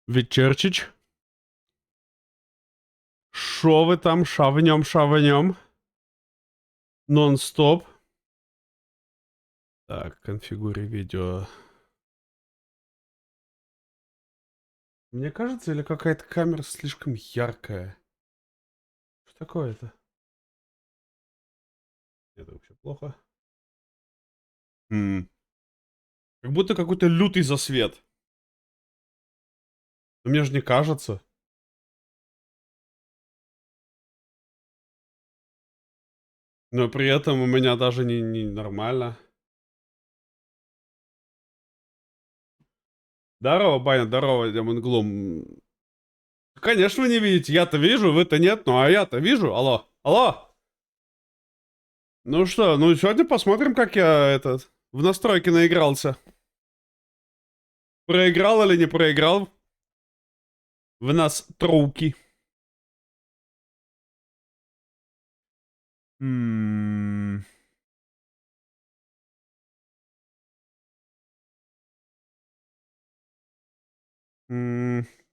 Вечерчич. Шо вы там шавнем? Нон-стоп. Так, конфигури видео. Мне кажется, или какая-то камера слишком яркая? Что такое-то? Это вообще плохо. Как будто какой-то лютый засвет. Но мне же не кажется. Но при этом у меня даже не нормально. Здорово, Баня, здорово, Демон Глум. Конечно, вы не видите. Я-то вижу, вы-то нет. Ну, а я-то вижу. Алло, алло. Ну что, ну сегодня посмотрим, как я этот в настройки наигрался. Проиграл или не проиграл в настройки.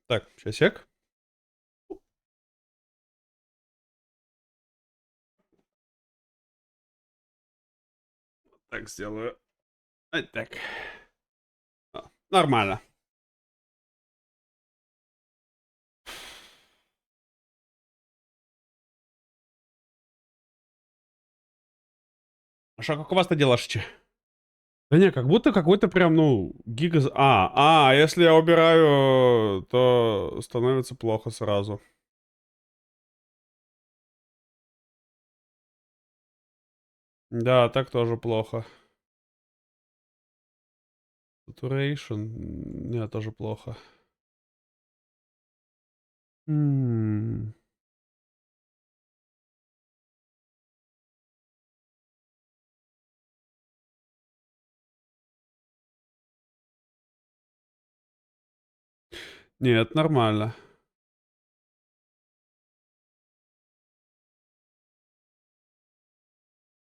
Так, сейчас. Так сделаю. Так. Нормально. А что, как у вас-то делашечи? Да не, как будто какой-то прям, ну, гига... если я убираю, то становится плохо сразу. Да, так тоже плохо. Saturation. Не, тоже плохо. Нет, нормально.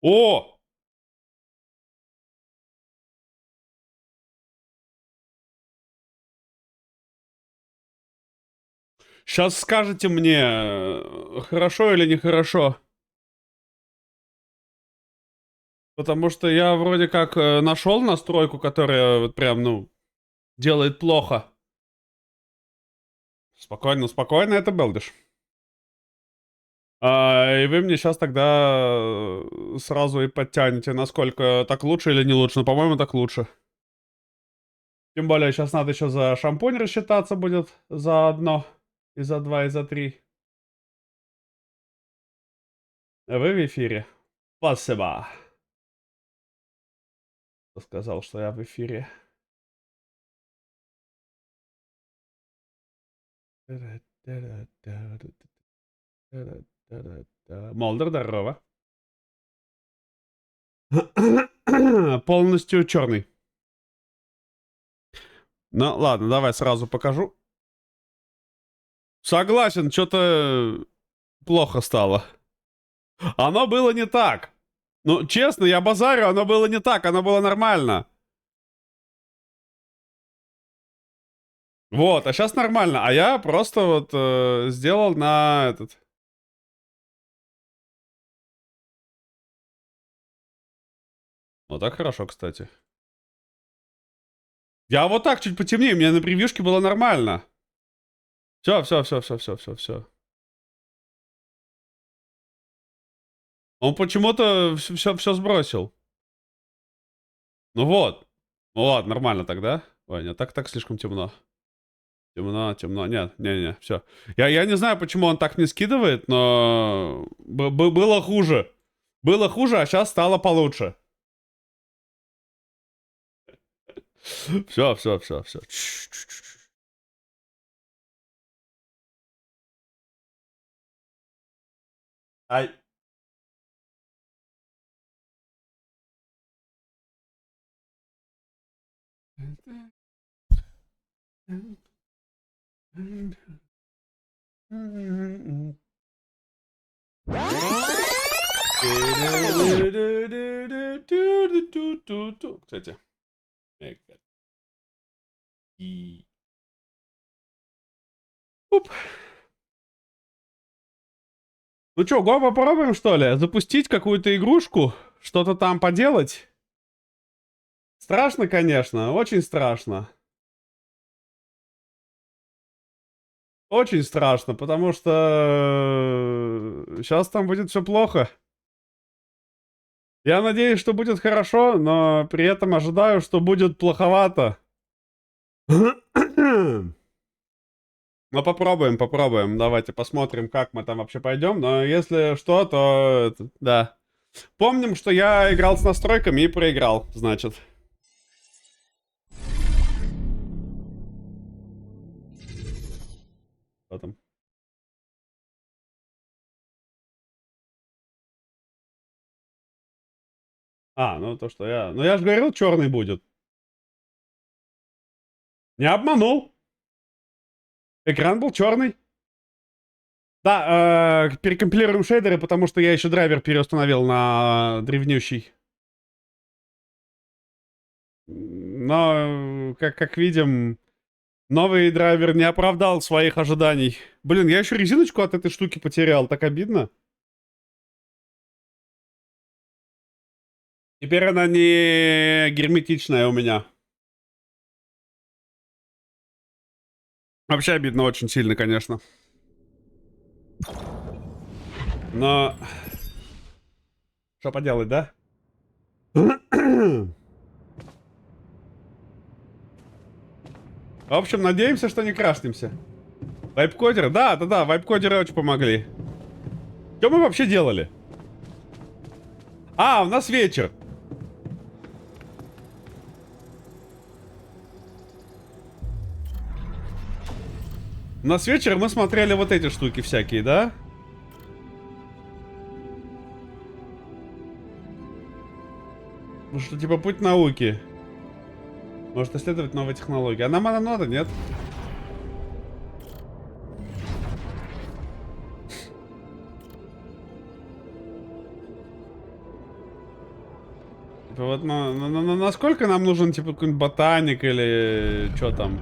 О! Сейчас скажете мне, хорошо или нехорошо. Потому что я вроде как нашел настройку, которая вот прям, ну, делает плохо. Спокойно, спокойно, это Белдиш. И вы мне сейчас тогда сразу и подтянете, насколько так лучше или не лучше. Ну, по-моему, так лучше. Тем более, сейчас надо еще за шампунь рассчитаться будет за одно, и за два, и за три. Вы в эфире. Спасибо. Кто сказал, что я в эфире? Молдер, здорово. Полностью черный. Ну, ладно, давай сразу покажу. Согласен, что-то плохо стало. Оно было не так. Ну, честно, я базарю, оно было не так, оно было нормально. Вот, а сейчас нормально. А я просто вот сделал на этот... Вот так хорошо, кстати. Я вот так чуть потемнее, у меня на превьюшке было нормально. Все. Он почему-то все сбросил. Ну вот. Ну ладно, нормально тогда. Ой, нет, так слишком темно. Темно. Нет, не, все. Я не знаю, почему он так не скидывает, но было хуже. Было хуже, а сейчас стало получше. Все. Ай. Кстати. Оп. Ну чё, го попробуем, что ли? Запустить какую-то игрушку? Что-то там поделать? Страшно, конечно, очень страшно. Очень страшно, потому что сейчас там будет все плохо. Я надеюсь, что будет хорошо, но при этом ожидаю, что будет плоховато. Ну, попробуем, попробуем. Давайте посмотрим, как мы там вообще пойдем. Но если что, то... Да. Помним, что я играл с настройками и проиграл, значит. Что там? А, ну то, что я... Ну, я же говорил, черный будет. Не обманул. Экран был черный. Да, перекомпилируем шейдеры, потому что я еще драйвер переустановил на древнющий. Но, как видим, новый драйвер не оправдал своих ожиданий. Блин, я еще резиночку от этой штуки потерял, так обидно. Теперь она не герметичная у меня. Вообще обидно очень сильно, конечно. Но... Что поделать, да? В общем, надеемся, что не крашнемся. Вайп-кодеры? Да, вайп-кодеры очень помогли. Что мы вообще делали? А, у нас вечер. У нас вечер, мы смотрели вот эти штуки всякие, да? Ну что, типа путь науки. Может исследовать новые технологии. А нам она надо, нет? Типа вот насколько нам нужен, типа, какой-нибудь ботаник или что там?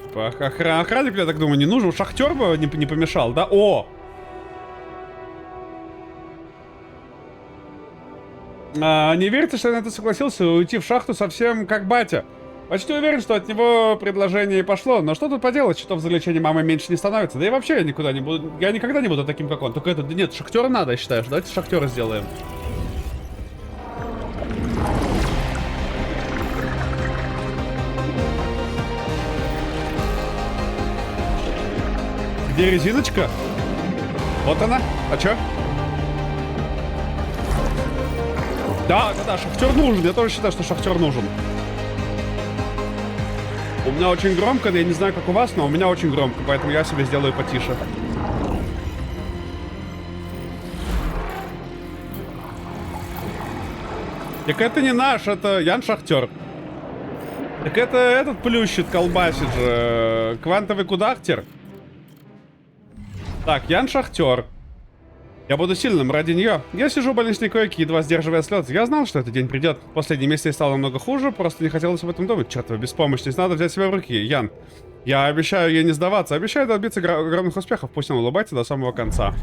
Типа, охранник, я так думаю, не нужен. Шахтер бы не помешал, да? О! Не верится, что я на это согласился уйти в шахту совсем как батя. Почти уверен, что от него предложение и пошло, но что тут поделать, что в залечении мамы меньше не становится. Да и вообще я никуда не буду, я никогда не буду таким, как он. Только это, да нет, шахтера надо, считаешь? Давайте шахтера сделаем. Где резиночка? Вот она. А чё? Да, шахтер нужен. Я тоже считаю, что шахтер нужен. У меня очень громко, я не знаю, как у вас, но у меня очень громко, поэтому я себе сделаю потише. Так это не наш, это Ян Шахтер. Так это этот плющит, колбасит же. Квантовый кудахтер. Так, Ян Шахтер. Я буду сильным ради нее. Я сижу в больничной койке, едва сдерживая слезы. Я знал, что этот день придет. Последние месяцы стало намного хуже, просто не хотелось об этом думать. Чертова беспомощность, надо взять себя в руки. Ян, я обещаю ей не сдаваться, обещаю добиться огромных успехов. Пусть он улыбается до самого конца.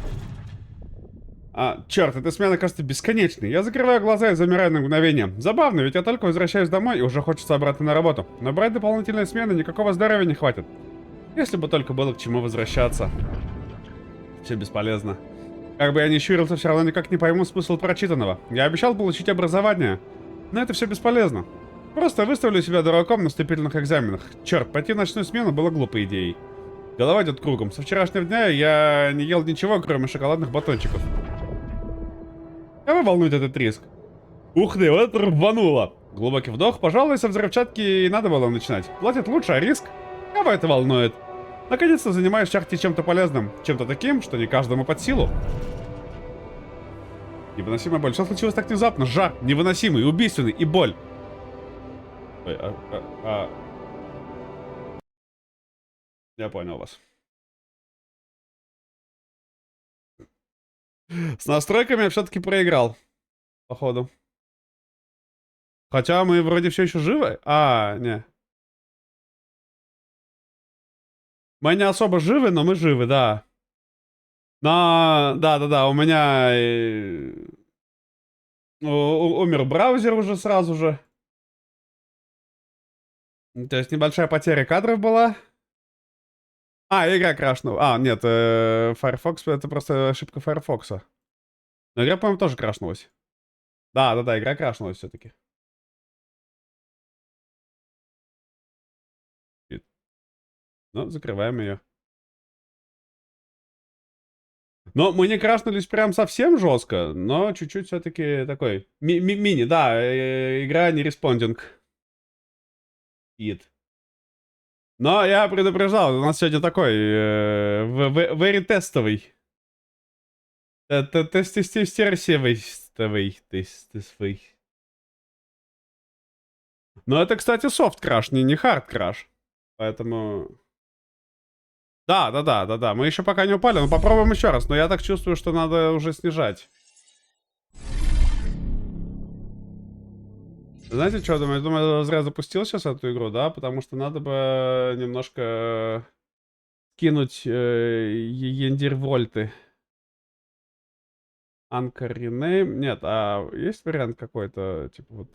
Черт, эта смена кажется бесконечной. Я закрываю глаза и замираю на мгновение. Забавно, ведь я только возвращаюсь домой и уже хочется обратно на работу. Но брать дополнительные смены никакого здоровья не хватит. Если бы только было к чему возвращаться. Все бесполезно. Как бы я ни щурился, все равно никак не пойму смысл прочитанного. Я обещал получить образование. Но это все бесполезно. Просто выставлю себя дураком на вступительных экзаменах. Черт, пойти в ночную смену было глупой идеей. Голова идет кругом. Со вчерашнего дня я не ел ничего, кроме шоколадных батончиков. Кого волнует этот риск? Ух ты, вот это рвануло. Глубокий вдох. Пожалуй, со взрывчатки и надо было начинать. Платят лучше, а риск? Кого это волнует? Наконец-то занимаюсь в шахте чем-то полезным. Чем-то таким, что не каждому под силу. Невыносимая боль. Что случилось так внезапно? Жар. Невыносимый, убийственный и боль. Ой, Я понял вас. С настройками я все-таки проиграл. Походу. Хотя мы вроде все еще живы. Не. Мы не особо живы, но мы живы, да. Но, да-да-да, у меня умер браузер уже сразу же. То есть небольшая потеря кадров была. А, игра крашнула. А, нет, Firefox, это просто ошибка Firefox. Но игра, по-моему, тоже крашнулась. Да-да-да, игра крашнулась все-таки. Ну, закрываем ее. Но мы не крашнулись прям совсем жестко, но чуть-чуть все-таки такой. Мини, да, игра не респондинг. Ид. Но я предупреждал, у нас сегодня такой very тестовый. Тестовый. Но это, кстати, софт краш, не хард краш. Поэтому... Да. Мы еще пока не упали, но попробуем еще раз. Но я так чувствую, что надо уже снижать. Знаете, что я думаю? Думаю, зря запустил сейчас эту игру, да? Потому что надо бы немножко кинуть ендервольты. Anchor rename. Нет, а есть вариант какой-то, типа вот...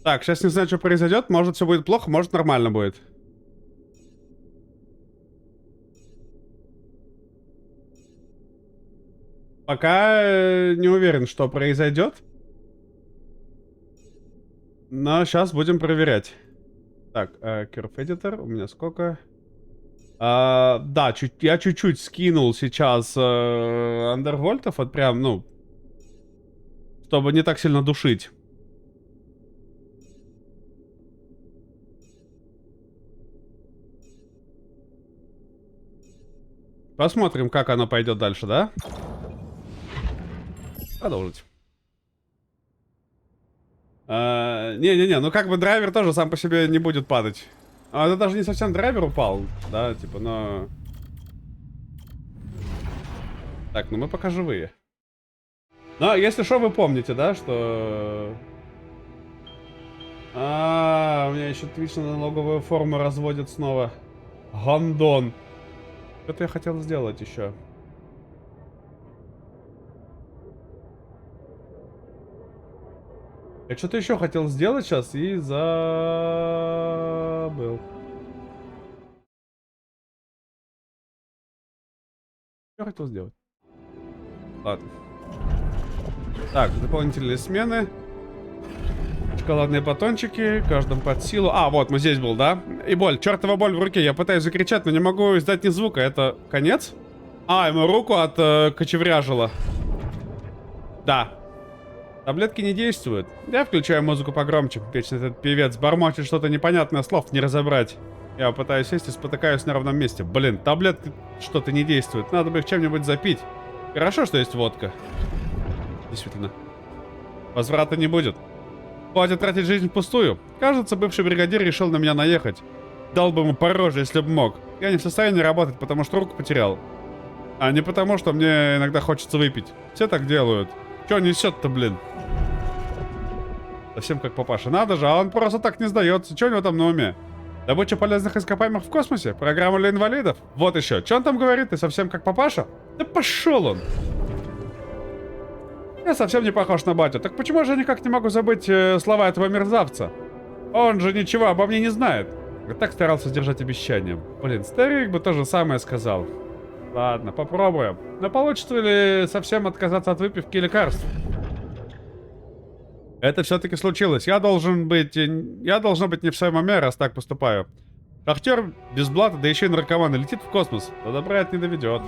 Так, сейчас не знаю, что произойдет. Может, все будет плохо, может, нормально будет. Пока не уверен, что произойдет. Но сейчас будем проверять. Так, Curve Editor, у меня сколько? Да, я чуть-чуть скинул сейчас андервольтов, вот прям, ну, чтобы не так сильно душить. Посмотрим, как оно пойдет дальше, да? Продолжить. Не-не-не, ну как бы драйвер тоже сам по себе не будет падать. Это даже не совсем драйвер упал, да, типа, но... Так, ну мы пока живые. Но если что, вы помните, да, что... у меня еще Twitch на налоговую форму разводит снова. Гондон. Что-то я хотел сделать еще. Я что-то еще хотел сделать сейчас и забыл. Что хотел сделать? Ладно. Так, дополнительные смены. Шоколадные батончики, каждому под силу. А, вот, мы здесь был, да? И боль, чертова боль в руке. Я пытаюсь закричать, но не могу издать ни звука. Это конец? Ему руку кочевряжило. Да. Таблетки не действуют. Я включаю музыку погромче. Вечно этот певец бормочет что-то непонятное, слов не разобрать. Я пытаюсь сесть и спотыкаюсь на ровном месте. Блин, таблетки что-то не действуют. Надо бы их чем-нибудь запить. Хорошо, что есть водка. Действительно. Возврата не будет. Хватит тратить жизнь впустую. Кажется, бывший бригадир решил на меня наехать. Дал бы ему по роже, если бы мог. Я не в состоянии работать, потому что руку потерял. А не потому, что мне иногда хочется выпить. Все так делают. Че несет-то, блин? Совсем как папаша. Надо же, а он просто так не сдается. Че у него там на уме? Добыча полезных ископаемых в космосе? Программа для инвалидов? Вот еще. Че он там говорит? Ты совсем как папаша? Да пошел он! Я совсем не похож на батю. Так почему же я никак не могу забыть слова этого мерзавца? Он же ничего обо мне не знает. Я так старался держать обещание. Блин, старик бы то же самое сказал. Ладно, попробуем. Но получится ли совсем отказаться от выпивки и лекарств? Это все-таки случилось. Я должна быть не в своем уме, раз так поступаю. Шахтер без блата, да еще и наркоман, летит в космос. До добра это не доведет.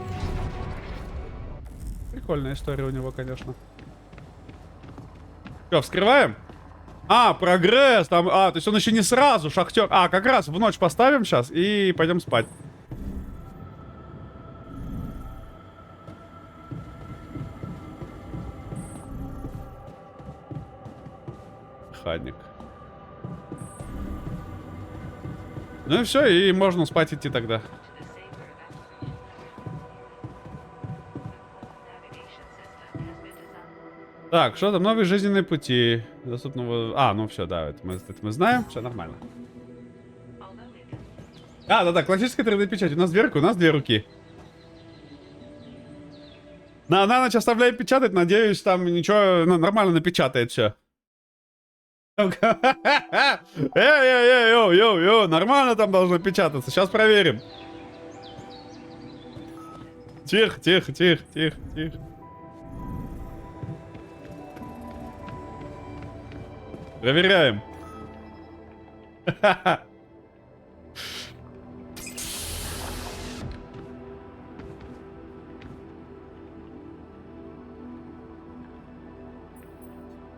Прикольная история у него, конечно. Что, вскрываем? А, прогресс, там, то есть он еще не сразу, шахтер. А, как раз в ночь поставим сейчас и пойдем спать. Механик. Ну и все, и можно спать идти тогда. Так, что там? Новые жизненные пути. Доступного... А, ну все, да, это мы знаем. Все нормально. Да, классическая 3D-печать. У нас две руки. На ночь оставляем печатать. Надеюсь, там ничего нормально напечатает все. Эй, нормально там должно печататься. Сейчас проверим. Тихо. Проверяем.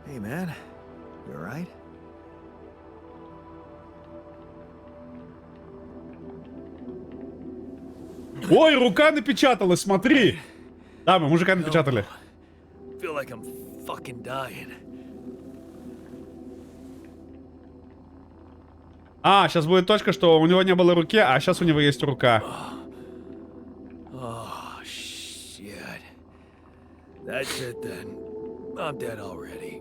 Hey, man. You alright? Ой, рука напечаталась, смотри. Да, мы мужика напечатали. Feel like I'm fucking dying. А, сейчас будет точка, что у него не было руки, а сейчас у него есть рука. Oh, shit. That's it then. I'm dead already.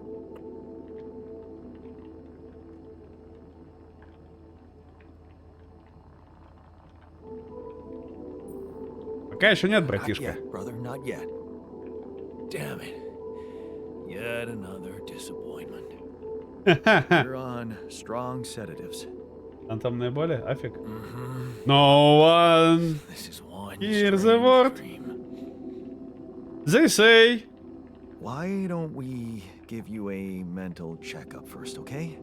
Пока еще нет, Not братишка. yet, brother, not yet. Damn it. Yet another disappointment. You're on strong sedatives. Фантомные боли? Афиг. No one This is one hears a strange word. dream. They say. Why don't we give you a mental checkup first, okay?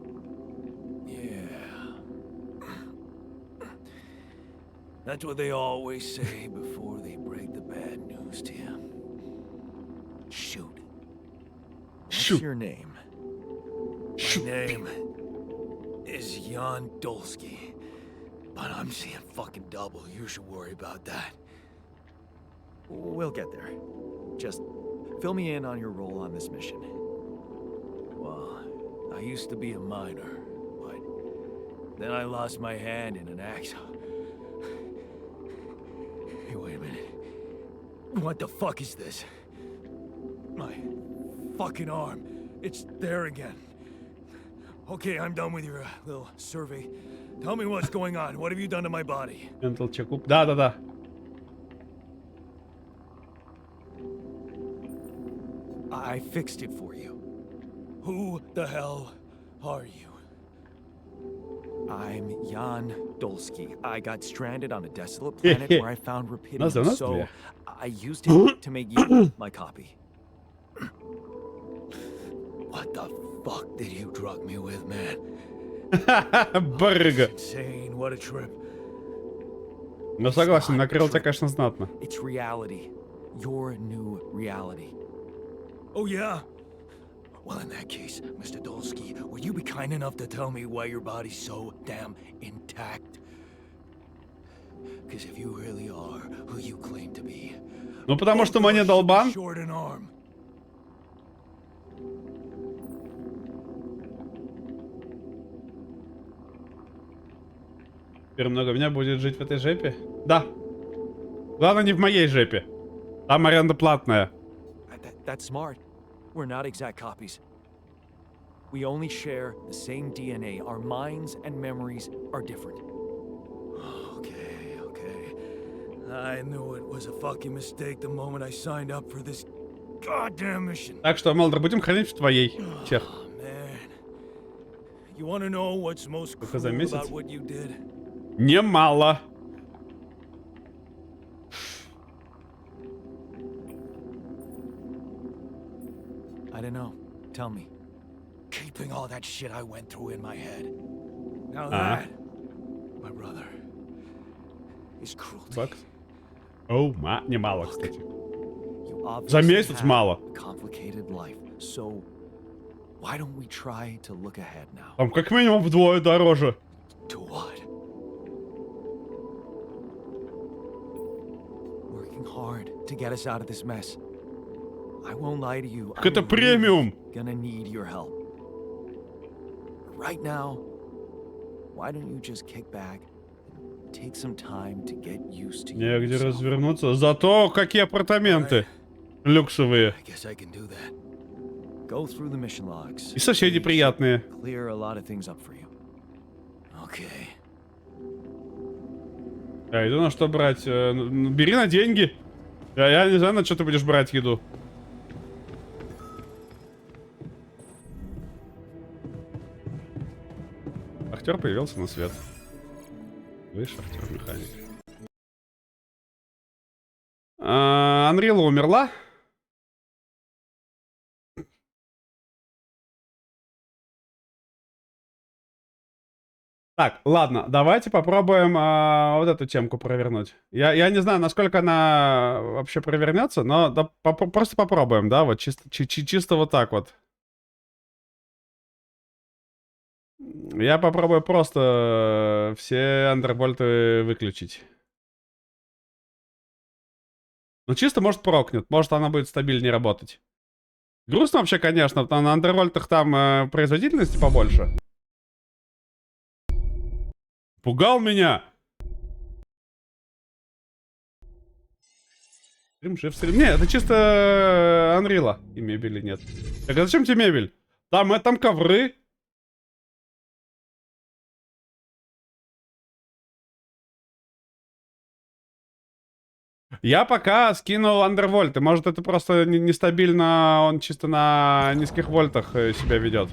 Yeah. That's what they always say before they break the bad news to you. Shoot. What's Shoot. your name? Shoot. My name is Jan Dolsky. But I'm seeing fucking double. You should worry about that. We'll get there. Just fill me in on your role on this mission. Well, I used to be a miner, but then I lost my hand in an accident. Hey, wait a minute. What the fuck is this? My fucking arm. It's there again. Okay, I'm done with your little survey. Tell me what's going on. What have you done to my body? Mental check-up. Да. I fixed it for you. Who the hell are you? I'm Jan Dolsky. I got stranded on a desolate planet where I found rapidity, so I used it to make you my copy. What the fuck did you drug me with, man? Барыга. Insane, what a trip. Ну согласен, накрыл тебя, конечно, знатно. It's reality. Your new reality. Oh, yeah? Well, in that case, Mr. Dolsky, would you be kind enough to tell me why your body's so damn intact? Because if you really are who you claim to be... Ну потому что мне долбан. Short an arm. Теперь много меня будет жить в этой жепе? Да. Главное, не в моей жепе. Там аренда платная. That's smart. We're not exact copies. We only share the same DNA. Our minds and memories are different. Okay. I knew it was a fucking mistake the moment I signed up for this goddamn mission. Так что, Малдер, будем хранить в твоей. Тех. Oh, man. You want to know what's most Только за cruel месяц? about what you did? Немало. I don't know. Tell me. Keeping all that shit I went through in my head. Now that, my brother, is cruelty. Бакс. Оу, немало, кстати. You За obviously месяц have мало. a complicated life. So Why don't we try to look ahead now? Там как минимум вдвое дороже. To what? Working hard to get us out of this mess. I won't lie to you. Так это I'm премиум. really gonna need your help. Right now, why don't you just kick back and take some time to get used to Негде yourself? развернуться. Зато какие апартаменты. Люксовые. I guess I can do that. Go through the mission logs. И соседи приятные. Clear a lot of things up for you. Okay. А, иду на что брать? Бери на деньги. Я не знаю, на что ты будешь брать еду. Шахтер появился на свет. Вы шахтер-механик. Анрила умерла. Так, ладно, давайте попробуем вот эту темку провернуть. Я не знаю, насколько она вообще провернется, но да, просто попробуем, да, вот чисто вот так вот. Я попробую просто все андервольты выключить. Ну, чисто, может, прокнет. Может, она будет стабильнее работать. Грустно вообще, конечно, потому на андервольтах там производительности побольше. Пугал меня! Стрим. Не, это чисто Анрила. И мебели нет. Так, а зачем тебе мебель? Там ковры. Я пока скинул андервольты. Может, это просто нестабильно, он чисто на низких вольтах себя ведет.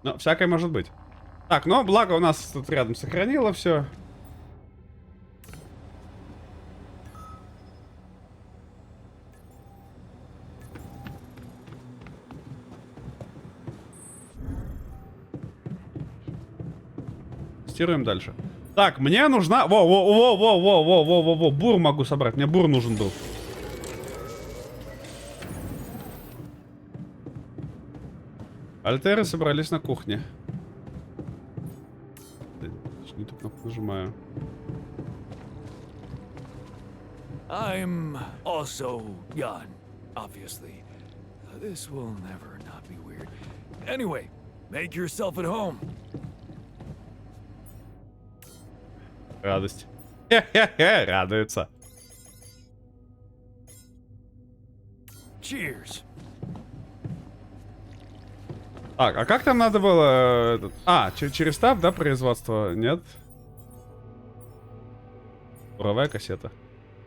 Ну, всякое может быть. Так, ну, благо у нас тут рядом сохранило все. Тестируем дальше. Так, мне нужна... Во, бур могу собрать. Мне бур нужен был. Альтеры собрались на кухне. Не ту кнопку нажимаю. I'm also Jan, obviously. This will never not be weird. Anyway, make yourself at home. Радость. Хе-хе-хе, радуется. Cheers. Так, а как там надо было... через таб, да, производство? Нет? Буровая кассета.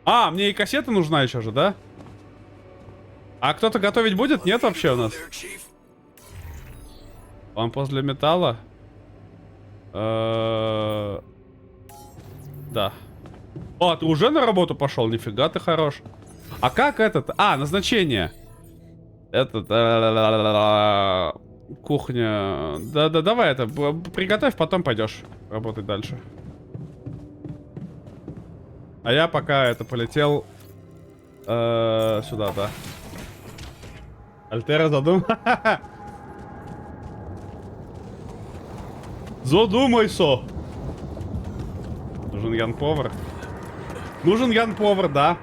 Мне и кассета нужна еще же, да? А кто-то готовить будет? Нет вообще у нас? Лампос для металла? Да. О, ты уже на работу пошел? Нифига ты хорош. А как этот? Назначение. Этот... Кухня. Да, давай это. Приготовь, потом пойдешь работать дальше. А я пока это полетел сюда, да. Альтера Задумайся. Нужен Ян Повар. Нужен Ян Повар, да.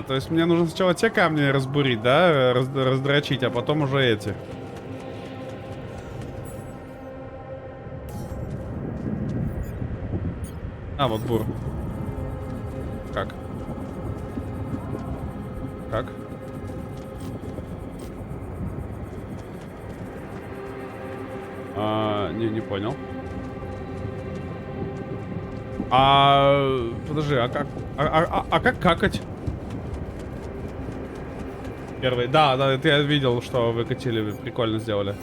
То есть мне нужно сначала те камни разбурить, да? Раздрочить, а потом уже эти. Вот бур. Как? Как? Не понял. Подожди, а как? Как какать? Первый. Да, это я видел, что выкатили, прикольно сделали.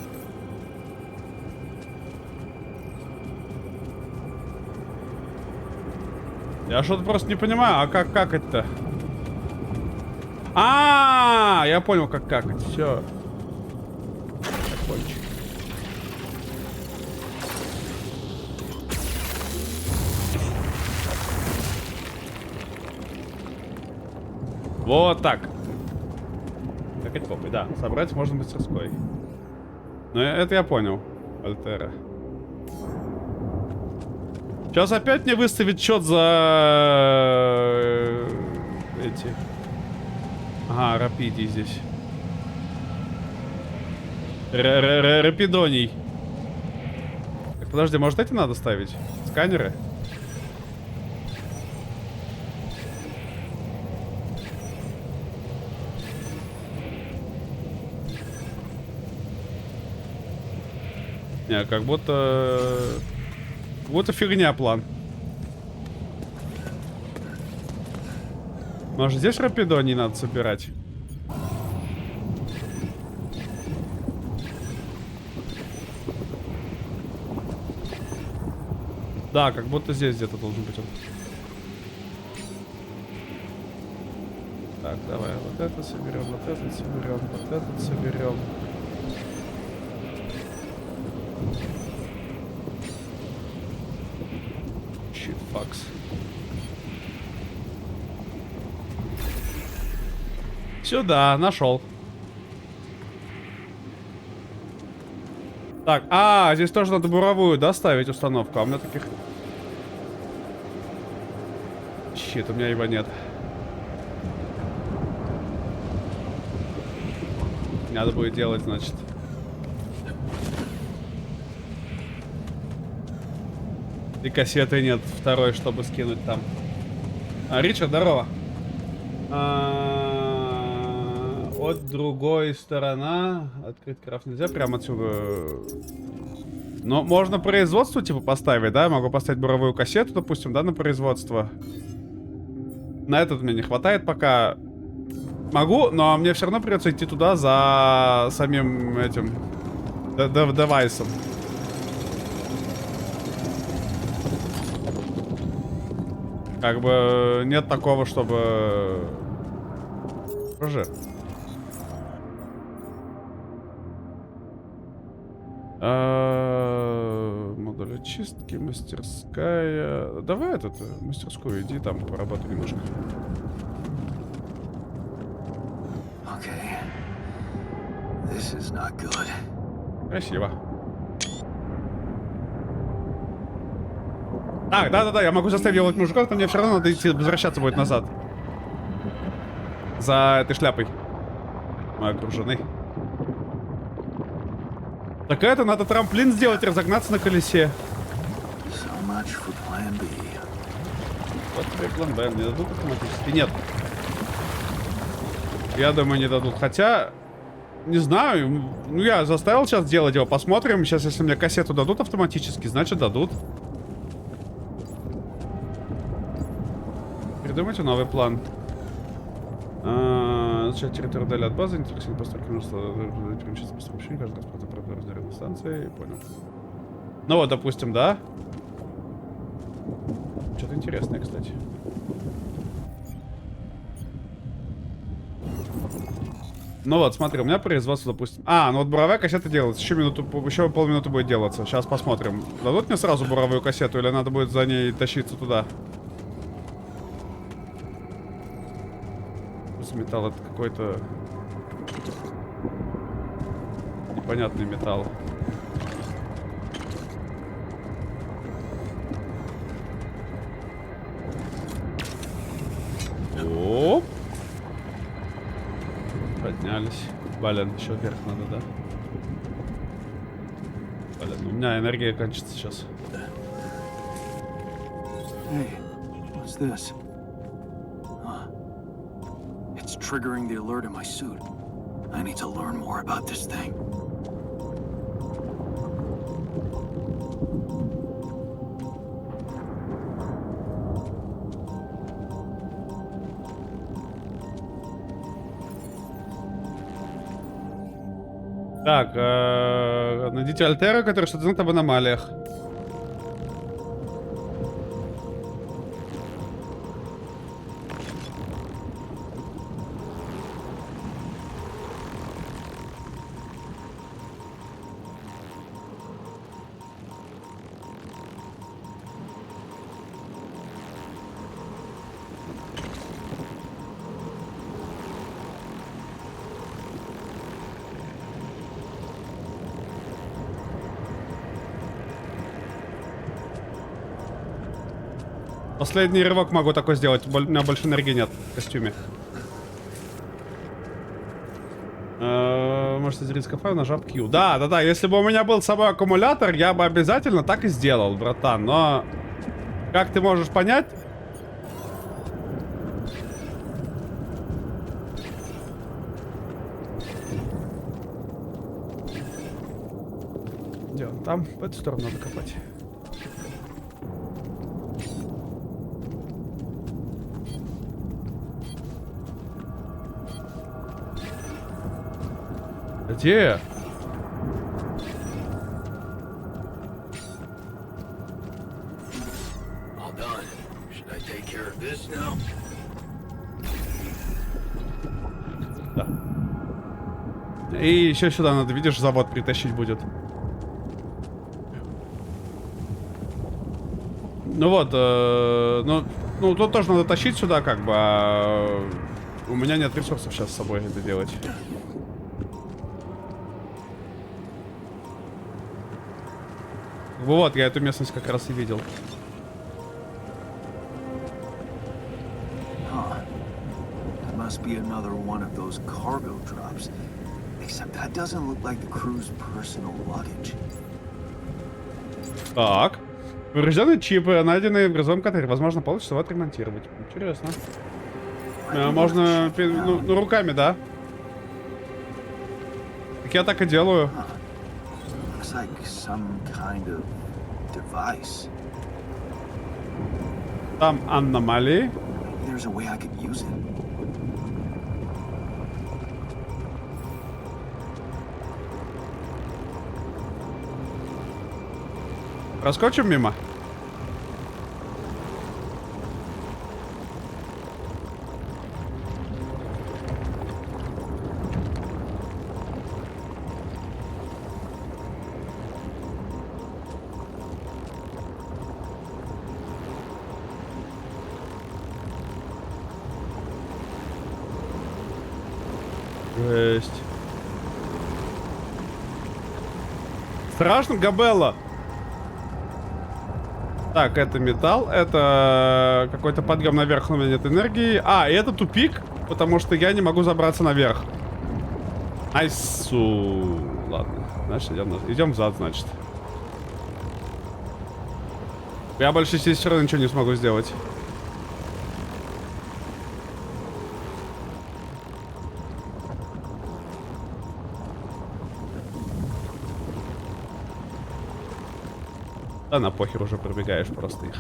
Я что-то просто не понимаю, а как какать-то? Я понял, как какать. Все. Вот так. Как попой, да. Собрать можно в мастерской. Ну, это я понял. Альтера. Сейчас опять мне выставит счет за... эти... Ага, рапидий здесь. Рапидоний. Так, подожди, может эти надо ставить? Сканеры? Не, как будто... Вот и фигня план. Может здесь рапидоний надо собирать? Да, как будто здесь где-то должен быть он. Так, давай, вот это соберем, вот этот соберем, вот этот соберем. Факс. Сюда, нашел. Так, здесь тоже надо буровую, да, ставить установку. А у меня таких... Щит, у меня его нет. Надо будет делать, значит. И кассеты нет второй, чтобы скинуть там. Ричард, здорово. От другой сторона. Открыть крафт нельзя прямо отсюда. Но можно производство типа поставить, да? Могу поставить буровую кассету, допустим, да, на производство. На этот мне не хватает пока. Могу, но мне все равно придется идти туда за самим этим девайсом. Как бы нет такого, чтобы... Уже. Модуль очистки, мастерская. Давай этот, мастерскую иди, там поработай немножко. Okay. This is not good. Красиво. Так, да-да-да, я могу заставить делать мужиков, но мне все равно надо идти, возвращаться будет назад. За этой шляпой. Мы окружены. Так это, надо трамплин сделать, разогнаться на колесе. So much for plan B. Вот тебе план Б, не дадут автоматически? Нет. Я думаю, не дадут. Хотя, не знаю, ну я заставил сейчас делать его, посмотрим. Сейчас, если мне кассету дадут автоматически, значит дадут. Придумайте новый план. Начать территорию дали от базы, интересные постройки множество перемещаться по сообщению, каждый транспорт оправдывает разнарядной станции, понял. Ну вот, допустим, да. Что-то интересное, кстати. Ну вот, смотри, у меня производство, допустим. Ну вот буровая кассета делается. Еще полминуты будет делаться. Сейчас посмотрим. Дадут мне сразу буровую кассету или надо будет за ней тащиться туда? Металл это какой-то непонятный металл. Оп. Поднялись. Блин, еще вверх надо, да? Блин, у меня энергия кончится сейчас. Hey, what's this? It's triggering the alert in my suit. I need to learn more about this thing. Так, найдите Альтера, который что-то знает об аномалиях. Последний рывок могу такой сделать. У меня больше энергии нет в костюме. Можете зрить кафе, нажав Q. Да. Если бы у меня был с собой аккумулятор, я бы обязательно так и сделал, братан. Но, как ты можешь понять... Где он? Там, в эту сторону надо копать. Где? All done. Should I take care of this now? Да. И еще сюда надо, видишь, завод притащить будет. Ну вот, ну тут тоже надо тащить сюда, как бы, а у меня нет ресурсов сейчас с собой это делать. Вот, я эту местность как раз и видел. That must be another one of those cargo drops. Except that doesn't look like the crew's personal luggage. Так. Поврежденные чипы, найденные в грузовом контейнере. Возможно, получится его отремонтировать. Интересно. Можно, ну, руками, да? Так я так и делаю. Looks like some kind of device. Там аномалии. There's a way I could use it. Проскочим мимо. Жесть. Страшно, Габелла. Так, это металл, это какой-то подъем наверх, но у меня нет энергии. А, и это тупик, потому что я не могу забраться наверх. Айсу. Ладно, значит, идем взад, значит. Я больше здесь все равно ничего не смогу сделать. Да на похер уже пробегаешь просто их.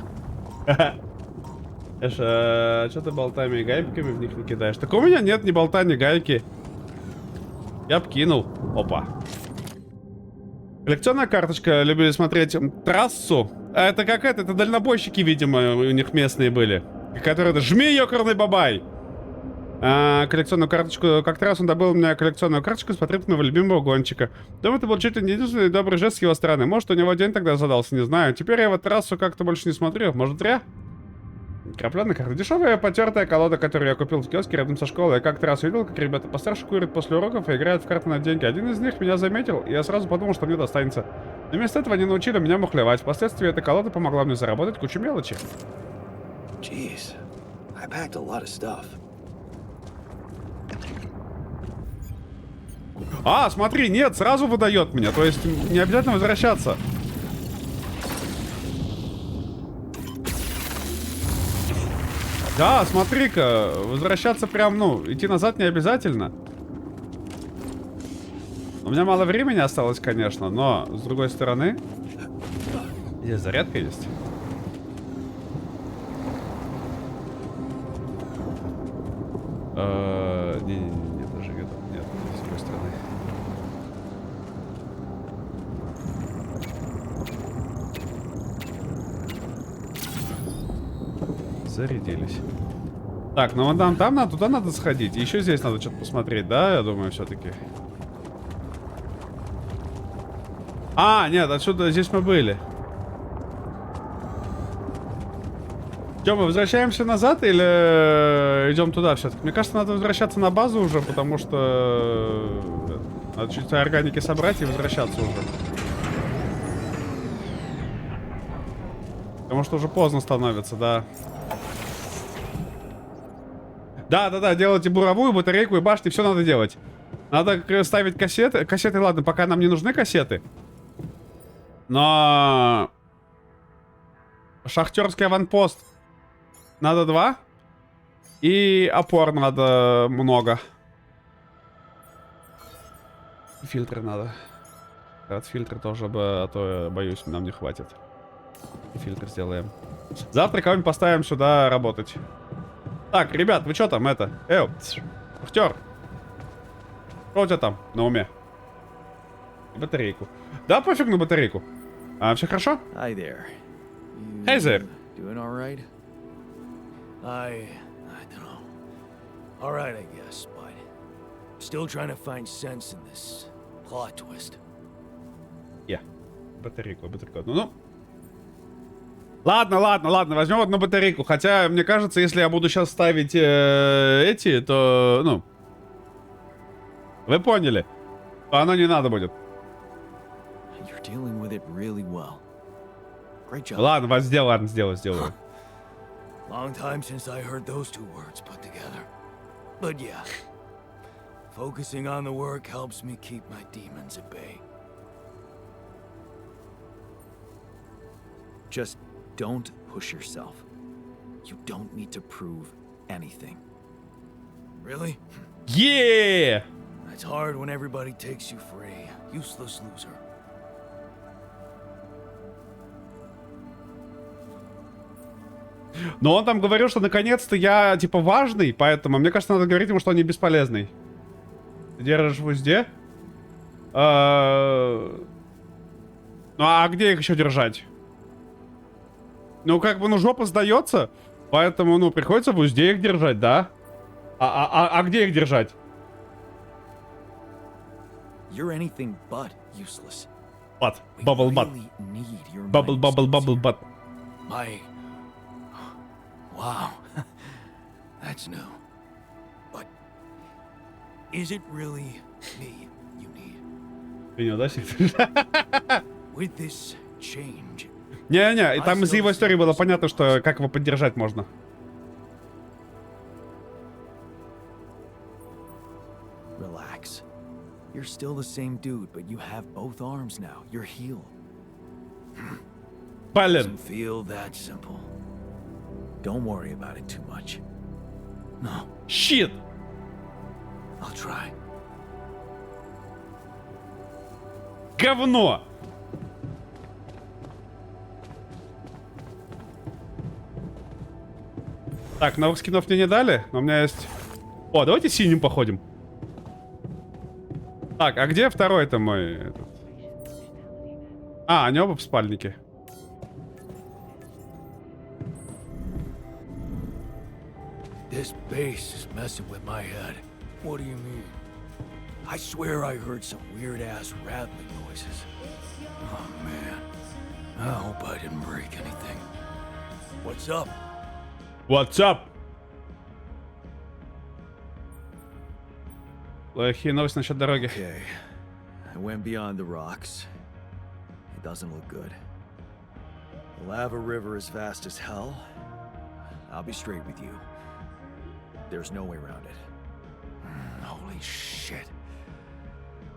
Что ты болтами и гайками в них не кидаешь? Так у меня нет ни болта, ни гайки. Я б кинул. Опа. Коллекционная карточка. Любили смотреть трассу. Это как это дальнобойщики, видимо, у них местные были. Которые... Жми, ёкарный бабай! Коллекционную карточку. Как-то раз он добыл у меня коллекционную карточку с портретом моего любимого гонщика. Думаю, это был чуть ли не единственный добрый жест с его стороны. Может, у него день тогда задался, не знаю. Теперь я вот трассу как-то больше не смотрю. Может, зря? Крапленая карта. Дешевая потертая колода, которую я купил в киоске рядом со школой. Я как-то раз видел, как ребята постарше курят после уроков и играют в карты на деньги. Один из них меня заметил, и я сразу подумал, что мне достанется. Но вместо этого они научили меня мухлевать. Впоследствии эта колода помогла мне заработать кучу мелочи. Jeez, I packed a lot of stuff. А, смотри, нет, сразу выдает меня. То есть не обязательно возвращаться. Да, смотри-ка, возвращаться прям, ну, идти назад не обязательно. У меня мало времени осталось, конечно, но, с другой стороны... Здесь зарядка есть. Не-не-не, даже где-то нет, с другой стороны. Зарядились. Так, ну вон там надо, туда надо сходить. Еще здесь надо что-то посмотреть, да, я думаю, все-таки. А, нет, отсюда, здесь мы были. Че, мы возвращаемся назад или идем туда все-таки? Мне кажется, надо возвращаться на базу уже, потому что надо чуть органики собрать и возвращаться уже. Потому что уже поздно становится, да. Да, делайте буровую, батарейку и башни, все надо делать. Надо ставить кассеты. Кассеты, ладно, пока нам не нужны кассеты. Но... Шахтерский аванпост надо 2. И опор надо много. Фильтры надо. От фильтра тоже бы, а то, я боюсь, нам не хватит. И фильтр сделаем. Завтра кого-нибудь поставим сюда работать. Так, ребят, вы что там, это? Шахтер. Что у тебя там на уме? Батарейку. Да, пофиг на батарейку. Все хорошо? Hi there. Hey there. Doing all right? I don't know. All right, I guess, but still trying to find sense in this plot twist. Батарейку. Ну. Ладно, возьмем одну батарейку. Хотя, мне кажется, если я буду сейчас ставить эти, то, ну... Вы поняли. То оно не надо будет. You're dealing with it really well. Great job. Ладно, сделаю. Long time since I heard those two words put together. But yeah, focusing on the work helps me keep my demons at bay. Just don't push yourself. You don't need to prove anything. Really? Yeah! It's hard when everybody takes you for a useless loser. Но он там говорил, что наконец-то я, типа, важный, поэтому мне кажется, надо говорить ему, что он не бесполезный. Ты держишь в узде? Ну, а где их еще держать? Ну, как бы, ну, жопа сдается, поэтому, ну, приходится в узде их держать, да? А где их держать? You're anything but useless. Бат. We Бабл бат. really need your Бабл, mind бабл, skills бабл, here. бат. My... Wow. That's new. But is it really me you need? Принял, да, Сик? With this change, Не-не, и там из его истории было понятно, что как его поддержать можно. relax. You're still the same dude, but you have both arms now. You're healed. Блин. Doesn't feel that simple. Don't worry about it too much. No, Щит. I'll try. Говно. Так, новых скинов мне не дали, но у меня есть... О, давайте синим походим. Так, а где второй-то мой... этот? А, они оба в спальнике. This bass is messing with my head. What do you mean? I swear I heard some weird-ass rattling noises. Oh, man. I hope I didn't break anything. What's up? What's up? Плохие новости насчет дороги. Okay. I went beyond the rocks. It doesn't look good. The lava river is fast as hell. I'll be straight with you. There's no way around it. Holy shit.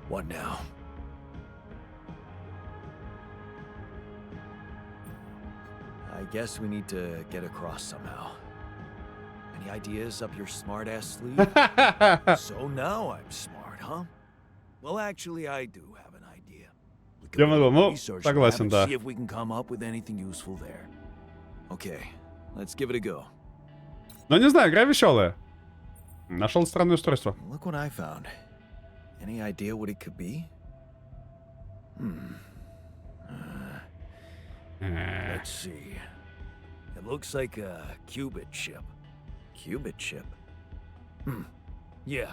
What now? I guess we need to get across somehow. Any ideas up your smart-ass sleeve? So now I'm smart, huh? Well, actually, I do have an idea. We could Я go to могу, the ну, research согласен, lab and да. see if we can come up with anything useful there. Okay, let's give it a go. Ну, не знаю, игра веселая. Нашел странное устройство. Look what I found. Any idea what it could be? Let's see. It looks like a qubit chip. Qubit chip? Yeah.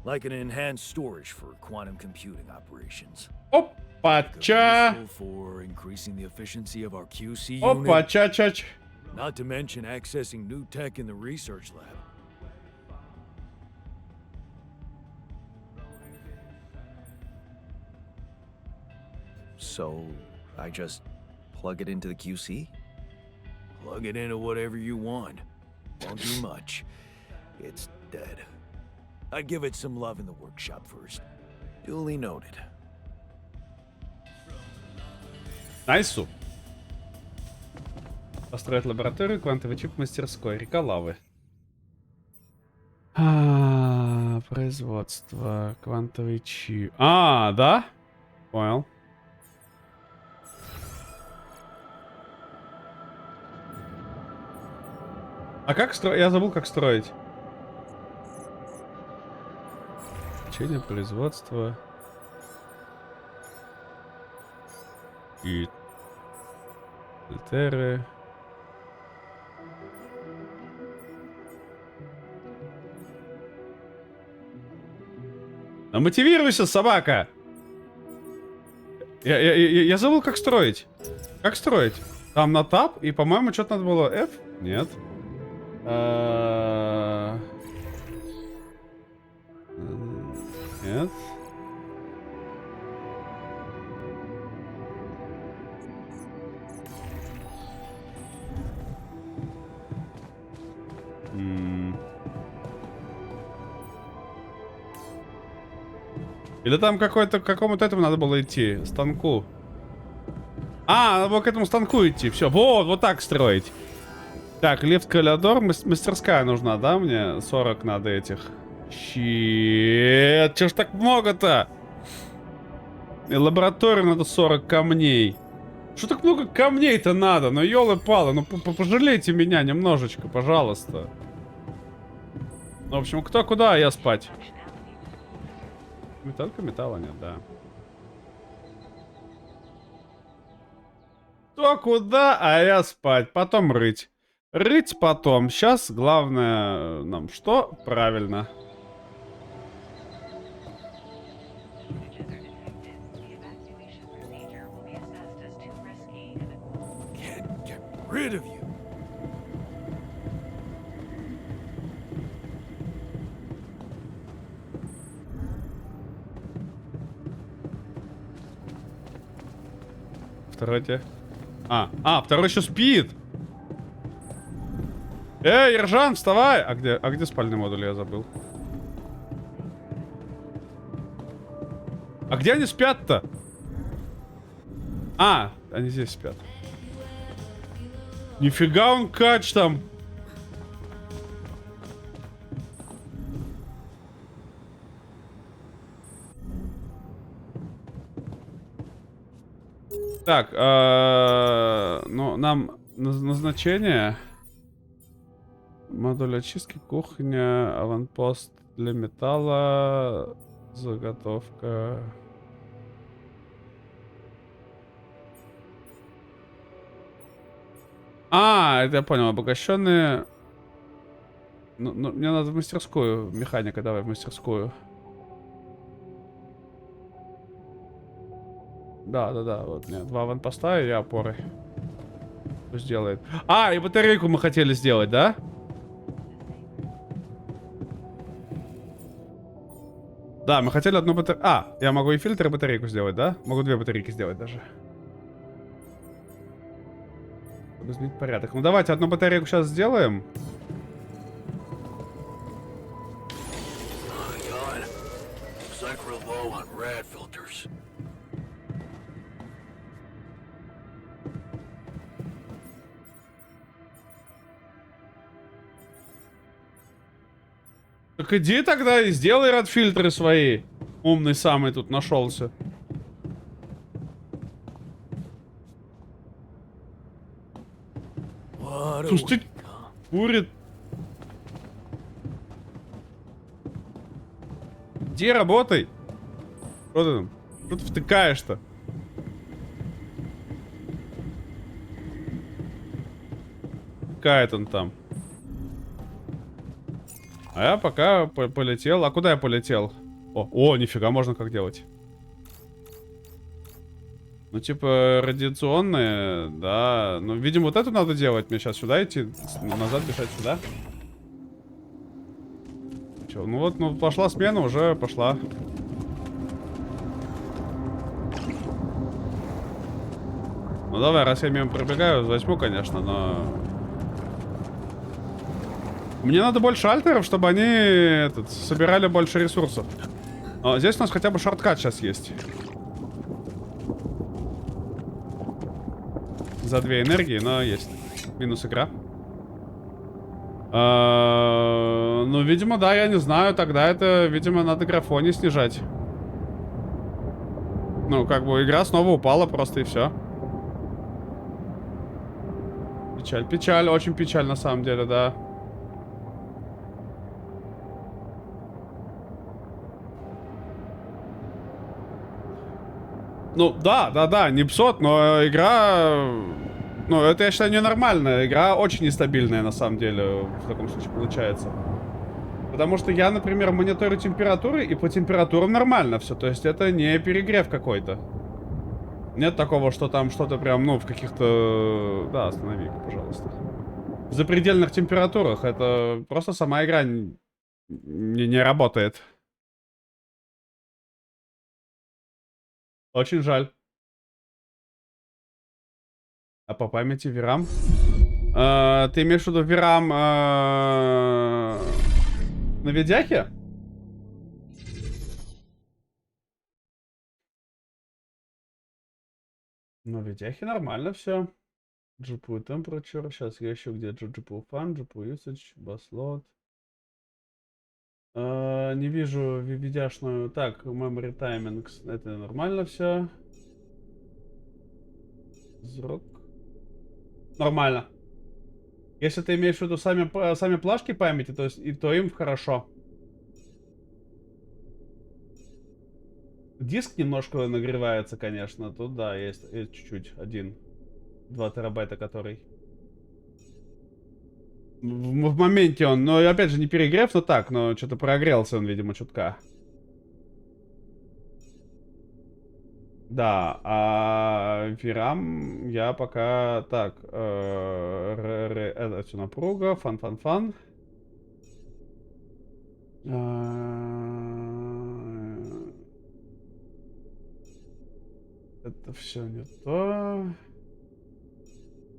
Like an enhanced storage for quantum computing operations. Could be Опа-ча! useful for increasing the efficiency of our QC unit. Опа-ча-чач. Not to mention accessing new tech in the research lab. So, I just plug it into the QC? Plug it into whatever you want. Won't do much. It's dead. I'd give it some love in the workshop first. Duly noted. Найсу. Построить лабораторию, квантовый чип в мастерской. Река лавы. Производство. Квантовый чип. Да? Понял. А как строить? Я забыл, как строить. Обучение, производство. И... Фильтры. Да мотивируйся, собака! Я забыл, как строить. Как строить? Там на Tab, и, по-моему, что-то надо было F? Нет. Нет. Или там какой-то, к какому-то этому надо было идти, станку. Надо было к этому станку идти. Все, вот так строить. Так, лифт коридор, мастерская нужна, да, мне? 40 надо этих. Щит, чё ж так много-то? И лабораторию надо 40 камней. Что так много камней-то надо? Ну, ёлы-палы, ну пожалейте меня немножечко, пожалуйста. Ну, в общем, кто куда, а я спать. Металла нет, да. Кто куда, а я спать. Потом рыть. Рыть потом. Сейчас главное нам что? Правильно. Can't get rid of you. Второй где? Второй еще спит. Эй, Ержан, вставай! А где спальный модуль? Я забыл. А где они спят-то? Они здесь спят. Нифига он кач там. Так, ну, нам назначение. Модуль очистки, кухня, аванпост для металла, заготовка. Это я понял, обогащенные. Ну, мне надо в мастерскую, механика, давай в мастерскую. Да, вот, нет, 2 аванпоста и опоры. Пусть делает. И батарейку мы хотели сделать, да? Да, мы хотели одну батарейку. Я могу и фильтр, и батарейку сделать, да? Могу 2 батарейки сделать даже. Чтобы изменить порядок. Ну давайте одну батарейку сейчас сделаем. Так иди тогда и сделай рад-фильтры свои. Умный самый тут нашелся. Слушайте, курит. Иди работай. Что ты там? Что ты втыкаешь-то? Втыкает он там. А я пока полетел. А куда я полетел? О, нифига, можно как делать. Ну, типа, радиационные, да. Ну, видимо, вот эту надо делать. Мне сейчас сюда идти, назад бежать сюда. Чё, ну вот, ну, пошла смена, уже пошла. Ну, давай, раз я мимо пробегаю, возьму, конечно, но... Мне надо больше альтеров, чтобы они собирали больше ресурсов. Но здесь у нас хотя бы шорткат сейчас есть. За 2 энергии, но есть. Минус игра. Ну, видимо, да, я не знаю. Тогда это, видимо, надо графони снижать. Ну, как бы игра снова упала просто и все. Печаль, печаль, очень печаль на самом деле, да. Ну, да, не псот, но игра... Ну, это, я считаю, ненормально. Игра очень нестабильная, на самом деле, в таком случае получается. Потому что я, например, мониторю температуры, и по температурам нормально все. То есть это не перегрев какой-то. Нет такого, что там что-то прям, ну, в каких-то... Да, останови, пожалуйста. В запредельных температурах это просто сама игра не работает. Очень жаль. А по памяти Верам? Ты имеешь в виду Верам на видяхе? На видяхе нормально все. GPU temperature. Сейчас я ищу, где GPU fan, GPU usage, baslot. Не вижу видяшную. Так, memory timing. Это нормально все. Зрок. Нормально. Если ты имеешь в виду сами плашки памяти, то им хорошо. Диск немножко нагревается, конечно. Тут, да, есть чуть-чуть. 2 терабайта, который... В моменте он, но опять же не перегрев, но так, но что-то прогрелся он, видимо, чутка. Да, а VRAM я пока... Так, это все напруга, фан. Это все не то.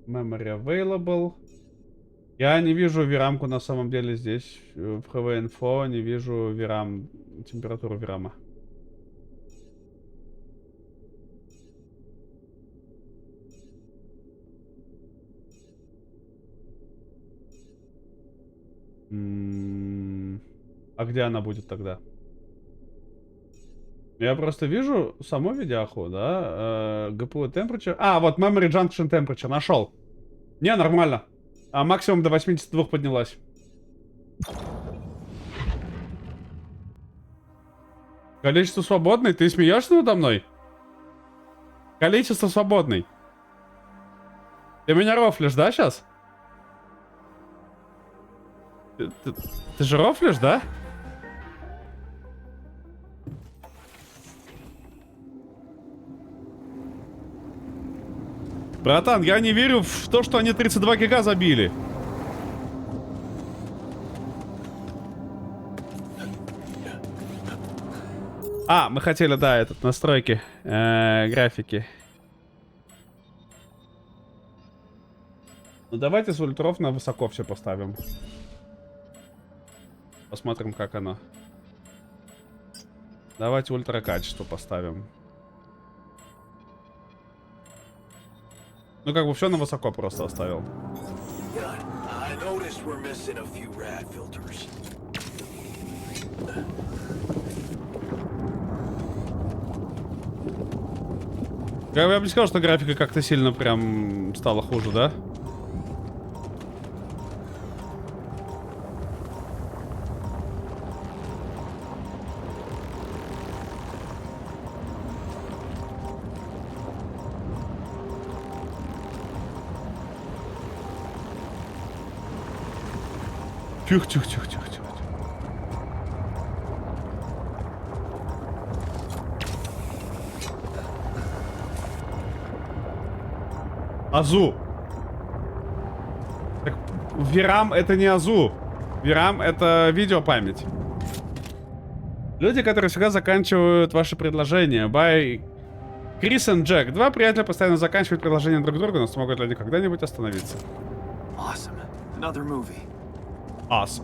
Memory available. Я не вижу VRAM-ку на самом деле здесь. В HV-Info не вижу VRAM, температуру VRAM. А где она будет тогда? Я просто вижу саму видяху, да? GPU temperature. А, вот Memory Junction Temperature. Нашел. Не, нормально. А максимум до 82 поднялась. Количество свободной? Ты смеешься надо мной? Количество свободной. Ты меня рофлишь, да, сейчас? Ты же рофлишь, да? Братан, я не верю в то, что они 32 гига забили. А, мы хотели, да, этот, настройки, графики. Ну, давайте с ультров на высоко все поставим. Посмотрим, как оно. Давайте ультра качество поставим. Ну, как бы все на высоко просто оставил. Я бы не сказал, что графика как-то сильно прям стала хуже, да? Тихо. Азу. Так, VRAM это не Азу. VRAM это видеопамять. Люди, которые всегда заканчивают ваши предложения. By Крис и Джек. Два приятеля постоянно заканчивают предложения друг друга, но смогут ли они когда-нибудь остановиться? Awesome. Another movie. Ас.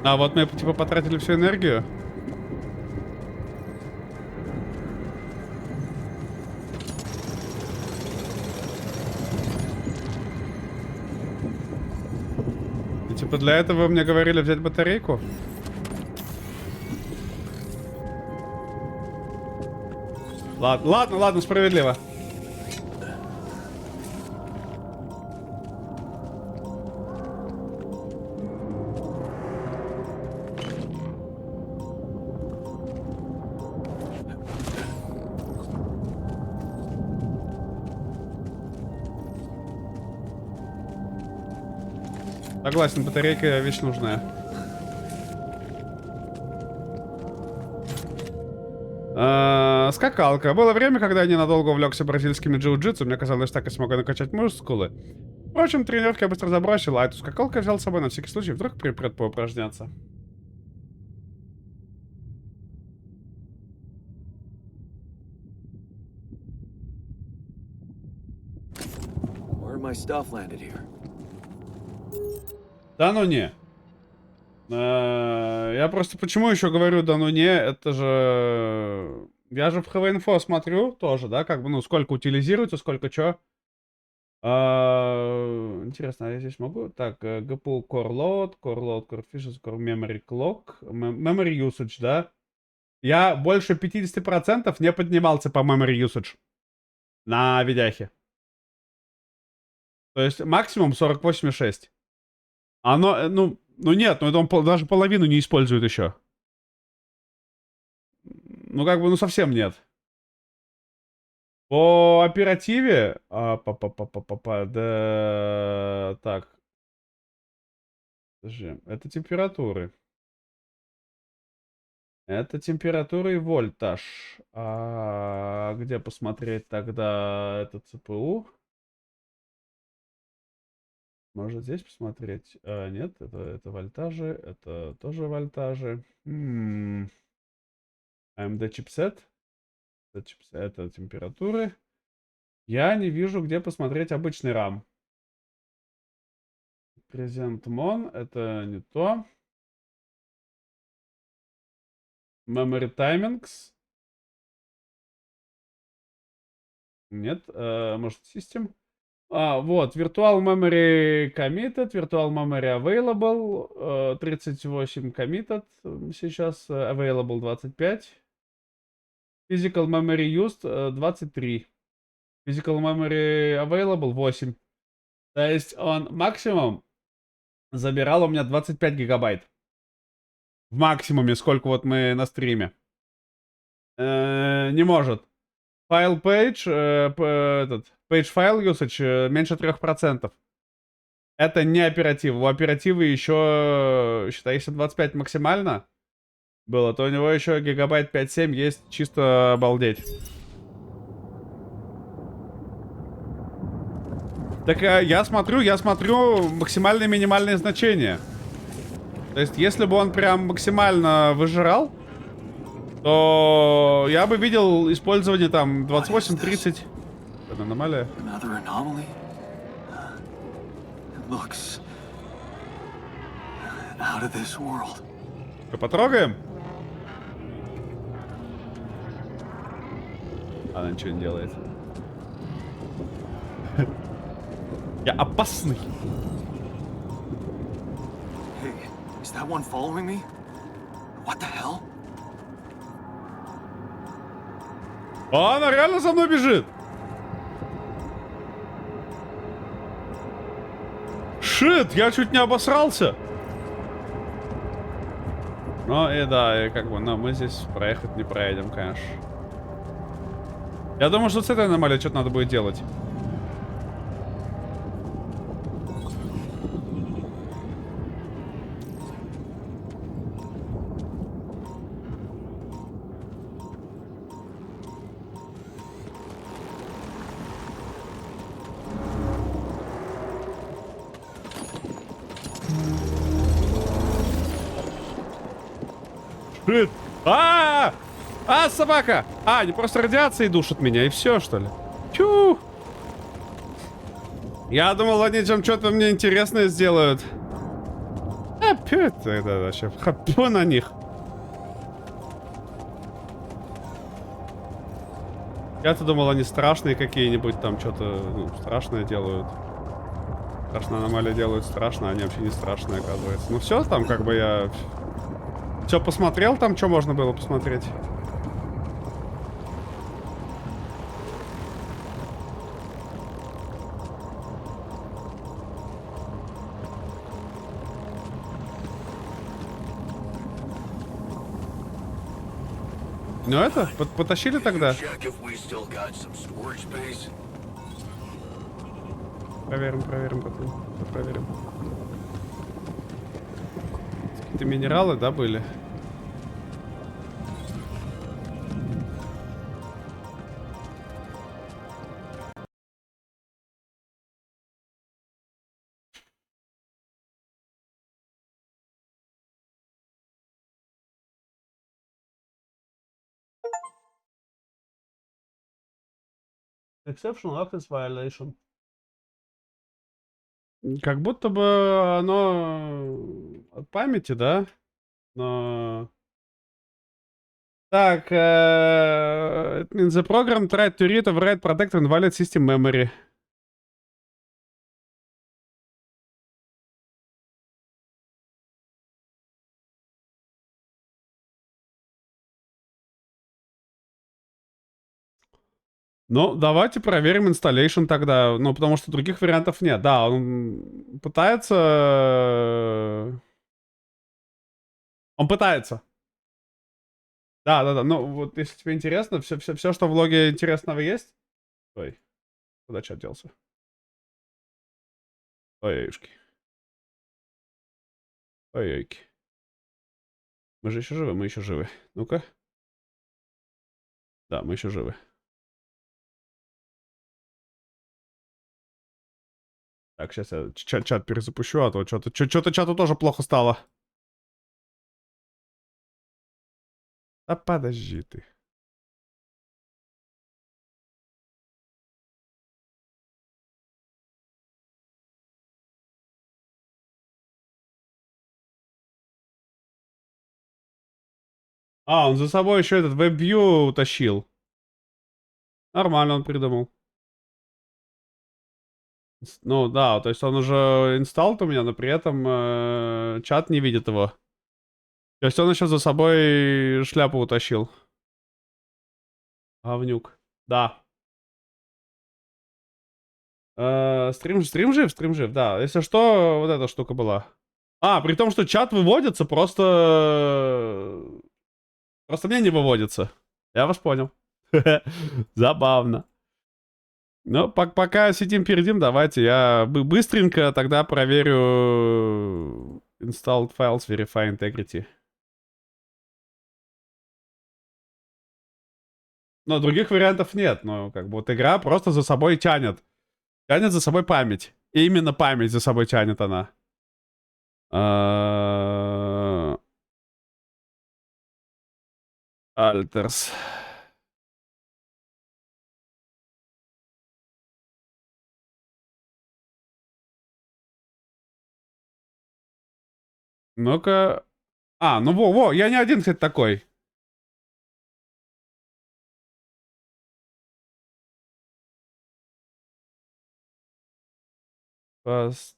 А вот мы типа потратили всю энергию. И типа для этого вы мне говорили взять батарейку? Ладно, ладно, ладно, справедливо. Согласен, батарейка вещь нужная. Скакалка. Было время, когда я ненадолго увлекся бразильскими джиу-джитсу. Мне казалось, так и смогу накачать мускулы. В общем, тренировки я быстро забросил, а эту скакалку я взял с собой на всякий случай. Вдруг припрет поупражняться. Where my stuff landed here? Да ну не. Я просто почему еще говорю да ну не, это же... Я же в ХВ-инфо смотрю тоже, да, как бы, ну, сколько утилизируется, сколько чё. Интересно, а я здесь могу? Так, GPU Core Load, Core Fishes, Core Memory Clock, Memory Usage, да? Я больше 50% не поднимался по Memory Usage на видяхе. То есть максимум 48,6. Оно, ну нет, ну это он даже половину не использует еще. Ну как бы, ну совсем нет. По оперативе... да, так. Подожди, это температуры. Это температура и вольтаж. А где посмотреть тогда это ЦПУ? Может здесь посмотреть? Нет, это вольтажи, это тоже вольтажи. AMD чипсет. Это температуры. Я не вижу, где посмотреть обычный RAM. Present Mon, это не то. Memory Timings. Нет, может System. Вот, Virtual Memory Committed, Virtual Memory Available, 38 Committed, сейчас Available 25. Physical Memory Used 23. Physical Memory Available 8. То есть он максимум забирал у меня 25 гигабайт. В максимуме, сколько вот мы на стриме. Не может. File page, page file usage меньше 3%. Это не оператив. У оперативы еще, считай, если 25 максимально было, то у него еще гигабайт 5-7 есть, чисто обалдеть. Так я смотрю максимальные и минимальные значения. То есть, если бы он прям максимально выжирал, то я бы видел использование там 28-30. Это аномалия. Потрогаем? Она ничего не делает. Я опасный. Hey, is that one following me? What the hell? Она реально за мной бежит. Шит, я чуть не обосрался. Ну и да, и как бы, но мы здесь проехать не проедем, конечно. Я думаю, что с этой аномалией что-то надо будет делать. Шит. А, собака! А, они просто радиацией душат меня, и все, что ли? Чу! Я думал, они там что-то мне интересное сделают. Опять это вообще. Хапу на них. Я-то думал, они страшные какие-нибудь, там что-то страшное делают. Страшная аномалия делают страшно, а они вообще не страшные, оказывается. Ну все, там как бы я... Все посмотрел там, что можно было посмотреть. Ну это, потащили тогда? Проверим потом. Всё проверим. Какие-то минералы, да, были? Exceptional access violation. Как будто бы оно от памяти, да? Но... Так, it means the program tried to read, override, protect, and invalid system memory. Ну, давайте проверим installation тогда. Ну, потому что других вариантов нет. Да, он пытается... Он пытается. Да. Ну, вот если тебе интересно, все, что в логе интересного есть. Ой, куда чат делся? Ой-ой-ушки. Ой-ойки. Мы же еще живы, мы еще живы. Ну-ка. Да, мы еще живы. Так, сейчас я чат перезапущу, а то что-то чату тоже плохо стало. Да подожди ты. А, он за собой еще этот WebView утащил. Нормально он придумал. Ну да, то есть он уже инсталл у меня, но при этом чат не видит его. То есть он еще за собой шляпу утащил. Говнюк. Да. Стрим жив, да. Если что, вот эта штука была. А, при том, что чат выводится, просто... Просто мне не выводится. Я вас понял. Забавно. Ну, пока сидим передим, давайте я быстренько тогда проверю installed files, verify integrity. Но других вариантов нет. Но как бы вот игра просто за собой тянет. Тянет за собой память. И именно память за собой тянет она. Альтерс. Ну-ка. А, ну во, я не один, кстати, такой. Fast,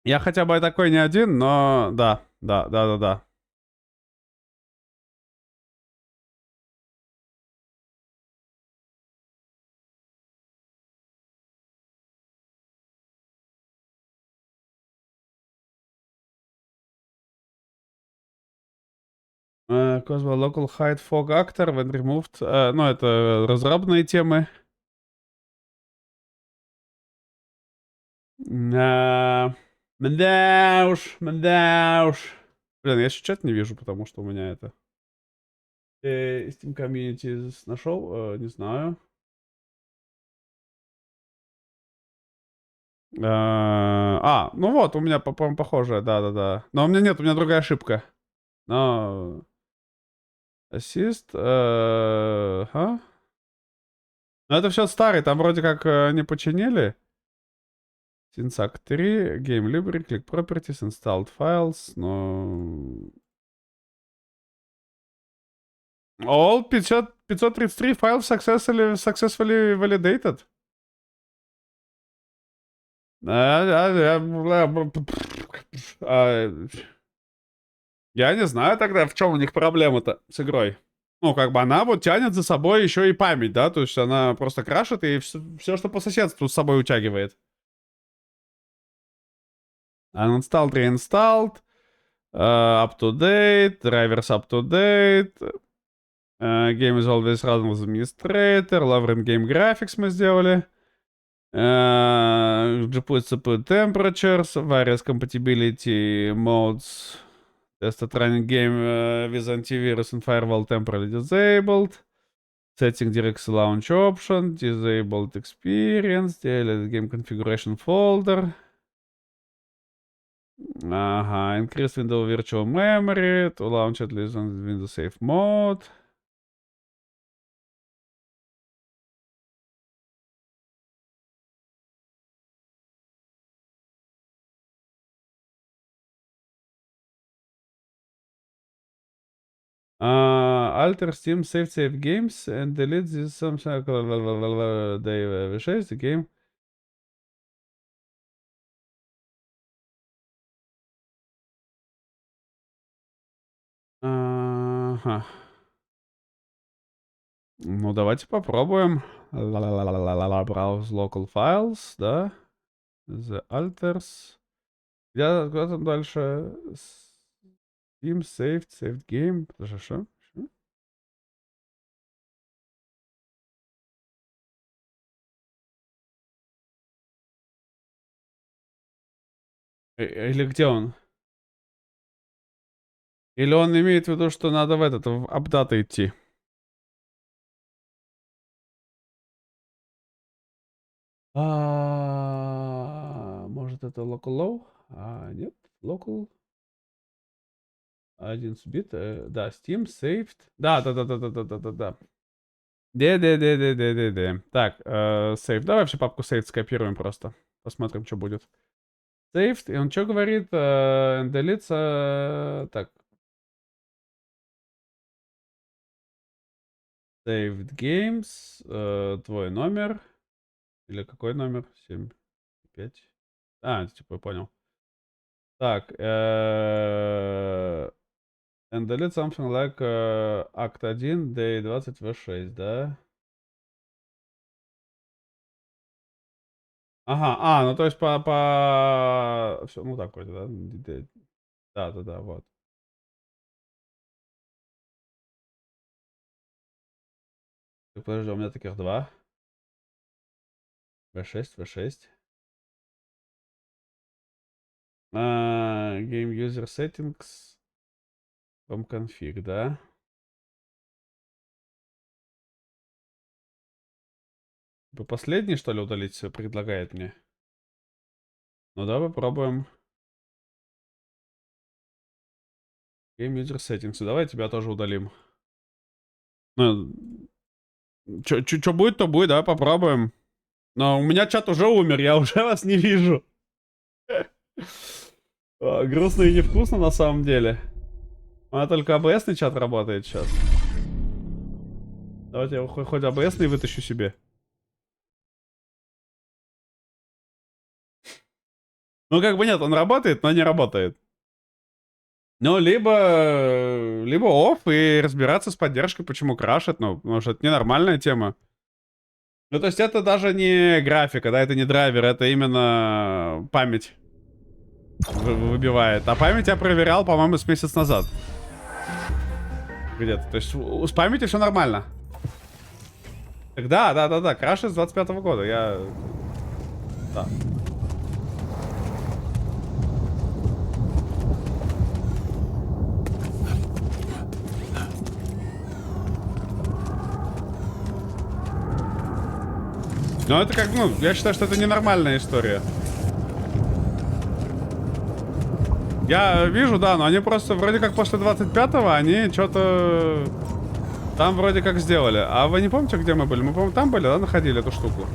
Я хотя бы такой не один, но да. Cosmo Local Hide Fog Actor when removed. Ну, это разработанные темы. Да уж. Блин, я еще чат не вижу, потому что у меня это... Steam Community нашел, не знаю. Ну вот, у меня, по-моему, похожая, да-да-да. Но у меня нет, у меня другая ошибка. Но... Ассист... Ну это все старый, там вроде как не починили. Syntax 3, Game Library, Click Properties, Installed Files, но... All 533 files successfully validated. Я не знаю тогда, в чем у них проблема-то с игрой. Ну, как бы она вот тянет за собой еще и память, да, то есть она просто крашит и все, что по соседству с собой утягивает. Uninstalled, reinstalled, up to date, drivers up to date, game is always run with administrator, Lavrin game graphics мы сделали. GPU, CPU temperatures, various compatibility modes, tested running game with antivirus and firewall temporarily disabled, setting direct launch option, disabled experience, deleted game configuration folder. Ага, increase window virtual memory to launch at least on Windows safe mode. Alter Steam save games and delete this something like they V6 the game. Ага. Ну, давайте попробуем. Browse local files, да? The alters. Куда там дальше? Steam saved game. Подожди, что? Или где он? Или он имеет в виду, что надо в апдата идти? Может это local low? Нет, local. 11 бит. Да, Steam saved. Да. Да. Так, save. Давай вообще папку saved скопируем просто. Посмотрим, что будет. Saved. И он что говорит? Делится. Так. Saved games. Твой номер. Или какой номер? 7, 5. Типа, я понял. Так. And delete something like Act 1, Day 20, V6, да? Ага, ну то есть Всё, ну так вроде, да? Да, вот. Так, подожди, у меня таких два. V6. Game User Settings. From Config, да? Последний, что ли, удалить предлагает мне? Ну да, попробуем. Game User Settings. Давай тебя тоже удалим. Ну, чё будет, то будет, давай попробуем. Но у меня чат уже умер, я уже вас не вижу. Грустно и невкусно на самом деле. У меня только АБСный чат работает сейчас. Давайте я хоть АБСный вытащу себе. Ну, как бы нет, он работает, но не работает. Ну, либо off и разбираться с поддержкой, почему крашит, ну, потому что это ненормальная тема. Ну, то есть это даже не графика, да, это не драйвер, это именно память выбивает. А память я проверял, по-моему, с месяц назад. Где-то, то есть с памятью все нормально. Так да, крашит с 25-го года, Да. Но это как, ну, я считаю, что это ненормальная история. Я вижу, да, но они просто вроде как после 25-го они что-то там вроде как сделали. А вы не помните, где мы были? Мы, по-моему, там были, да, находили эту штуку?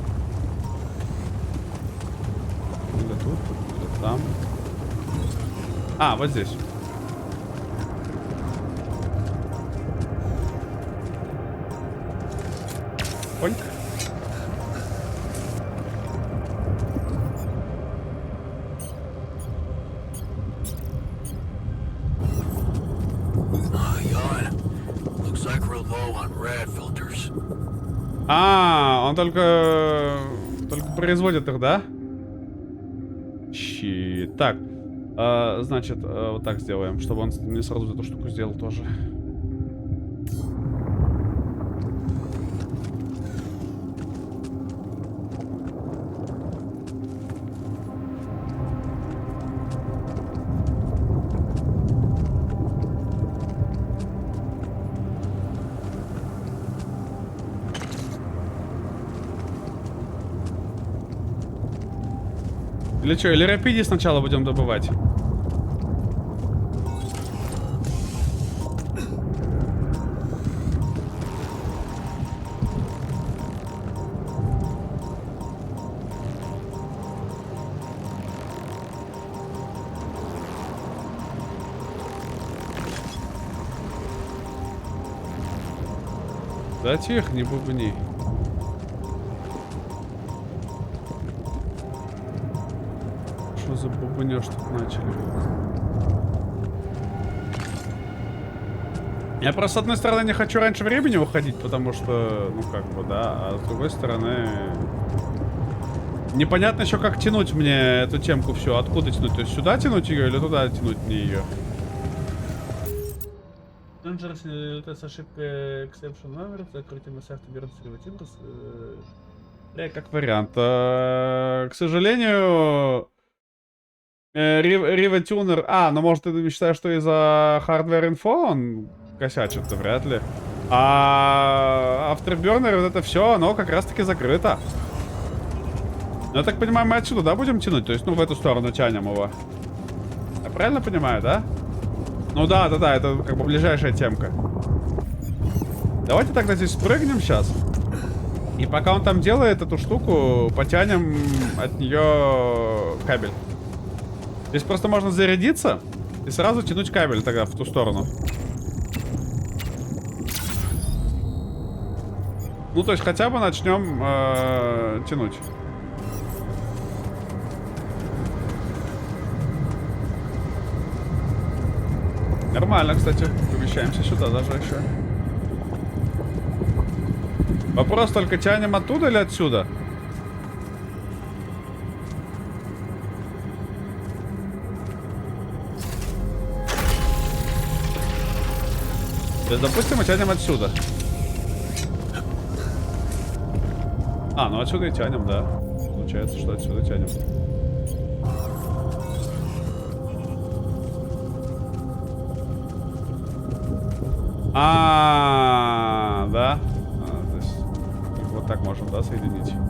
Или тут, или там. А, вот здесь. Поньк. Looks like we're low on rad filters. А, он только производит их, да? Так, значит, вот так сделаем, чтобы он мне сразу эту штуку сделал тоже. Или что, или рапиди сначала будем добывать? Да тихо, не бубни. Что за бубнёж тут начали? Я просто, с одной стороны, не хочу раньше времени уходить, потому что, ну, как бы, да, а с другой стороны... Непонятно еще, как тянуть мне эту темку все. Откуда тянуть? То есть сюда тянуть ее или туда тянуть мне ее? Dangerous, это ошибка exception number, закрытие массаж, как вариант. К сожалению... Riva Tuner... А, ну может ты считаешь, что из-за Hardware Info он косячит-то? Вряд ли. А Afterburner, вот это все, оно как раз-таки закрыто. Ну, я так понимаю, мы отсюда, да, будем тянуть? То есть, ну, в эту сторону тянем его. Я правильно понимаю, да? Ну да, это как бы ближайшая темка. Давайте тогда здесь спрыгнем сейчас. И пока он там делает эту штуку, потянем от нее кабель. Здесь просто можно зарядиться и сразу тянуть кабель тогда в ту сторону. Ну, то есть хотя бы начнем тянуть. Нормально, кстати. Помещаемся сюда даже еще. Вопрос только, тянем оттуда или отсюда? То есть, допустим, мы тянем отсюда. А, ну отсюда и тянем, да. Получается, что отсюда тянем. Да. То есть, вот так можем, да, соединить. Нет,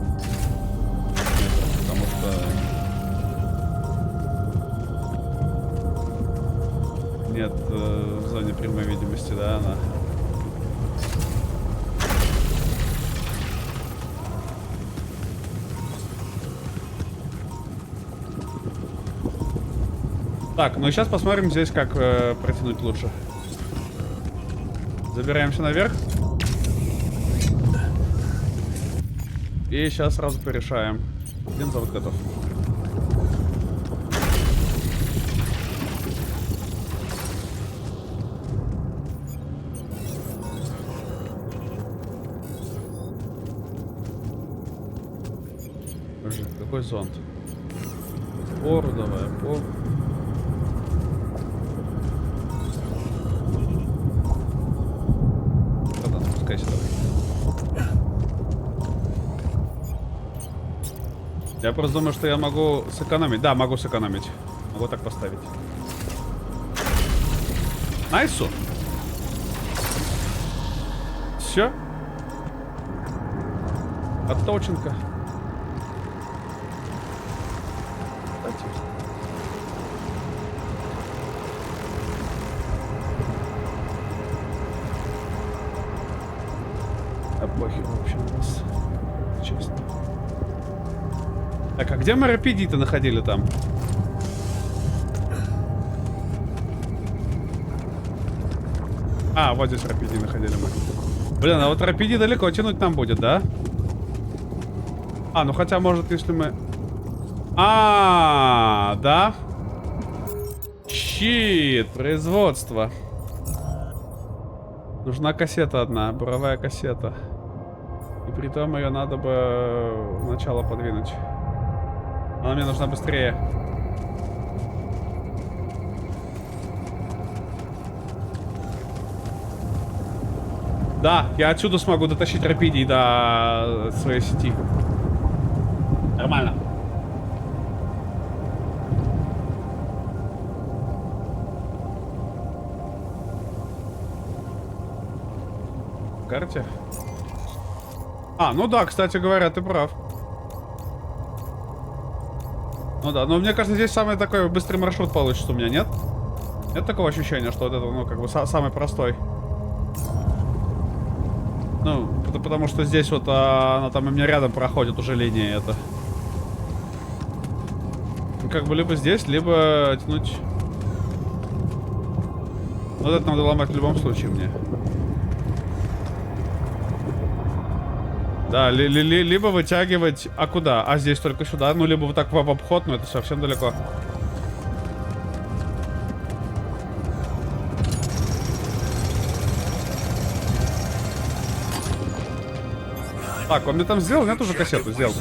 потому что... Нет, в зоне прямой видимости, да, она. Так, ну и сейчас посмотрим здесь, как протянуть лучше. Забираемся наверх. И сейчас сразу порешаем. Один завод готов. Подожди, какой зонд? Опору давай, опору. Спускайся давай. Я просто думаю, что я могу сэкономить. Да, могу сэкономить. Могу так поставить. Найсу. Все. Отточенка. захватить. А похер вообще на вас. Честно. Так, а где мы Рапиди-то находили там? А, вот здесь Рапиди находили мы. Блин, а вот Рапиди далеко тянуть нам будет, да? А, ну хотя, может, если мы... Да? Щит, производство. Нужна кассета одна, буровая кассета. И при том ее надо бы начало подвинуть. Она мне нужна быстрее. Да, я отсюда смогу дотащить Рапиди до своей сети. Нормально. В карте? Ну да, кстати говоря, ты прав. Ну да, но мне кажется, здесь самый такой быстрый маршрут получится у меня, нет? Нет такого ощущения, что вот это, ну, как бы самый простой. Ну, потому что здесь вот она там у меня рядом проходит уже линия эта. Ну, как бы либо здесь, либо тянуть. Вот это надо ломать в любом случае мне. Да, либо вытягивать... А куда? А здесь только сюда. Ну, либо вот так в обход, но это совсем далеко. Так, он мне там сделал? Нет, уже кассету сделал.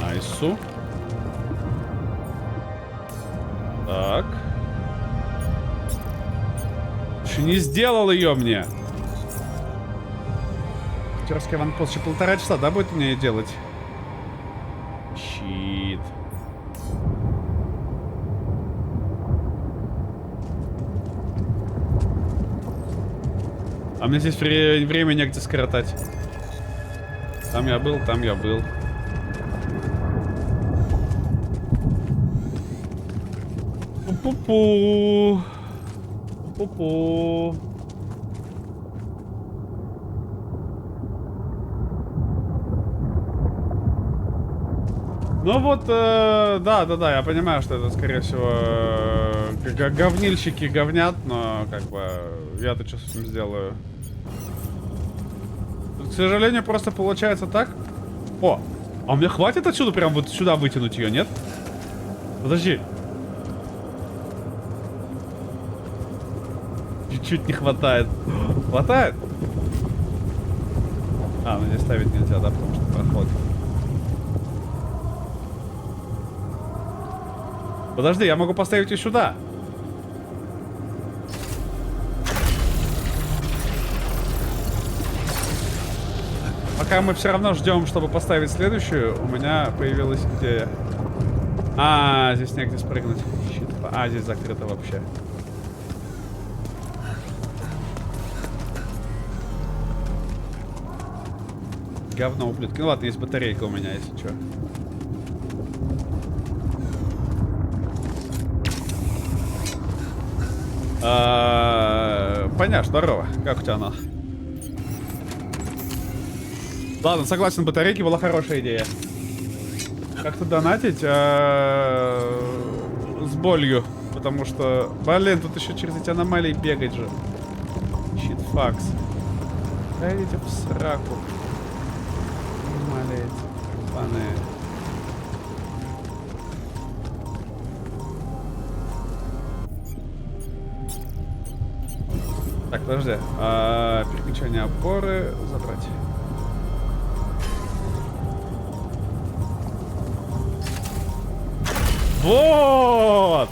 Найсу. Так. Еще не сделал ее мне. Актерский аванпост. Еще 1,5 часа, да, будет мне делать? Щит. А мне здесь время негде скоротать. Там я был, там я был. Пу-пу-пу. Пу-пу. Ну вот, да, я понимаю, что это, скорее всего, говнильщики говнят, но, как бы, я-то что с этим сделаю? К сожалению, просто получается так. О, а мне хватит отсюда прям вот сюда вытянуть ее, нет? Подожди. Чуть-чуть не хватает. Хватает? Ну здесь ставить нельзя, да, потому что проход. Подожди, я могу поставить ее сюда. Пока мы все равно ждем, чтобы поставить следующую, у меня появилась идея. Здесь негде спрыгнуть. Щит. Здесь закрыто вообще. Говно, ублюдки. Ну ладно, есть батарейка у меня, если что. Понятно, здорово. Как у тебя оно? Ладно, согласен, батарейки была хорошая идея. Как-то донатить с болью. Потому что, блин, тут еще через эти аномалии бегать же. Щитфакс. Да идите в сраку. Аномалии эти, паны. Так, подожди. Переключение опоры забрать. Вот!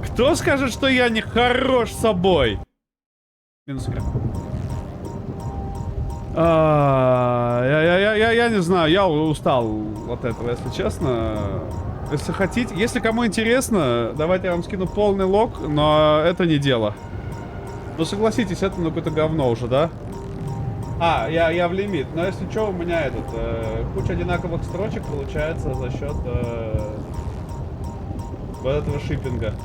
Кто скажет, что я не хорош собой? Минус игра. Я не знаю, я устал от этого, если честно. Если хотите, если кому интересно, давайте я вам скину полный лог, но это не дело. Ну согласитесь, это ну какое-то говно уже, да? А, я в лимит. Но если что, у меня куча одинаковых строчек получается за счет вот этого шиппинга.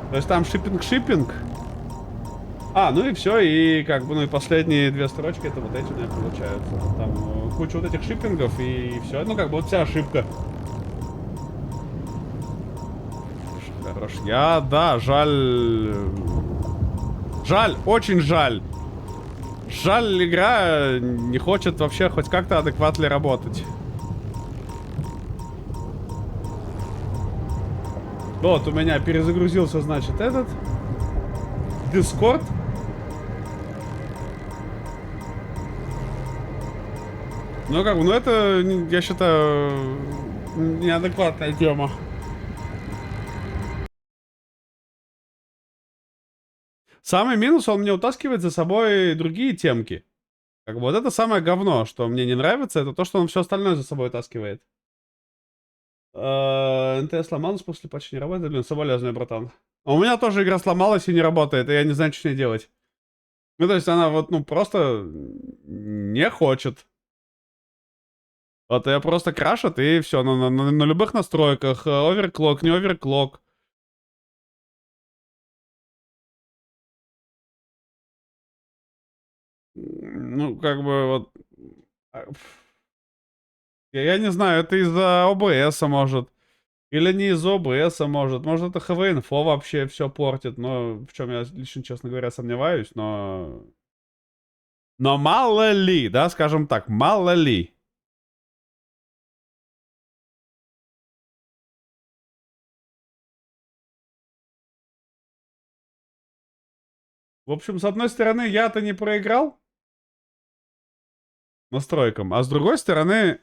То есть там шиппинг. А, ну и все, и как бы, ну и последние две строчки, это вот эти у меня получаются. Там куча вот этих шиппингов и все. Ну как бы вот вся ошибка. Хорош. Да, жаль. Жаль, очень жаль. Жаль, игра не хочет вообще хоть как-то адекватно работать. Вот, у меня перезагрузился, значит, этот Discord. Ну как бы, ну это, я считаю, неадекватная тема. Самый минус, он мне утаскивает за собой другие темки. Как бы вот это самое говно, что мне не нравится, это то, что он все остальное за собой таскивает. НТ сломалась после патча, не работает. Блин, соболезную, братан. А у меня тоже игра сломалась и не работает, и я не знаю, что с ней делать. Ну, то есть она вот, ну, просто не хочет. Вот я просто крашит, и все, на любых настройках. Оверклок, не оверклок. Ну, как бы вот... Я не знаю, это из-за ОБС, может. Или не из ОБС, может. Может, это ХВ-инфо вообще все портит. Но в чем я лично, честно говоря, сомневаюсь. Но мало ли, да, скажем так, мало ли. В общем, с одной стороны, я-то не проиграл настройкам, а с другой стороны...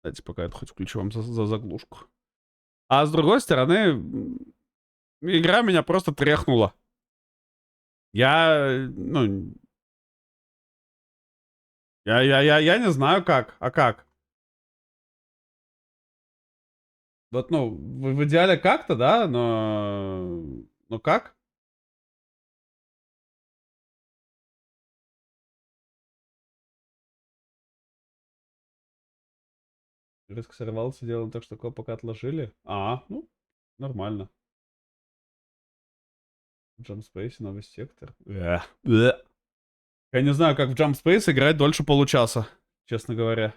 Давайте пока это хоть включу вам за заглушку. А с другой стороны, игра меня просто тряхнула. Ну... Я не знаю как. А как? Вот, ну, в идеале как-то, да, но... Ну как? Риск сорвался, делаем так, что такое пока отложили. Ну, нормально. В Jump Space новый сектор. Я не знаю, как в Jump Space играть дольше получаса, честно говоря.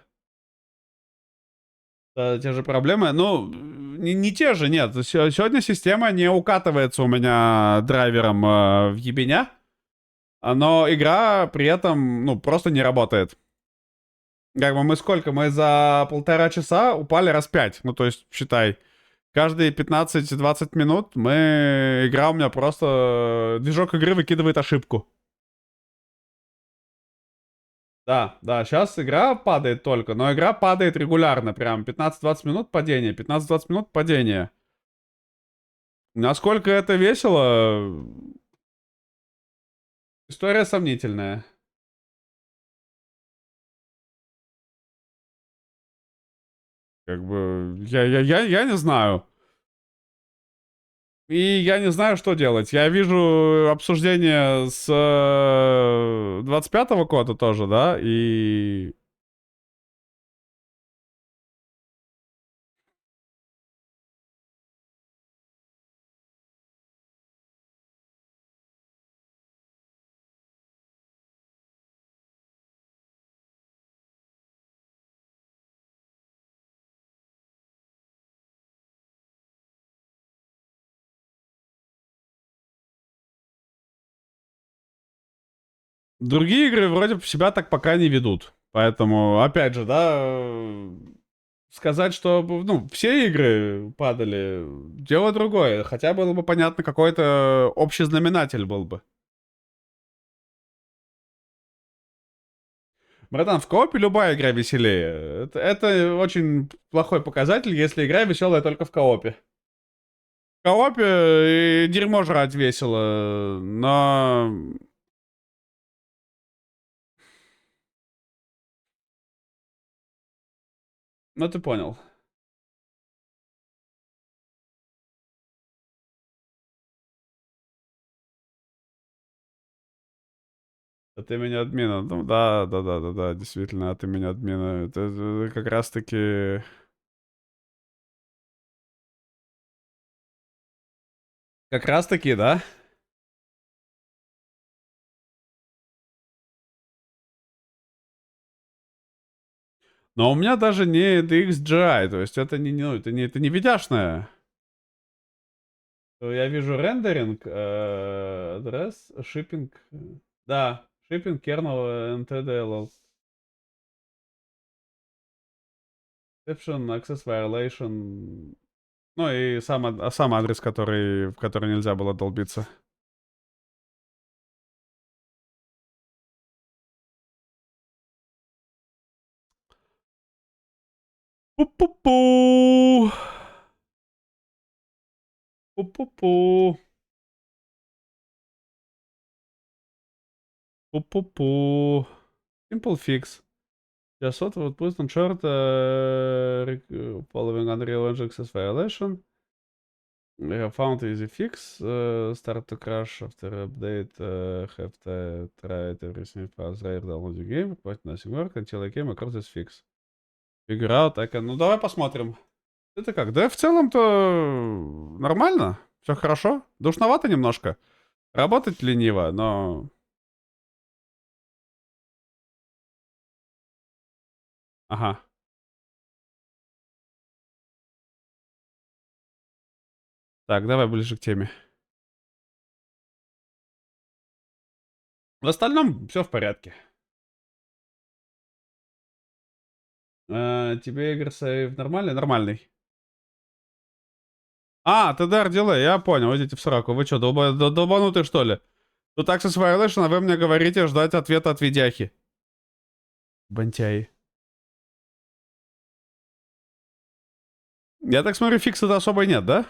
Да, те же проблемы. Ну, не те же, нет. Сегодня система не укатывается у меня драйвером в ебеня. Но игра при этом, ну, просто не работает. Как бы мы сколько? Мы за 1,5 часа упали раз 5. Ну, то есть, считай, каждые 15-20 минут игра у меня просто... Движок игры выкидывает ошибку. Да, сейчас игра падает только, но игра падает регулярно, прям 15-20 минут падения, 15-20 минут падения. Насколько это весело? История сомнительная. Как бы, я не знаю. И я не знаю, что делать. Я вижу обсуждение с 25-го года тоже, да, и... Другие игры вроде себя так пока не ведут. Поэтому, опять же, да, сказать, что, ну, все игры падали, дело другое. Хотя было бы понятно, какой-то общий знаменатель был бы. Братан, в коопе любая игра веселее. Это очень плохой показатель, если игра веселая только в коопе. В коопе дерьмо жрать весело, но Ну, ты понял. От имени админа. Ну, да, действительно, от имени админа. Это как раз-таки... Как раз-таки, да? Но у меня даже не DXGI, то есть это не, ну, это не видяшное. Я вижу рендеринг, адрес, шиппинг. Да, шиппинг, kernel, NTDLL. Exception, access violation. Ну и сам адрес, в который нельзя было долбиться. Пу-пу-пу. Пу-пу-пу. Пу-пу-пу. Simple fix. Just what would put on short following Unreal Engine access violation. We have found easy fix. Start to crash after update. Have to try it everything files right download the game. But nothing work until I came across this fix. Figure out I can... Ну, давай посмотрим. Это как? Да в целом-то нормально. Все хорошо. Душновато немножко. Работать лениво, но... Ага. Так, давай ближе к теме. В остальном все в порядке. Тебе игр сейв нормальный? Нормальный. А, TDR дилей, я понял, идите в сраку. Вы что, долбанутые что ли? Тут Access Violation, а вы мне говорите ждать ответа от видяхи. Бантяи. Я так смотрю, фикса-то особо нет, да?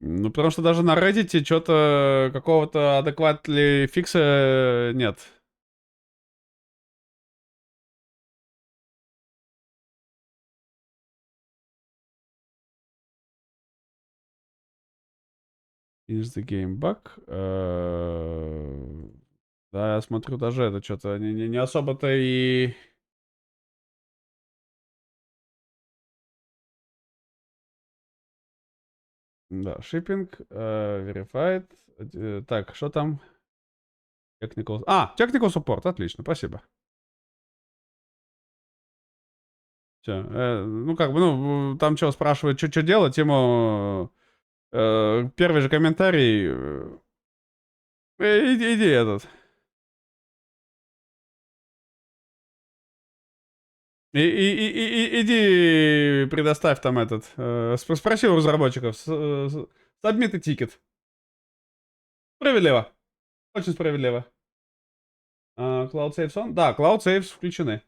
Ну, потому что даже на Reddit что-то какого-то адекватного фикса нет. Finish the game bug. Да, я смотрю, даже это что-то не особо-то и... Да, shipping, verified. Так, что там? Technical... Technical support, отлично, спасибо. Все, ну как бы, ну, там что, спрашивают, что делать, ему... первый же комментарий... иди этот... Иди предоставь там этот... спроси у разработчиков. Submit тикет. Справедливо. Очень справедливо. Cloud Saves on? Да, Cloud Saves включены.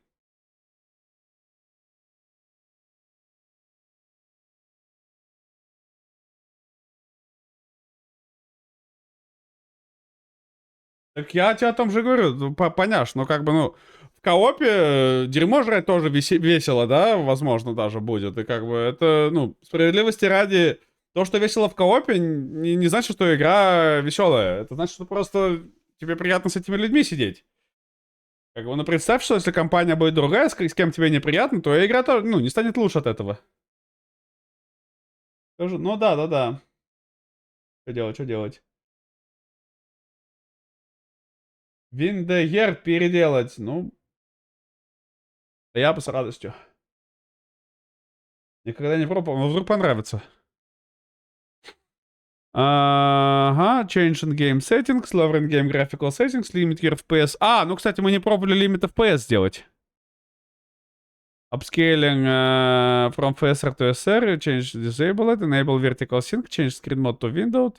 Так я тебе о том же говорю, ну, поняшь, ну как бы, ну, в коопе дерьмо жрать тоже весело, да, возможно, даже будет. И как бы это, ну, справедливости ради, то, что весело в коопе, не значит, что игра веселая. Это значит, что просто тебе приятно с этими людьми сидеть. Как бы, ну, представь, что если компания будет другая, с кем тебе неприятно, то игра тоже, ну, не станет лучше от этого. Тоже, ну, да. Что делать? Виндегер переделать, ну... Я бы с радостью. Никогда не пробовал, но вдруг понравится. Ага, change in game settings, lower in game graphical settings, limit your FPS. Ну, кстати, мы не пробовали лимит FPS сделать. Upscaling from FSR to SR, change disable it, enable vertical sync, change screen mode to window.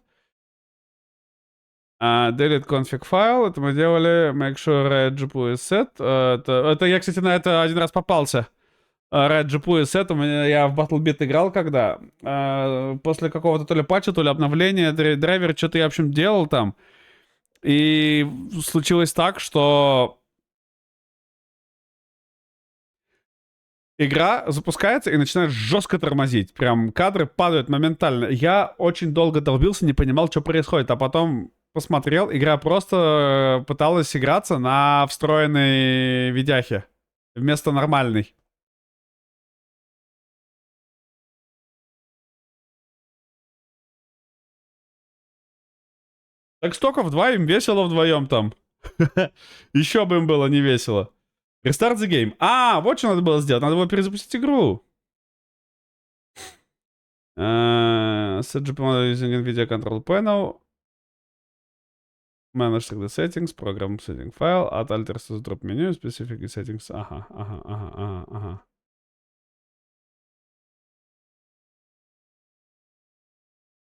Delete config file, это мы делали, make sure red GPU is set. Это я, кстати, на это один раз попался. Red GPU is set, я в BattleBit играл когда. После какого-то то ли патча, то ли обновления, драйвер что-то я, в общем, делал там. И случилось так, что игра запускается и начинает жестко тормозить. Прям кадры падают моментально. Я очень долго долбился, не понимал, что происходит. А потом посмотрел, игра просто пыталась играться на встроенной видяхе вместо нормальной. Так столько в 2 им весело вдвоем там. Еще бы им было не весело. Restart the game. А, вот что надо было сделать. Надо было перезапустить игру. Set GPU using NVIDIA Control Panel. Manage the settings, program setting file, add alters to drop menu, specific settings. Ага, ага, ага, ага, ага.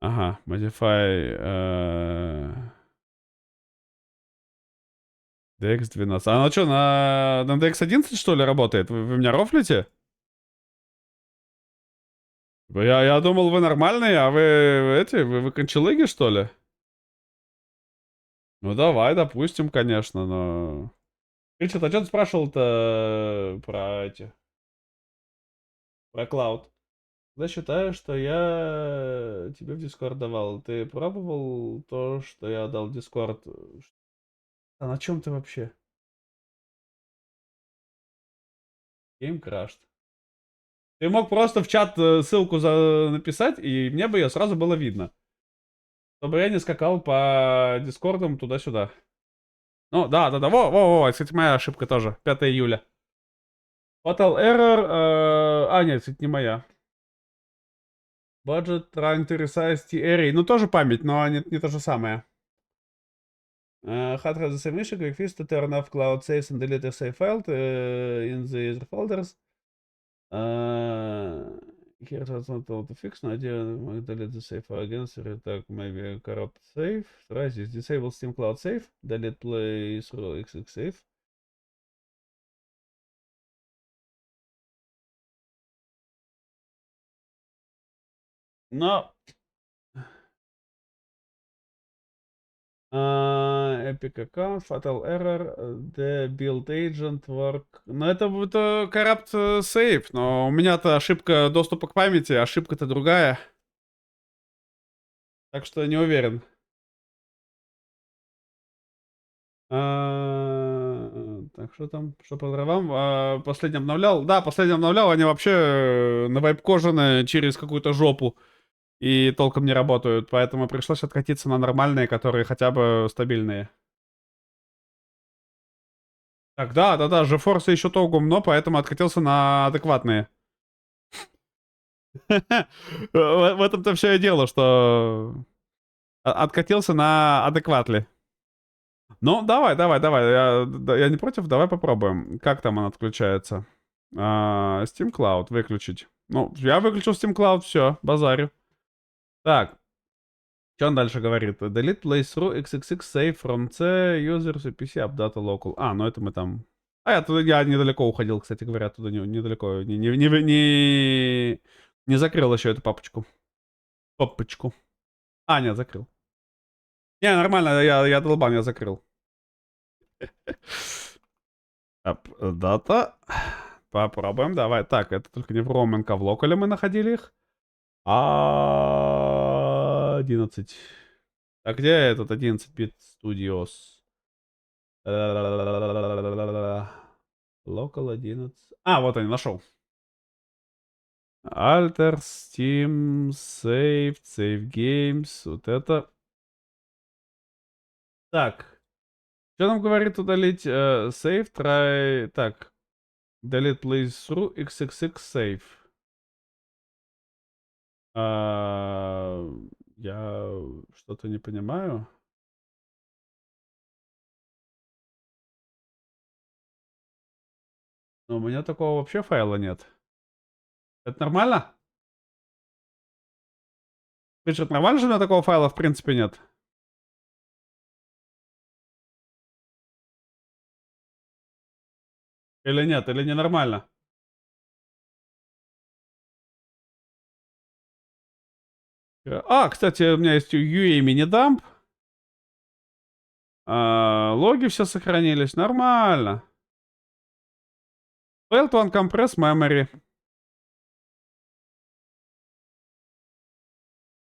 Ага, modify DX12. Она что, на DX11 что ли работает? Вы меня рофлите? Я думал, вы нормальные, а вы кончалыги, что ли? Ну давай, допустим, конечно, но... Ричард, а что ты спрашивал-то про эти... Про клауд? Когда считаешь, что я тебе в Дискорд давал, ты пробовал то, что я дал в Дискорд? А на чем ты вообще? Game crashed. Ты мог просто в чат ссылку написать, и мне бы ее сразу было видно. Чтобы я не скакал по Дискордам туда-сюда. Ну, да. Во, кстати, моя ошибка тоже. 5 июля. Fatal Error. Нет, кстати, не моя. Budget trying to resize the array. Ну, тоже память, но не то же самое. Had the same issue, quick fix to turn off cloud saves and delete a save file in the user folders. Here it was not able to fix, no idea, delete the save file again, so attack maybe a corrupt save. Try this, disable Steam Cloud Save, delete play through XX save. Но Epic Account, Fatal Error, The Build Agent Work. Ну, это Corrupt Save, но у меня-то ошибка доступа к памяти, ошибка-то другая. Так что не уверен. Так, что там? Что по дровам? Последний обновлял? Да, последний обновлял, они вообще на вайп-кожаные через какую-то жопу. И толком не работают, поэтому пришлось откатиться на нормальные, которые хотя бы стабильные. Так, да, GeForce еще то гумно, поэтому откатился на адекватные. В этом-то все и дело, что откатился на адекватли. Ну, давай. Я не против, давай попробуем. Как там он отключается? Steam Cloud выключить. Ну, я выключил Steam Cloud, все, базарю. Так, что он дальше говорит? Delete playthrough XXX save from C users и PC update local. Ну это мы там... я недалеко уходил, кстати говоря, туда недалеко. Не закрыл еще эту папочку. Папочку. Нет, закрыл. Не, нормально, я долбан, я закрыл. Дата. Попробуем, давай. Так, это только не в роуминг, а в локале мы находили их. 11. А где этот 11-бит Studios? Local 11. Вот они, нашел. Alter, Steam, Save Games. Вот это. Так. Что нам говорит удалить? Save, try... Так. Delete playthrough XXX save. Я что-то не понимаю. Но у меня такого вообще файла нет. Это нормально? Ричард, нормально, что у меня такого файла в принципе нет? Или нет? Или ненормально? Кстати, у меня есть UA мини-дамп. Логи все сохранились. Нормально. Failed to uncompress memory.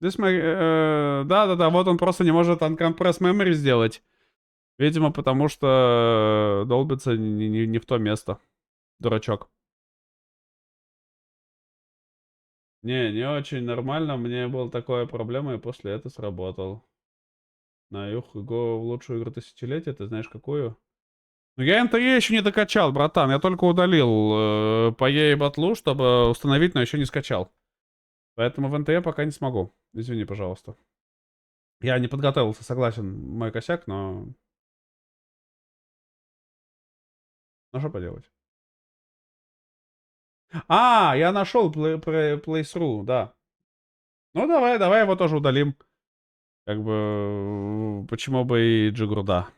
Здесь мы... Да-да-да, вот он просто не может uncompress memory сделать. Видимо, потому что долбится не в то место. Дурачок. Не очень нормально. Мне была такая проблема, и после этого сработал. На го в лучшую игру тысячелетия, ты знаешь какую? Ну, я НТЕ еще не докачал, братан. Я только удалил по ей батлу, чтобы установить, но еще не скачал. Поэтому в НТЕ пока не смогу. Извини, пожалуйста. Я не подготовился, согласен, мой косяк, но... Ну, что поделать? А, я нашел playthrough, да. Ну, давай его тоже удалим. Как бы, почему бы и Джигурда.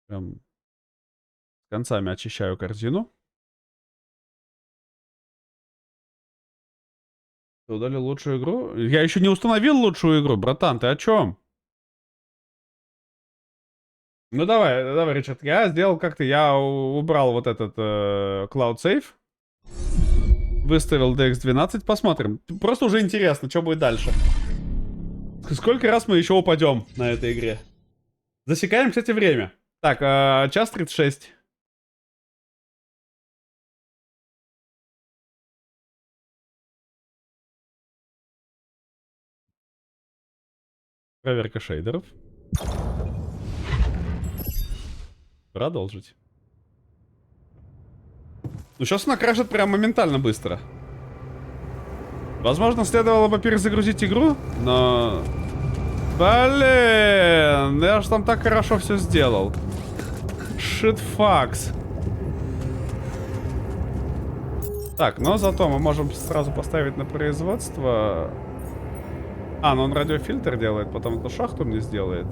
Прям с концами очищаю корзину. Ты удалил лучшую игру? Я еще не установил лучшую игру, братан, ты о чем? Ну давай, Ричард, я сделал как-то, я убрал вот этот Cloud Save. Выставил DX12, посмотрим. Просто уже интересно, что будет дальше. Сколько раз мы еще упадем на этой игре? Засекаем, кстати, время. Так, час 36. Проверка шейдеров. Продолжить. Ну, сейчас она крашит прям моментально быстро. Возможно, следовало бы перезагрузить игру, но... Блин, я же там так хорошо все сделал. Shitfucks. Так, но зато мы можем сразу поставить на производство... А, ну он радиофильтр делает, потом эту шахту мне сделает.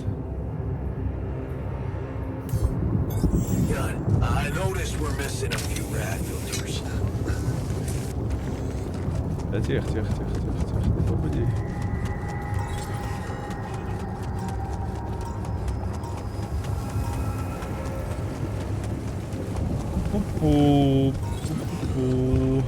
Да тихо. Побуди. Пу-пу. Пу-пу.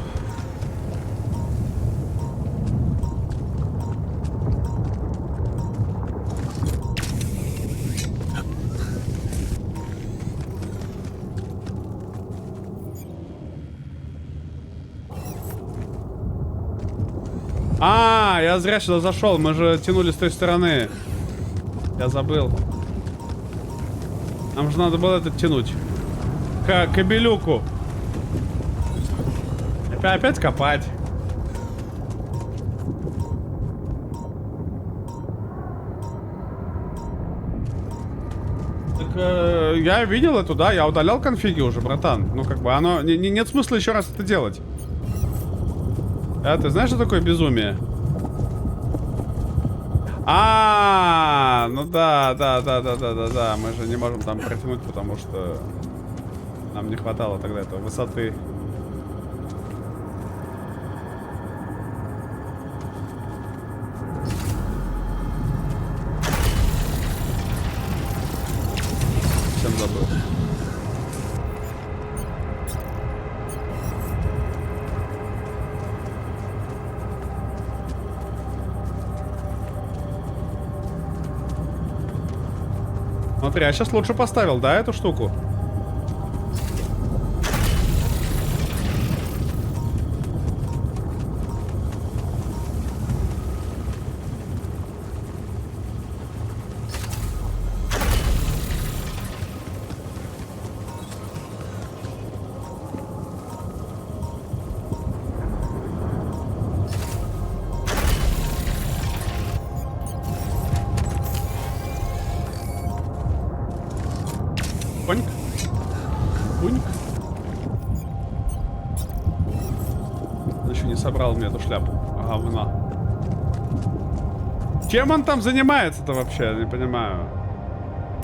А, я зря сюда зашел. Мы же тянули с той стороны. Я забыл. Нам же надо было это тянуть. Кабелюку. Опять копать. Так, я видел эту, да, я удалял конфиги уже, братан. Ну, как бы, оно... нет смысла еще раз это делать. А, ты знаешь, что такое безумие? Ну да. Мы же не можем там протянуть, потому что нам не хватало тогда этого высоты. Всем забыл. Смотри, я сейчас лучше поставил, да, эту штуку? Пуньк. Еще не собрал мне эту шляпу. Говна. Чем он там занимается-то вообще? Я не понимаю.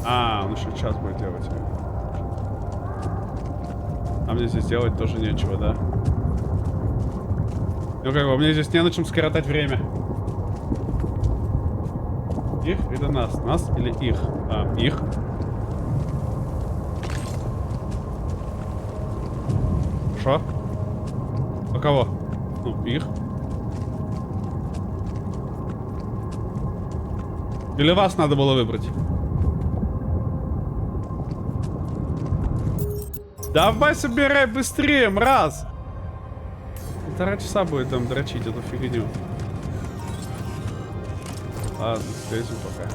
Он еще час будет делать. А мне здесь делать тоже нечего, да? Ну как бы, мне здесь не на чем скоротать время. Их или нас? Нас или их? А, их. Шо? А кого? Ну, их. Или вас надо было выбрать? Давай собирай быстрее, мразь! 1,5 часа будет там дрочить эту фигню. Ладно, слезем пока.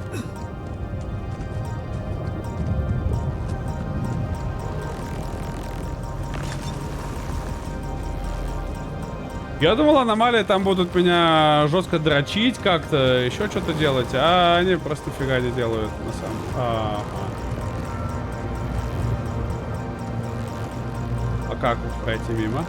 Я думал, аномалии там будут меня жестко дрочить как-то, еще что-то делать, а они просто фига не делают на самом деле. Ага. А как пройти мимо?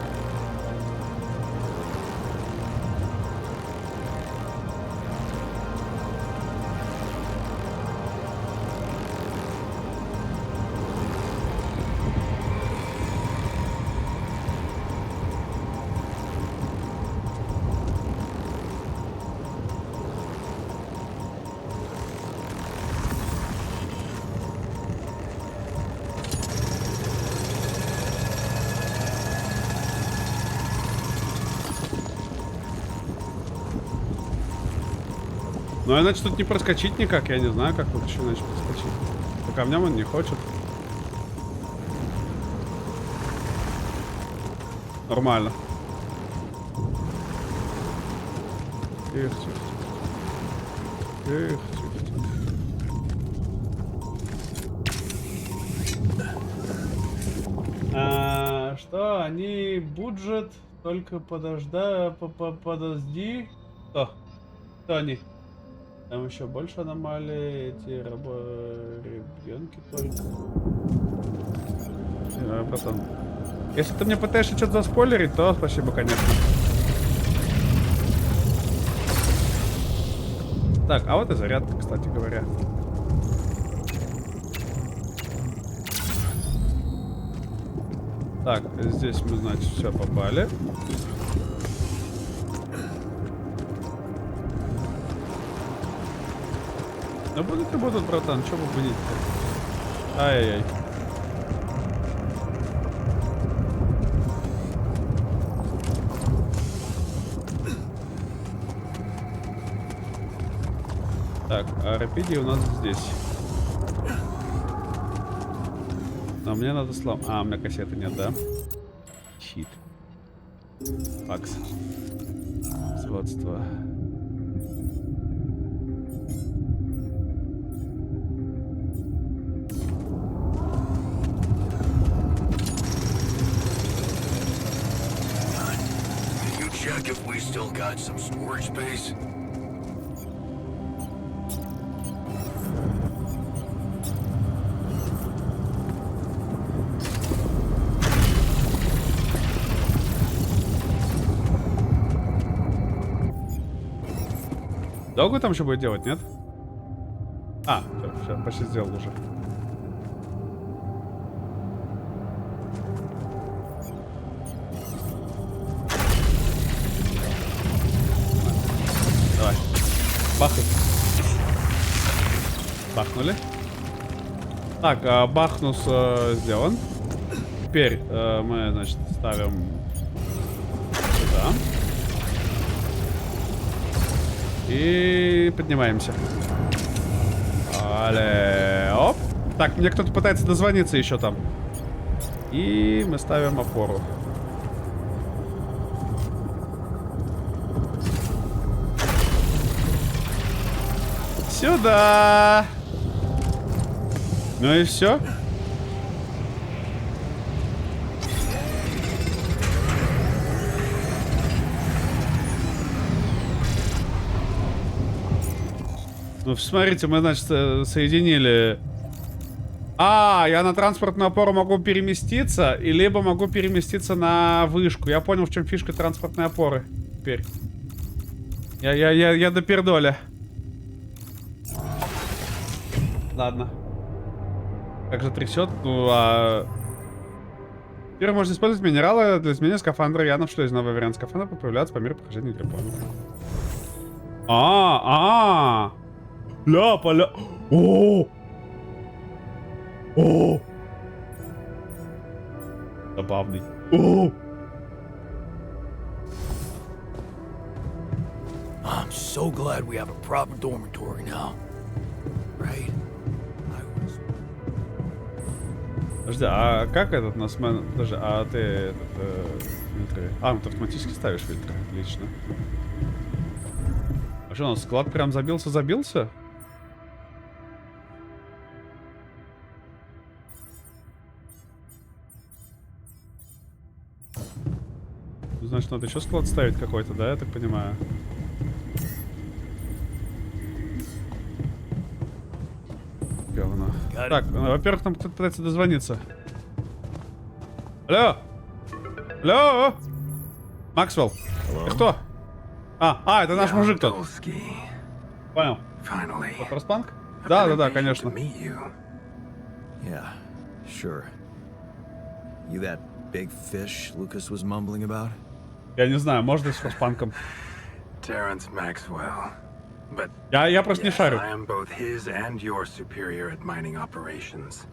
Ну, иначе тут не проскочить никак, я не знаю, как тут еще иначе проскочить. По камням он не хочет. Нормально. Тихо, тихо, тихо. Тихо, тихо, тихо. Что, они буджет, только подожди. Кто они? Там еще больше аномалий, эти ребенки только. Братан. Если ты мне пытаешься что-то заспойлерить, то спасибо, конечно. Так, а вот и зарядка, кстати говоря. Так, здесь мы, значит, все попали. Да будут и будут, братан, что вы будете? Ай-яй-яй. Так, а рапиди у нас здесь. Но мне надо слом. А, у меня кассеты нет, да? Щит. Факс. Сводство. Check if we still got some storage space. Долго там еще будет делать, нет? А, все, почти сделал уже. Давай. Бахай. Бахнули. Так, бахнус сделан. Теперь мы, значит, ставим сюда. И поднимаемся. Але, оп. Так, мне кто-то пытается дозвониться еще там. И мы ставим опору. Сюда. Ну и все. Ну, смотрите, мы, значит, соединили... А, я на транспортную опору могу переместиться, и либо могу переместиться на вышку. Я понял, в чем фишка транспортной опоры. Теперь. Я до пердоля. Ладно. Как же трясет? Ну, Теперь можно использовать минералы для изменения скафандра. Я нашел новый вариант скафандра появляться по мере прохождения игры. Ля, поля. О! О! Забавный. О! I'm so glad we have a proper dormitory now. Right? I was... Подожди, а как этот нас... Подожди, а ты этот... фильтры... А, ну ты автоматически ставишь фильтры. Отлично. А что, у нас склад прям забился? Ну, значит, надо еще склад ставить какой-то, да, я так понимаю? Говно. Так, во-первых, там кто-то пытается дозвониться. Алло! Алло! Максвелл, ты кто? Это наш мужик тут. Dolsky. Понял. Finally. Форспанк? I've Да, been да, impatient конечно. to meet you. Yeah, sure. You that big fish Lucas was mumbling about? Я не знаю, может быть, с форспанком. Terrence Maxwell. But Я просто не yes, шарю. I am both his and your superior at mining operations.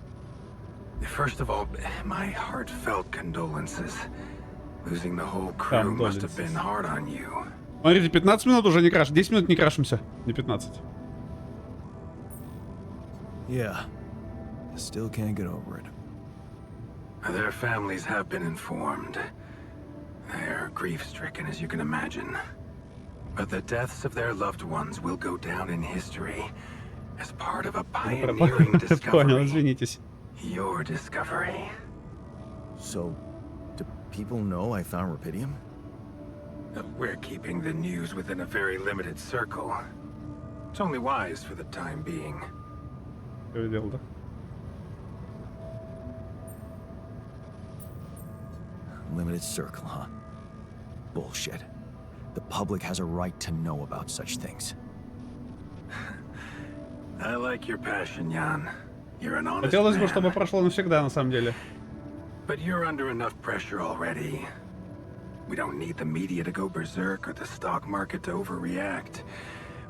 First of all, my heartfelt condolences. Losing the whole crew must have been hard on you. Смотрите, 15 минут уже не крашим. 10 минут не крашимся. Не 15. Yeah. Still can't get over it. Their families have been informed. They're grief-stricken, as you can imagine. But the deaths of their loved ones will go down in history as part of a pioneering Понял, discovery. извинитесь. Your discovery. So, do people know I found rupidium? We're keeping the news within a very limited circle. It's only wise for the time being. Что делал, да? Limited circle, huh? Bullshit. The public has a right to know about such things. I like your passion, Jan. You're an honest Хотелось бы, man. чтобы прошло навсегда, на самом деле. But you're under enough pressure already. We don't need the media to go berserk or the stock market to overreact.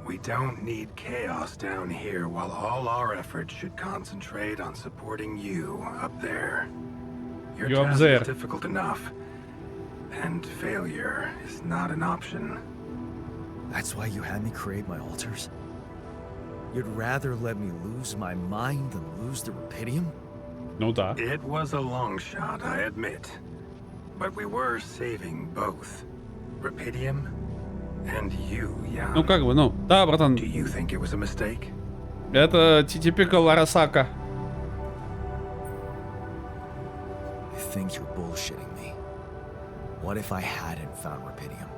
We don't need chaos down here while all our efforts should concentrate on supporting you up there. Your You up task there. is difficult enough, and failure is not an option. That's why you had me create my altars? You'd rather let me lose my mind than lose the rupidium? Ну да. It was a long shot, I admit. But we were saving both. Rupidium and you, Jan. Ну как бы, ну. Да, братан. Do you think it was a mistake? Это typical Арасака. I think you're bullshitting me. What if I hadn't found rupidium?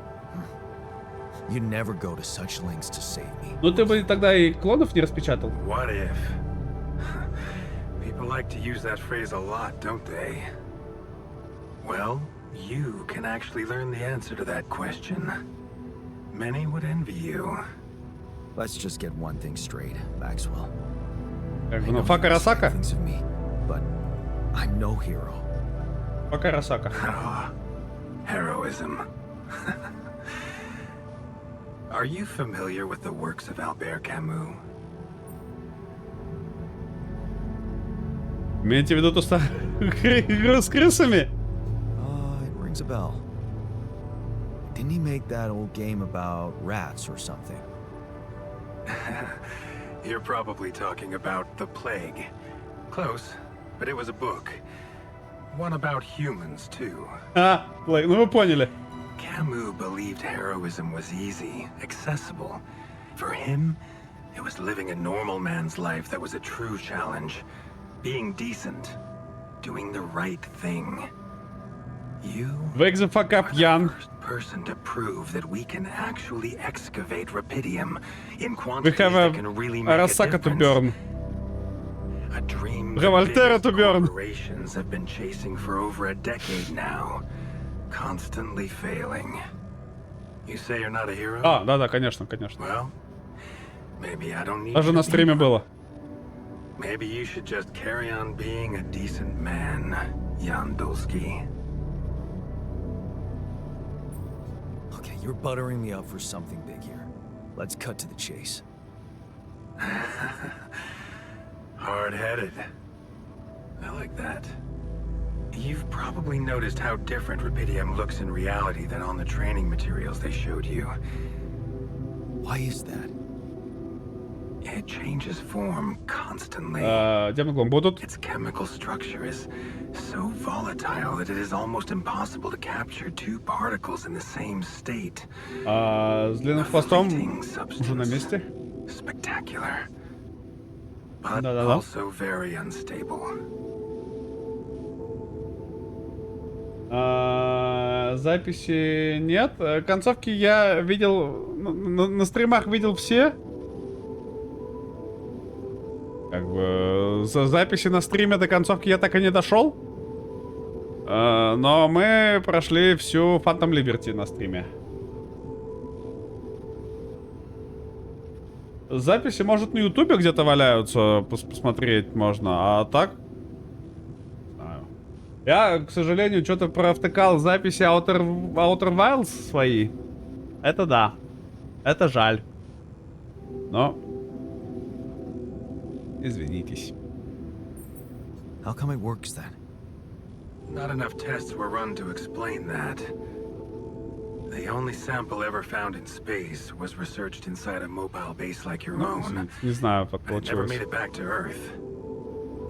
You'd never go to such lengths to save me. Ну ты бы тогда и клонов не распечатал. What if? People like to use that phrase a lot, don't they? Well, you can actually learn the answer to that question. Many would envy you. Let's just get one thing straight, Maxwell. Как I бы, know ну, фак you must Арасака. think things of me, but I'm no hero. Фак Арасака. Ah, heroism. Are you familiar with the works of Albert Camus? Имеете в виду то, что игру с крысами? It rings a bell. Didn't he make that old game about rats or something? You're probably talking about The Plague. Close, but it was a book. One about humans, too. Ну вы поняли. Camus believed heroism was easy, accessible. For him, it was living a normal man's life that was a true challenge. Being decent. Doing the right thing. You Wake the fuck up, are the Jan. first person to prove that we can actually excavate rupidium in We quantities have that can really make a Arasaka to difference. burn. A dream Revoltera that to biggest burn. corporations have been chasing for over a decade now, constantly failing. You say you're not a hero? Да, конечно. Well, maybe I don't need Даже you на to be стриме one. было. Maybe you should just carry on being a decent man, Jan Dolsky. Okay, you're buttering me up for something big here. Let's cut to the chase. Hard-headed. I like that. You've probably noticed how different Rubidium looks in reality than on the training materials they showed you. Why is that? It changes form constantly. Демоглом будут. Its chemical structure is so volatile that it is almost impossible to capture two particles in the same state. С длинным хвостом Fleeting уже на substance. месте. Spectacular. But Да-да-да. also very unstable. Записи нет. Концовки я видел... На стримах видел все. Как бы... Записи на стриме до концовки я так и не дошел. Но мы прошли всю Phantom Liberty на стриме. Записи, может, на Ютубе где-то валяются, посмотреть можно, а так... Не знаю. Я, к сожалению, что-то провтыкал записи Outer Wilds свои. Это да. Это жаль. Но... Извинитесь. How come it works then? Not enough tests were run to explain that. The only sample ever found in space was researched inside a mobile base like your own. Не знаю, как But it never получилось. made it back to Earth.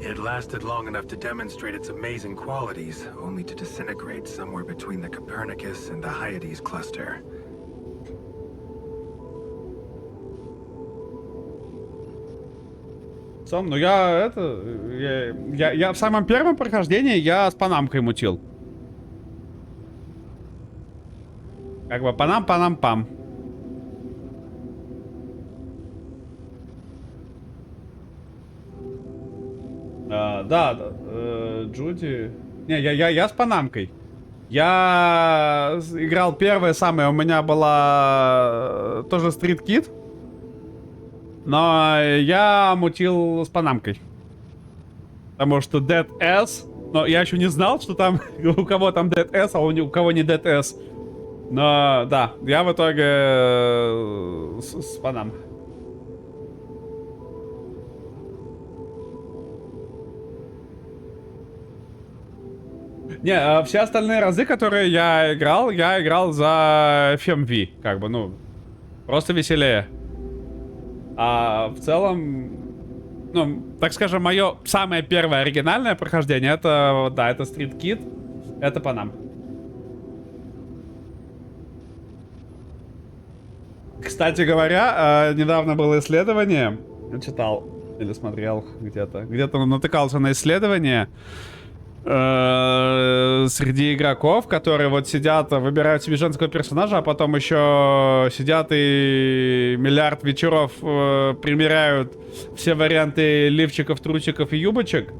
It lasted long enough to demonstrate its amazing qualities, only to disintegrate somewhere between the Copernicus and the Hyades cluster. Сам, ну я это... Я в самом первом прохождении я с панамкой мутил. Как бы панам-панам-пам. Джуди... Не, я с панамкой. Я играл первое самое, у меня была тоже Street Kid. Но я мутил с панамкой. Потому что Dead S... Но я еще не знал, что там у кого там Dead S, а у кого не Dead S. Но да, я в итоге с панам. Не, все остальные разы, которые я играл за FMV. Как бы, ну, просто веселее. А в целом, ну, так скажем, мое самое первое оригинальное прохождение, это, да, это Street Kid, это Панам. Кстати говоря, недавно было исследование, читал или смотрел где-то натыкался на исследование среди игроков, которые вот сидят, выбирают себе женского персонажа, а потом еще сидят и миллиард вечеров примеряют все варианты лифчиков, трусиков и юбочек,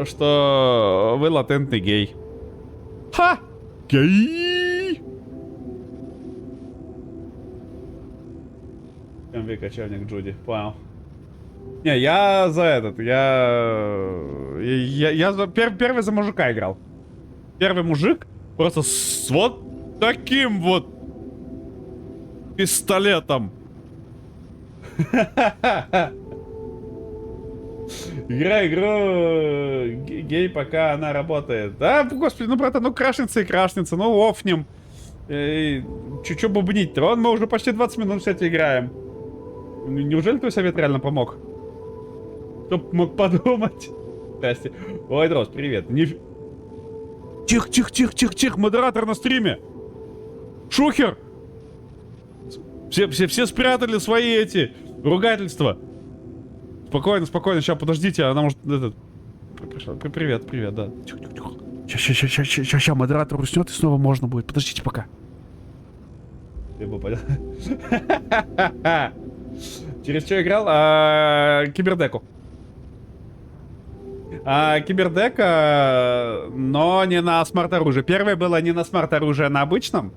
что вы латентный гей. Ха! Гей! МВ кочевник Джуди, понял. Не, я за этот, я за первый за мужика играл. Первый мужик просто с вот таким вот пистолетом. Играй игру гей, пока она работает. А, господи, ну, брата, ну крашница и крашница, ну офнем. Чё бубнить-то? Вон мы уже почти 20 минут, кстати, играем. Неужели твой совет реально помог? Кто мог подумать? Здрасте. Ой, Дрос, привет. Тихо, модератор на стриме. Шухер. Все спрятали свои эти ругательства. Спокойно, сейчас, подождите, она может... Привет, да. Тихо. Сейчас, модератор уснет и снова можно будет. Подождите пока. Ты бы понял. Через что играл? Кибердеку. Кибердека, но не на смарт-оружие. Первое было не на смарт-оружие, а на обычном.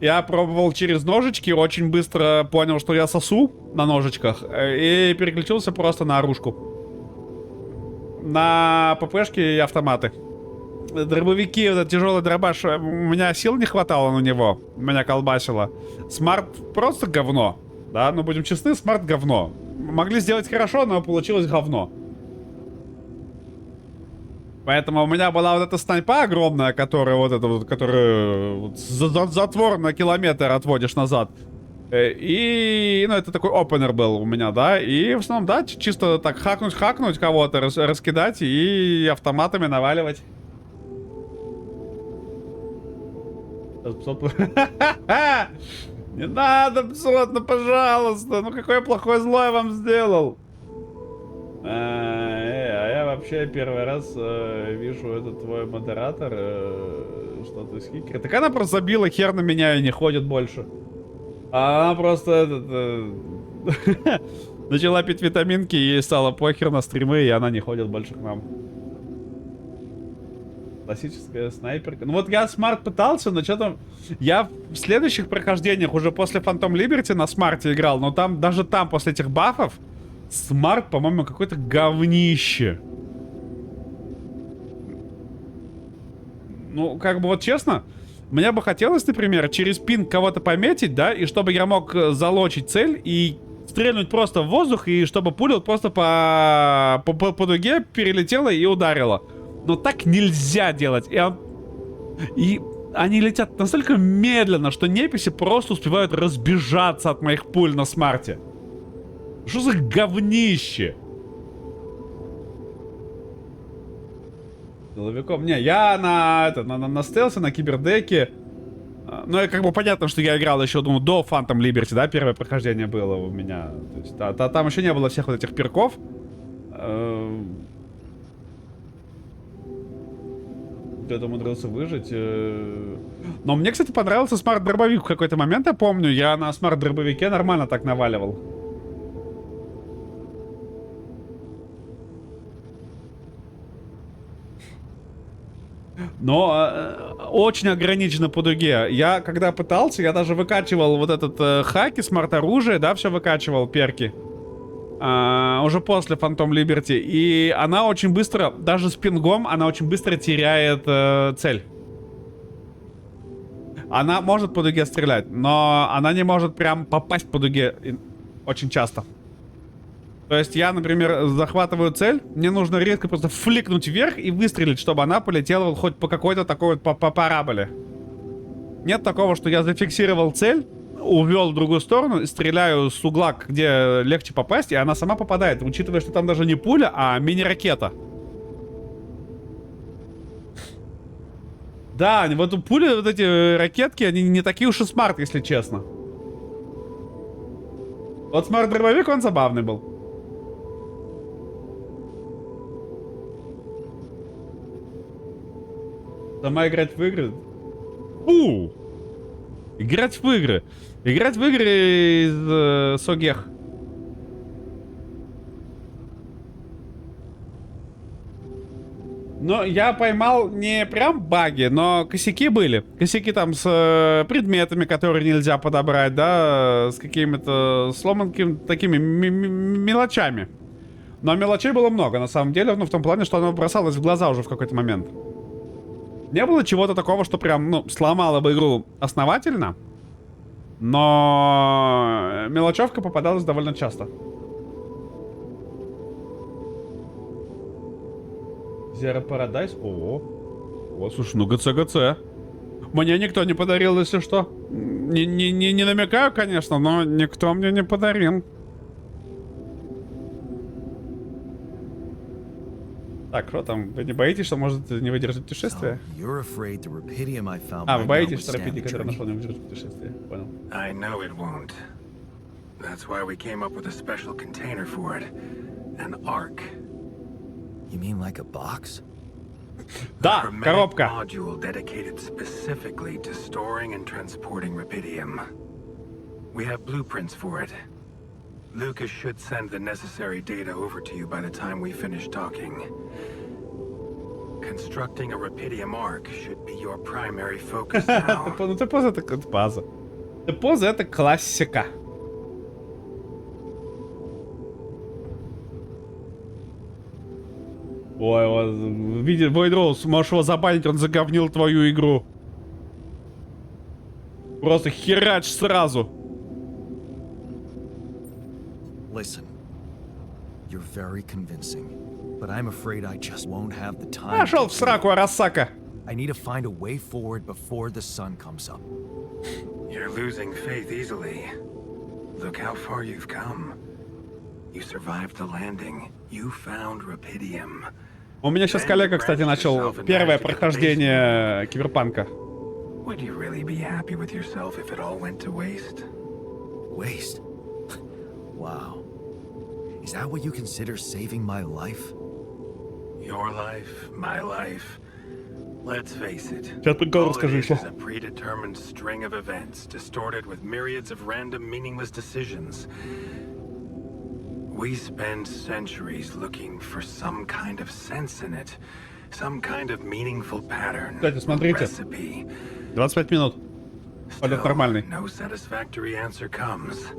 Я пробовал через ножички, очень быстро понял, что я сосу на ножичках, и переключился просто на оружку. На ППшки и автоматы. Дробовики, этот тяжелый дробаш, у меня сил не хватало на него, меня колбасило. Смарт просто говно. Да, ну будем честны, смарт говно. могли сделать хорошо, но получилось говно. Поэтому у меня была вот эта снайпа огромная, которая вот эта вот, которую вот затвор на километр отводишь назад. И, ну, это такой опенер был у меня, да. И в основном, да, чисто так хакнуть кого-то, раскидать и автоматами наваливать. Не надо, Псот, ну пожалуйста. Ну какое плохое зло я вам сделал. А я вообще первый раз вижу этот твой модератор, что-то из хикера. Так она просто забила хер на меня и не ходит больше. А она просто начала пить витаминки, и ей стало похер на стримы, и она не ходит больше к нам. Классическая снайперка. Ну вот я смарт пытался, но что-то... Я в следующих прохождениях уже после Phantom Liberty на смарте играл, но там, даже там, после этих бафов, смарт, по-моему, какое-то говнище. Ну, как бы вот честно, мне бы хотелось, например, через пинг кого-то пометить, да, и чтобы я мог залочить цель и стрельнуть просто в воздух, и чтобы пуля просто по дуге перелетела и ударила. Но так нельзя делать. И они летят настолько медленно, что неписи просто успевают разбежаться от моих пуль на смарте. Что за говнище? Головиком. Не, я на стелсе, на кибердеке. Ну, и как бы понятно, что я играл еще, думаю, до Phantom Liberty, да, первое прохождение было у меня. То есть, там еще не было всех вот этих перков. Кто-то умудрился выжить. Но мне, кстати, понравился смарт-дробовик в какой-то момент, я помню. Я на смарт-дробовике нормально так наваливал. Но очень ограничено по дуге. Я, когда пытался, я даже выкачивал вот этот хаки, смарт-оружие, да, все выкачивал, перки. Уже после Phantom Liberty. И она очень быстро, даже с пингом, она очень быстро теряет цель. Она может по дуге стрелять, но она не может прям попасть по дуге очень часто. То есть я, например, захватываю цель, мне нужно резко просто фликнуть вверх и выстрелить, чтобы она полетела хоть по какой-то такой вот по параболе. Нет такого, что я зафиксировал цель, увел в другую сторону, стреляю с угла, где легче попасть, и она сама попадает, учитывая, что там даже не пуля, а мини-ракета. Да, вот пули, вот эти ракетки, они не такие уж и смарт, если честно. Вот смарт-дробовик, он забавный был. Сама играть в игры? Играть в игры. Играть в игры из Согех. Но я поймал не прям баги, но косяки были. Косяки там с предметами, которые нельзя подобрать, да, с какими-то сломанными такими мелочами. Но мелочей было много, на самом деле, ну, в том плане, что оно бросалось в глаза уже в какой-то момент. Не было чего-то такого, что прям, ну, сломало бы игру основательно. Но мелочевка попадалась довольно часто. Zero Paradise? О, слушай, ну ГЦ. Мне никто не подарил, если что. Не намекаю, конечно, но никто мне не подарил. Так, что там? Вы не боитесь, что может не выдержать путешествие? Вы боитесь, что Рапиди, который нашел, не выдержит путешествие. Понял. I know it won't. That's why we came up with a special container for it. An ark. You mean like a box? Да, Hermetic коробка. module dedicated specifically to storing and transporting rubidium. We have blueprints for it. Lucas should send the necessary data over to you by the time we finish talking. Constructing a rubidium ark should be your primary focus now. Ну, ты поза, это база. Ты поза, это классика. Ой, вот, видишь, Void Rose, можешь его забанить, он заговнил твою игру. Просто херач сразу. Listen, You're very convincing, but I'm afraid I just won't have the time. Пошел to в do сраку, it. Арасака. I need to find a way forward before the sun comes up. You're losing faith easily. Look how far you've come. You survived the landing. You found Rapidium. У меня сейчас коллега, кстати, начал первое прохождение Киберпанка. Would you really be happy with yourself if it all went to waste? Waste? Wow. Is that what you consider saving my life? Your life, my life. Let's face it. Сейчас прикол All it расскажу is еще. is a predetermined string of events, distorted with myriads of random, meaningless decisions. We spend centuries looking for some kind of sense in it, some kind of meaningful pattern, Кстати, смотрите. recipe. 25 минут. Полет нормальный. No satisfactory answer comes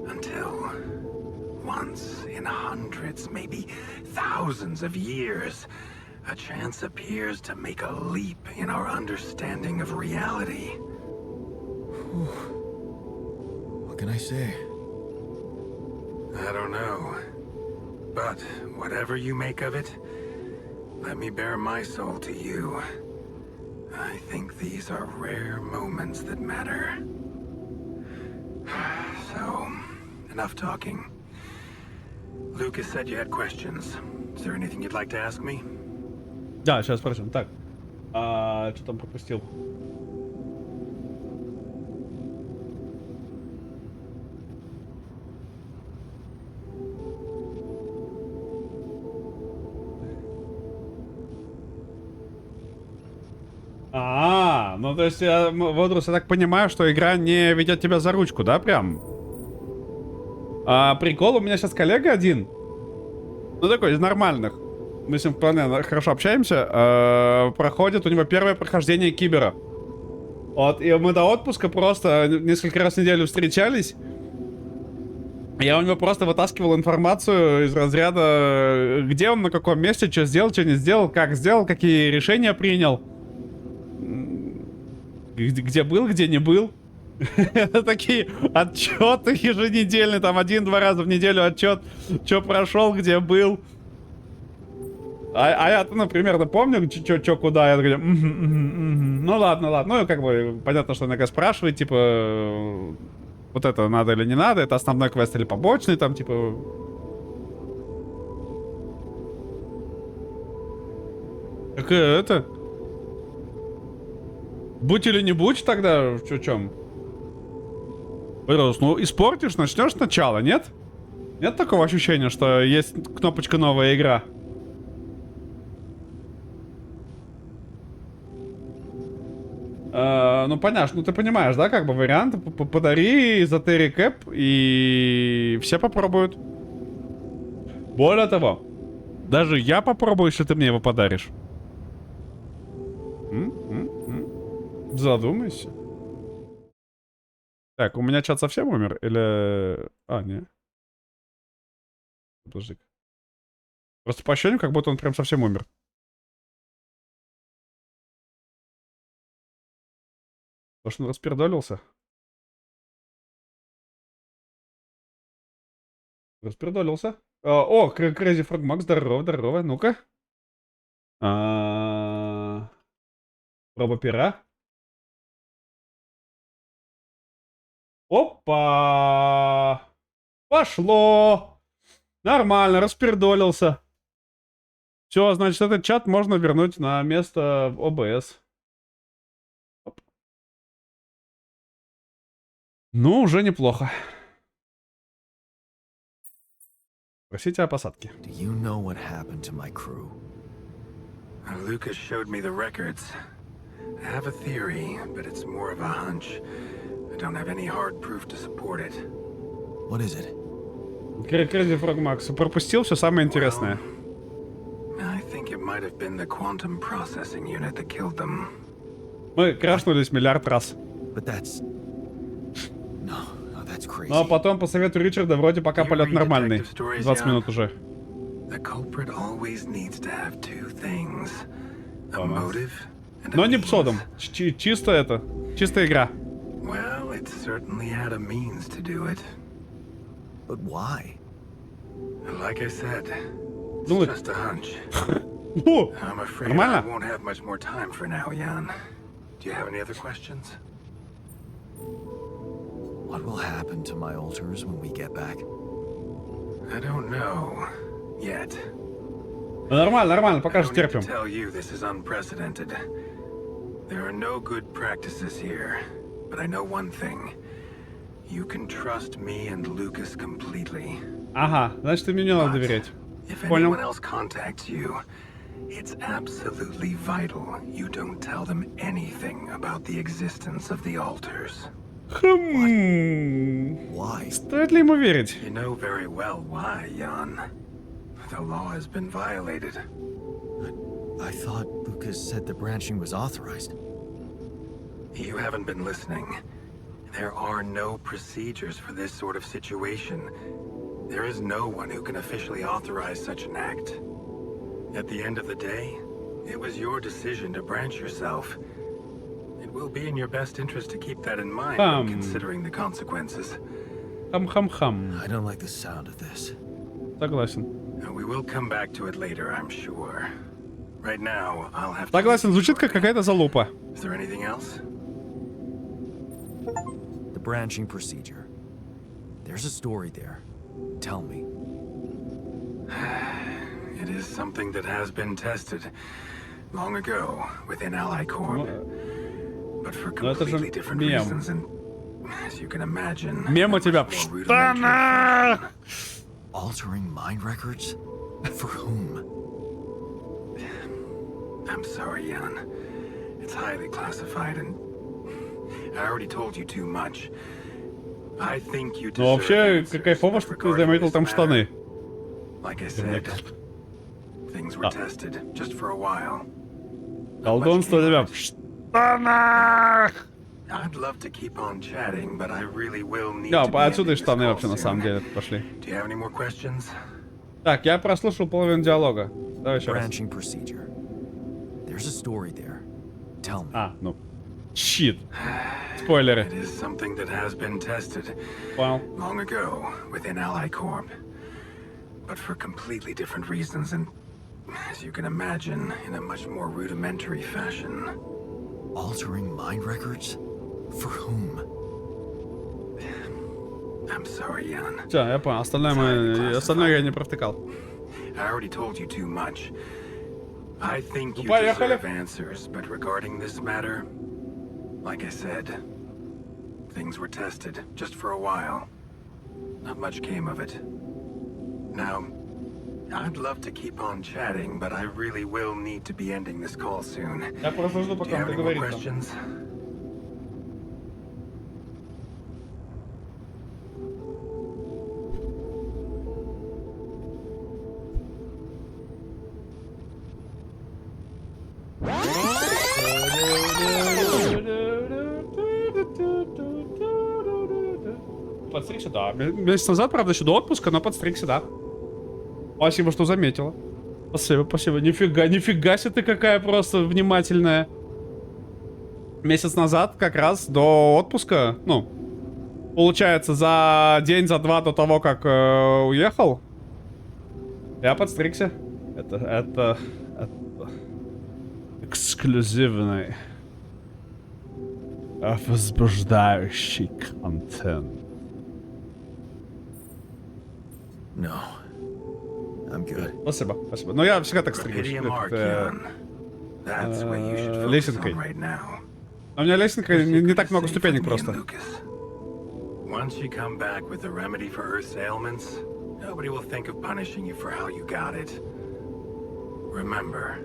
until once in hundreds, maybe thousands of years, a chance appears to make a leap in our understanding of reality. What can I say? I don't know. But whatever you make of it, let me bare my soul to you. I think these are rare moments that matter. So, enough talking. Lucas said you had questions. Is there anything you'd like to ask me? Да, сейчас спросим. Так. Что там пропустил? Ну то есть, Водрус, я так понимаю, что игра не ведет тебя за ручку, да, прям? Прикол, у меня сейчас коллега один. Ну такой, из нормальных. Мы с ним вполне хорошо общаемся. Проходит у него первое прохождение Кибера. Вот, и мы до отпуска просто несколько раз в неделю встречались. Я у него просто вытаскивал информацию из разряда, где он, на каком месте, что сделал, что не сделал, как сделал, какие решения принял. Где был, где не был. Это такие отчеты еженедельные, там 1-2 раза в неделю отчет, что прошел, где был. А я-то, например, помню, что куда, я говорю, ну ладно. Ну, как бы, понятно, что иногда спрашивает, типа, вот это надо или не надо, это основной квест или побочный, там, типа... Какая это? Будь или не будь тогда, в чем? Ну, испортишь, начнешь сначала, нет? Нет такого ощущения, что есть кнопочка «Новая игра»? Ну, понятно, ну ты понимаешь, да, как бы вариант. Подари эзотерик кэп, и все попробуют. Более того, даже я попробую, если ты мне его подаришь. Задумайся. Так, у меня чат совсем умер? Или... не. Подожди. Просто по ощущениям, как будто он прям совсем умер. Потому что он распердолился. Распердолился. О, Crazy Frog Max, здорово. Ну-ка. Проба пера. Опа! Пошло! Нормально, распердолился. Все, значит, этот чат можно вернуть на место в ОБС. Оп. Ну, уже неплохо. Просите о посадке. Do you know what happened to my crew? Lucas showed me the records. I have a theory, but it's more of a hunch. I don't have any hard proof to support it. What is it? Crazy Frog Max. Пропустил все самое интересное. I think it might have been the quantum processing unit that killed them. Мы крашнулись миллиард раз. But that's... No, that's crazy. Но потом, по совету Ричарда, вроде пока полет нормальный. 20 минут уже. The culprit always needs to have two things. A motive and a Но не means. псодом. Чисто это. Чистая игра. Well, it certainly had a means to do it. But why? Like I said, it's Ну, just a hunch. О, I'm afraid I нормально? won't have much more time for now, Jan. Do you have any other questions? What will happen to my altars when we get back? I don't know yet. Нормально, нормально, I пока же don't need to терпим. tell you this is unprecedented. There are no good practices here, but I know one thing. You can trust me and Lucas completely. Ага, значит, мне не надо But доверять. if Понял. anyone else contacts you, it's absolutely vital you don't tell them anything about the existence of the altars. Why? Стоит ли ему верить? You know very well why, Jan. The law has been violated. I thought Lucas said the branching was authorized. You haven't been listening. There are no procedures for this sort of situation. There is no one who can officially authorize such an act. At the end of the day, it was your decision to branch yourself. It will be in your best interest to keep that in mind when considering the consequences. Хам-хам-хам. I don't like the sound of this. Согласен. And we will come back to it later, I'm sure. Right now, I'll have to... Согласен, звучит как какая-то залупа. Is there anything else? The branching procedure. There's a story there. Tell me. It is something that has been tested long ago within Ally Corp. But for Ну, это же completely different мем. reasons and, as you can imagine... Мем у in a тебя much в more rudimentary штанах! fashion. Altering mind records? For whom? I'm sorry, Jan. It's highly classified and... I already told you too much. I think you Ну, deserve вообще, answers, кайфово, but что ты regarding заметил this там matter, штаны. Like I said, things were tested just for a while. Колдунство у тебя в штанах! I'd love to keep on chatting, but I really will need Да, to be отсюда и ending this штаны call вообще на самом soon. деле пошли. Do you have any more questions? Так, я прослушал половину диалога. Давай еще раз. Branching procedure. There's a story there. Tell me. А, ну. Щит. Спойлеры. It is something that has been tested Понял. long ago within Ally Corp. But for completely different reasons and, as you can imagine, in a much more rudimentary fashion. Altering mind records? For whom? I'm sorry, Jan. Все, я понял. Остальное я не провтыкал. I already told you too much. I think Ну, you поехали. deserve answers, but regarding this matter, like I said, things were tested just for a while. Not much came of it. Now, I'd love to keep on chatting, but I really will need to be ending this call soon. Я просто жду, Do you пока он have any more договорит. questions? Подстригся, да. Месяц назад, правда, еще до отпуска, но подстригся, да. Спасибо, что заметила. Спасибо, спасибо. Нифига себе ты какая просто внимательная. Месяц назад, как раз до отпуска, ну, получается, за день, за два до того, как уехал, я подстригся. Это эксклюзивный, возбуждающий контент. No. I'm good. Спасибо, спасибо. Но я всегда так стригусь. Pity Mark, Это, Jan. That's what you should focus лесенкой. on right now. у меня лестница не так много ступенек просто. Once you come back with a remedy for Earth's ailments, nobody will think of punishing you for how you got it. Remember,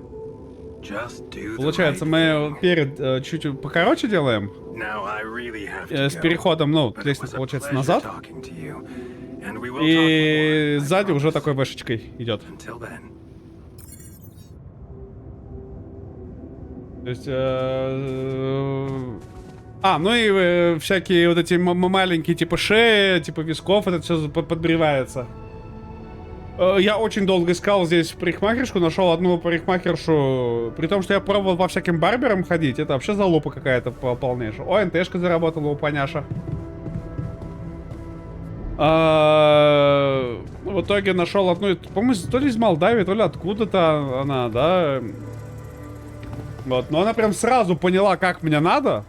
just do the Получается, right мы thing. перед чуть покороче делаем. Now I really have to С go, переходом, ну, but it лестница was a получается pleasure назад. talking to you, and we will talk И more, I сзади уже promise. такой вешечкой идет. Until then. То есть... ну и всякие вот эти маленькие, типа шеи, типа висков, это все подбревается. Я очень долго искал здесь парикмахершку, нашел одну парикмахершу, при том, что я пробовал по всяким барберам ходить, это вообще залупа какая-то полнейшая. О, НТшка заработала у паняша. Вот в итоге нашел одну, по-моему, то ли из Молдавии, то ли откуда-то она, да. Вот, но она прям сразу поняла, как мне надо.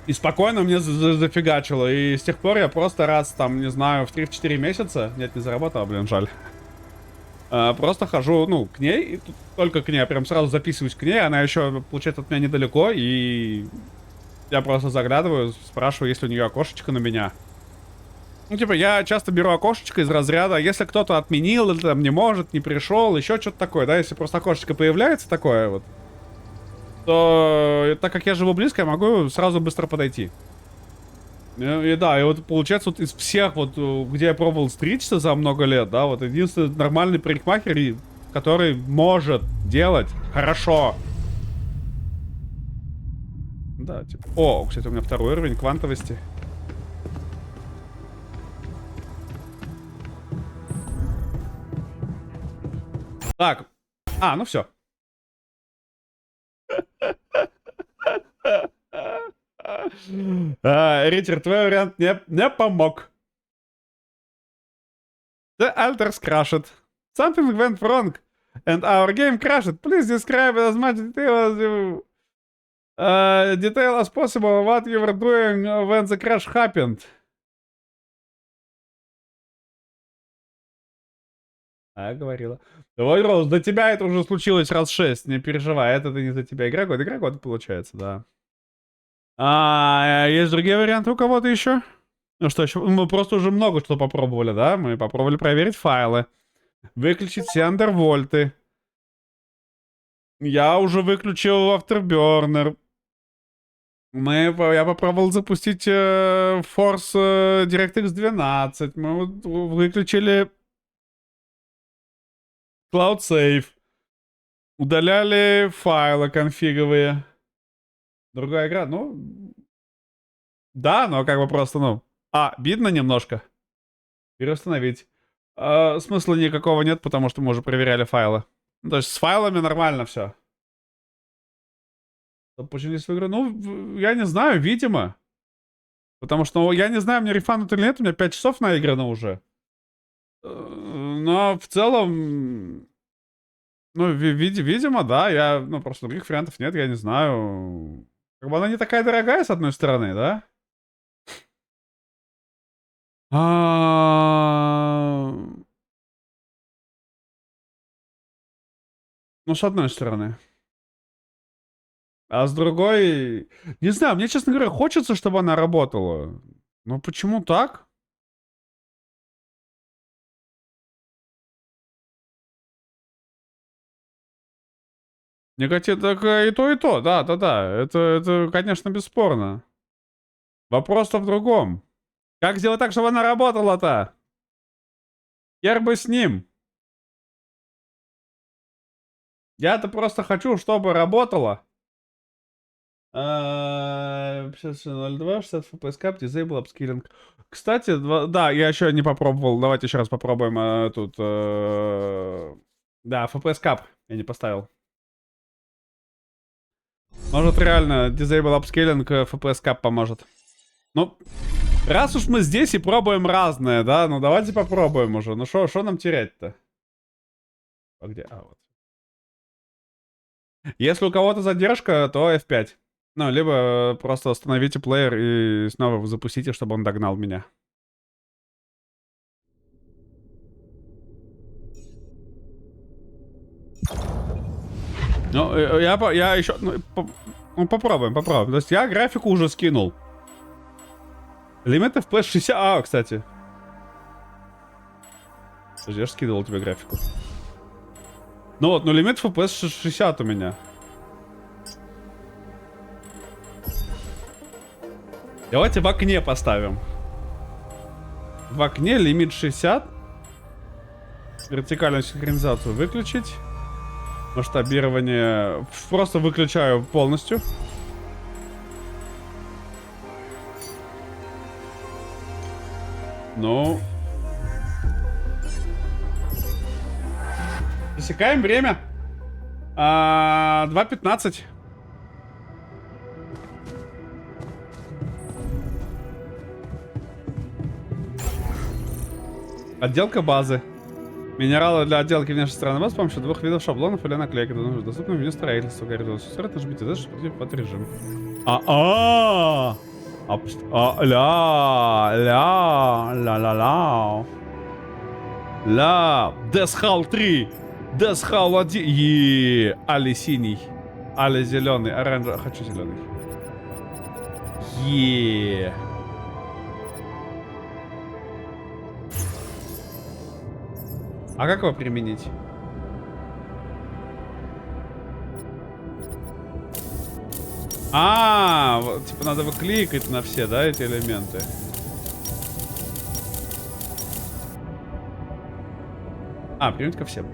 И спокойно мне зафигачила. И с тех пор я просто раз, там, не знаю, в 3-4 месяца... Нет, не заработала, блин, жаль. Просто хожу, ну, к ней. И только к ней. Я прям сразу записываюсь к ней. Она еще, получается, от меня недалеко. И я просто заглядываю, спрашиваю, есть ли у нее окошечко на меня. Ну, типа, я часто беру окошечко из разряда, если кто-то отменил, или там не может, не пришел, еще что-то такое, да, если просто окошечко появляется такое вот, то, так как я живу близко, я могу сразу быстро подойти. И да, и вот получается, вот из всех вот, где я пробовал стричься за много лет, да, вот единственный нормальный парикмахер, который может делать хорошо. Да, типа, о, кстати, у меня второй уровень квантовости. Так, ну все. Ричард, твой вариант не помог. The alters crashed. Something went wrong. And our game crashed. Please describe as much detail as possible what you were doing when the crash happened. Говорила. Давай, Роуз, до тебя это уже случилось раз 6, не переживай, это не за тебя. Игра года получается, да. Есть другие варианты у кого-то еще? Ну что еще? Мы просто уже много что попробовали, да? Мы попробовали проверить файлы. Выключить все андервольты. Я уже выключил Afterburner. Я попробовал запустить Force DirectX 12. Мы вот выключили Cloud Save. Удаляли файлы конфиговые. Другая игра, ну... Да, но как бы просто, ну... Видно немножко. Переустановить. Смысла никакого нет, потому что мы уже проверяли файлы. Ну, то есть с файлами нормально все. Запустились в игру? Ну, я не знаю, видимо. Потому что, ну, я не знаю, мне рефанут или нет, у меня 5 часов наиграно уже. Но в целом... Ну, видимо, да, ну, просто других вариантов нет, я не знаю. Как бы она не такая дорогая, с одной стороны, да? Ну, с одной стороны. А с другой... Не знаю, мне, честно говоря, хочется, чтобы она работала. Но почему так? Негатив, так и то, да. Это, конечно, бесспорно. Вопрос-то в другом. Как сделать так, чтобы она работала-то? Хер бы с ним. Я-то просто хочу, чтобы работала. 50.02, 60 FPS cap, disable upscaling. Кстати, да, я еще не попробовал. Давайте еще раз попробуем тут. Да, FPS cap я не поставил. Может, реально, disable upscaling FPS cap поможет. Ну, раз уж мы здесь и пробуем разное, да, ну давайте попробуем уже. Ну что нам терять-то? А где? Вот. Если у кого-то задержка, то F5. Ну, либо просто остановите плеер и снова запустите, чтобы он догнал меня. Ну, я еще... Ну, попробуем. То есть я графику уже скинул. Лимит FPS 60... кстати. Подожди, я же скидывал тебе графику. Ну вот, лимит FPS 60 у меня. Давайте в окне поставим. В окне лимит 60. Вертикальную синхронизацию выключить. Масштабирование просто выключаю полностью. Ну. Засекаем время. 2:15. Отделка базы. Минералы для отделки внешней стороны базы с помощью двух видов шаблонов или наклейки. Доступно в меню строительства. Горизонт. Сосредоточить, нажмите Z, чтобы пройти под режим. Ля. Десхал 3. Десхал 1. Али синий. Али зеленый. Оранжевый. Хочу зеленый. А как его применить? Вот, типа надо выкликать на все, да, эти элементы? Применить ко всем.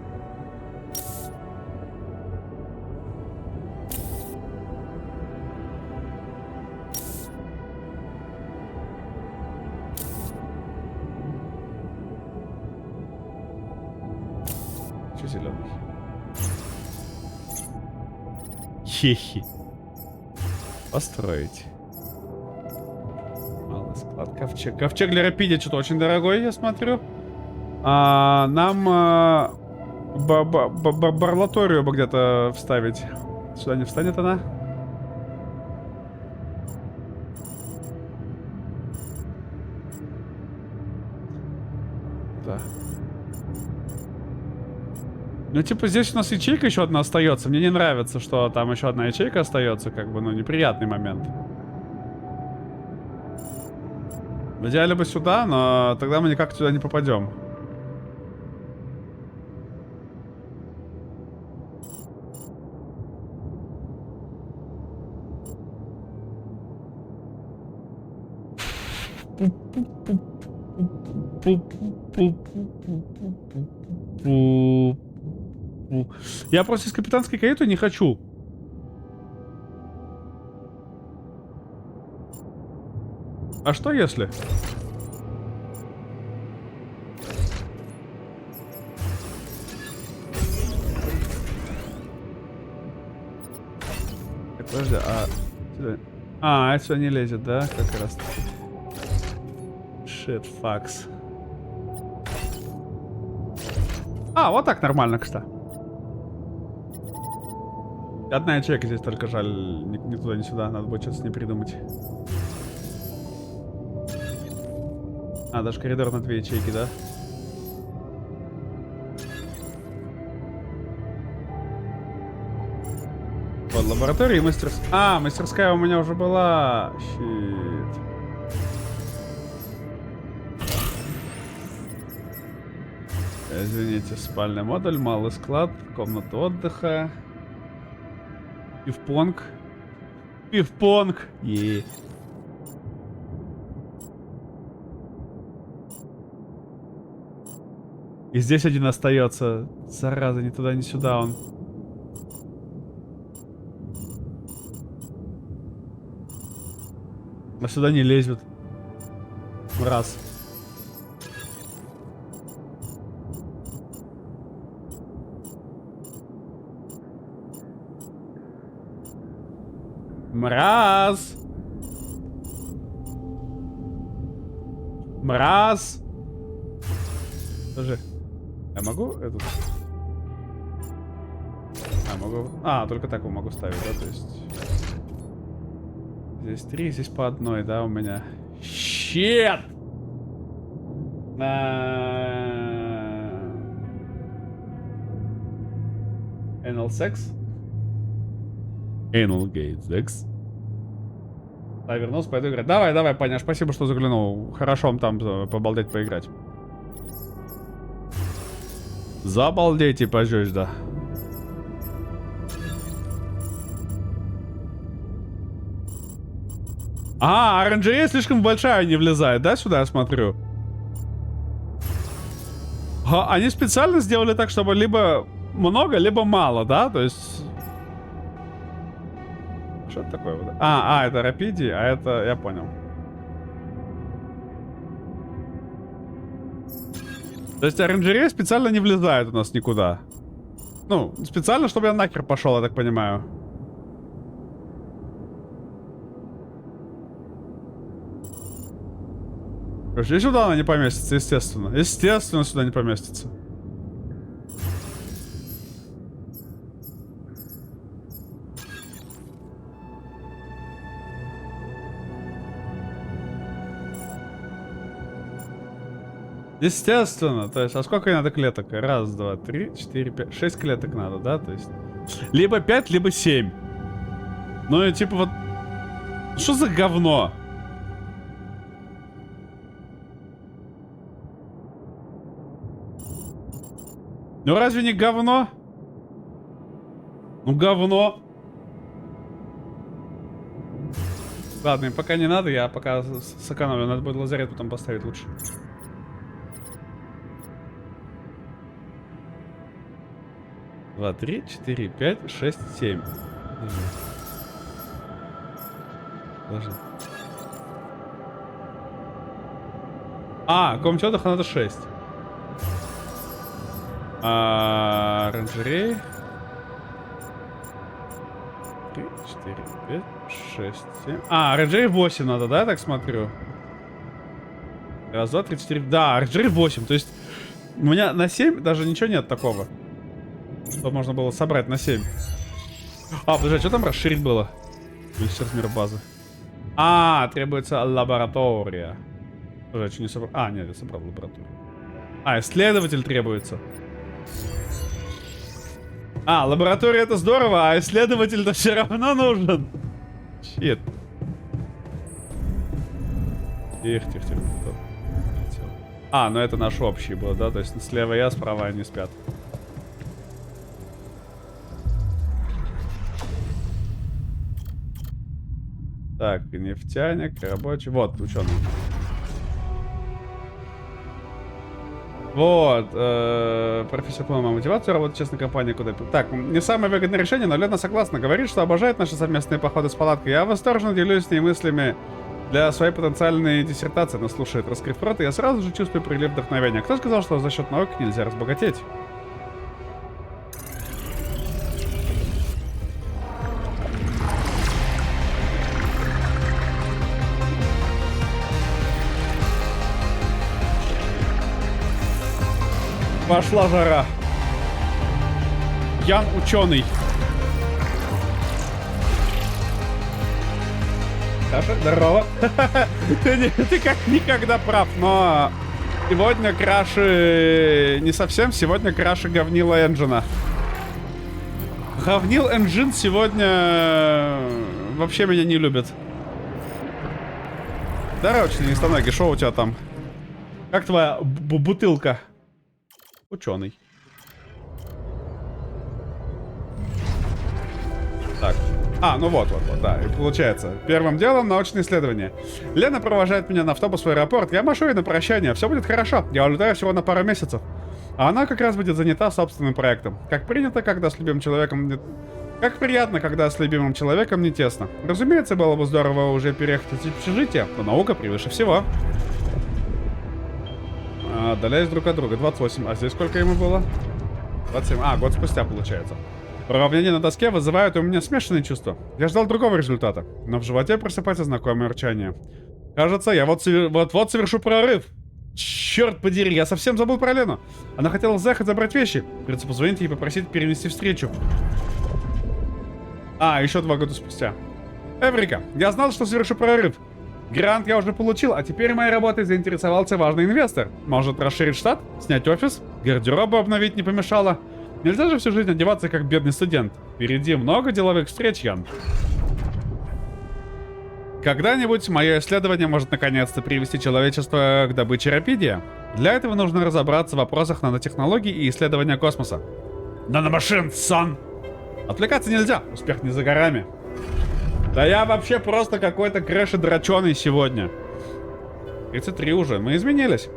Зеленый. Хехи. Построить. Малый склад. Ковчег. Ковчег для рапиди что-то очень дорогой, я смотрю. Нам барлаторию бы где-то вставить. Сюда не встанет она? Да. Ну, типа, здесь у нас ячейка еще одна остается. Мне не нравится, что там еще одна ячейка остается, как бы, ну, неприятный момент. В идеале бы сюда, но тогда мы никак сюда не попадем. Я просто из капитанской каюты не хочу. А что если? Подожди, это сюда не лезет, да? Как раз таки. Shit, fucks. Вот так нормально, кстати. Одна ячейка здесь, только жаль, ни туда, ни сюда. Надо будет что-то с ней придумать. Даже коридор на 2 ячейки, да? Вот, лаборатория и мастерская. Мастерская у меня уже была. Щит. Извините, спальный модуль, малый склад, комната отдыха. Пивпонг. Пивпонг. И здесь один остается. Зараза, ни туда, ни сюда он. А сюда не лезет. Раз. Мраз! Мраз! Подожди. Я могу этот? Могу... только так его могу ставить, да? То есть... Здесь 3, здесь по одной, да, у меня. Щет! Anal sex? Anal gay sex. Да, вернулся, пойду играть. Давай, Паня, спасибо, что заглянул. Хорошо вам там побалдеть, поиграть. Забалдейте, пожёшь, да. Оранжерея слишком большая, не влезает, да, сюда, я смотрю? Они специально сделали так, чтобы либо много, либо мало, да? То есть... Что это такое? Это рапиди, а это... Я понял. То есть оранжерея специально не влезает у нас никуда. Ну, специально, чтобы я нахер пошел, я так понимаю. Короче, и сюда она не поместится, естественно. Естественно, сюда не поместится. Естественно, то есть, а сколько ей надо клеток? Раз, два, три, четыре, пять, 6 клеток надо, да? То есть, либо 5, либо 7. Ну и типа вот, что за говно? Ну разве не говно? Ну говно. Ладно, им пока не надо, я пока сэкономлю. Надо будет лазарет потом поставить лучше. Два, 3, 4, 5, 6, 7. Подожди. А, комнате отдыха надо 6. Оранжерей. 3, 4, 5, 6, 7. А, оранжерей 8 надо, да, я так смотрю? Раз, два, 3, 4. Да, оранжерей 8. То есть у меня на 7 даже ничего нет такого. Что можно было собрать на 7. А, подожди, а что там расширить было? Увеличить размер базы. А, требуется лаборатория. Подожди, что не собрал? А, нет, я собрал лабораторию. А, исследователь требуется. А, лаборатория это здорово, а исследователь-то все равно нужен. Щит. Тихо, тихо, тихо. А, ну это наш общий был, да? То есть слева я, справа они спят. Так, нефтяник, рабочий. Вот, ученый. Вот, профессия полная мотивация работать в честной компании, куда... Так, не самое выгодное решение, но Лена согласна. Говорит, что обожает наши совместные походы с палаткой. Я восторженно делюсь с ней мыслями для своей потенциальной диссертации. Она слушает, раскрыв рот, и я сразу же чувствую прилив вдохновения. Кто сказал, что за счет науки нельзя разбогатеть? Пошла жара. Ян ученый. Саша, здорово. Ты как никогда прав, но сегодня краши не совсем, сегодня краши говнила Энджина. Говнил Энджин сегодня вообще меня не любит. Здорово, членистоногий, шо у тебя там? Как твоя бутылка? Ученый. Так. А, ну вот, да. И получается, первым делом научное исследование. Лена провожает меня на автобус в аэропорт. Я машу ей на прощание. Все будет хорошо. Я улетаю всего на пару месяцев. А она как раз будет занята собственным проектом. Как принято, когда с любимым человеком... Как приятно, когда с любимым человеком не тесно. Разумеется, было бы здорово уже переехать в общежитие, но наука превыше всего. Отдаляясь друг от друга. 28. А здесь сколько ему было? 27. А, год спустя получается. Уравнения на доске вызывают у меня смешанные чувства. Я ждал другого результата, но в животе просыпается знакомое урчание. Кажется, я вот совершу прорыв. Черт подери, я совсем забыл про Лену. Она хотела заехать забрать вещи. Придется позвонить ей и попросить перенести встречу. А, еще 2 года спустя. Эврика, я знал, что совершу прорыв. Грант я уже получил, а теперь моей работой заинтересовался важный инвестор. Может расширить штат? Снять офис? Гардеробы обновить не помешало? Нельзя же всю жизнь одеваться как бедный студент. Впереди много деловых встреч, Ян. Когда-нибудь мое исследование может наконец-то привести человечество к добыче рапидия. Для этого нужно разобраться в вопросах нанотехнологий и исследования космоса. Наномашин, сон! Отвлекаться нельзя, успех не за горами. Да я вообще просто какой-то крэш и дроченый сегодня. 33 уже, мы изменились.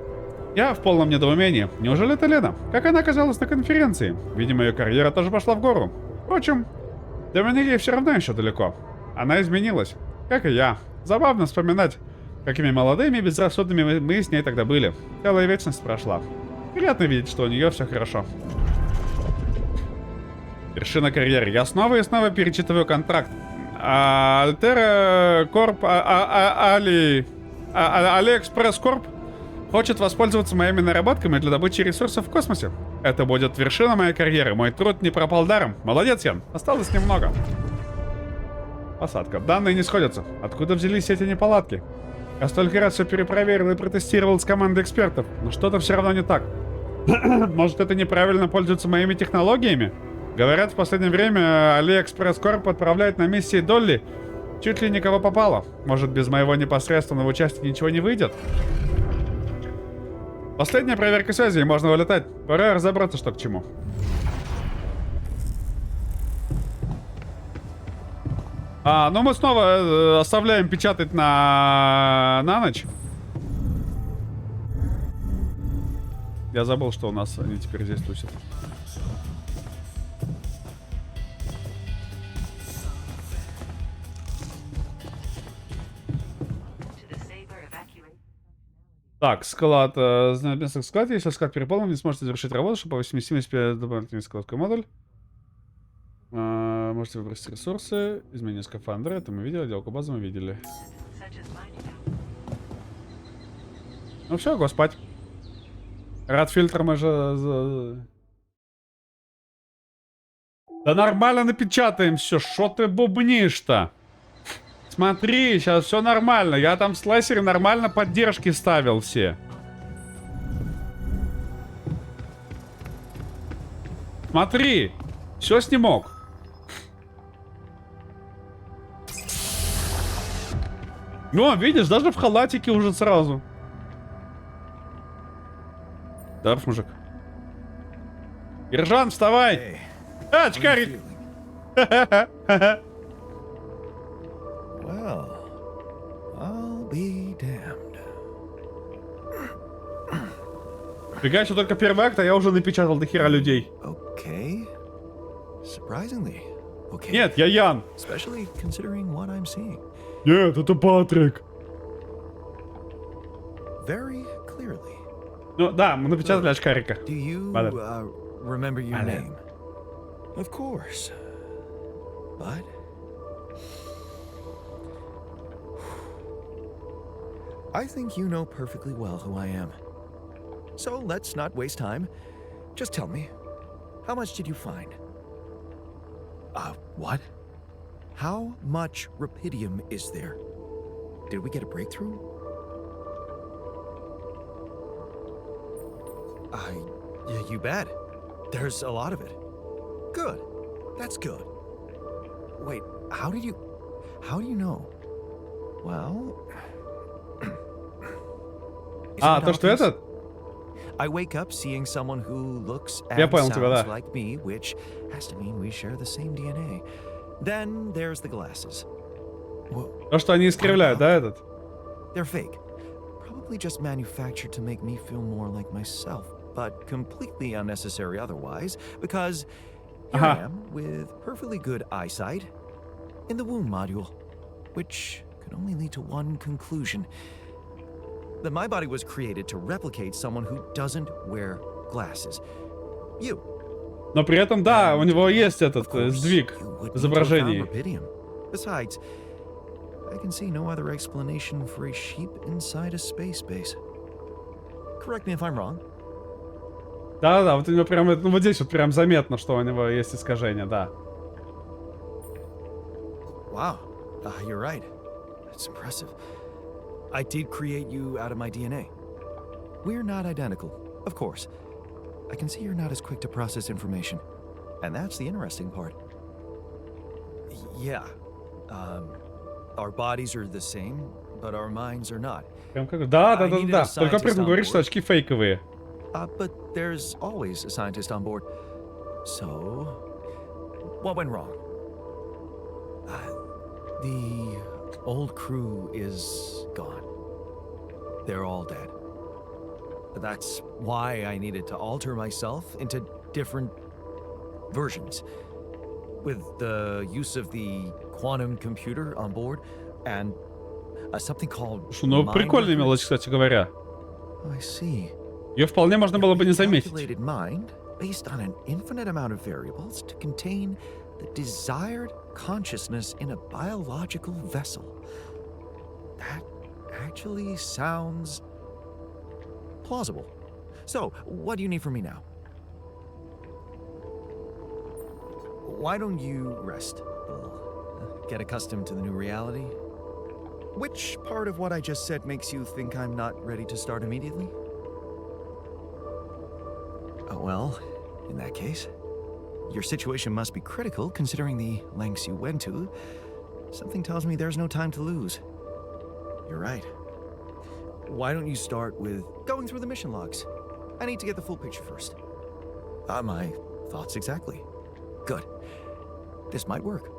Я в полном недоумении. Неужели это Лена? Как она оказалась на конференции? Видимо, ее карьера тоже пошла в гору. Впрочем, до меня ей все равно еще далеко. Она изменилась, как и я. Забавно вспоминать, какими молодыми и безрассудными мы с ней тогда были. Целая вечность прошла. Приятно видеть, что у нее все хорошо. Вершина карьеры. Я снова и снова перечитываю контракт. Альтера Корп, Алиэкспресс Корп хочет воспользоваться моими наработками для добычи ресурсов в космосе. Это будет вершина моей карьеры. Мой труд не пропал даром. Молодец, Ян. Осталось немного. Посадка. Данные не сходятся. Откуда взялись эти неполадки? Я столько раз все перепроверил и протестировал с командой экспертов, но что-то все равно не так. Может, это неправильно пользуется моими технологиями? Говорят, в последнее время AliExpress Corp отправляет на миссии Долли чуть ли никого попало. Может, без моего непосредственного участия ничего не выйдет? Последняя проверка связи, и можно вылетать. Пора разобраться, что к чему. Ну мы снова оставляем печатать на ночь. Я забыл, что у нас они теперь здесь тусят. Так, склад. Место склад. Если склад переполнен, не сможете завершить работу, чтобы по совместимости дополнительный складской модуль. Можете выбросить ресурсы. Изменение скафандра. Это мы видели. Отделку базы мы видели. Ну все, го спать. Рад фильтр мы же... Да нормально напечатаем все. Шо ты бубнишь-то? Смотри, сейчас все нормально. Я там в слайсере нормально поддержки ставил все. Смотри. Все снимок. Ну, видишь, даже в халатике уже сразу. Здоров, мужик. Ержан, вставай! Очкарик! Well, I'll be damned. Фига, еще только первый акт, а я уже напечатал до хера людей. Okay. Surprisingly. Okay. Нет, я Ян. Especially considering what I'm seeing. Нет, это Патрик. Very clearly. Ну да, мы напечатали очкарика. Do you remember your name? Of course. But I think you know perfectly well who I am. So let's not waste time. Just tell me, how much did you find? What? How much rupidium is there? Did we get a breakthrough? Yeah, you bet. There's a lot of it. Good. That's good. Wait, how do you know? Well... То, что этот? I wake up seeing someone who looks Я and понял тебя, да. sounds like me, which has to mean we share the same DNA. Then there's the glasses. То, что они искривляют, да, этот? They're fake. Probably just manufactured to make me feel more like myself, but completely unnecessary otherwise, because here I am with perfectly good eyesight in the womb module, which could only lead to one conclusion. That my body was created to replicate someone who doesn't wear glasses. You. Но при этом, да, у него есть этот Of course, сдвиг you would need to have изображений. found rupidium. Besides, I can see no other explanation for a sheep inside a space base. Correct me if I'm wrong. Да-да, вот у него прям, ну вот здесь вот прям заметно, что у него есть искажение, да. Wow, you're right. That's impressive. I did create you out of my DNA. We're not identical, of course. I can see you're not as quick to process information. And that's the interesting part. Yeah. Our bodies are the same, but our minds are not. Прям как... Да. Только при этом говорит, что очки фейковые. But there's always a scientist on board. So, what went wrong? The old crew is gone. They're all dead. That's why I needed to alter myself into different versions. With the use of the quantum computer on board and something called... Ну, прикольная мелочь, кстати говоря. I see. Ее вполне можно было бы не заметить. Calculated mind based on an infinite amount of variables to contain the desired consciousness in a biological vessel. That actually sounds plausible. So, what do you need from me now? Why don't you rest a little? Get accustomed to the new reality? Which part of what I just said makes you think I'm not ready to start immediately? Well, in that case, your situation must be critical considering the lengths you went to. Something tells me there's no time to lose. You're right. Why don't you start with going through the mission logs? I need to get the full picture first. My thoughts exactly. Good. This might work.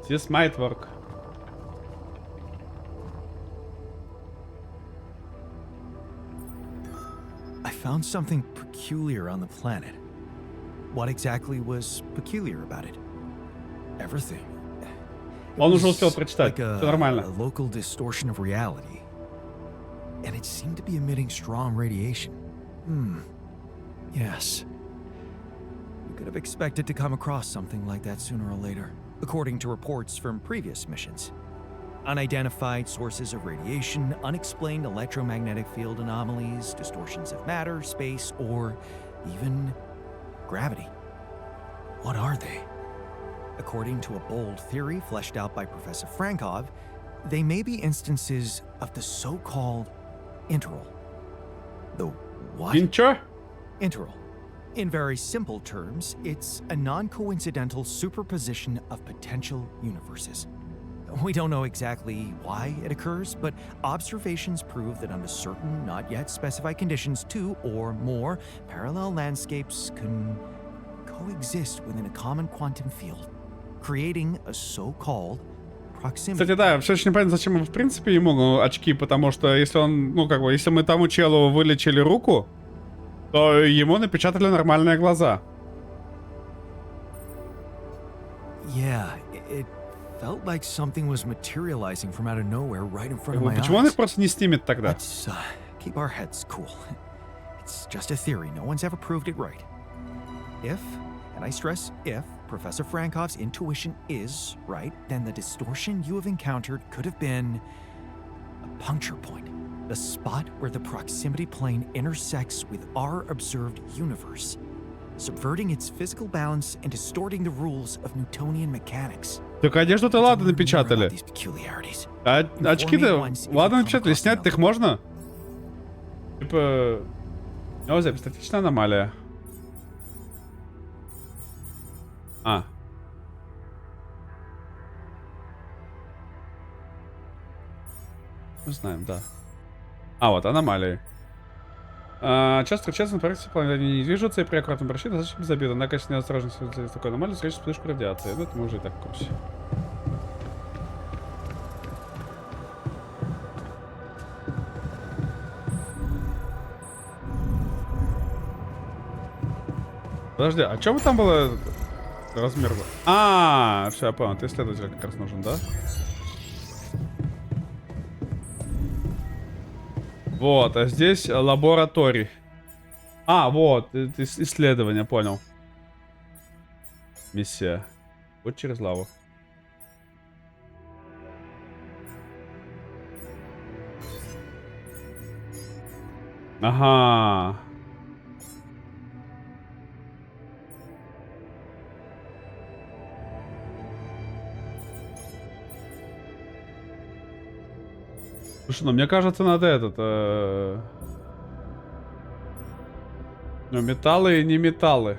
This might work. I found something peculiar on the planet. What exactly was peculiar about it? Everything. Он уже It успел was прочитать. like a Все нормально. local distortion of reality. And it seemed to be emitting strong radiation. Yes. We could have expected to come across something like that sooner or later, according to reports from previous missions. Unidentified sources of radiation, unexplained electromagnetic field anomalies, distortions of matter, space, or even gravity. What are they? According to a bold theory fleshed out by Professor Frankov, they may be instances of the so-called interral. The what? Ничего? Interral. In very simple terms, it's a non-coincidental superposition of potential universes. We don't know exactly why it occurs, but observations prove that under certain, not yet specified conditions, two or more parallel landscapes can coexist within a common quantum field, creating a so-called proximity. Кстати, да, все очень непонятно, зачем в принципе ему очки, потому что если он, ну как бы, если мы тому челу вылечили руку, то ему напечатали нормальные глаза. Yeah, it felt like something was materializing from out of nowhere right in front of my Почему он их eyes. просто не снимет тогда? Let's keep our heads cool. It's just a theory. No one's ever proved it right. If, and I stress if, Professor Frankov's intuition is right, then the distortion you have encountered could have been a puncture point. The spot where the proximity plane intersects with our observed universe, subverting its physical balance and distorting the rules of Newtonian mechanics. Так одежду-то ладно More напечатали. about these peculiarities. А очки-то ладно напечатали, снять-то их можно? Типа... О, запись, статичная аномалия. А. Мы знаем, да. А, вот, аномалии. Часто встречается на проекте планеты, они не движутся, и при аккуратном обращении достаточно безобидно. На качественной осторожности с такой аномалией встретишь вспышку радиации. Ну, это мы уже и так в курсе. Подожди, а что бы там было размер? Все, я понял, ты исследователь как раз нужен, да? Вот, а здесь лабораторий. Вот, это исследование, понял. Миссия. Вот через лаву. Ага. Слушай, ну мне кажется, надо ну, металлы и не металлы.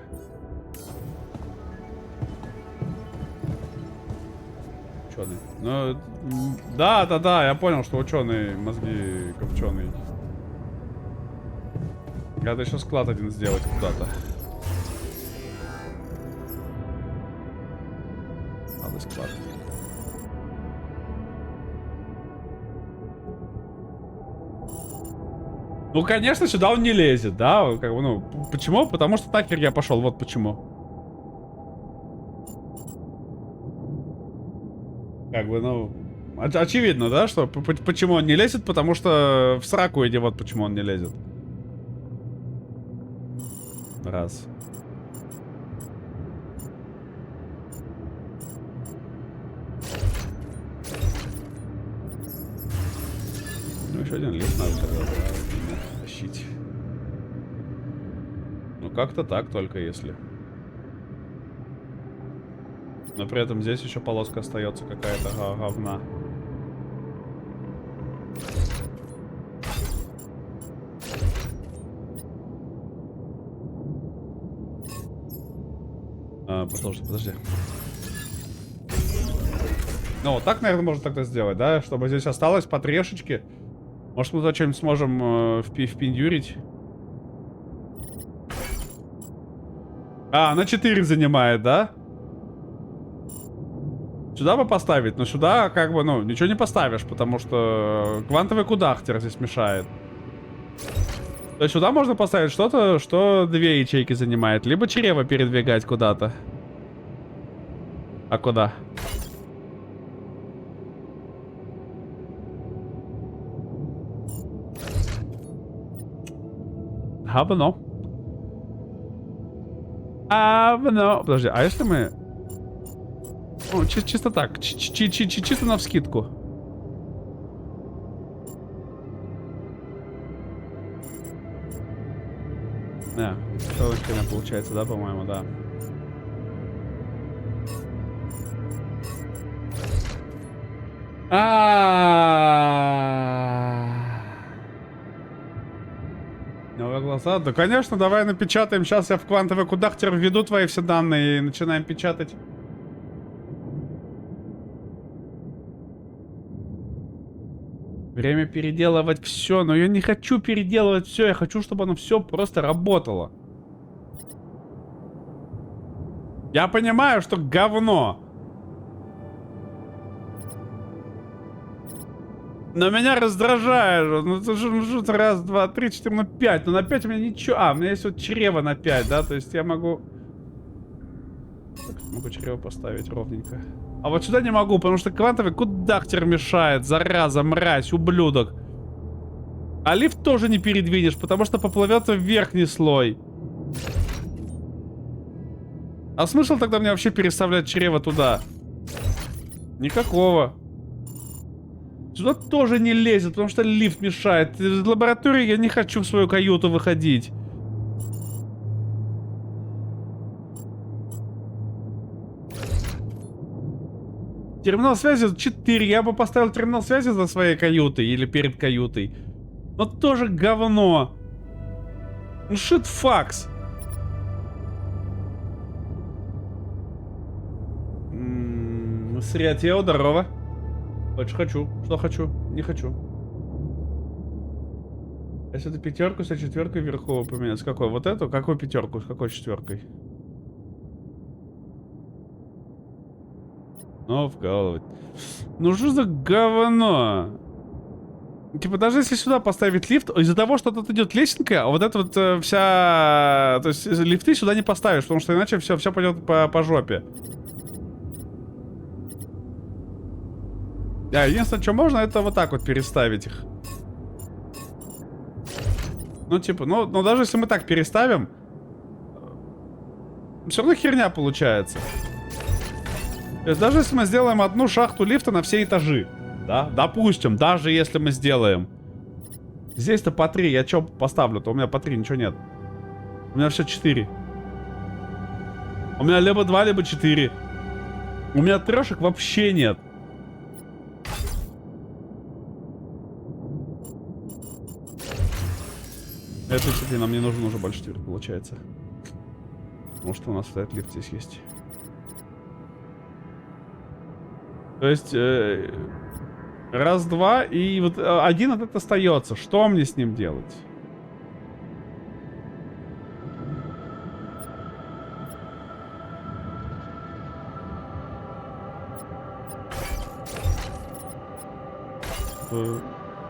Ученый. Ну, да, я понял, что ученый, мозги копченый. Надо еще склад один сделать куда-то. Надо склад. Ну, конечно, сюда он не лезет, да? Как бы, ну, почему? Потому что нахер я пошел, вот почему. Как бы, ну, очевидно, да, что почему он не лезет, потому что в сраку иди, вот почему он не лезет. Раз. Ну еще один лифт надо тогда тащить. Ну, как-то так только, если. Но при этом здесь еще полоска остается какая-то говна. Подожди. Ну, вот так, наверное, можно тогда сделать, да? Чтобы здесь осталось по трешечке. Может, мы за что-нибудь сможем впендюрить? А, на 4 занимает, да? Сюда бы поставить, но сюда как бы, ну, ничего не поставишь, потому что квантовый кудахтер здесь мешает. То есть сюда можно поставить что-то, что 2 ячейки занимает. Либо чрево передвигать куда-то. А куда? Говно. Говно. Подожди, а если мы... Ну, чисто так. Чисто навскидку. Да, целая хрена получается, да, по-моему, да. Новые глаза? Да, конечно, давай напечатаем. Сейчас я в квантовый кудахтер введу твои все данные и начинаем печатать. Время переделывать все, но я не хочу переделывать все, я хочу, чтобы оно все просто работало. Я понимаю, что говно. Но меня раздражает. Ну, это же раз, два, три, четыре, ну 5. Ну на 5 у меня ничего. А, у меня есть вот чрево на 5, да? То есть я могу... Так, могу чрево поставить ровненько. А вот сюда не могу, потому что квантовый кудахтер мешает. Зараза, мразь, ублюдок. А лифт тоже не передвинешь, потому что поплывет в верхний слой. А смысл тогда мне вообще переставлять чрево туда? Никакого. Сюда тоже не лезет, потому что лифт мешает. Из лаборатории я не хочу в свою каюту выходить. Терминал связи 4. Я бы поставил терминал связи за своей каютой или перед каютой. Но тоже говно. Ну shit факс. Сриатео, здорово. Хочешь, хочу. Что хочу? Не хочу. Если это 5, с 4 вверху поменять. С какой? Вот эту? Какую 5? С какой 4? Ну, вкалывать. Ну, что за говно? Типа, даже если сюда поставить лифт, из-за того, что тут идет лесенка, а вот это вот вся... То есть, лифты сюда не поставишь, потому что иначе все пойдет по жопе. Да, единственное, что можно, это вот так вот переставить их. Ну, типа, ну даже если мы так переставим, все равно херня получается. То есть даже если мы сделаем одну шахту лифта на все этажи, да, допустим, даже если мы сделаем. Здесь-то по 3, я что поставлю-то? У меня по 3 ничего нет. У меня все 4. У меня либо 2, либо 4. У меня трешек вообще нет. Это, кстати, нам не нужен уже больше теперь, получается. Может, у нас стоит лифт здесь есть. То есть, раз, два, и вот один этот остается. Что мне с ним делать?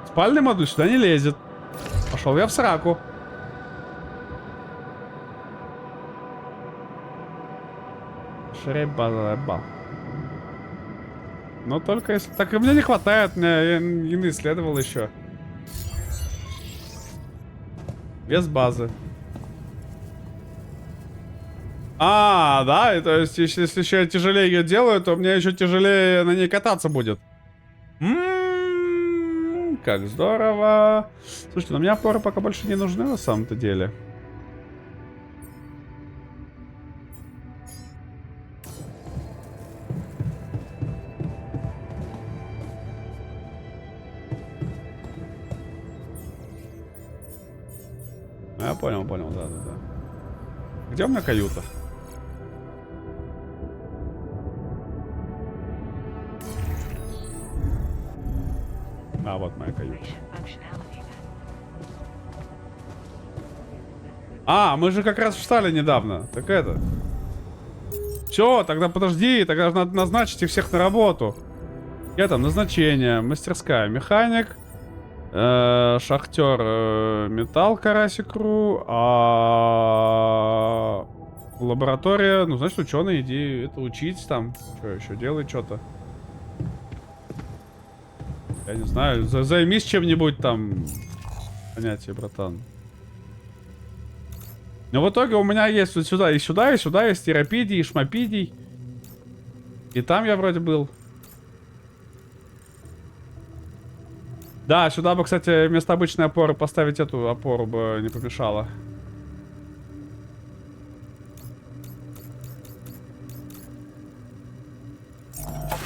Спальный модуль сюда не лезет. Пошел я в сраку. Шреба-леба. Но только если... Так и мне не хватает, я не исследовал еще. Вес базы. А, да, и то есть если еще я тяжелее ее делаю, то мне еще тяжелее на ней кататься будет. как здорово. Слушайте, но мне опоры пока больше не нужны на самом-то деле. Я понял, да. Где у меня каюта? А, вот моя каюта. А, мы же как раз встали недавно. Так это... Все, тогда подожди, тогда надо назначить их всех на работу. Я там назначение, мастерская, механик, шахтер, металл, карасик.ру, а лаборатория, ну значит ученый, иди это учить там, что еще делай что-то. Я не знаю, займись чем-нибудь там. Понятие, братан. Но в итоге у меня есть вот сюда, и сюда, и сюда есть терапидий, и шмапидий. И там я вроде был. Да, сюда бы, кстати, вместо обычной опоры поставить эту опору бы не помешало.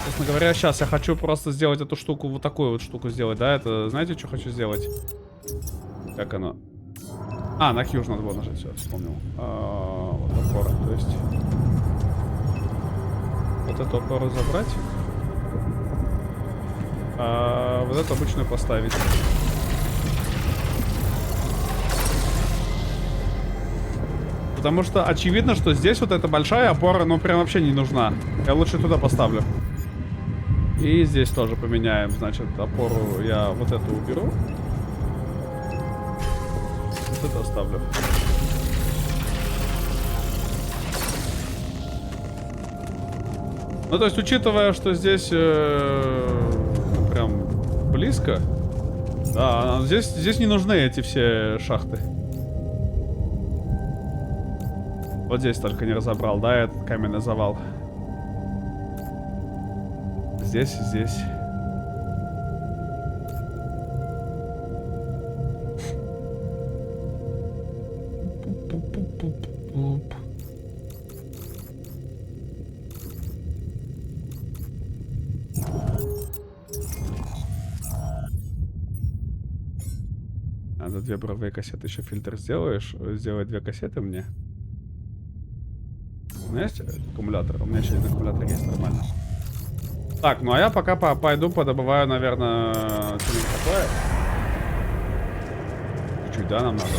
Честно говоря, сейчас я хочу просто сделать эту штуку, вот такую вот штуку сделать, да? Это, знаете, что хочу сделать? Как оно? А, на Q надо было нажать, все, вспомнил. Вот опора, то есть... Вот эту опору забрать. Вот эту обычную поставить. Потому что очевидно, что здесь вот эта большая опора, ну, прям вообще не нужна. Я лучше туда поставлю. И здесь тоже поменяем, значит, опору я вот эту уберу. Вот это оставлю. Ну, то есть, учитывая, что здесь прям близко, да, здесь не нужны эти все шахты. Вот здесь только не разобрал, да, этот каменный завал. Здесь и здесь. Надо 2 буровые кассеты, еще фильтр сделаешь. Сделай 2 кассеты мне. У меня есть аккумулятор? У меня еще один аккумулятор есть, нормально. Так, ну а я пока пойду подобываю, наверное, что-нибудь такое. Чуть-чуть, да, нам надо.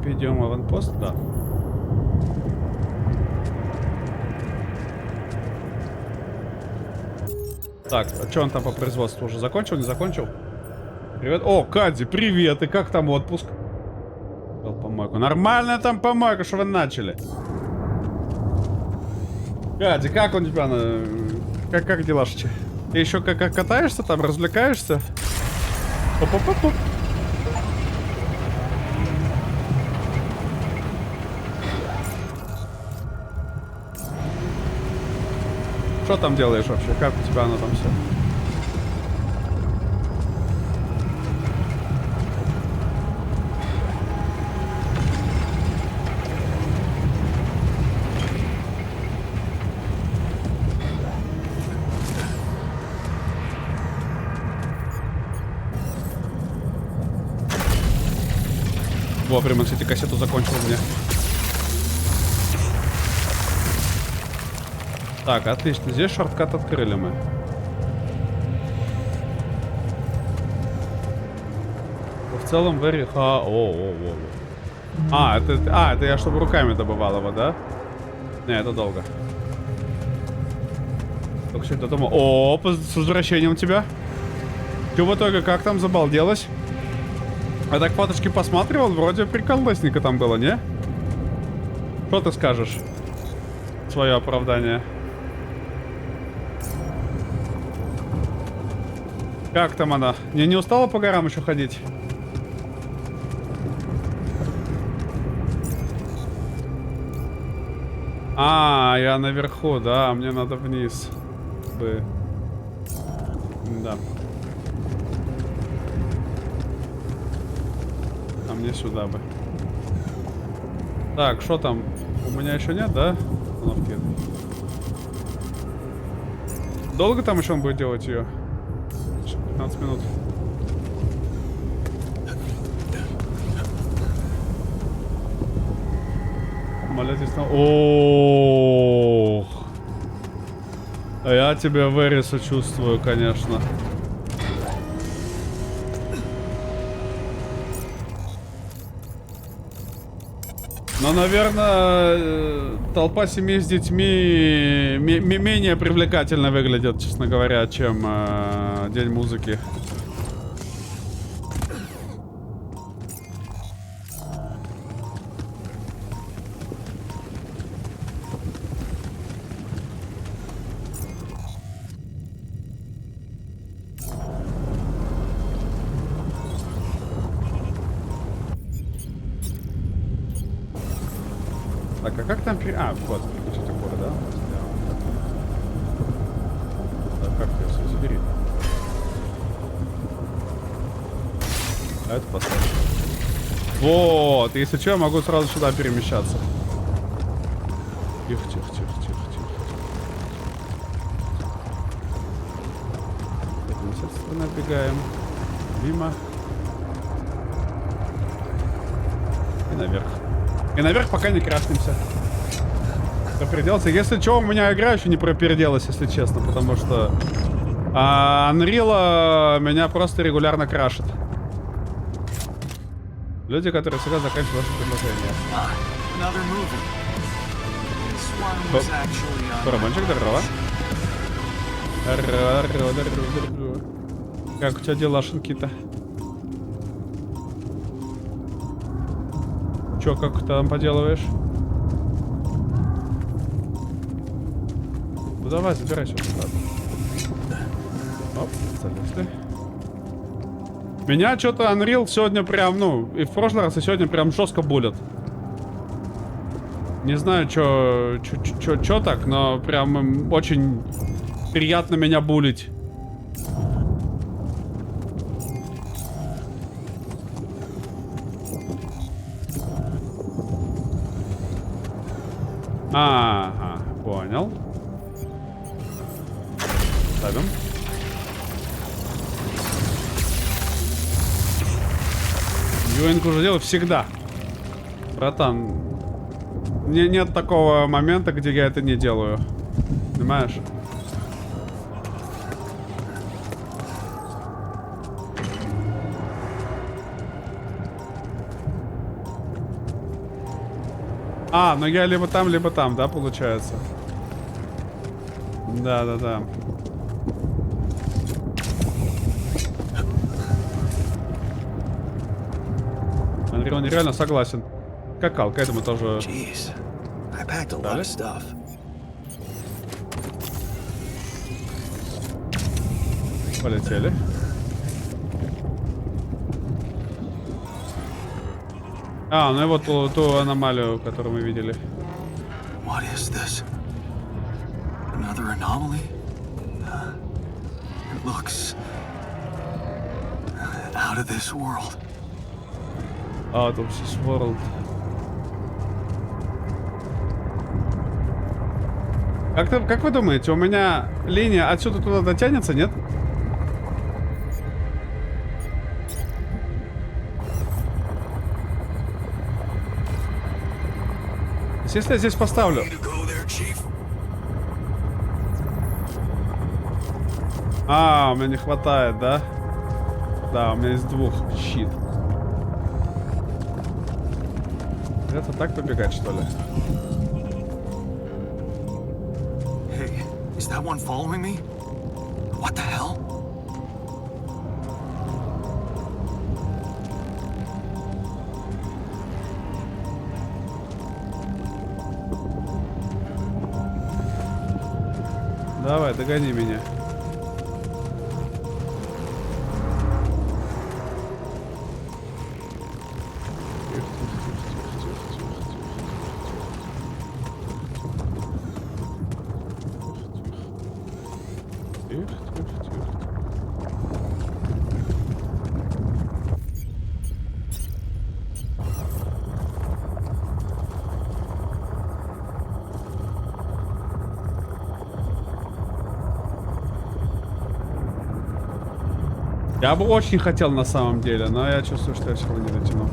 Идем в аванпост, да. Так, а что он там по производству уже закончил, не закончил? Привет. О, Кадзи, привет. И как там отпуск? Помойку. Нормальная там помойка, что вы начали? Кадзи, как он тебя как дела, Ты еще как катаешься там, развлекаешься? Оп-оп-оп-оп. Что там делаешь вообще? Как у тебя оно там все? Вовремя, кстати, кассету закончил мне. Так, отлично. Здесь шорткат открыли мы. В целом, very... это я чтобы руками добывал его, да? Не, это долго. Только что-то думал. О, с возвращением тебя. Ты в итоге как там забалделась? Я так фоточки посматривал, вроде приколдесненько там было, не? Что ты скажешь? Свое оправдание. Как там она? Не устала по горам еще ходить? А, я наверху, да, мне надо вниз. Бы. Да. А мне сюда бы. Так, что там? У меня еще нет, да? Установки. Долго там еще он будет делать ее? 15 минут. Молитесь на... Ох. А я тебя very сочувствую, конечно. Но, наверное, толпа семей с детьми менее привлекательно выглядит, честно говоря, чем День музыки. Так, а как там... А, вот, что такое, да? Так, как ты все забери? А это поставь. Вот, если что, я могу сразу сюда перемещаться. Тихо, тихо, тихо, тихо, тихо. Так, мы с этой стороны отбегаем. Мимо. И наверх. И наверх пока не крашнимся. Проперделся. Если что, у меня игра еще не проперделась, если честно, потому что Unreal меня просто регулярно крашит. Люди, которые всегда заканчивают ваше предложение. Барабанчик, здорово. Как у тебя дела, Шинкита? Чё, как ты там поделываешь? Ну давай, забирай сюда. Оп, залезли. Меня что-то Unreal сегодня прям, ну, и в прошлый раз, и сегодня прям жестко булят. Не знаю, чё так, но прям очень приятно меня булить. Ага, понял. Ставим. Юинг уже делаю всегда. Братан, нет такого момента, где я это не делаю. Понимаешь? А, ну я либо там, да, получается? Да. Unreal нереально согласен. Какал, к этому тоже... Jeez, I packed a lot of stuff. Полетели. А, ну и вот ту аномалию, которую мы видели. What is this? Another anomaly? It looks out of this world. Out of this world. Как вы думаете, у меня линия отсюда туда дотянется, нет? Если я здесь поставлю... А, у меня не хватает, да? Да, у меня есть двух. Щит. Это так побегать, что ли? Hey, is that one following me? What the hell? Давай, догони меня. Я бы очень хотел на самом деле, но я чувствую, что я все равно не дотяну.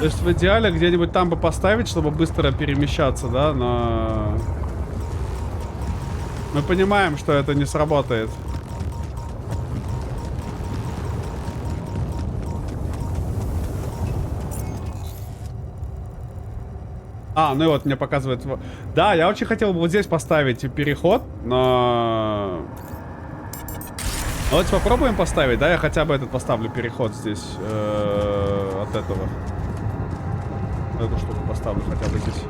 То есть в идеале где-нибудь там бы поставить, чтобы быстро перемещаться, да, но... Мы понимаем, что это не сработает. А, ну и вот мне показывает... Да, я очень хотел бы вот здесь поставить переход, но... Давайте попробуем поставить, да? Я хотя бы этот поставлю переход здесь от этого. Эту штуку поставлю хотя бы здесь.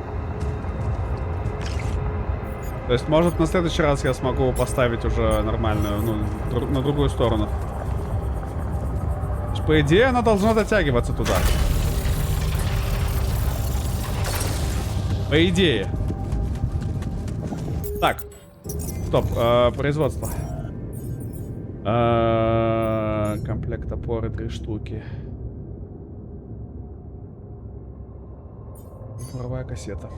То есть, может, на следующий раз я смогу поставить уже нормальную, ну, на другую сторону. То есть, по идее, она должна дотягиваться туда. По идее. Так. Стоп. Производство. Комплект опоры 3 штуки. Буровая кассета.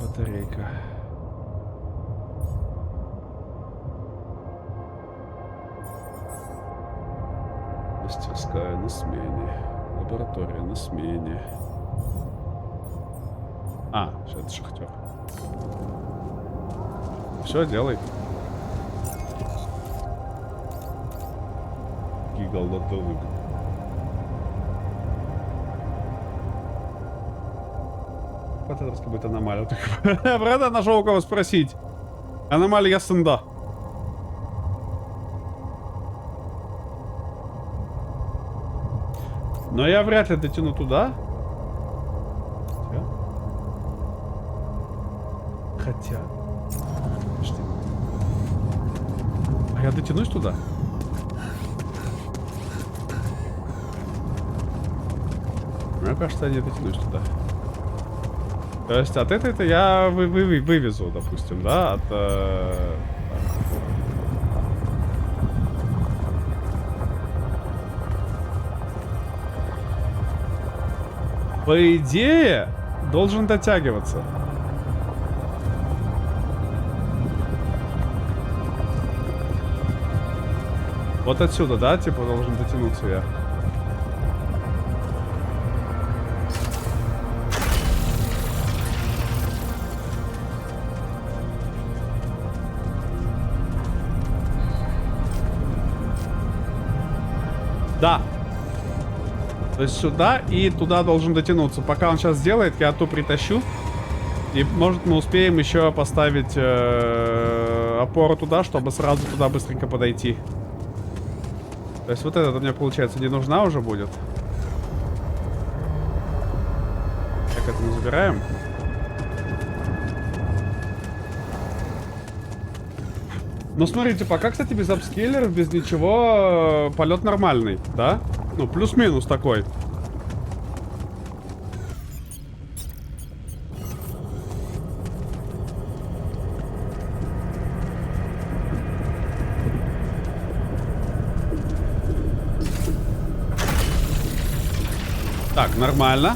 Батарейка. Мастерская на смене. Лаборатория на смене. А, это шахтер. Все, делай. Гигалдотовый. Паттернская будет аномалия. Правда, нашел у кого спросить. Аномалия сында. Но я вряд ли дотяну туда. Хотя. Подожди. А я дотянусь туда? Мне кажется, я не дотянусь туда. То есть от этой-то я вывезу, допустим, да? От... По идее, должен дотягиваться. Вот отсюда, да? Типа должен дотянуться я. Да. То есть сюда и туда должен дотянуться. Пока он сейчас сделает, я ту притащу. И может мы успеем еще поставить опору туда, чтобы сразу туда быстренько подойти. То есть вот эта у меня, получается, не нужна уже будет. Так, это мы забираем. Ну, смотрите, пока, кстати, без апскейлеров, без ничего, полет нормальный, да? Ну, плюс-минус такой. Так, нормально.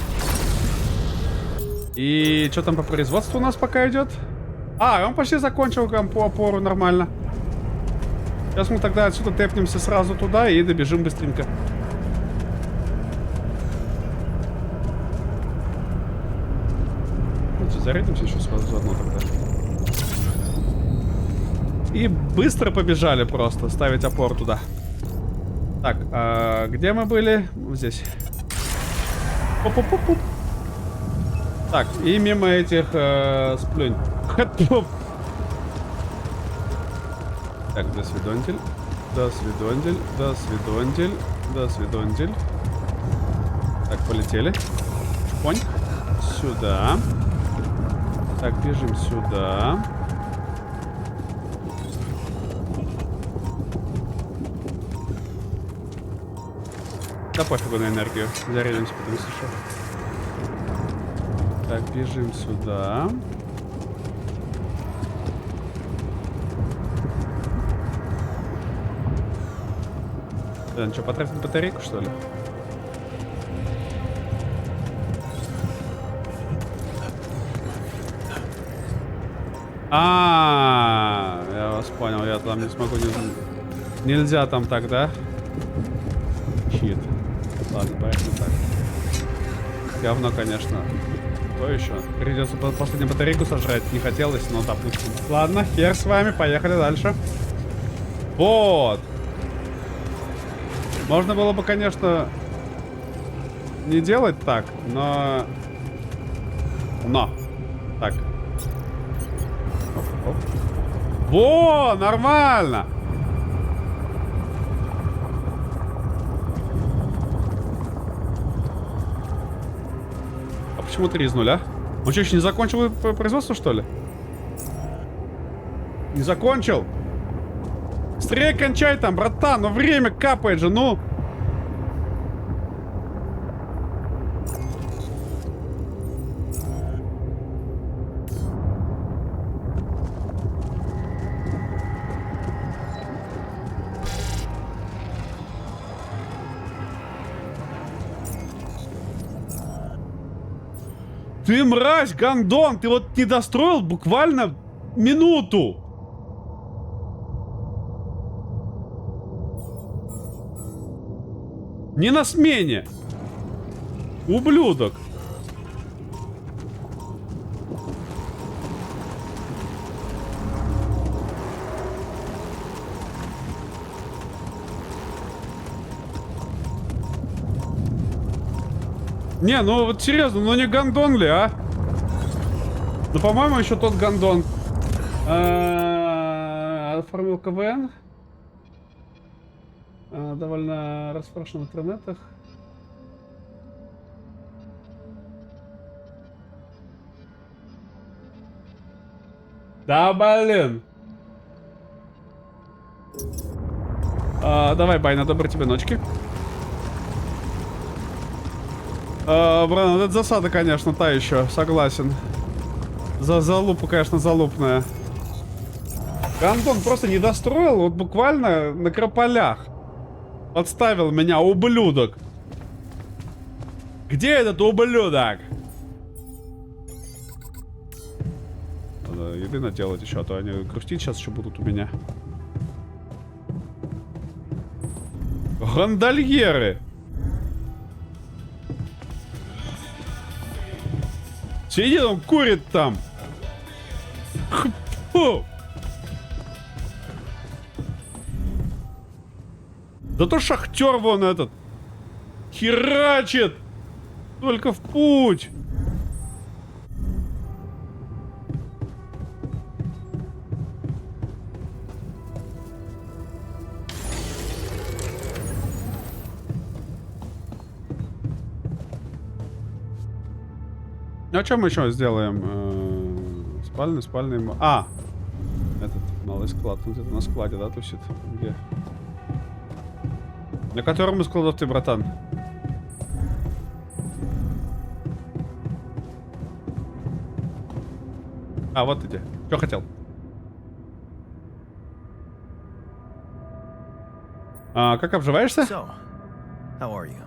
И что там по производству у нас пока идет? А, он почти закончил по опору, нормально. Сейчас мы тогда отсюда тэпнемся сразу туда и добежим быстренько. Давайте зарядимся еще сразу заодно тогда. И быстро побежали просто ставить опору туда. Так, а где мы были? Здесь. Оп-оп-оп-оп. Так, и мимо этих сплюнь. Так, до свидондель. До свидондель. До свидондель. До свидондель. Так, полетели. Понь. Сюда. Так, бежим сюда. Да пофигу на энергию. Зарядимся, потом слышу. Так, бежим сюда. Да, что, потратить батарейку, что ли? Я вас понял, я там не смогу, нельзя там так, да? Щит. Ладно, поехали так. Говно, конечно. Что еще? Придется последнюю батарейку сожрать, не хотелось, но допустим. Ладно, хер с вами, поехали дальше. Вот. Можно было бы, конечно, не делать так, но... Так. Оп. Во, нормально! А почему 3 из 0, а? Он что, еще не закончил производство, что ли? Не закончил? Быстрее кончай там, братан, ну время капает же, ну! Ты мразь, гандон, ты вот не достроил буквально минуту. Не на смене. Ублюдок. Не, ну вот серьезно, ну не гандон ли, а? Ну, по-моему, еще тот гандон. Оформил КВН. Довольно расспрашиван в интернетах. Да, блин. Давай, Байна, доброй тебе ночки. Бран, вот это засада, конечно, та еще, согласен. Залупа, конечно, залупная. Гандон просто не достроил, вот буквально на крополях. Подставил меня, ублюдок. Где этот ублюдок? Надо еды наделать еще, а то они грустить сейчас еще будут у меня. Гондольеры. Сидит он, курит там. Фу. Да то шахтер вон этот. Херачит. Только в путь. А что мы еще сделаем? Спальный... Этот малый склад. Он где-то на складе, да, тусит? Где? На котором из складов ты, братан? Вот иди. Что хотел? Как обживаешься? So, how are you?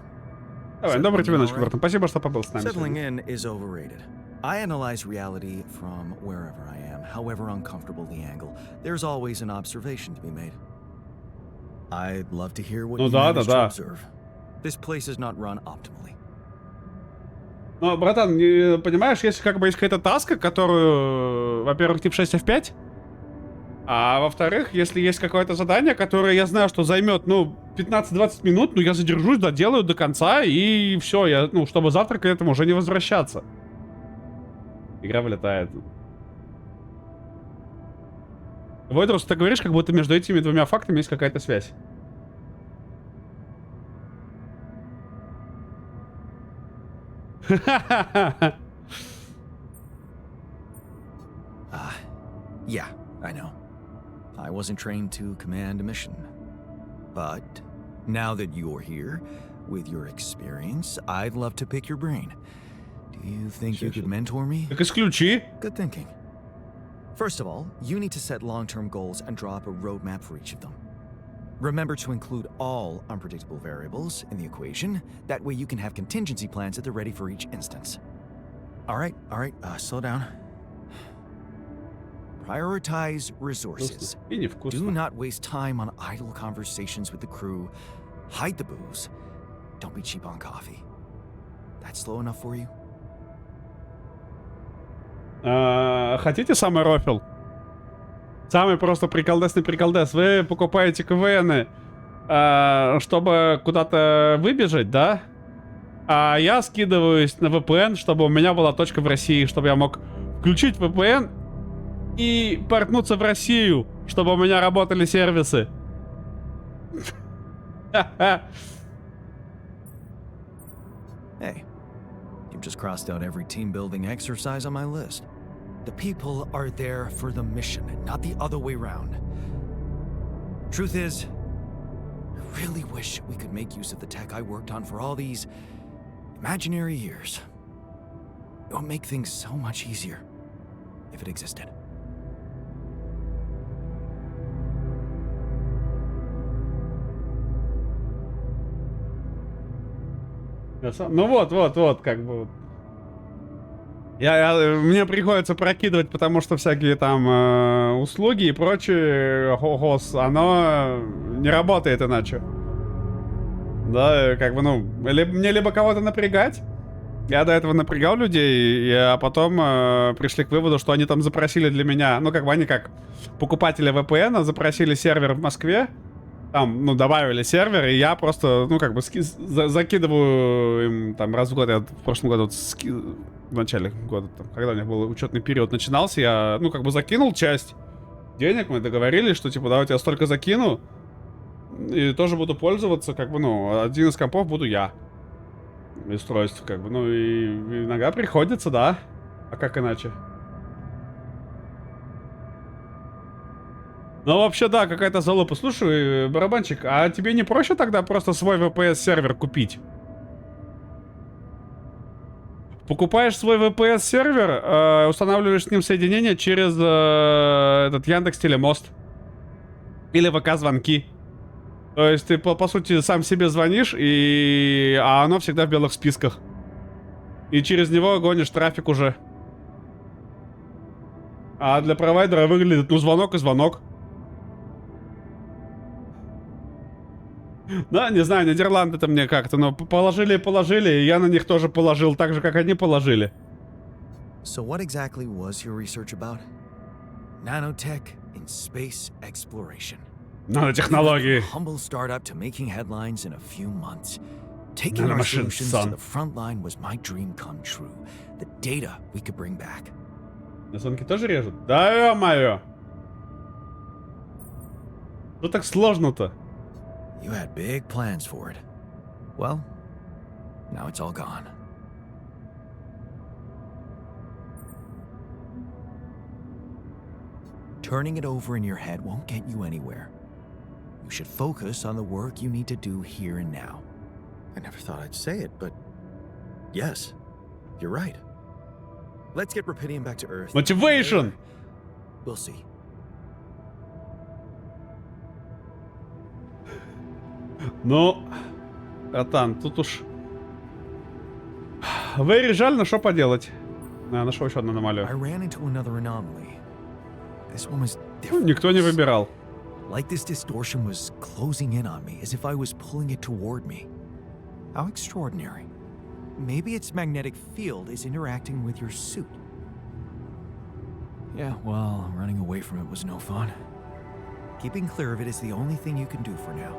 Давай, доброй тебе ночи, братан. Спасибо, что побыл с нами Settling сегодня. in is overrated. I analyze reality from wherever I am, however uncomfortable the angle. There's always an observation to be made. I'd love to hear what Ну you да, managed да, to да. observe. This place is not run optimally. Ну, братан, понимаешь, если как бы есть какая-то таска, которую, во-первых, тип 6 F5, а во-вторых, если есть какое-то задание, которое я знаю, что займет, 15-20 минут, я задержусь, доделаю до конца, и все, чтобы завтра к этому уже не возвращаться. Игра вылетает. Войдрус, ты говоришь, как будто между этими двумя фактами есть какая-то связь. Yeah, I know. I wasn't trained to command a mission. But now that you're here, with your experience, I'd love to pick your brain. Do you think you could mentor me? Так исключи. Good thinking. First of all, you need to set long-term goals and draw up a roadmap for each of them. Remember to include all unpredictable variables in the equation. That way you can have contingency plans at the ready for each instance. All right, slow down. Prioritize Вкусно. resources. И Do невкусно. not waste time on idle conversations with the crew. Hide the booze. Don't be cheap on coffee. That's slow enough for you? Хотите самый рофл? Самый просто приколдесный приколдес. Вы покупаете КВНы, чтобы куда-то выбежать, да? А я скидываюсь на VPN, чтобы у меня была точка в России, чтобы я мог включить VPN и портнуться в Россию, чтобы у меня работали сервисы. Hey, you've just crossed out every team building exercise on my list. The people are there for the mission, not the other way round. Truth is, I really wish we could make use of the tech I worked on for all these imaginary years. It would make things so much easier if it existed. Ну вот, как бы. Мне приходится прокидывать, потому что всякие там услуги и прочее, оно не работает иначе. Да, как бы, ну, мне либо кого-то напрягать. Я до этого напрягал людей, а потом пришли к выводу, что они там запросили для меня, ну, как бы они как покупатели VPN запросили сервер в Москве. Там, ну, добавили сервер, и я просто, ну, как бы закидываю им там раз в год. Я в прошлом году, в начале года, там, когда у них был учетный период начинался, я, ну, как бы закинул часть денег, мы договорились, что, типа, давайте я столько закину, и тоже буду пользоваться, как бы, ну, один из компов буду я. Устройств, как бы, ну, и иногда приходится, да. А как иначе? Ну, вообще, да, какая-то залупа. Слушай, барабанчик, а тебе не проще тогда просто свой VPS-сервер купить? Покупаешь свой VPS-сервер, устанавливаешь с ним соединение через этот Яндекс.Телемост. Или ВК-звонки. То есть ты, по сути, сам себе звонишь, а оно всегда в белых списках. И через него гонишь трафик уже. А для провайдера выглядит, ну, звонок и звонок. Да, не знаю, Нидерланды-то мне как-то, но положили, и я на них тоже положил, так же, как они положили. So what exactly was your research about? Nanotech in space exploration. Nanotechnology. Humble startup to making headlines in a few months. Taking our Nanomachine, solutions son. to the front line was my dream come true. The data we could bring back. На звонки тоже режут? Да, ё-моё. Что так сложно-то? You had big plans for it. Well, now it's all gone. Turning it over in your head won't get you anywhere. You should focus on the work you need to do here and now. I never thought I'd say it, but yes, you're right. Let's get Rapidium back to Earth. Motivation! We'll see. Ну, братан, тут уж... Very жаль, но что поделать? Я нашел еще одну I аномалию. ran into another anomaly. This one was Ну, different. никто не выбирал. Like this distortion was closing in on me, as if I was pulling it toward me. How extraordinary. Maybe its magnetic field is interacting with your suit. Yeah, well, running away from it was no fun. Keeping clear of it is the only thing you can do for now.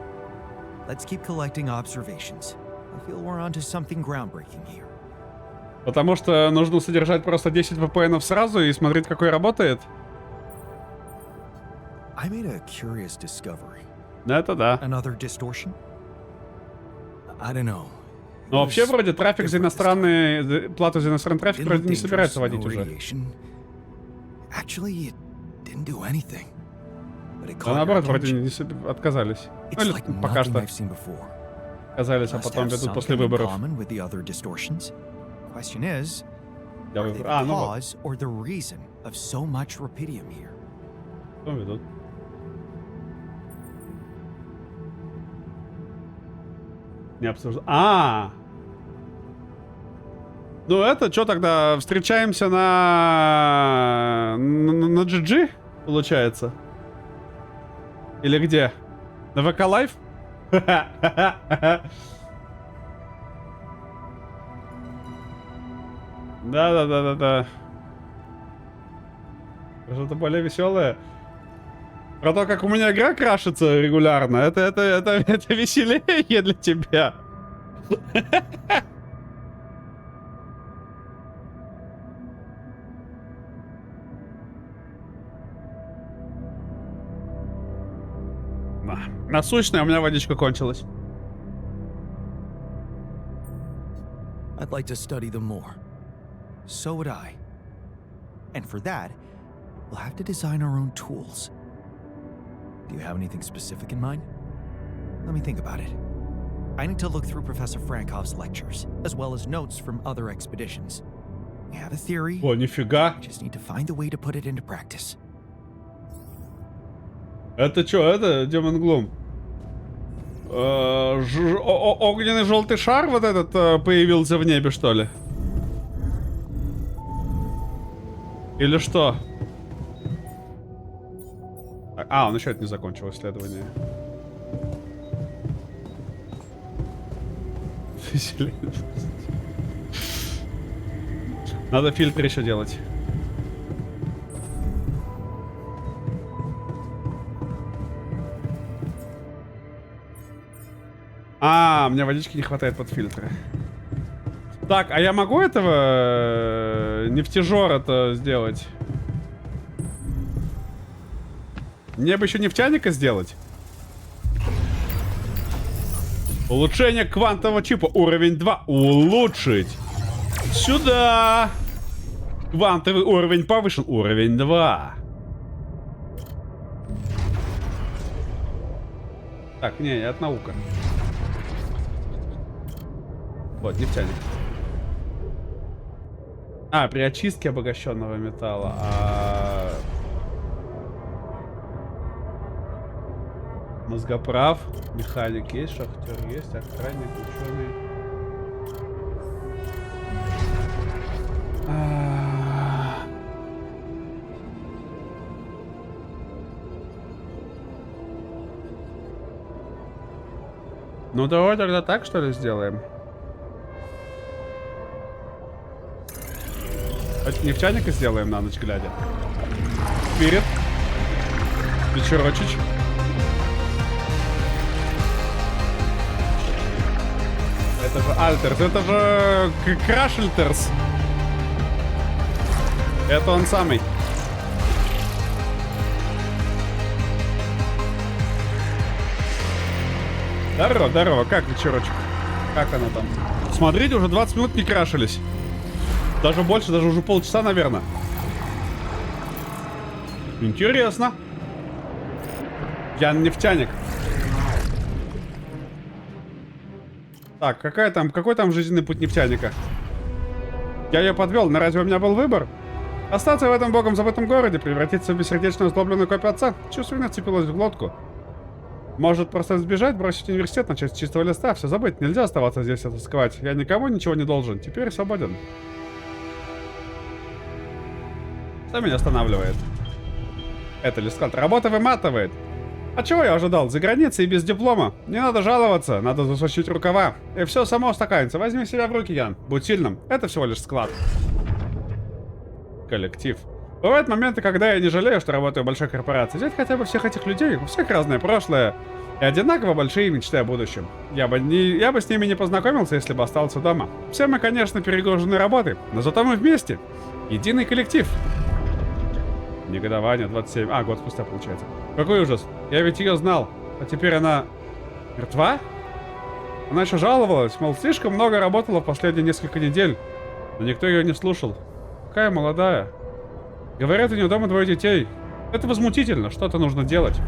Let's keep collecting observations. I feel we're onto something groundbreaking here. Потому что нужно содержать просто 10 VPN сразу и смотреть, какой работает. I made a curious discovery. Это да. Another distortion? I don't know. Но вообще вроде трафик за иностранные... Плату за иностранный трафик вроде не собирается вводить уже. Actually, it didn't do anything. But it А caught your наоборот, вроде attention. не отказались. It's Ну или like пока nothing что I've seen before. отказались, а Must потом have ведут после something in выборов. common with the other distortions. Question is, Для are they выборов. the А, ну вот. cause or the reason of so much Rapidium here? Потом ведут. Не обсуждал. Ну это, что тогда, встречаемся на GG, получается? Или где? На ВК Лайв? Да. Что-то более веселое. Про то, как у меня игра крашится регулярно, это веселее для тебя. Насущная, у меня водичка кончилась. I'd like to study them more. So would I. And for that, we'll have to design our own tools. Do you have anything specific in mind? Let me think about it. I need to look through Professor Frankov's lectures, as well as notes from other expeditions. We have a theory. О, нифига. We just need to find the way to put it into practice. Это что, это Демон Глум? Огненный желтый шар вот этот появился в небе, что ли? Или что? А, он еще это не закончил исследование. Надо фильтр еще делать. А, мне водички не хватает под фильтры. Так, а я могу этого нефтежора-то сделать? Мне бы еще нефтяника сделать. Улучшение квантового чипа. Уровень 2. Улучшить. Сюда. Квантовый уровень повышен. Уровень 2. Так, не, это наука. Вот, нефтяник. А, при очистке обогащенного металла. Мозгоправ, механик есть, шахтер есть, охранник, ученый. Ну давай тогда так, что ли, сделаем. Нефтяника сделаем на ночь глядя. Спирит. Вечерочич. Это же Альтерс, это же Крашельтерс. Это он самый. Здорово, здорово, как вечерочек? Как оно там? Смотрите, уже 20 минут не крашились. Даже больше, даже уже полчаса, наверное. Интересно. Я нефтяник. Так, какой там жизненный путь нефтяника? Я ее подвел, но разве у меня был выбор? Остаться в этом богом забытом городе, превратиться в бессердечную озлобленную копию отца? Чувственно вцепилась в глотку. Может, просто сбежать, бросить университет, начать с чистого листа? Все забыть, нельзя оставаться здесь и тосковать. Я никому ничего не должен, теперь свободен. Что меня останавливает? Это лишь склад. Работа выматывает. А чего я ожидал? За границей и без диплома. Не надо жаловаться, надо засучить рукава. И все само устаканится. Возьми себя в руки, Ян. Будь сильным. Это всего лишь склад. Коллектив. Бывают моменты, когда я не жалею, что работаю в большой корпорации. Взять хотя бы всех этих людей, у всех разное прошлое. И одинаково большие мечты о будущем. Я бы с ними не познакомился, если бы остался дома. Все мы, конечно, перегружены работой, но зато мы вместе. Единый коллектив. Негодование 27. А, год спустя получается. Какой ужас. Я ведь ее знал. А теперь она мертва? Она еще жаловалась, мол, слишком много работала в последние несколько недель. Но никто ее не слушал. Какая молодая. Говорят, у нее дома 2 детей. Это возмутительно. Что-то нужно делать.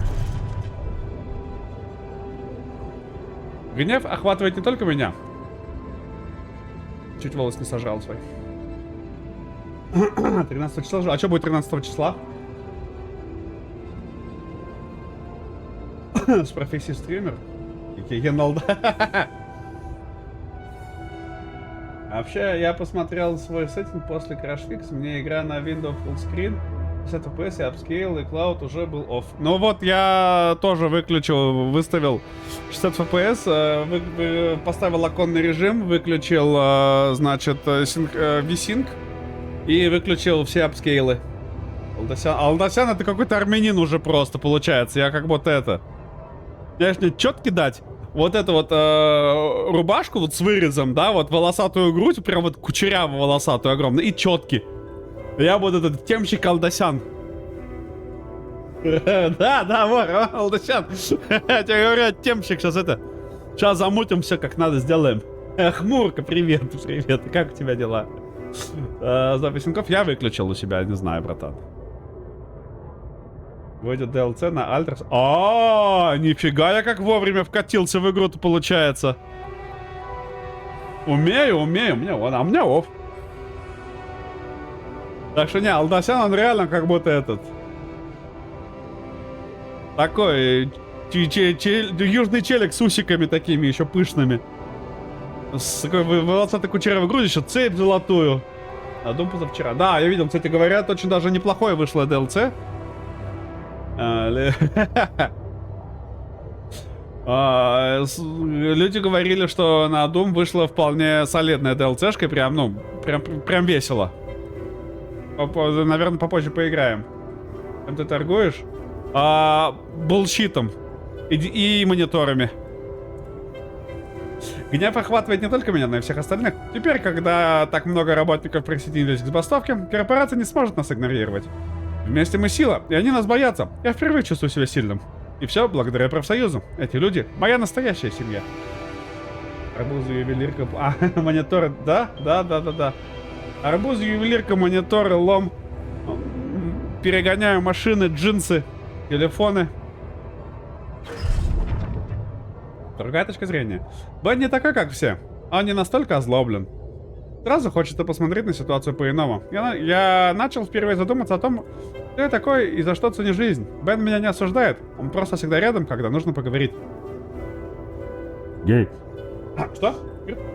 Гнев охватывает не только меня. Чуть волос не сожрал свой. 13 числа же. А что будет 13 числа? С профессией стример. Вообще, я посмотрел свой сеттинг после Crash Fix, мне игра на Windows Full Screen, 60 FPS, и Upscale, и Cloud уже был off. Ну вот, я тоже выключил, выставил 60 FPS, поставил оконный режим, выключил, значит, V-Sync и выключил все апскейлы. Алдасян это какой-то армянин уже просто получается, я как будто это... Знаешь, мне четки дать? Вот эту вот рубашку вот с вырезом, да, вот волосатую грудь, прям вот кучерявую волосатую огромную, и четки. Я буду этот темщик Алдасян. Да, вот, Алдасян. Я тебе говорю, темщик, сейчас это... Сейчас замутим все как надо, сделаем. Хмурка, привет, как у тебя дела? Запись инков я выключил у себя, не знаю, братан. Выйдет DLC на Альтерс. Нифига я как вовремя вкатился в игру-то получается. Умею, у меня офф. Так что не, Алдасян, он реально как будто этот... Такой... южный челик с усиками такими еще пышными. С такой волосатой кучерявой грудью, еще цепь золотую. А дом позавчера. Да, я видел, кстати, говорят, очень даже неплохое вышло DLC. Люди говорили, что на Doom вышла вполне солидная DLC-шка, прям весело. Наверное, попозже поиграем. Чем ты торгуешь? Булшитом. И мониторами. Гнев охватывает не только меня, но и всех остальных. Теперь, когда так много работников присоединились к забастовке, корпорация не сможет нас игнорировать. Вместе мы сила, и они нас боятся. Я впервые чувствую себя сильным. И все благодаря профсоюзу. Эти люди — моя настоящая семья. Арбуз, ювелирка... мониторы... Да. Арбуз, ювелирка, мониторы, лом. Перегоняю машины, джинсы, телефоны. Другая точка зрения. Бен не такой, как все. Он не настолько озлоблен. Сразу хочется посмотреть на ситуацию по-иному. Я начал впервые задуматься о том, кто я такой и за что ценю жизнь. Бен меня не осуждает. Он просто всегда рядом, когда нужно поговорить. Гей. Что?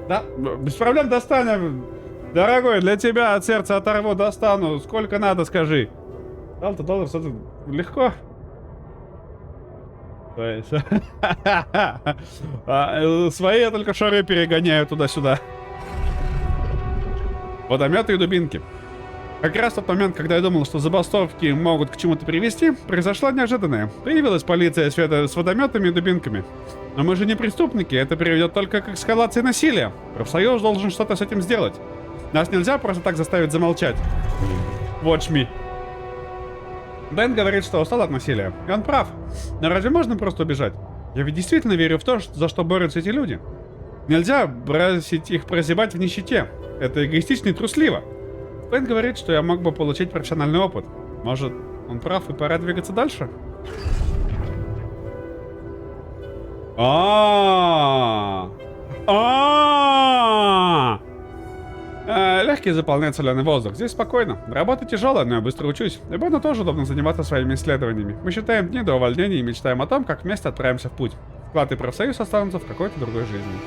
Да, без проблем достанем. Дорогой, для тебя от сердца оторву, достану. Сколько надо, скажи. Дал-то доллар, что-то легко. То есть... Свои я только шары перегоняю туда-сюда. Водометы и дубинки. Как раз в тот момент, когда я думал, что забастовки могут к чему-то привести, произошло неожиданное. Появилась полиция с водометами и дубинками. Но мы же не преступники, это приведет только к эскалации насилия. Профсоюз должен что-то с этим сделать. Нас нельзя просто так заставить замолчать. Watch me. Бен говорит, что устал от насилия. И он прав. Но разве можно просто убежать? Я ведь действительно верю в то, за что борются эти люди. Нельзя бросить их прозябать в нищете. Это эгоистично и трусливо. Бен говорит, что я мог бы получить профессиональный опыт. Может, он прав и пора двигаться дальше? Легкий заполняет соленый воздух. Здесь спокойно. Работа тяжелая, но я быстро учусь. И Бену тоже удобно заниматься своими исследованиями. Мы считаем дни до увольнения и мечтаем о том, как вместе отправимся в путь. Вклад и профсоюз останутся в какой-то другой жизни.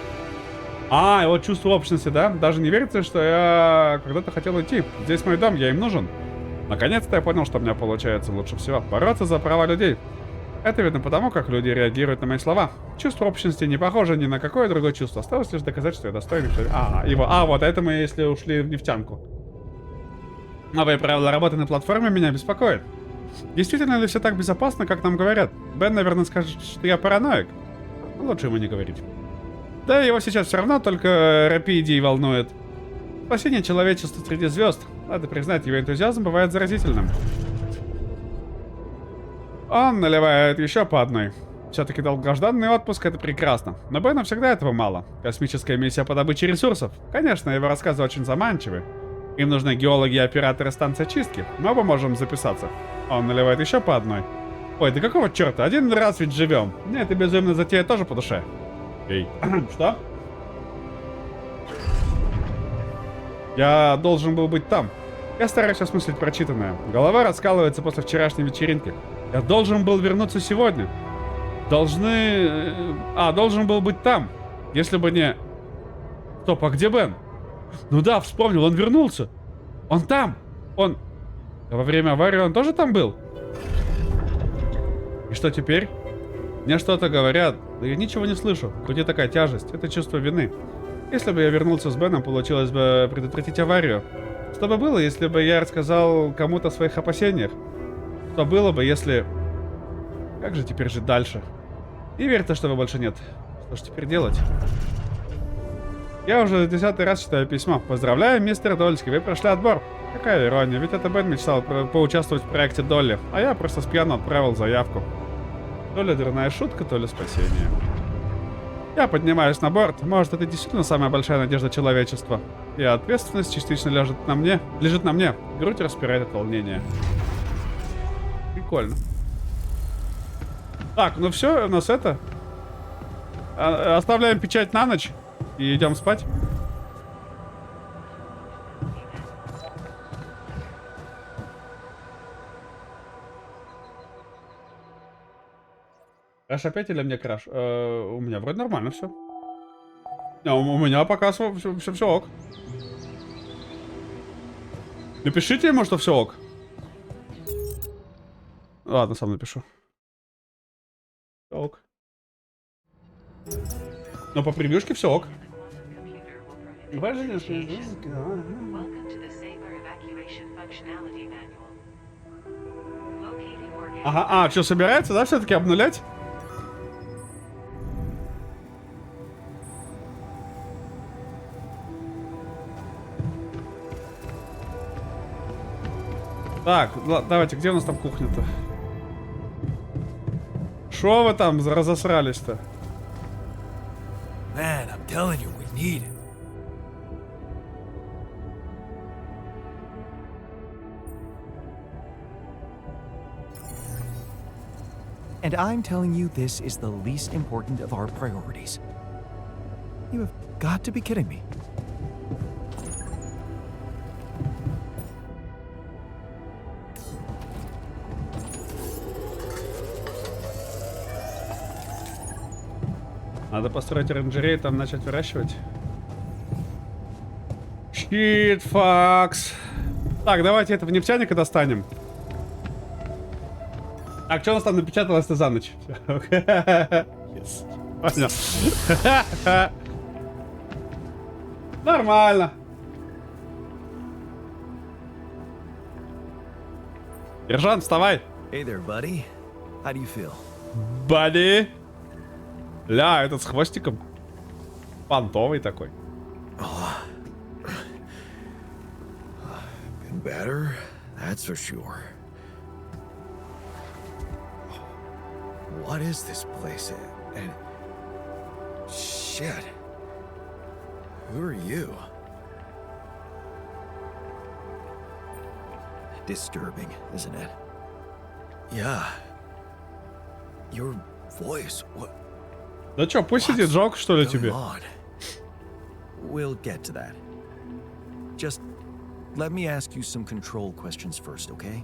И вот чувство общности, да? Даже не верится, что я когда-то хотел уйти. Здесь мой дом, я им нужен. Наконец-то я понял, что у меня получается лучше всего. Бороться за права людей. Это видно потому, как люди реагируют на мои слова. Чувство общности не похоже ни на какое другое чувство. Осталось лишь доказать, что я достойный человек. Вот это мы, если ушли в нефтянку. Новые правила работы на платформе меня беспокоят. Действительно ли все так безопасно, как нам говорят? Бен, наверное, скажет, что я параноик. Лучше ему не говорить. Да, его сейчас все равно только Рапидий волнует. Спасение человечества среди звезд. Надо признать, его энтузиазм бывает заразительным. Он наливает еще по одной. Все-таки долгожданный отпуск — это прекрасно. Но Бену всегда этого мало. Космическая миссия по добыче ресурсов. Конечно, его рассказы очень заманчивы. Им нужны геологи и операторы станции очистки. Мы оба можем записаться. Он наливает еще по одной. Ой, да какого черта? Один раз ведь живем. Мне эта безумная затея тоже по душе. Эй. Что? Я должен был быть там. Я стараюсь осмыслить прочитанное. Голова раскалывается после вчерашней вечеринки. Я должен был вернуться сегодня. Должен был быть там. Если бы не... Стоп, а где Бен? Ну да, вспомнил, он вернулся. Он там. Он... Во время аварии он тоже там был? И что теперь? Мне что-то говорят, но я ничего не слышу. В груди такая тяжесть. Это чувство вины. Если бы я вернулся с Беном, получилось бы предотвратить аварию. Что бы было, если бы я рассказал кому-то о своих опасениях? Что было бы, если... Как же теперь жить дальше? И верь-то, что его больше нет. Что ж теперь делать? Я уже 10-й раз читаю письмо. Поздравляю, мистер Дольский, вы прошли отбор. Какая ирония, ведь это Бен мечтал поучаствовать в проекте Долли, а я просто с пьяну отправил заявку. То ли дурная шутка, то ли спасение. Я поднимаюсь на борт. Может, это действительно самая большая надежда человечества. И ответственность частично лежит на мне. Грудь распирает от волнения. Прикольно. Так, ну все, у нас это. Оставляем печать на ночь и идем спать. Краш опять или мне краш? У меня вроде нормально все. У меня пока все ок. Напишите ему, что все ок. Ладно, сам напишу. Всё ок. Но по превьюшке все ок. Welcome to the Saber Evacuation Functionality Manual. Locating organic Ага, что, собирается, да, все-таки обнулять? Так, давайте, где у нас там кухня-то? Шо вы там разосрались-то? Man, I'm telling you, we need it. And I'm telling you, this is the least important of our priorities. You have got to be kidding me. Надо построить оранжерею, там начать выращивать. Щит, факс. Так, давайте это в нефтяника достанем. Так, что у нас там напечаталось-то за ночь? Yes. Понял. Нормально. Ержан, вставай. Hey there, buddy. How do you feel? Бади. Ля, этот с хвостиком. Понтовый такой. Been better, that's for sure. What is this place? And shit. Who are you? Disturbing, isn't it? Yeah. Your voice. What? Да чё, пусть сидит, жалко что ли тебе? on? We'll get to that. Just let me ask you some control questions first, okay?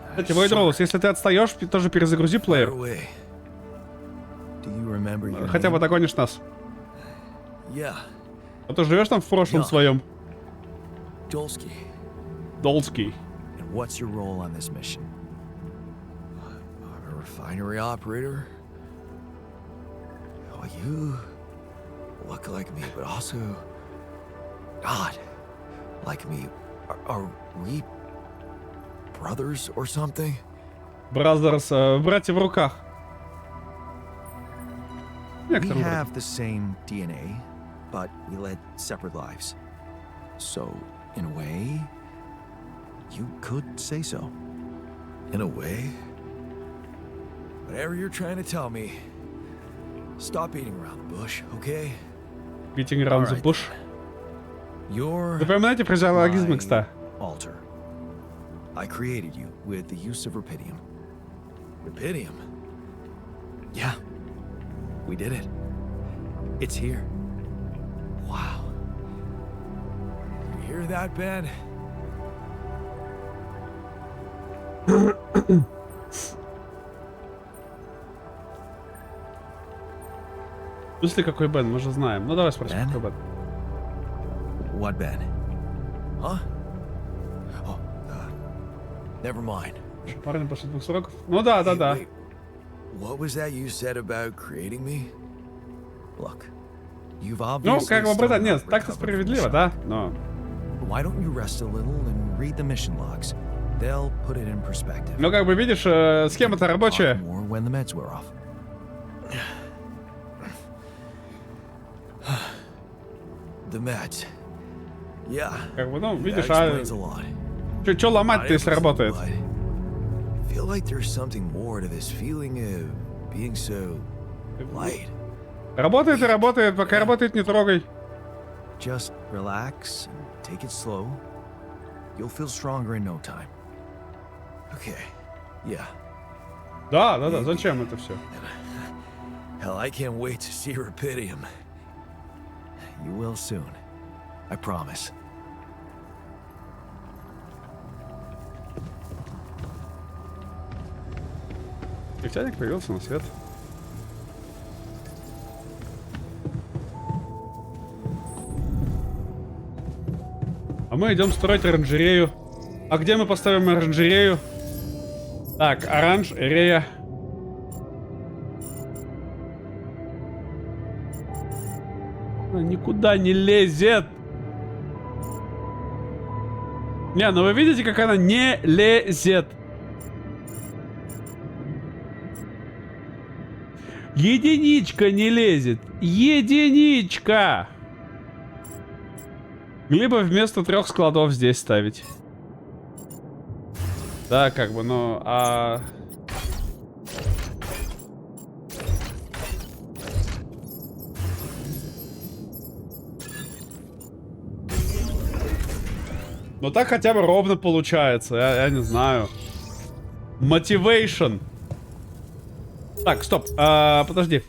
Кстати, Войдроус, если ты отстаешь, тоже перезагрузи Fire плеер. away. Do you remember your Хотя бы name? догонишь нас. Yeah, А то живешь там в прошлом Я. своем. Dolsky. Долский. And what's your role on this mission? I'm a refinery operator. Oh, you look like me, but also God, like me. Are we brothers or something? Бразерс, братья в руках. We Некоторым образом. have the same DNA, but we led separate lives. So, in a way, you could say so. In a way? Whatever you're trying to tell me, stop beating around the bush, okay? Beating around the Alright. bush. You're Запоминайте фразеологизмы, my кстати. altar. I created you with the use of Rapidium. Rapidium? Yeah. We did it. It's here. Wow. You hear that, Ben? В смысле, какой Бен? Мы же знаем. Ну, давай спросим, Бен? какой Бен. What Ben? Huh? Oh, never mind. Что, парень после 2 сроков? Ну да, да, Hey, да. wait. What was that you said about creating me? Look, you've Ну, obviously как бы, братан, still нет, not так-то recovered from the справедливо, shock. да? Но... Why don't you rest a little and read the mission logs? They'll put it in perspective. Ну, как бы, видишь, схема-то Talk рабочая. more when the meds wear off. The meds. Yeah. Как бы, ну, That видишь, explains a lot. чё ломать-то, Not если everything, работает? but I feel like there's something more to this feeling of being so light. Работает и работает, пока работает, не трогай. Just relax and take it slow. You'll feel stronger in no time. Okay. Yeah. Да, да, да, зачем это все? Hell, I can't wait to see Rapidium. You will soon. I promise. Нефтяник появился на свет. А мы идем строить оранжерею. А где мы поставим оранжерею? Так, оранжерея. Она никуда не лезет. Не, ну вы видите, как она не лезет. Единичка не лезет. Единичка. Либо вместо 3 складов здесь ставить. Да, как бы, ну, Ну так хотя бы ровно получается, я не знаю. Motivation. Так, стоп, подожди.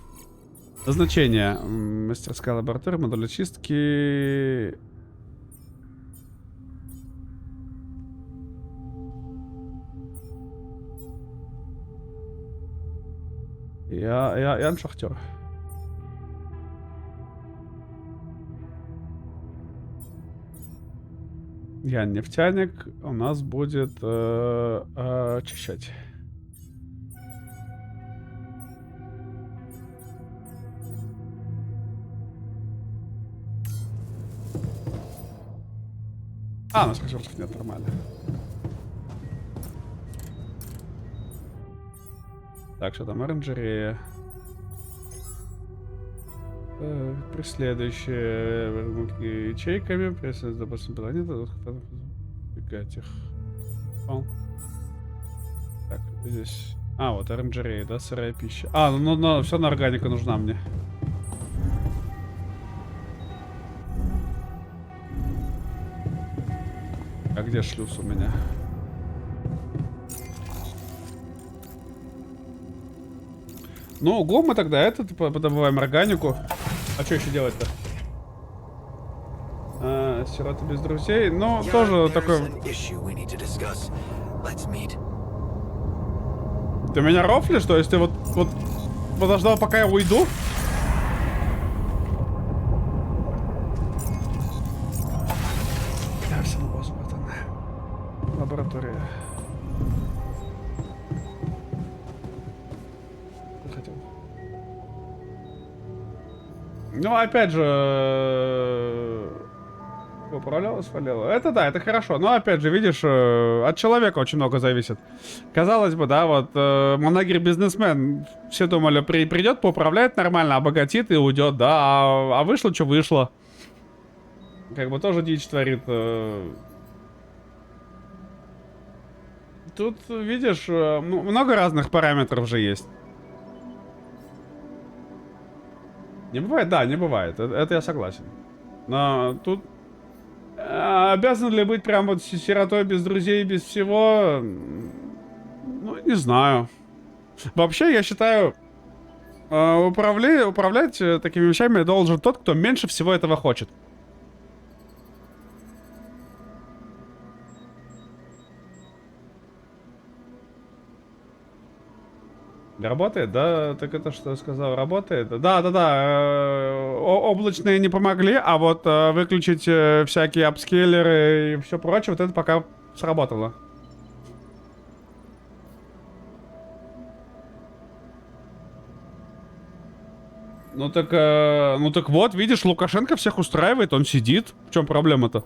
Значение. Мастерская лаборатория, модуль очистки. Я шахтер. Я нефтяник. У нас будет очищать. У нас ресурсов нет, нормально. Так, что там оранжерея. Преследующие ячейками. Преследуют, допустим, планету. Бегать их. Так, здесь. Вот оранжерея, да, сырая пища. Ну, все на органика нужна мне. А где шлюз у меня? Ну, углом мы тогда подобываем органику. А что еще делать-то? Сирота без друзей. Ну, тоже такой... Ты меня рофлишь? То есть ты вот подождал, пока я уйду? Я все на базу, братан. Лаборатория. Хотел. Ну, опять же... Управляла, свалила. Это да, это хорошо. Но опять же, видишь, от человека очень много зависит. Казалось бы, да, вот монагер-бизнесмен. Все думали, придет, поуправляет нормально, обогатит и уйдет, да. А вышло, что вышло. Как бы тоже дичь творит. Тут, видишь, много разных параметров же есть. Не бывает, да, не бывает. Это я согласен. Но тут... Обязан ли быть прям вот сиротой без друзей, без всего? Ну, не знаю. Вообще, я считаю, управлять такими вещами должен тот, кто меньше всего этого хочет. Работает, да? Так это что я сказал? Работает? Да. Облачные не помогли, а вот выключить всякие апскейлеры и все прочее, вот это пока сработало. Ну так вот, видишь, Лукашенко всех устраивает, он сидит. В чем проблема-то?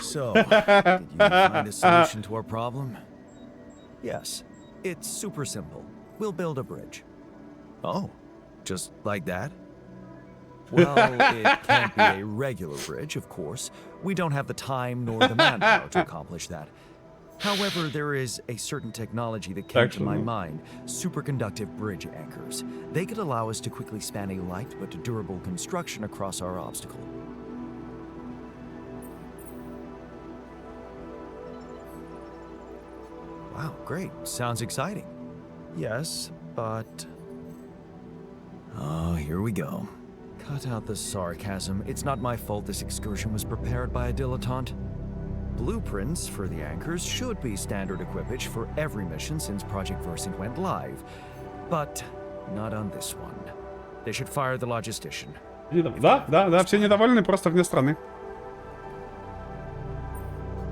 So, did you find a solution to our problem? Yes, it's super simple. We'll build a bridge. Oh, just like that? Well, it can't be a regular bridge, of course. We don't have the time nor the manpower to accomplish that. However, there is a certain technology that came to my mind. Superconductive bridge anchors. They could allow us to quickly span a light but durable construction across our obstacle. Wow, great. Sounds exciting. Yes, but... Oh, here we go. Cut out the sarcasm. It's not my fault this excursion was prepared by a dilettante. Blueprints for the anchors should be standard equipage for every mission since Project Versint went live. But not on this one. They should fire the logistician. Да, все недовольны, просто вне страны.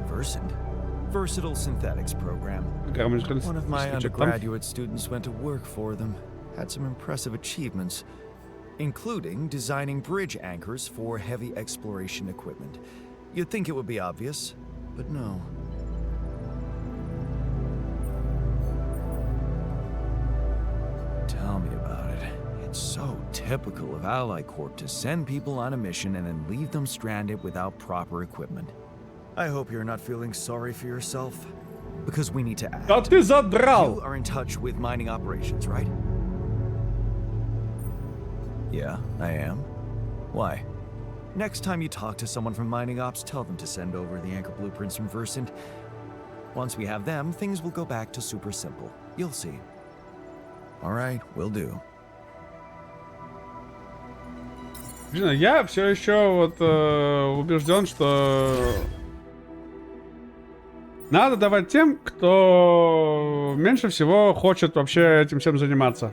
Versint? Versatile synthetics program. One of my undergraduate students went to work for them. Had some impressive achievements, including designing bridge anchors for heavy exploration equipment. You'd think it would be obvious, but no. Tell me about it. It's so typical of Ally Corp to send people on a mission and then leave them stranded without proper equipment. I hope you're not feeling sorry for yourself, because we need to act. Да ты задрал! You are in touch with mining operations, right? Yeah, I am. Why? Next time you talk to someone from mining ops, tell them to send over the anchor blueprints from Versint. Once we have them, things will go back to super simple. You'll see. Alright, will do. Я все еще вот убежден, что надо давать тем, кто меньше всего хочет вообще этим всем заниматься.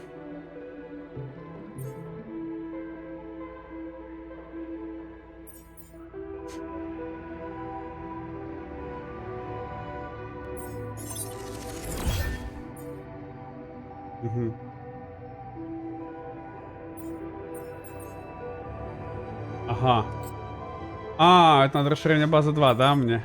Угу. Ага. А, это надо расширение базы 2, да, мне?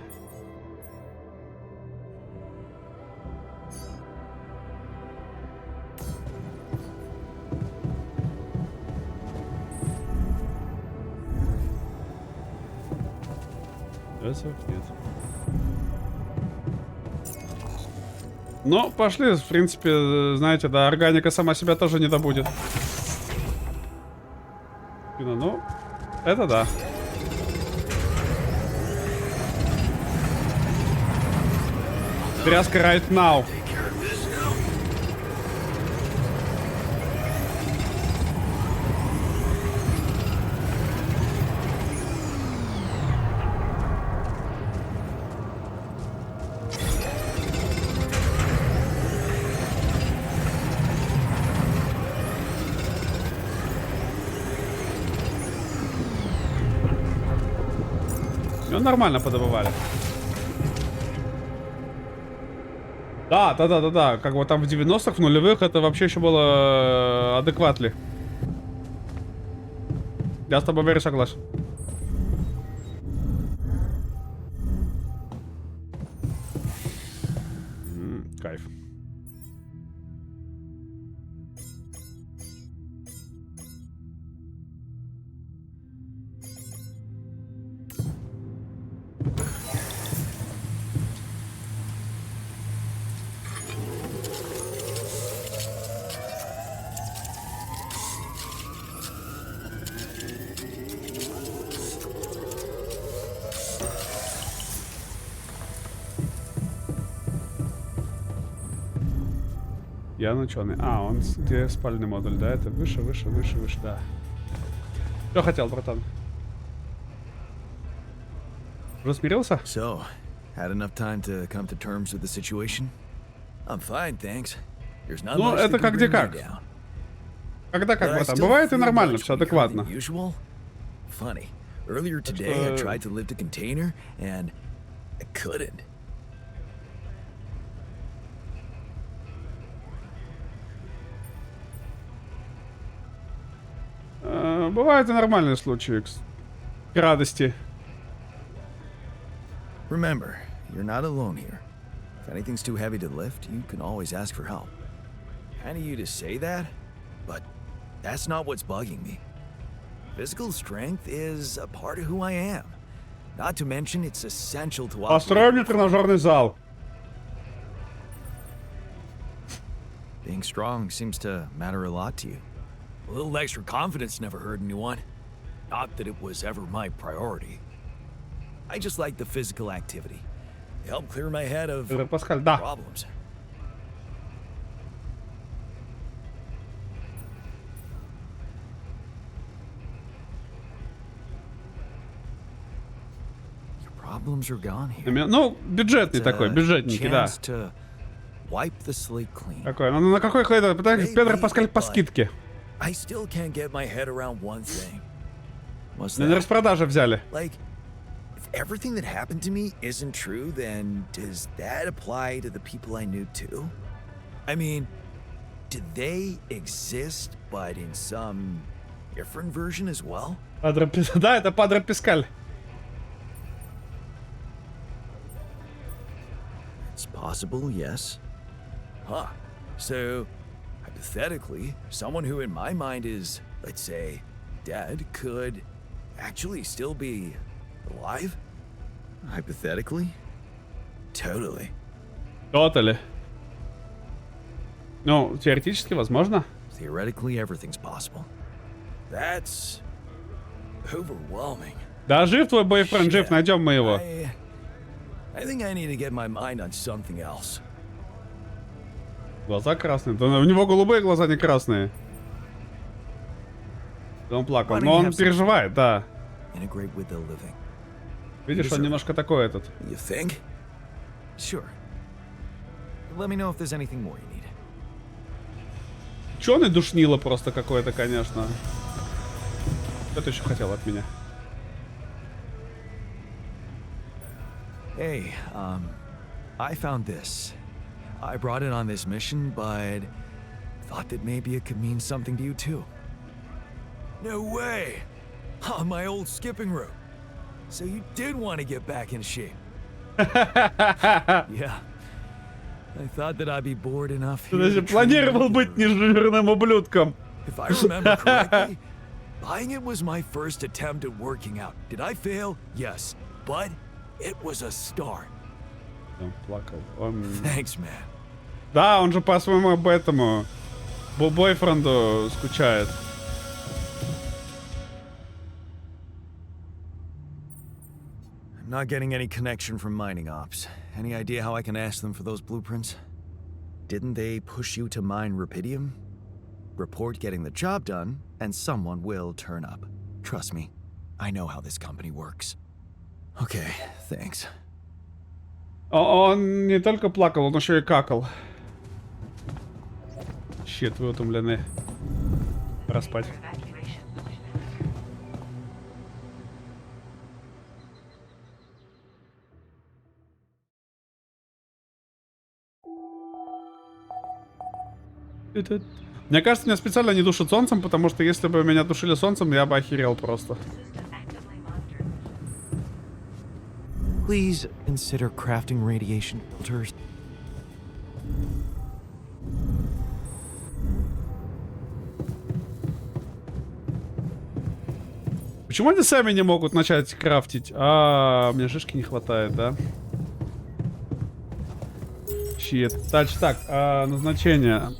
Нет. Ну, пошли, в принципе, знаете, да, органика сама себя тоже не добудет. Ну, это да. Тряска right now. Ну, нормально подобывали. Да. Как вот там в 90-х, в нулевых, это вообще еще было адекватли. Я с тобой very согласен. Кайф. Я начальный. А, он где спальный модуль, да? Это выше, да. Что хотел, братан? Уже смирился? So, had enough time to come to terms with the situation? I'm fine, thanks. There's not Ну, much это that как can где bring me как. down. Когда But как, I братан. still Бывает и feel нормально, much все weaker адекватно. than usual. Funny. Earlier today, I tried to lift a container, and I couldn't. Бывают и нормальные случаи, к радости. Remember, you're not alone here. If anything's too heavy to lift, you can always ask for help. Kind of you to say that, but that's not what's bugging me. Physical strength is a part of who I am. Not to mention, it's essential to Построй мне operate. тренажерный зал. Being strong seems to matter a lot to you. A little extra confidence never hurt anyone. Not that it was ever my priority. I just like the physical activity. It helped clear my head of Педро Паскаль, да. problems. Your problems are gone here. Ну, бюджетный It's такой, a бюджетненький, да. chance to wipe the slate clean. Такой, ну на какой это? Педро Паскаль по скидке. I still can't get my head around one thing. What's На that? распродаже взяли. Like, if everything that happened to me isn't true, then does that apply to the people I knew too? I mean, do they exist, but in some different version as well? Да, это Падре Пискаль. It's possible, yes. Huh. So, hypothetically, someone who in my mind is, let's say, dead could actually still be alive? Hypothetically? Totally. Тотали. Ну, теоретически возможно. Theoretically, everything's possible. That's overwhelming. Да, жив твой бойфренд, жив, Shit. найдем мы его. I think I need to get my mind on something else. Глаза красные. Да у него голубые глаза, не красные. Да он плакал. Но он переживает, да. Integrate with the living. Видишь, он немножко такой этот. You think? Sure. Let me know if there's anything more you need. Чёный душнило просто какое-то, конечно. Что ты еще хотел от меня? Hey, I found this. I brought it on this mission, but thought that maybe it could mean something to you too. No way! On my old skipping rope. So you did want to get back in shape. Yeah. I thought that I'd be bored enough Ты here даже to train планировал быть regularly. нежирным ублюдком. If I remember correctly, buying it was my first attempt at working out. Did I fail? Yes. But it was a start. Он плакал. Он... Thanks, man. Да, он же по своему об этому бойфренду скучает. I'm not getting any connection from mining ops. Any idea how I can ask them for those blueprints? Didn't they push you to mine Rapidium? Report getting the job done, and someone will turn up. Trust me, I know how this company works. Okay, thanks. Он не только плакал, он еще и какал. Щит, вы утомлены. Пора спать. Evacuation. Мне кажется, меня специально не душат солнцем, потому что если бы меня душили солнцем, я бы охерел просто. System actively monitored. Please consider crafting radiation filters. Почему они сами не могут начать крафтить? Мне шишки не хватает, да? Щит. Так, назначение.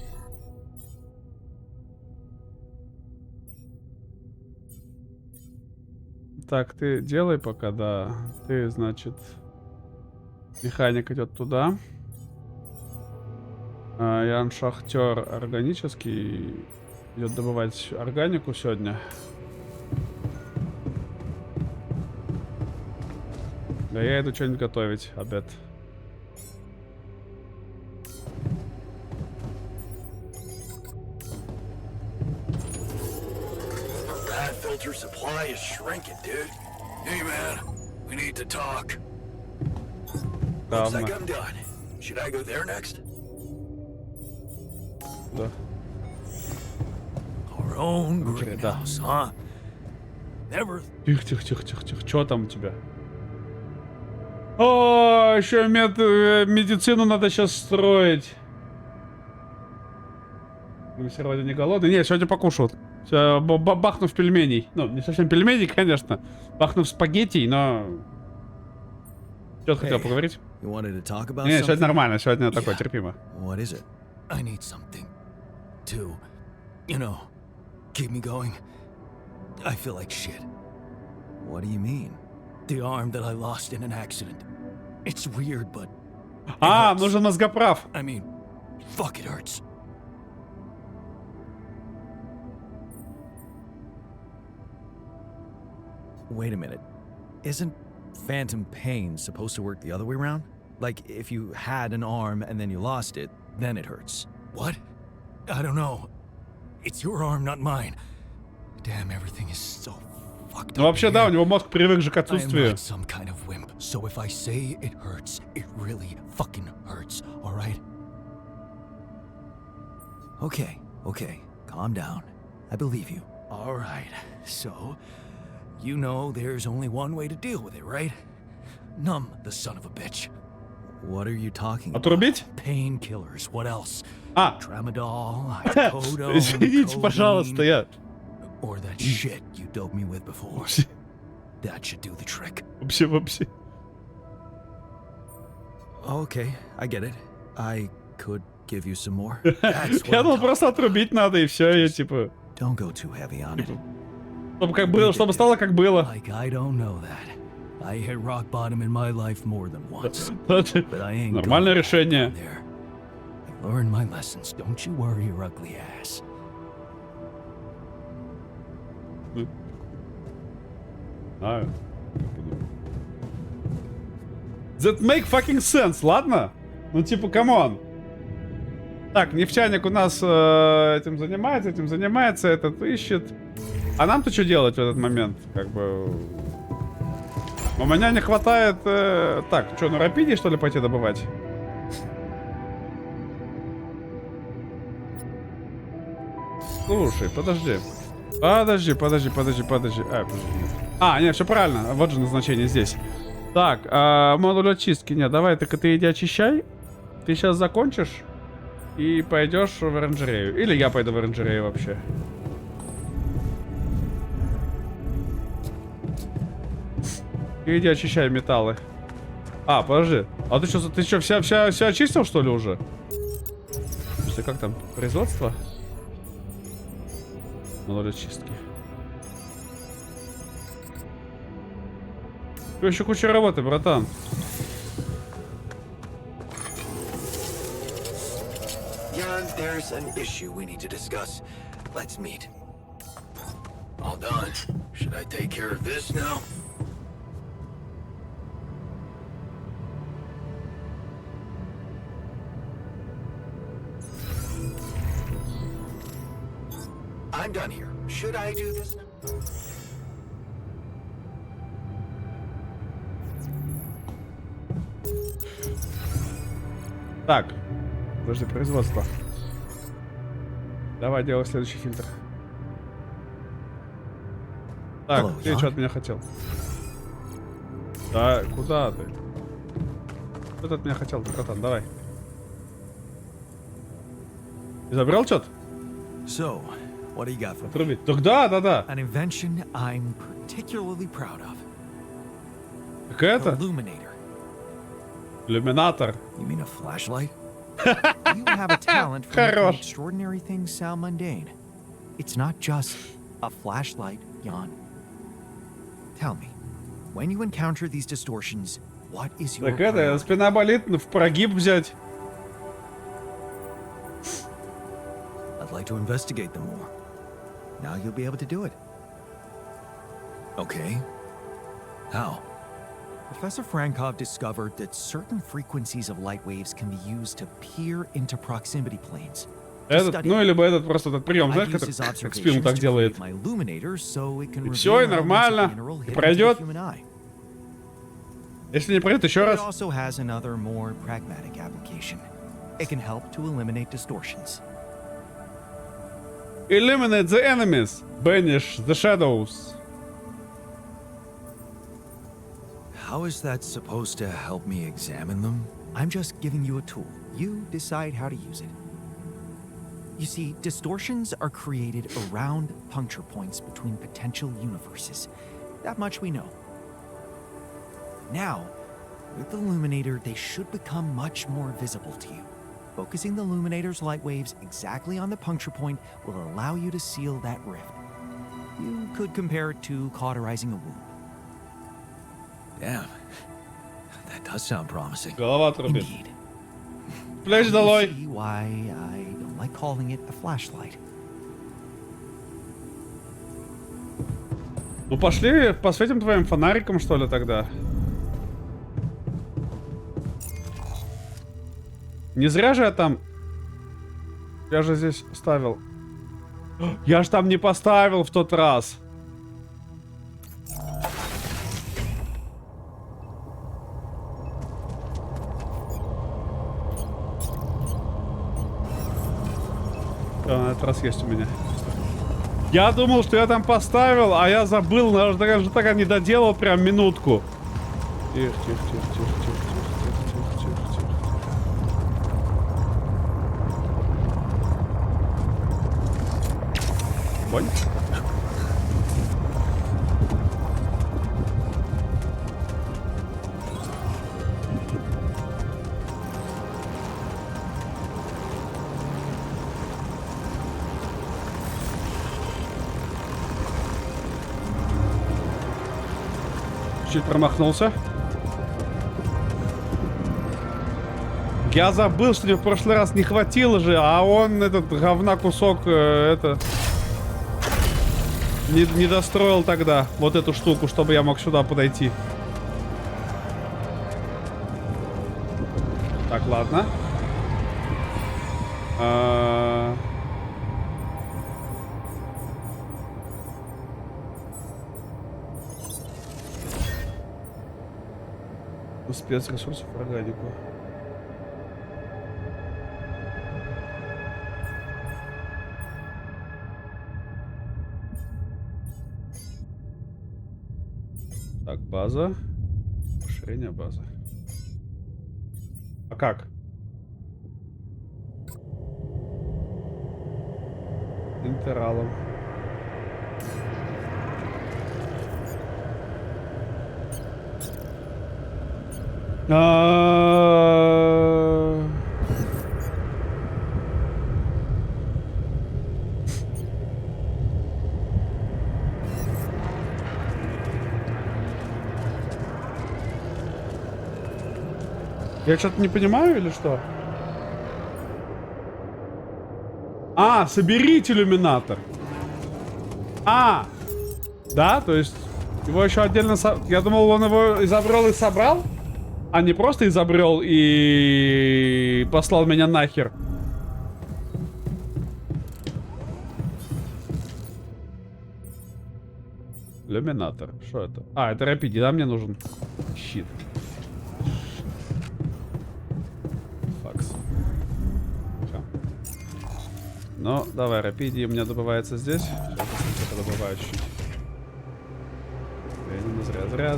Так, ты делай пока, да. Ты, значит... Механик идет туда. Ян Шахтер органический. Идет добывать органику сегодня. Да я иду что-нибудь готовить, обед. that filter supply is shrinking, dude. Hey, man, we need to talk. Looks like I'm done. Should I go there next? Да. Our own Okay, да. greenhouse, huh? Never. Тихо. Что там у тебя? О, еще медицину надо сейчас строить. Мы сегодня не голодные. Нет, сегодня покушают. Бахнув пельменей. Ну, не совсем пельменей, конечно. Бахнув спагетти, но... Что ты хотел Hey. поговорить? You wanted to talk about Не, something? сегодня нормально, сегодня такое, Yeah. терпимо. What is it? I need something to, keep me going. I feel like shit. What do you mean? The arm that I lost in an accident. It's weird, but А, hurts. нужен мозгоправ. I mean, fuck, it hurts. Wait a minute. Isn't phantom pain supposed to work the other way around? Like, if you had an arm and then you lost it, then it hurts. What? I don't know. It's your arm, not mine. Damn, everything is so fucked Ну, up. вообще, да, у here. него мозг привык же к I am отсутствию. not some kind of wimp, so if I say it hurts, it really fucking hurts, alright? Okay, calm down. I believe you. Alright, so, you know there's only one way to deal with it, right? Numb the son of a bitch. What are you talking about? Отрубить? Painkillers, what else? А, Tramadol, hydrocodone, извините, пожалуйста, codeine, я... or that shit you doped me with before. That should do the trick. Вообще. Okay, I get it. I could give you some more. That's what Я I'm думал, talking просто about. отрубить надо, и все, и типа... Don't go too heavy on it. Чтобы как было, чтобы стало как было. Like I don't know that. I hit rock bottom in my life more than once. But I ain't Нормальное going решение. there. I learned my lessons. Don't you worry your ugly ass. Знаю. That make fucking sense, ладно? Ну типа, камон. Так, нефтяник у нас этим занимается, этот ищет. А нам-то что делать в этот момент? Как бы... У меня не хватает... Так, что, на рапиде, что ли, пойти добывать? Слушай, подожди. Подожди. А, нет, все правильно. Вот же назначение здесь. Так, модуль очистки. Нет, давай, ты иди очищай. Ты сейчас закончишь и пойдешь в оранжерею. Или я пойду в оранжерею вообще. Иди очищай металлы. А, подожди. А ты что, вся очистил, что ли, уже? Слушай, как там? Производство? Модуль очистки. Еще куча работы, братан. Jan, there's an issue we need to discuss. Let's meet. All done. Should I take care of this now? I'm done here. Should I do this now? Так. Подожди, производство. Давай, делай следующий фильтр. Так, Hello, ты Jan. что от меня хотел? Да, куда ты? Что ты от меня хотел, братан? Давай. Ты забрал что-то? So, what do you got for me? Отрубить. Так да. An invention I'm particularly proud of. Какая это? Illuminator. Иллюминатор. You mean a flashlight? You have a talent for making Хорош. extraordinary things sound mundane. It's not just a flashlight, Jan. Tell me, when you encounter these distortions, what is your Так это, priority? спина болит, в прогиб взять. I'd like to investigate them more. Now you'll be able to do it. Okay. How? Professor Frankov discovered that certain frequencies of light waves can be used to peer into proximity planes. Этот, study ну, it. либо этот просто этот прием, I've знаешь, used his как Спилм observations так to делает. create my illuminator, so it can И reveal всё, и elements of the нормально. mineral И hidden to the пройдет. human eye. Если не пройдет, еще It раз. also has another more pragmatic application. It can help to eliminate distortions. Eliminate the enemies. Banish the shadows. How is that supposed to help me examine them? I'm just giving you a tool. You decide how to use it. You see, distortions are created around puncture points between potential universes. That much we know. Now, with the Illuminator, they should become much more visible to you. Focusing the Illuminator's light waves exactly on the puncture point will allow you to seal that rift. You could compare it to cauterizing a wound. Damn. That does sound promising. Голова отрубит. Indeed. Плечь You долой. see why I don't like calling it a flashlight. Ну пошли, посветим твоим фонариком, что ли, тогда. Не зря же я там... Я же здесь ставил. Я же там не поставил в тот раз. Да, на этот раз есть у меня. Я думал, что я там поставил, а я забыл, даже так не доделал прям минутку. Тихо, тихо, тихо, тихо, тихо, тихо, тихо, тихо, тихо. Бонь. Чуть промахнулся. Я забыл, что мне в прошлый раз не хватило же, а он этот говна кусок это не достроил тогда вот эту штуку, чтобы я мог сюда подойти. Так, ладно. Спецресурсов органику. Так, база. Расширение базы. А как? Интералом. Я что-то не понимаю или что? А, соберите иллюминатор. А, да, то есть его еще отдельно... Я думал, он его изобрел и собрал, а не просто изобрел и послал меня нахер. Иллюминатор. Что это? А, это рапиди, да, мне нужен? Щит. Факс. Ну, давай, рапиди у меня добывается здесь. Сейчас я добываю чуть-чуть. Зря.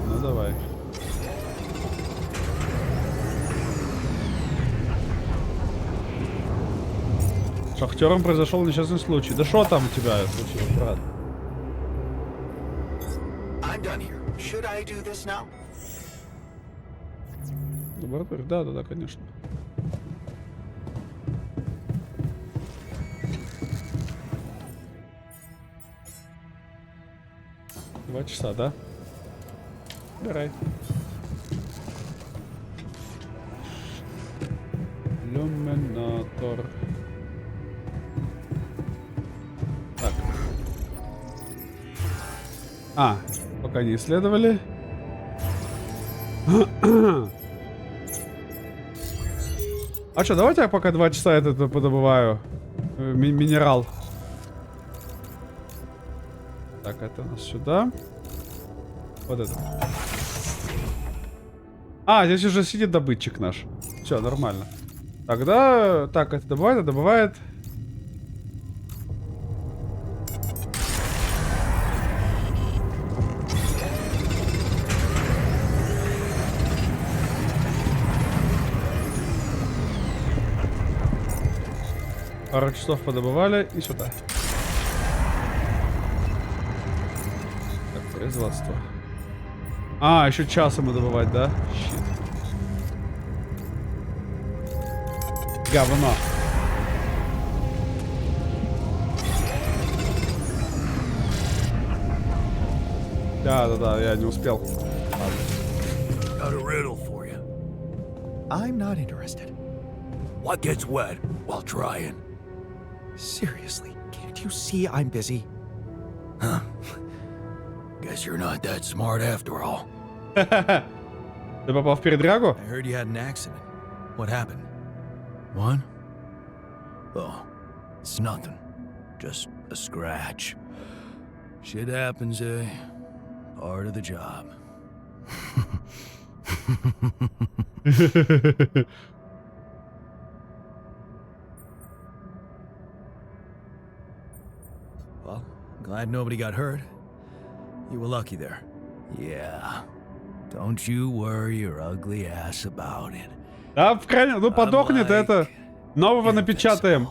Ну, давай. С шахтером произошел несчастный случай. Да что там у тебя случилось, брат? Лаборатория? Да, конечно. Два часа, да? Убирай. Иллюминатор. Так. А, пока не исследовали. А что, давайте я пока 2 часа это подобываю. Минерал. Так, это у нас сюда. Вот это. А, здесь уже сидит добытчик наш. Все, нормально. Тогда... Так, это добывает. Пару часов подобывали и сюда. Так, производство. А, еще час ему добывать, да? Щит. Говно. Да, я не успел. Got a riddle for you. I'm not interested. What gets wet while drying? Seriously, can't you see I'm busy? Huh. Guess you're not that smart after all. Ты попал в передрягу? I heard you had an accident. What happened? What? Oh, it's nothing. Just a scratch. Shit happens, eh? Part of the job. Well, glad nobody got hurt. You were lucky there. Yeah. Don't you worry your ugly ass about it. Да, в крайнем, ну подохнет like это. Нового напечатаем.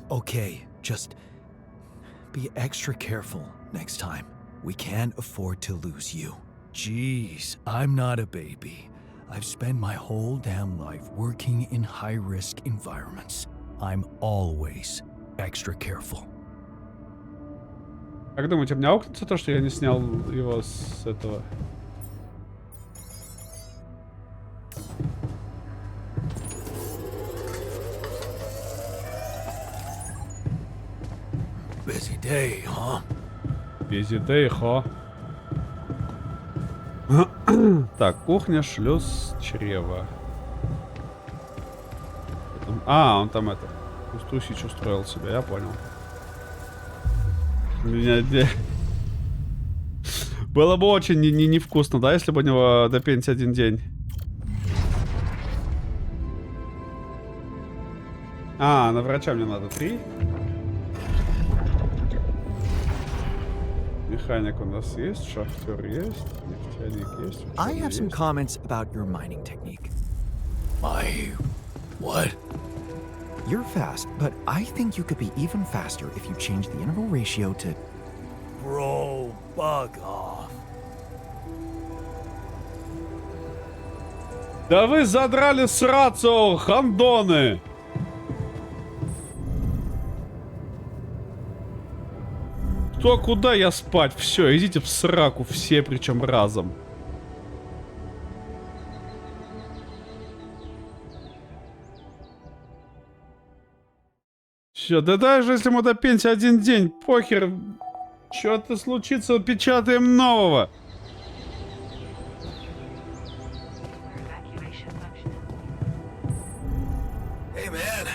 Okay, just be extra careful next time. We can't afford to lose you. Jeez, I'm not a baby. I've spent my whole damn life working in high-risk environments. I'm always extra careful. Как думаете, у меня аукнется то, что я не снял его с этого? Busy day, huh? Busy day, хо. Так, кухня, шлюз, чрево. А, он там это, тусич устроил себе, я понял. Было бы очень невкусно, да, если бы у него до пенсии 1 день. А, на врача мне надо 3. Механик у нас есть, шахтер есть, нефтяник есть. I have some есть. comments about your mining technique. My... what? You're fast, but I think you could be even faster if you change the interval ratio to... Bro, bug off. Да вы задрали сраться, хандоны! Кто куда я спать? Все, идите в сраку, все причем разом. Все, да даже если ему до пенсии 1 день, похер. Что-то случится, печатаем нового. Evacuation function. Hey man,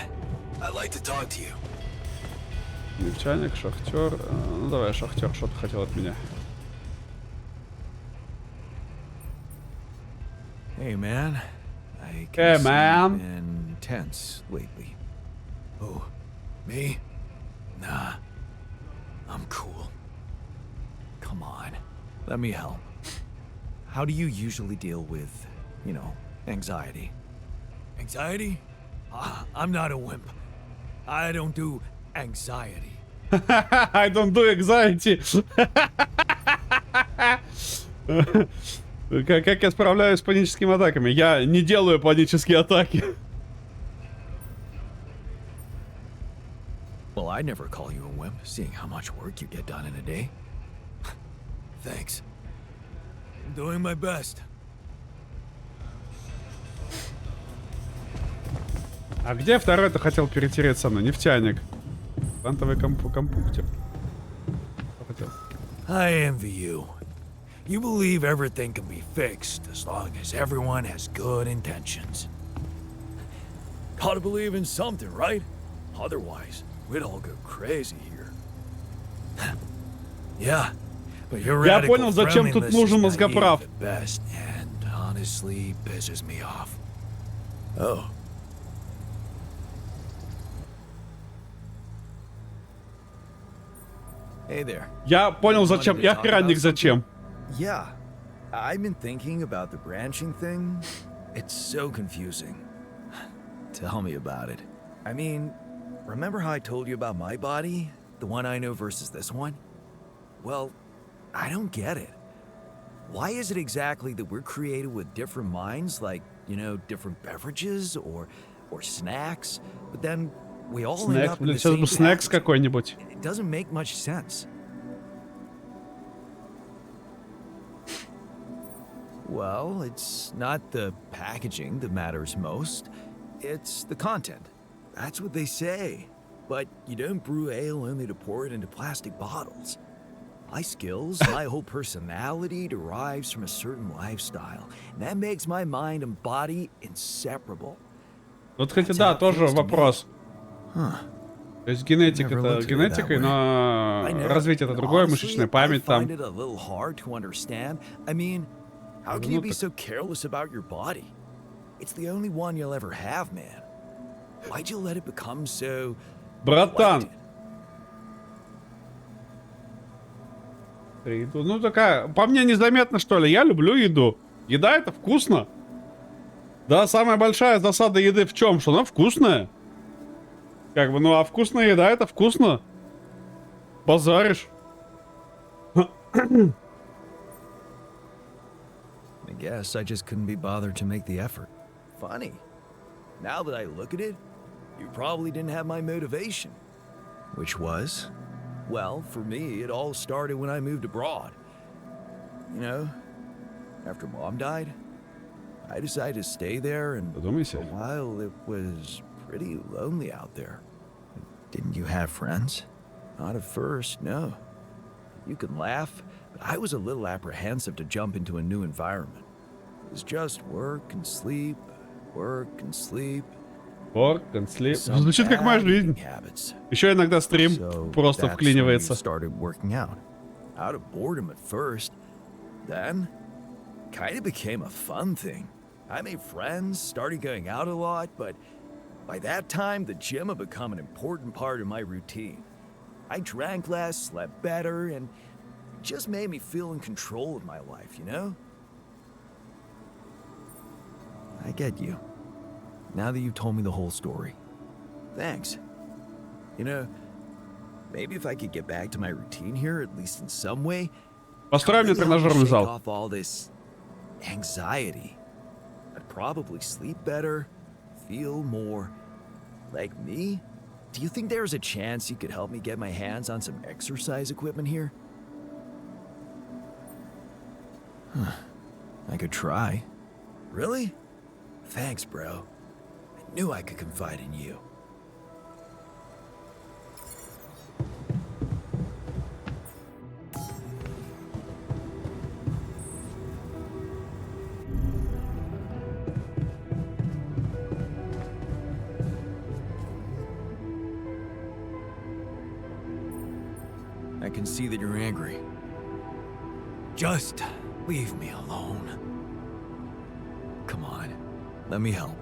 I'd like to talk to you. Нефтяник, шахтер. Ну давай, шахтер, что ты хотел от меня? Hey man, I Hey, guess man. you've been tense lately. Oh, me? Nah, I'm cool. Come on, let me help. How do you usually deal with, you know, anxiety? Anxiety? I'm not a wimp. I don't do anxiety. I don't do anxiety. Как я справляюсь с паническими атаками? Я не делаю панические атаки. Well, I'd never call you a wimp, seeing how much work you get done in a day. Thanks. I'm doing my best. А где второй-то хотел перетереть со мной? Нефтяник. Квантовый компьютер. Что хотел? I envy you. You believe everything can be fixed as long as everyone has good intentions. Gotta believe in something, right? Otherwise, we'd all go crazy here. Yeah, but your Я radical понял, зачем тут friendliness нужен is мозгоправ. naive at best, and honestly pisses me off. Oh. Hey there. Я понял, зачем. Я охранник зачем. Yeah, I've been thinking about the branching thing. It's so confusing. Tell me about it. I mean, remember how I told you about my body? The one I know versus this one? Well, I don't get it. Why is it exactly that we're created with different minds, like, you know, different beverages or snacks, but then we all end Снэк, up in блин, the сейчас same бы снэкс packaging? какой-нибудь. It doesn't make much sense. Well, it's not the packaging that matters most. It's the content. That's what they say. But you don't brew ale only to pour it into plastic bottles. My skills, my whole personality derives from a certain lifestyle. And that makes my mind and body inseparable. Вот, кстати, That's да, how it тоже feels to me. вопрос. Huh. То есть генетика Never это looked at it that генетикой, way. но I know. развитие это And другое, honestly, мышечная I память там. find it a little hard to understand. I mean, how can you be so careless about your body? It's the only one you'll ever have, man. Why'd you let it become so Братан, neglected? еду. Ну такая, по мне незаметно что ли, я люблю еду. Еда это вкусно. Да, самая большая засада еды в чем? Что она вкусная. Как бы, ну а вкусная еда это вкусно. Базаришь. I guess I just couldn't be bothered to make the effort. Funny. Now that I look at it, you probably didn't have my motivation. Which was? Well, for me, it all started when I moved abroad. You know, after Mom died, I decided to stay there, and for Задумайся. a while it was pretty lonely out there. Didn't you have friends? Not at first, no. You can laugh, but I was a little apprehensive to jump into a new environment. It was just work and sleep, work and sleep. Work and sleep. Some Звучит как моя bad жизнь. eating habits. Еще иногда стрим So просто that's when we вклинивается. started working out of boredom at first. Then, kind of became a fun thing. I made friends, started going out a lot, but by that time, the gym had become an important part of my routine. I drank less, slept better, and it just made me feel in control of my life, you know? I get you. Now that you've told me the whole story. Thanks. You know, maybe if I could get back to my routine here, at least in some way, Построй мне maybe help me тренажерный shake зал. off all this anxiety. I'd probably sleep better, feel more like me. Do you think there's a chance you could help me get my hands on some exercise equipment here? I could try. Really? Thanks, bro. I knew I could confide in you. I can see that you're angry. Just leave me alone. Come on, let me help.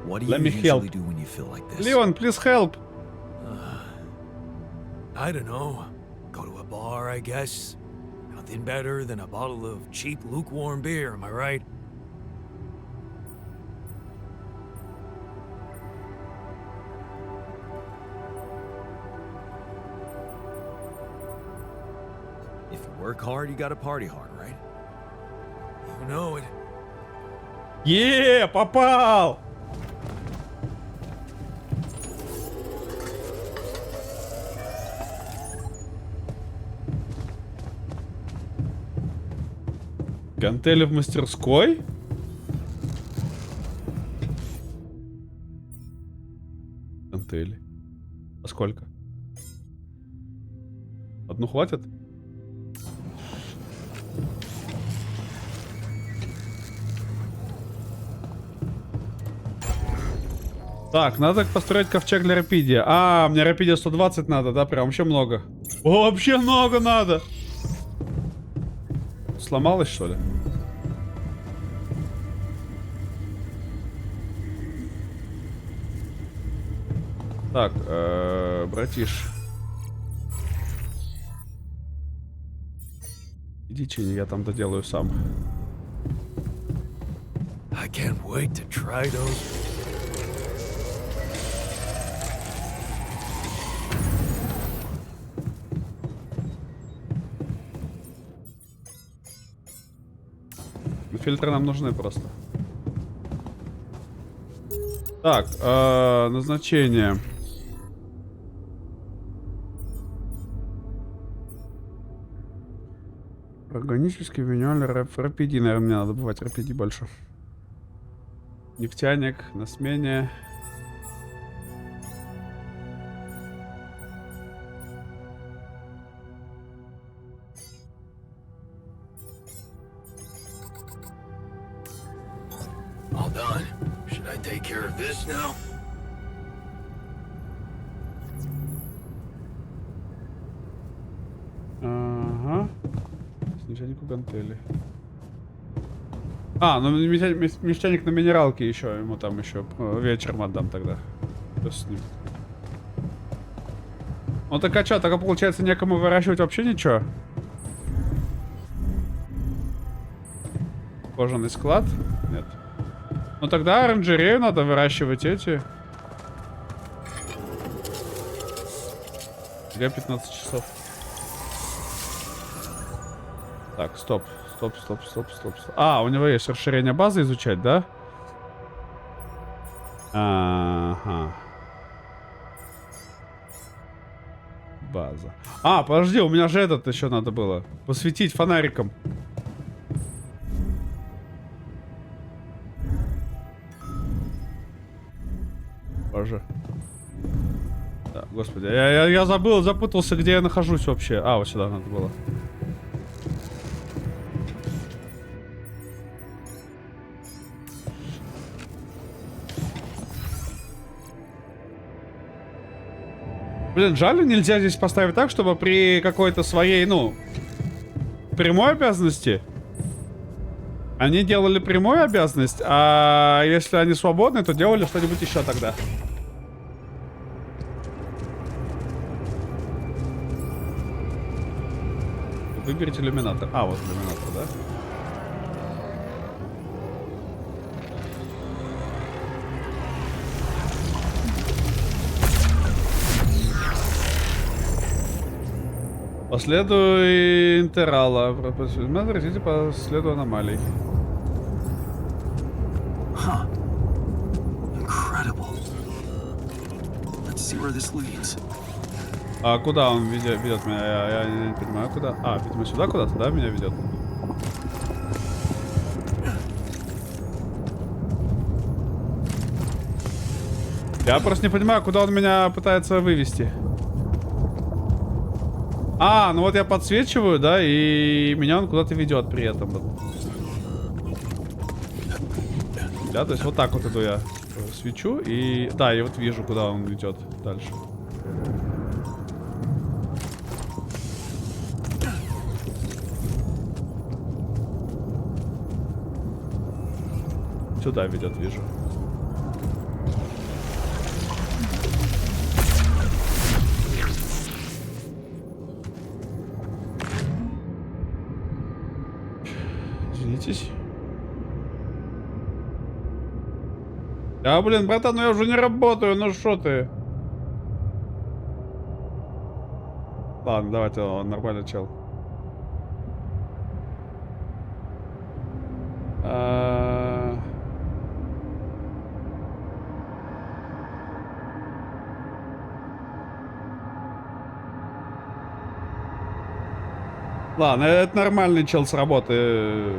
What do Let you me usually help. do when you feel like this? Leon, please help. I don't know. Go to a bar, I guess. Nothing better than a bottle of cheap, lukewarm beer, am I right? If you work hard, you gotta party hard, right? You know it. Попал! Гантели в мастерской? Гантели. А сколько? Одну хватит? Так, надо построить ковчег для Рапидия. А, мне Рапидия 120 надо, да? Прям вообще много. О, вообще много надо! Сломалось, что ли? Так, братиш. Иди чини, я там доделаю сам. I can't wait to try those. Фильтры нам нужны просто. Так, назначение. Органический винюаль рапиди, наверное, мне надо добывать рапиди больше. Нефтяник на смене. All done. Should I take care of this now? Ага. Снежанику гантели. А, ну мещаник на минералке еще. Ему там еще вечером отдам тогда. Что с ним? Ну так а что, так получается некому выращивать вообще ничего? Кожаный склад? Нет. Ну тогда оранжерею надо выращивать эти. Где 15 часов? Так, стоп. Стоп. А, у него есть расширение базы изучать, да? Ага. База. А, подожди, у меня же этот еще надо было. Посветить фонариком. Боже. Да, господи, я забыл, запутался, где я нахожусь вообще. А, вот сюда надо было. Блин, жаль, нельзя здесь поставить так, чтобы при какой-то своей, ну, прямой обязанности они делали прямую обязанность, а если они свободны, то делали что-нибудь еще тогда. Выберите иллюминатор. А, вот иллюминатор, да? Последуй интерала. Разите по следу аномалий. Huh. Incredible. Let's see where this leads. А куда он ведет меня? Я не понимаю, куда. А, видимо, сюда куда-то, да, меня ведет? Я просто не понимаю, куда он меня пытается вывести. А, ну вот я подсвечиваю, да, и меня он куда-то ведет при этом. Да, то есть вот так вот иду я. Свечу и... Да, я вот вижу, куда он ведет дальше. Сюда ведет, вижу. Извинитесь. Да, блин, братан, ну я уже не работаю, ну шо ты? Ладно, давайте, он нормальный чел. Ладно, это нормальный чел с работы.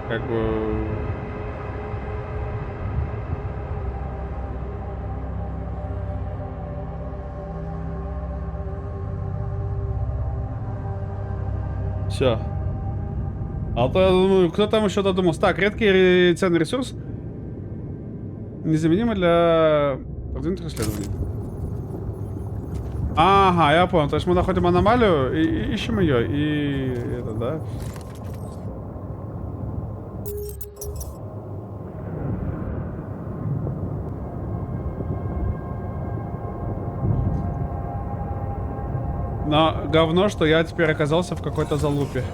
Как бы... Все. А то я думаю, кто там еще додумался? Так, редкий ценный ресурс. Незаменимый для продвинутых исследований. Ага, я понял. То есть мы находим аномалию и ищем ее. И это, да? Но говно, что я теперь оказался в какой-то залупе.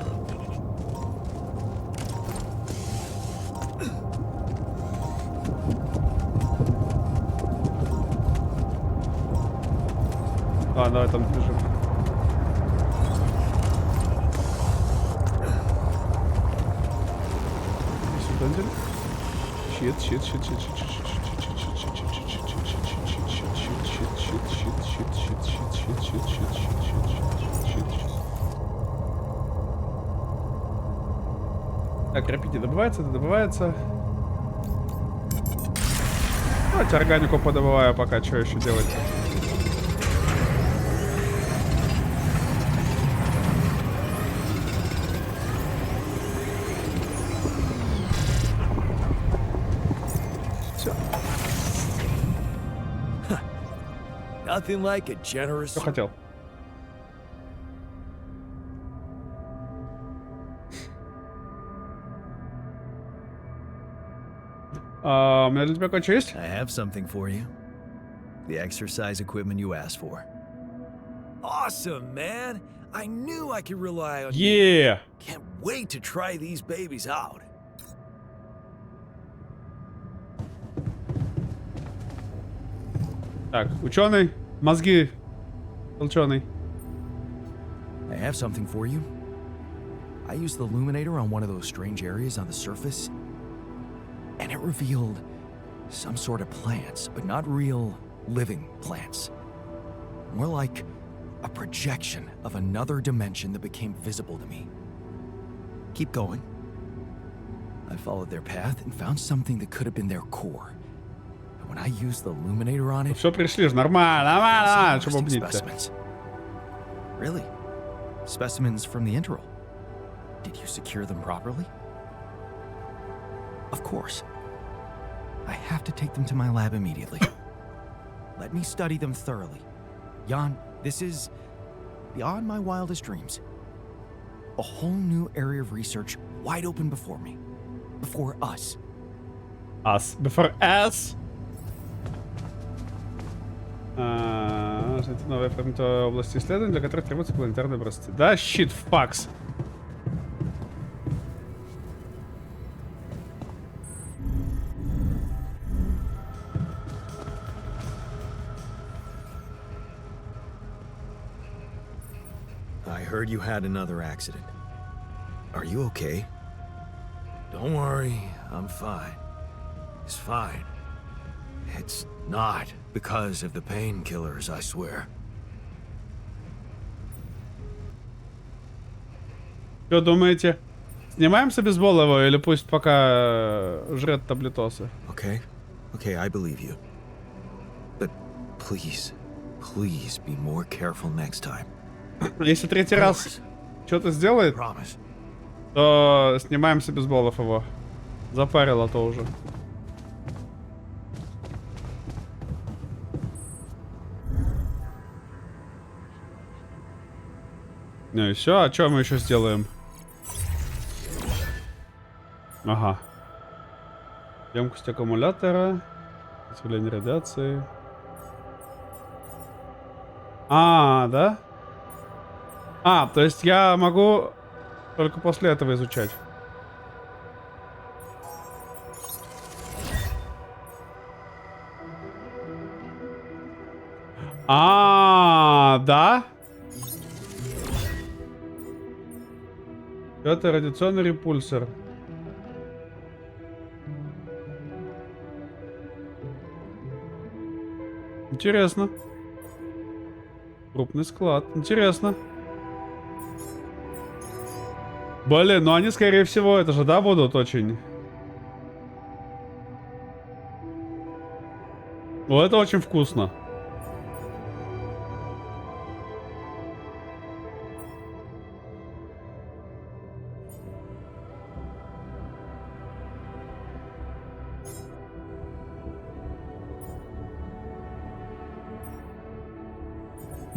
А, давай там бежим. Сюда взяли? Щит, щит, щит, щит, щит, щит, так, граффити добывается, это добывается. Давайте органику подобываю пока, что еще делать. Все, Nothing like a generous. что хотел. У меня для тебя кое-что есть? I have something for you. The exercise equipment you asked for. Awesome, man! I knew I could rely on you. Е! Can't wait to try these babies out. Так, ученый, мозги, толченый. I have something for you. I used the illuminator on one of those strange areas on the surface, and it revealed some sort of plants, but not real living plants. More like a projection of another dimension that became visible to me. Keep going. I followed their path and found something that could have been their core. And when I used the illuminator on it, Все пришли же, нормально, нормально, some что interesting бубнить-то. specimens. Really? Specimens from the interval. Did you secure them properly? Of course. I have to take them to my lab immediately. Let me study them thoroughly. Jan, this is beyond my wildest dreams. A whole new area of research wide open before me. Before us. Us. Before us. Новые фрагменты области исследований, для которых требуются планетарные образцы. Да, щит, факс. I heard you had another accident. Are you okay? Don't worry, I'm fine. It's fine. It's not because of the painkillers, I swear. Что думаете? Снимаем с обезболивающего или пусть пока жрет таблетосы? Okay? Okay, I believe you. But please, please be more careful next time. Если третий раз что-то сделает, Promise. то снимаем с обезболов его. Запарило то уже. Ну и все, а что мы еще сделаем? Ага. Емкость аккумулятора. Сопротивление радиации. Да? То есть я могу только после этого изучать. Да? Это радиационный репульсор. Интересно. Крупный склад. Интересно. Блин, ну они, скорее всего, это же, да, будут очень... Ну, это очень вкусно.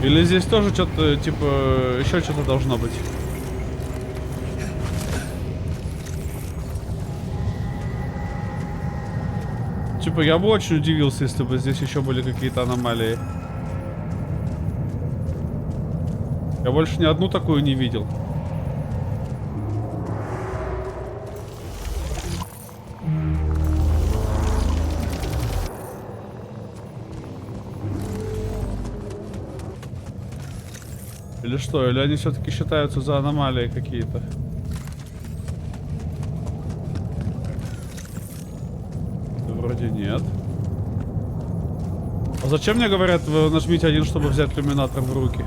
Или здесь тоже что-то, типа, еще что-то должно быть? Типа, я бы очень удивился, если бы здесь еще были какие-то аномалии. Я больше ни одну такую не видел. Или что? Или они все-таки считаются за аномалии какие-то? Да вроде нет. А зачем мне говорят, вы нажмите один, чтобы взять иллюминатор в руки?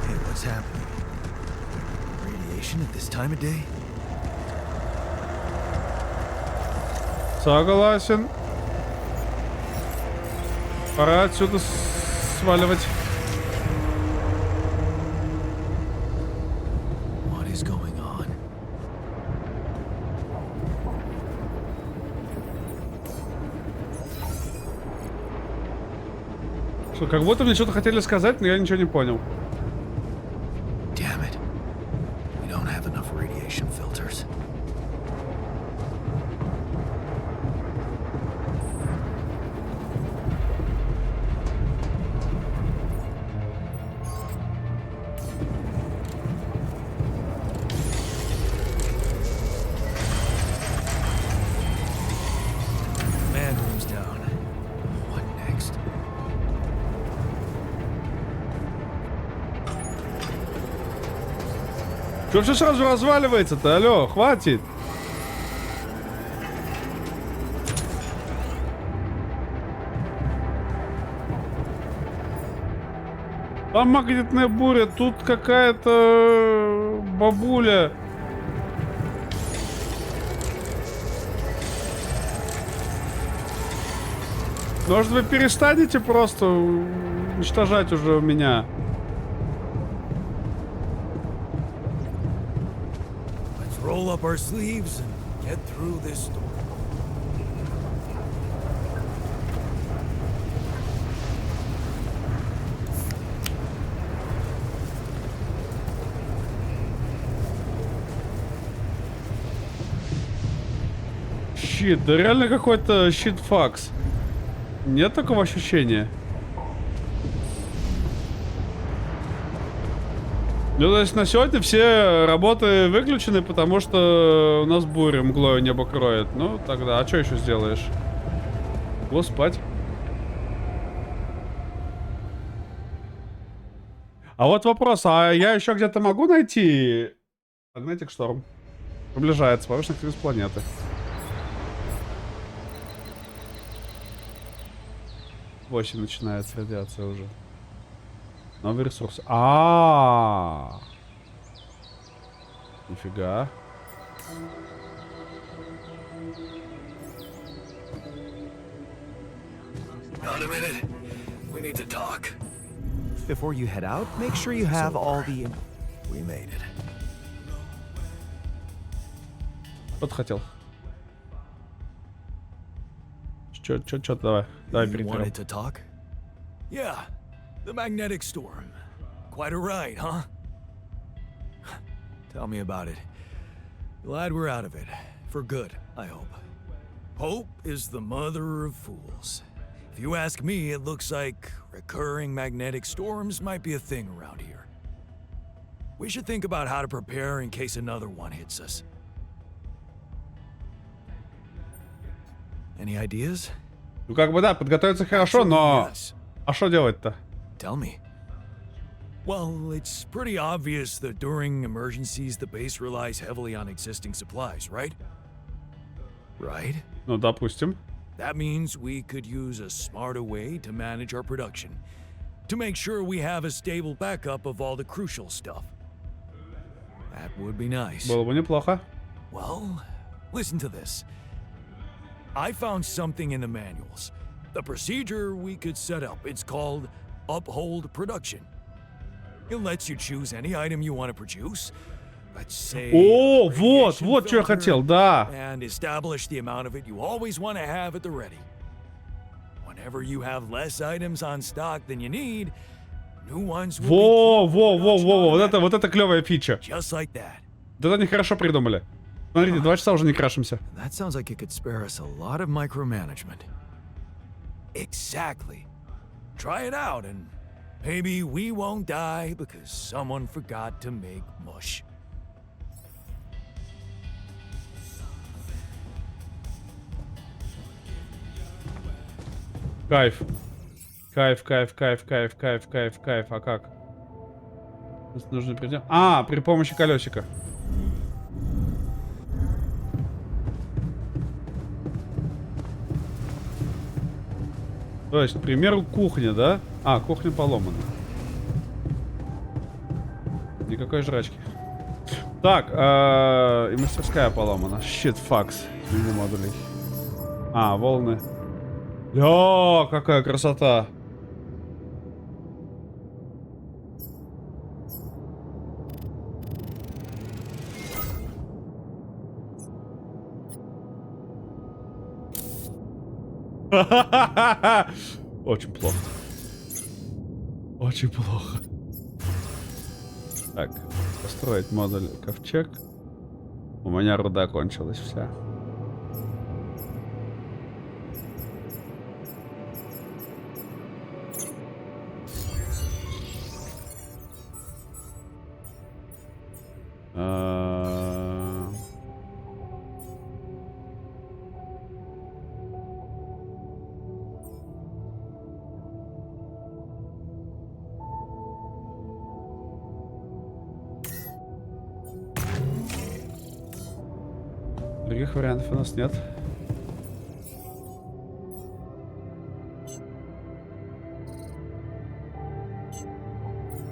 Hey, what's happening? Radiation at this time of day? Согласен. Пора отсюда сваливать. What is going on? Что, как будто мне что-то хотели сказать, но я ничего не понял. Damn it. We don't have enough radiation filters. Man room's down. What next? Чё все сразу разваливается-то? Алло, хватит. Там магнитная буря, тут какая-то бабуля. Может, вы перестанете просто уничтожать уже меня? Let's roll up our sleeves and get through this storm. Щит, да реально какой-то щит-факс. Нет такого ощущения? Ну, то есть на сегодня все работы выключены, потому что у нас буря мглою небо кроет. Ну, тогда, а что еще сделаешь? Ло спать. А вот вопрос, а я еще где-то могу найти магнетик шторм? Приближается, повышенная активность планеты. Восемь начинается радиация уже. Новый ресурс. Нифига. Got a minute? We need to talk. Before you head out, make sure you have all the... We made it. Что ты хотел? Чё, давай. Давай You перейдем. wanted to talk? Yeah, the magnetic storm. Quite a ride, huh? Tell me about it. Glad we're out of it. For good, I hope. Hope is the mother of fools. If you ask me, it looks like recurring magnetic storms might be a thing around here. We should think about how to prepare in case another one hits us. Any ideas? Ну, как бы да, подготовиться хорошо, но... Yes. А что делать-то? Tell me. Well, it's pretty obvious that during emergencies, the base relies heavily on existing supplies, right? Right? Ну, допустим. That means we could use a smarter way to manage our production. To make sure we have a stable backup of all the crucial stuff. That would be nice. Было бы неплохо. Well, listen to this. I found something in the manuals. The procedure we could set up. It's called Uphold Production. It lets you choose any item you want to produce, Let's say О, вот, radiation вот что я filter хотел, да. and establish the amount of it you always want to have at the ready. Whenever you have less items on stock than you need, new ones will Во, be во, во, production во, automatic, вот это клевая фича. just like that. Да они хорошо придумали. Смотрите, 2 часа уже не крашимся. That sounds like it could spare us a lot of micromanagement. Exactly. Try it out and maybe we won't die because someone forgot to make mush. Кайф. Кайф, кайф, кайф, кайф, кайф, кайф, кайф. А как? Нужно придем. А, при помощи колесика. То есть, к примеру, кухня, да? А, кухня поломана. Никакой жрачки. Так, и мастерская поломана. Shit, факс. Смени модулей. А, волны. Ля, какая красота. Очень плохо. Очень плохо. Так, построить модуль ковчег. У меня руда кончилась вся. Других вариантов у нас нет.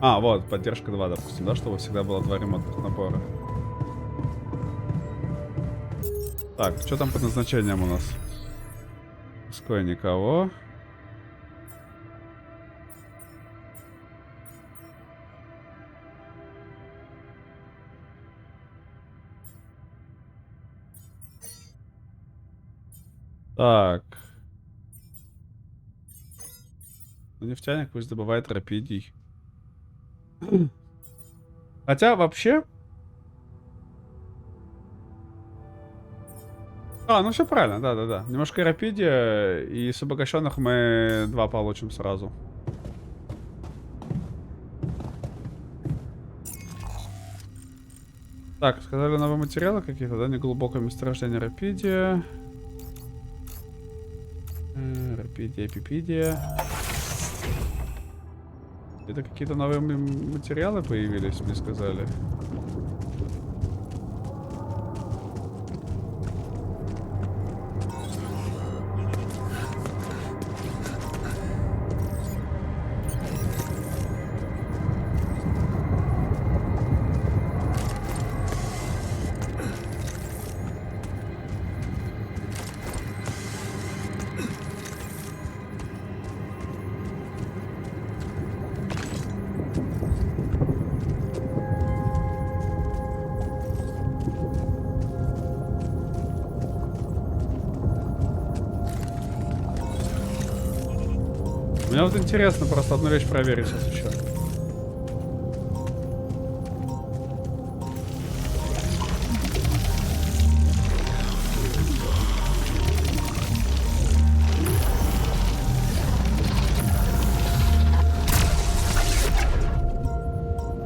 А, вот, поддержка 2, допустим, да, чтобы всегда было 2 ремонтных набора. Так, что там по назначениям у нас? Пускай никого. Так. Ну, нефтяник пусть добывает рапидий. Хотя вообще... А, ну все правильно, да-да-да. Немножко рапидия, и с обогащенных мы 2 получим сразу. Так, сказали новые материалы какие-то, да? Неглубокое месторождение рапидия. Рапидия, пипидия. Это какие-то новые материалы появились, мне сказали. Мне вот интересно просто одну вещь проверить сейчас еще.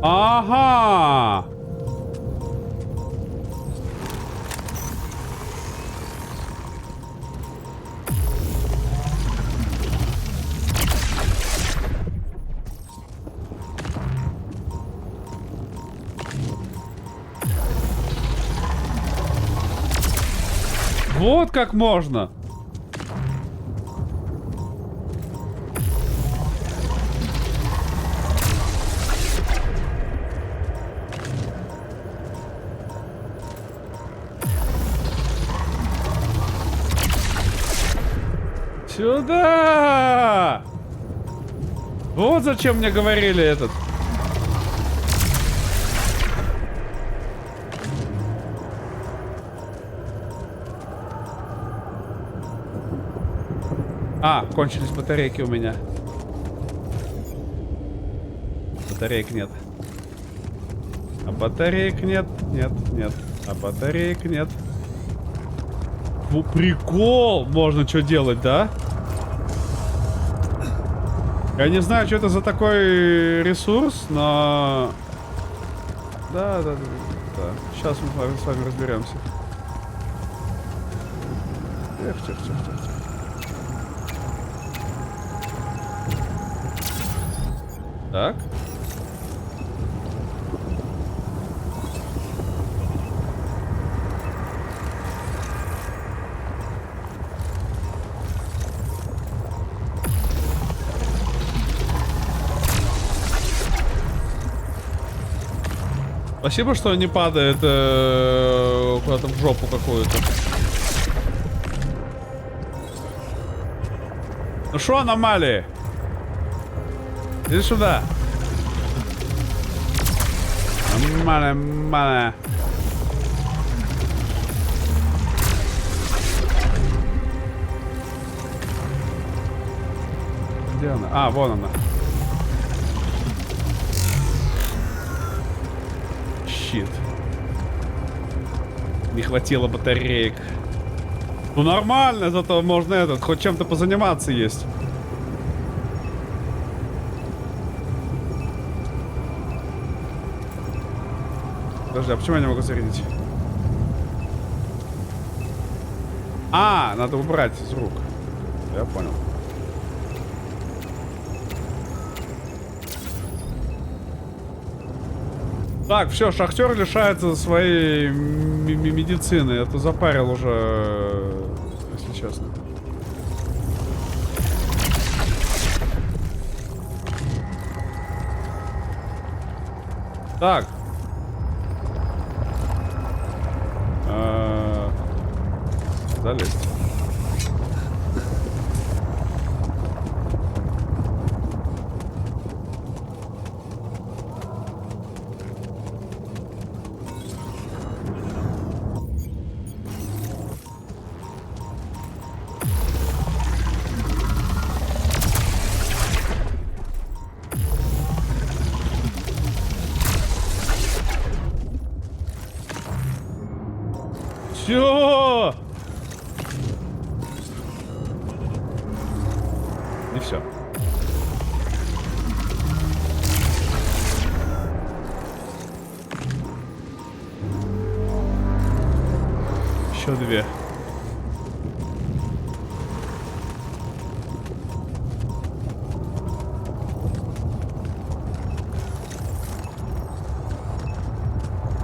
Ага! Вот как можно. Сюда! Вот зачем мне говорили этот. А, кончились батарейки у меня. Батареек нет. А батареек нет, нет, нет. А батареек нет. Фу, прикол! Можно что делать, да? Я не знаю, что это за такой ресурс, но... Да. Сейчас мы с вами разберемся. Тихо. Так. Спасибо, что не падает куда-то в жопу какую-то. Ну шо, аномалии? Иди сюда. Аномалия. Где она? А, вон она. Щит. Не хватило батареек. Ну нормально, зато можно этот, хоть чем-то позаниматься есть. Подожди, а почему я не могу зарядить? А, надо убрать из рук. Я понял. Так, все, шахтер лишается своей медицины. Это запарил уже, если честно. Так. Залезть. Все! И все. Еще две.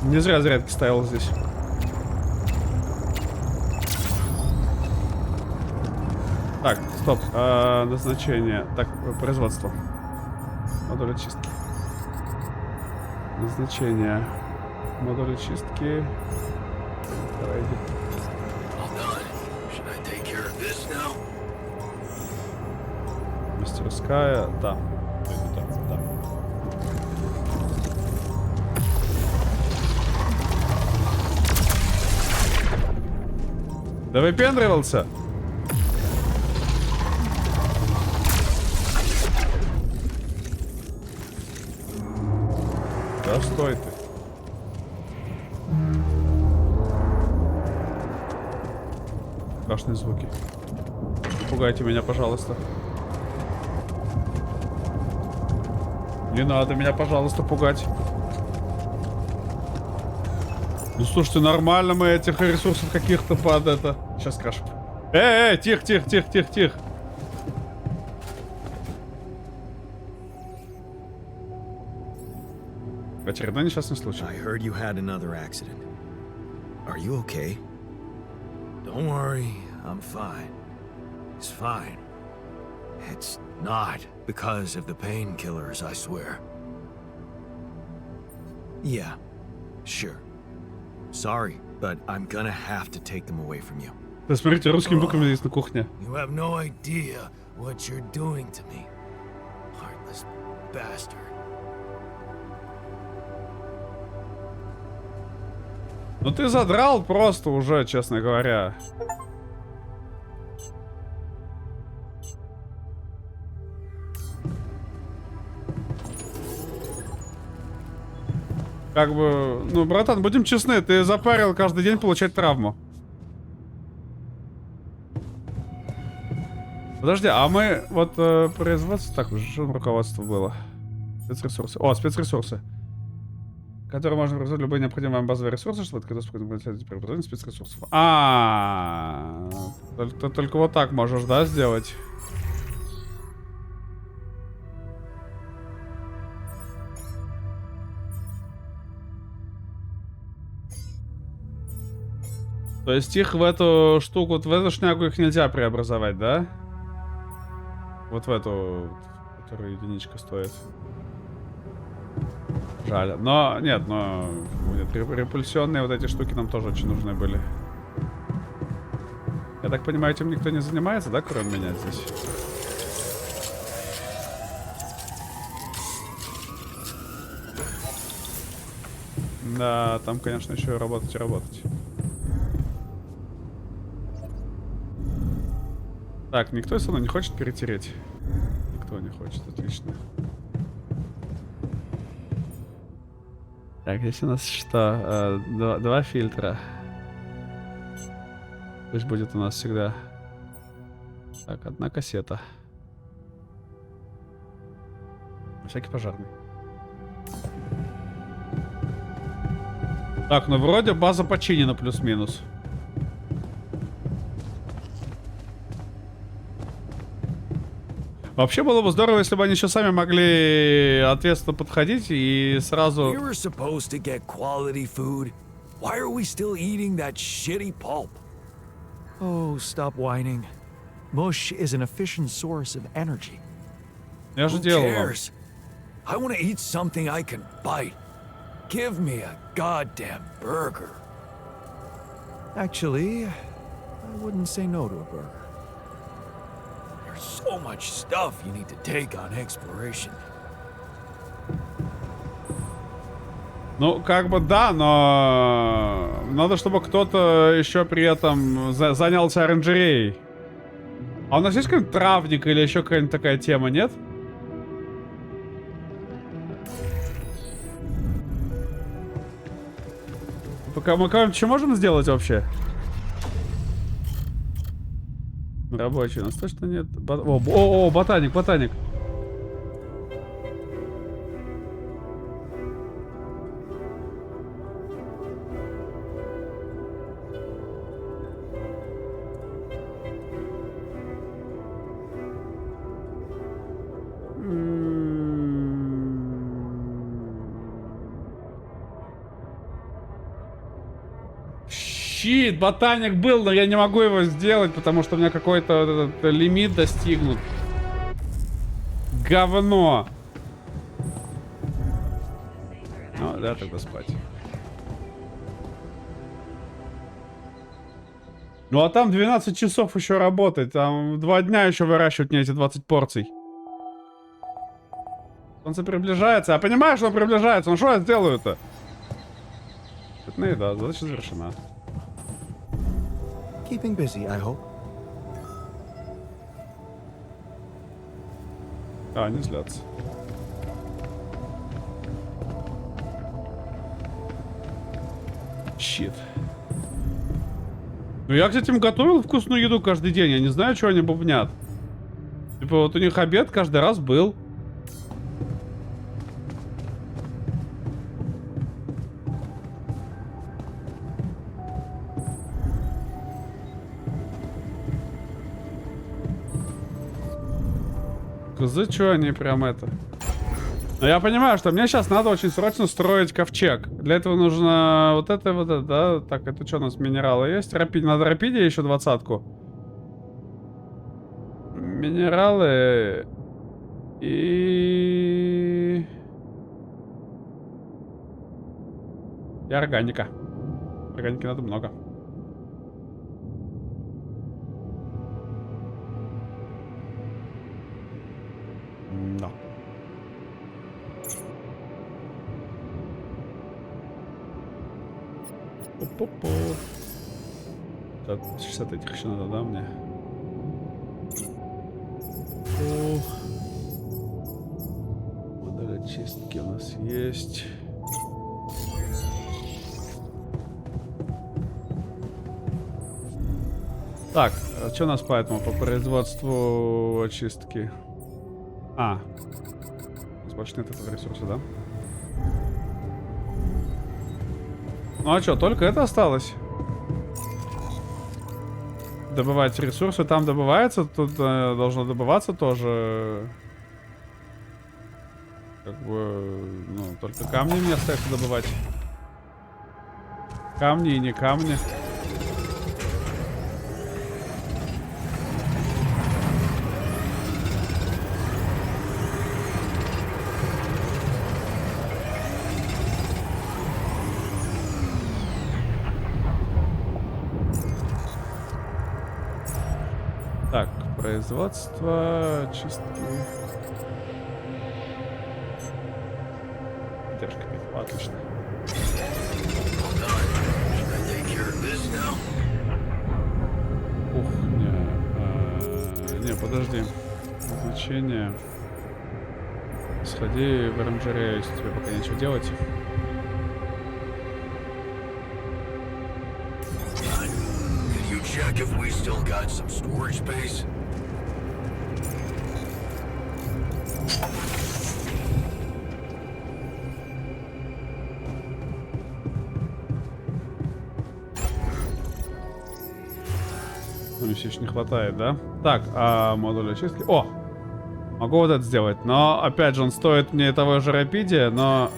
Не зря зарядки ставил здесь. Так, стоп. Назначение. Так, производство. Модуль очистки. Назначение. Модуль очистки. Давай, иди. Мастерская. Да. Да. Да выпендривался? Да стой ты. Страшные звуки. Не пугайте меня, пожалуйста. Не надо меня, пожалуйста, пугать. Ну слушайте, нормально мы этих ресурсов каких-то под это. Сейчас крашу. Тихо. Очередной несчастный случай. I heard you had another accident. Are you okay? Don't worry, I'm fine. It's fine. It's not because of the painkillers, I swear. Yeah, sure. Sorry, but I'm gonna have to take them away from you. Да, смотрите, русскими буквами здесь на кухне. You have no idea what you're doing to me. Heartless bastard. Ну ты задрал просто уже, честно говоря. Как бы, ну, братан, будем честны, ты запарил каждый день получать травму. Подожди, а мы вот производство... Так, уже что руководство было? Спецресурсы. О, спецресурсы. Которые можно производить любые необходимые вам базовые ресурсы, чтобы открыть доступ к преобразованию спецресурсов. Только вот так можешь, да, сделать? То есть их в эту штуку, вот в эту шнягу их нельзя преобразовать, да? Вот в эту, которая единичка стоит. Жаль. Но, нет, нет, репульсионные вот эти штуки нам тоже очень нужны были. Я так понимаю, этим никто не занимается, да, кроме меня здесь? Да, там, конечно, еще и работать и работать. Так, никто все равно не хочет перетереть. Никто не хочет, отлично. Так, здесь у нас что? Два фильтра. Пусть будет у нас всегда. Так, одна кассета. На всякий пожарный. Так, ну вроде база починена плюс-минус. Вообще было бы здорово, если бы они еще сами могли ответственно подходить и сразу... We were supposed to get quality food. Why are we still eating that shitty pulp? Oh, stop whining. Mush is an efficient source of energy. Я же Who делал вам. cares? I want to eat something I can bite. Give me a goddamn burger. Actually, I wouldn't say no to a burger. There's so much stuff you need to take on exploration. Ну, как бы да, но... Надо, чтобы кто-то еще при этом занялся оранжереей. А у нас есть какой-нибудь травник или еще какая-нибудь такая тема, нет? Пока мы кого-нибудь еще можем сделать вообще? Рабочий, у нас точно нет. О, ботаник, ботаник. Щит, ботаник был, но я не могу его сделать, потому что у меня какой-то лимит достигнут. Говно. Ну, да, тогда спать. Ну, а там 12 часов еще работать. Там 2 дня еще выращивать мне эти 20 порций. Солнце приближается. Я понимаю, что он приближается. Ну, что я сделаю-то? Ну и да, задача завершена. Keeping busy, I hope. А, не злятся. Щит. Ну я, кстати, им готовил вкусную еду каждый день. Я не знаю, что они бубнят. Типа вот у них обед каждый раз был. За что они прям это? Но я понимаю, что мне сейчас надо очень срочно строить ковчег. Для этого нужно вот это, да? Так, это что у нас, минералы есть? Надо рапиде еще 20-ку. Минералы. И органика. Органики надо много. Да. Оп-оп-оп. 60 этих еще надо, да, мне? Модель очистки у нас есть. Так, что у нас по этому, по производству очистки? А, у нас больше нет этого ресурса, да? Ну а что, только это осталось? Добывать ресурсы там добывается, тут должно добываться тоже. Как бы, ну, только камни мне остается добывать. Камни и не камни. Так, производство, чистки. Поддержка питания, отлично. Ух, не, подожди. Значение. Сходи в оранжерею, если тебе пока нечего делать. Can you check if we still got some storage space? Ну, все еще не хватает, да? Так, а модуль очистки... О! Могу вот это сделать, но, опять же, он стоит мне того же рапидия, но...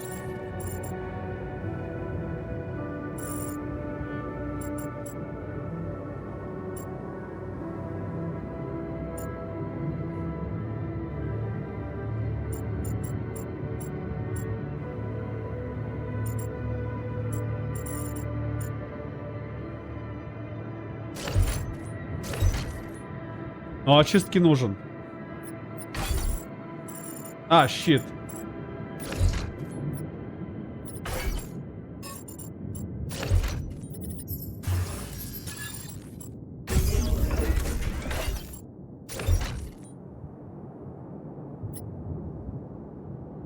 Но очистки нужен. А, щит.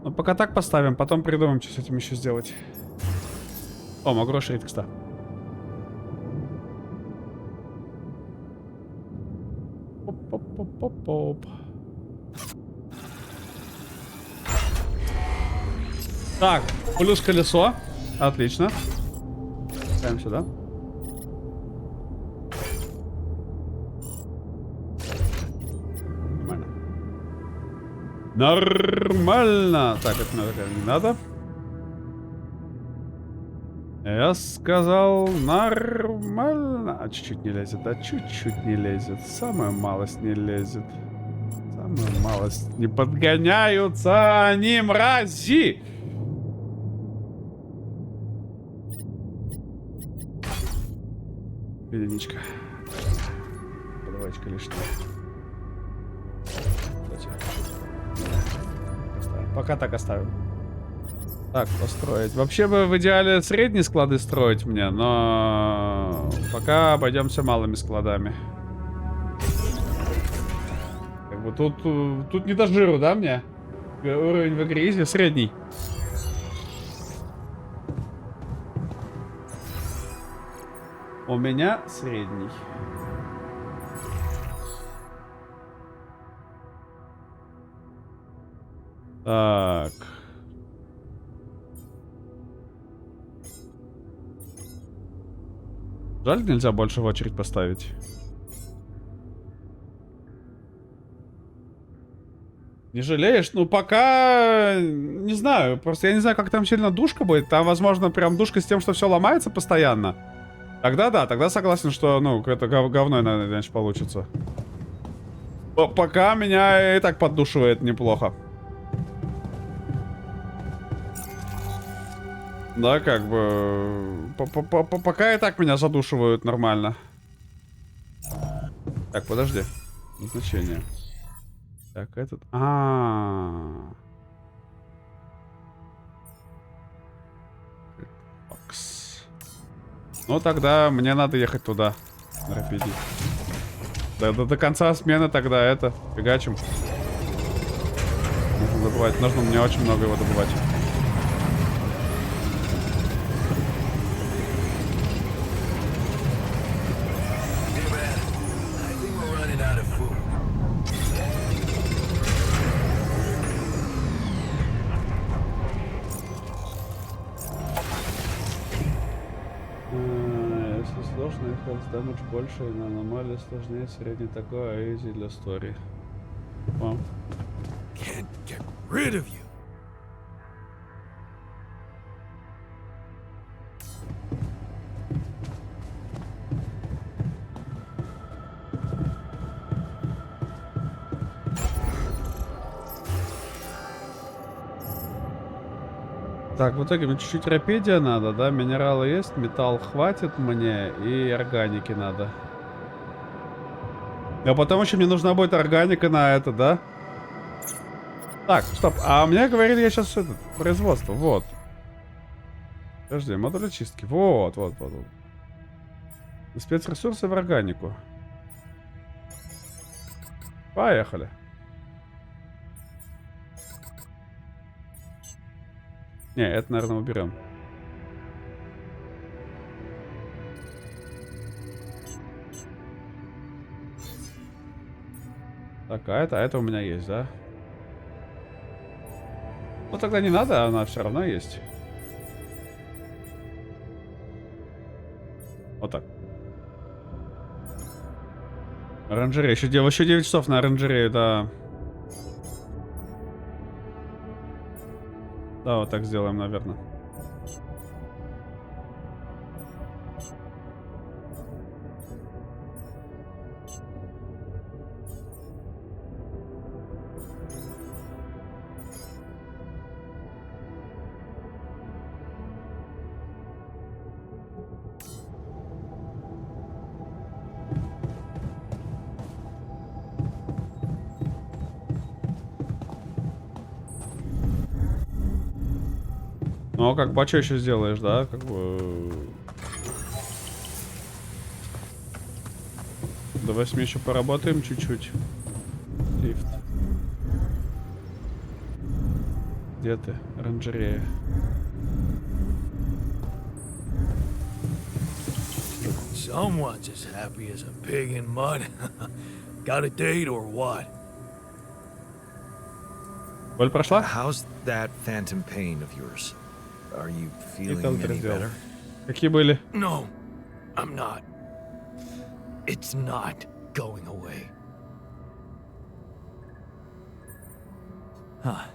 Ну, пока так поставим, потом придумаем, что с этим еще сделать. О, могу расширить, кстати. Оп. Так, плюс колесо. Отлично. Ставим сюда. Нормально. Нормально. Так, это не надо. Я сказал нормально. А чуть-чуть не лезет, да? Чуть-чуть не лезет. Самая малость не лезет. Самая малость. Не подгоняются они, мрази! Единичка. Подавайчика лишняя. Пока так оставим. Так, построить. Вообще бы в идеале средние склады строить мне, но пока обойдемся малыми складами. Как бы тут не до жиру, да, мне? Уровень в игре изи, средний. У меня средний. Так. Жаль, нельзя больше в очередь поставить. Не жалеешь? Ну, пока... Не знаю. Просто я не знаю, как там сильно душка будет. Там, возможно, прям душка с тем, что все ломается постоянно. Тогда да, тогда согласен, что, ну, это говно, наверное, иначе получится. Пока меня и так поддушивает неплохо. Да, как бы... Пока и так меня задушивают нормально. Так, подожди. Назначение. Так, этот... Ну, тогда мне надо ехать туда. На рапиде. До конца смены тогда это... Фигачим. Нужно добывать. Нужно мне очень много его добывать. на их health damage больше, и на аномалии сложнее, средний такой, а easy для story. О. Can't get rid of you. Так, в итоге мне чуть-чуть рапидия надо, да? Минералы есть, металл хватит мне, и органики надо. А потом еще мне нужна будет органика на это, да? Так, стоп. А мне говорили, я сейчас этот, производство, вот. Подожди, модуль очистки. Вот. Спецресурсы в органику. Поехали. Не, это, наверное, уберем. Так, а это у меня есть, да? Ну тогда не надо, она все равно есть. Вот так. Оранжерея. Еще 9 часов на оранжерею, да. Да, вот так сделаем, наверное. Ну, а как бы, а что еще сделаешь, да? Как бы... До 8 еще поработаем чуть-чуть. Лифт. Где ты? Оранжерея. Someone's as happy as a pig in mud. Got a date or what? Боль прошла? How's that phantom pain of yours? Are you feeling там any сделал? better? Какие были? No, I'm not. It's not going away. Huh.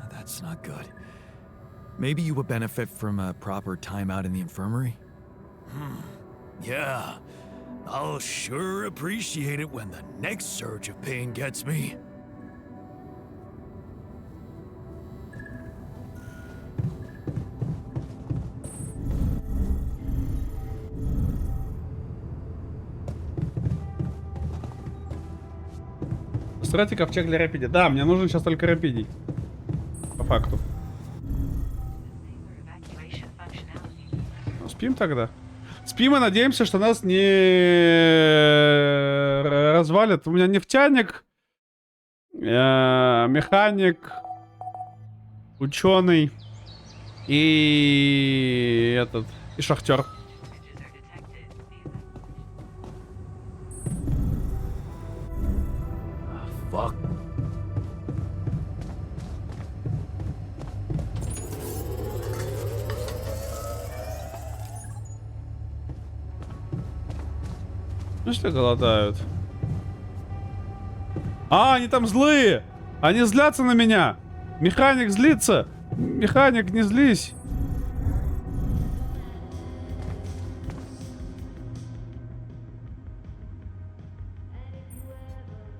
That's not good. Maybe you would benefit from a proper timeout in the infirmary? Yeah. I'll sure appreciate it when the next surge of pain gets me. Постройте ковчег для рапиди. Да, мне нужен сейчас только рапидий. По факту. Evacuation functionality. Ну, спим тогда. Спим и надеемся, что нас не развалит. У меня нефтяник, механик, ученый и этот, и шахтер. Messages are detected. Fuck. Ну что голодают? А, они там злые! Они злятся на меня! Механик злится! Механик, не злись!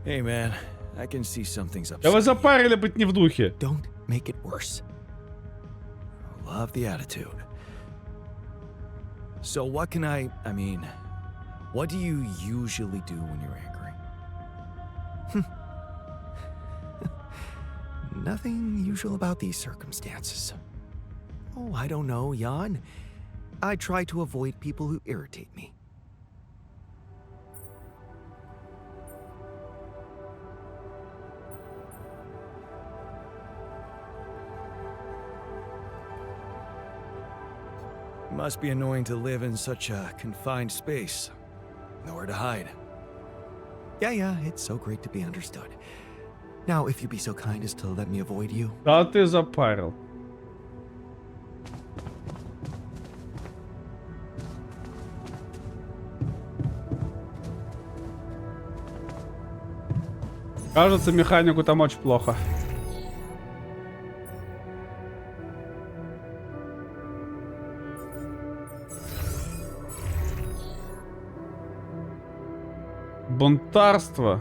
Hey man, I can see something's Да вы upset. запарили быть не в духе. Don't make it worse. Love the attitude. So what can I mean, what do you usually do when you're angry? Nothing usual about these circumstances. Oh, I don't know, Jan. I try to avoid people who irritate me. Must be annoying to live in such a confined space. Nowhere to hide. Yeah, it's so great to be understood. Now, if you'd be so kind as to let me avoid you. Да ты запарил. Кажется, механику там очень плохо. Бунтарство.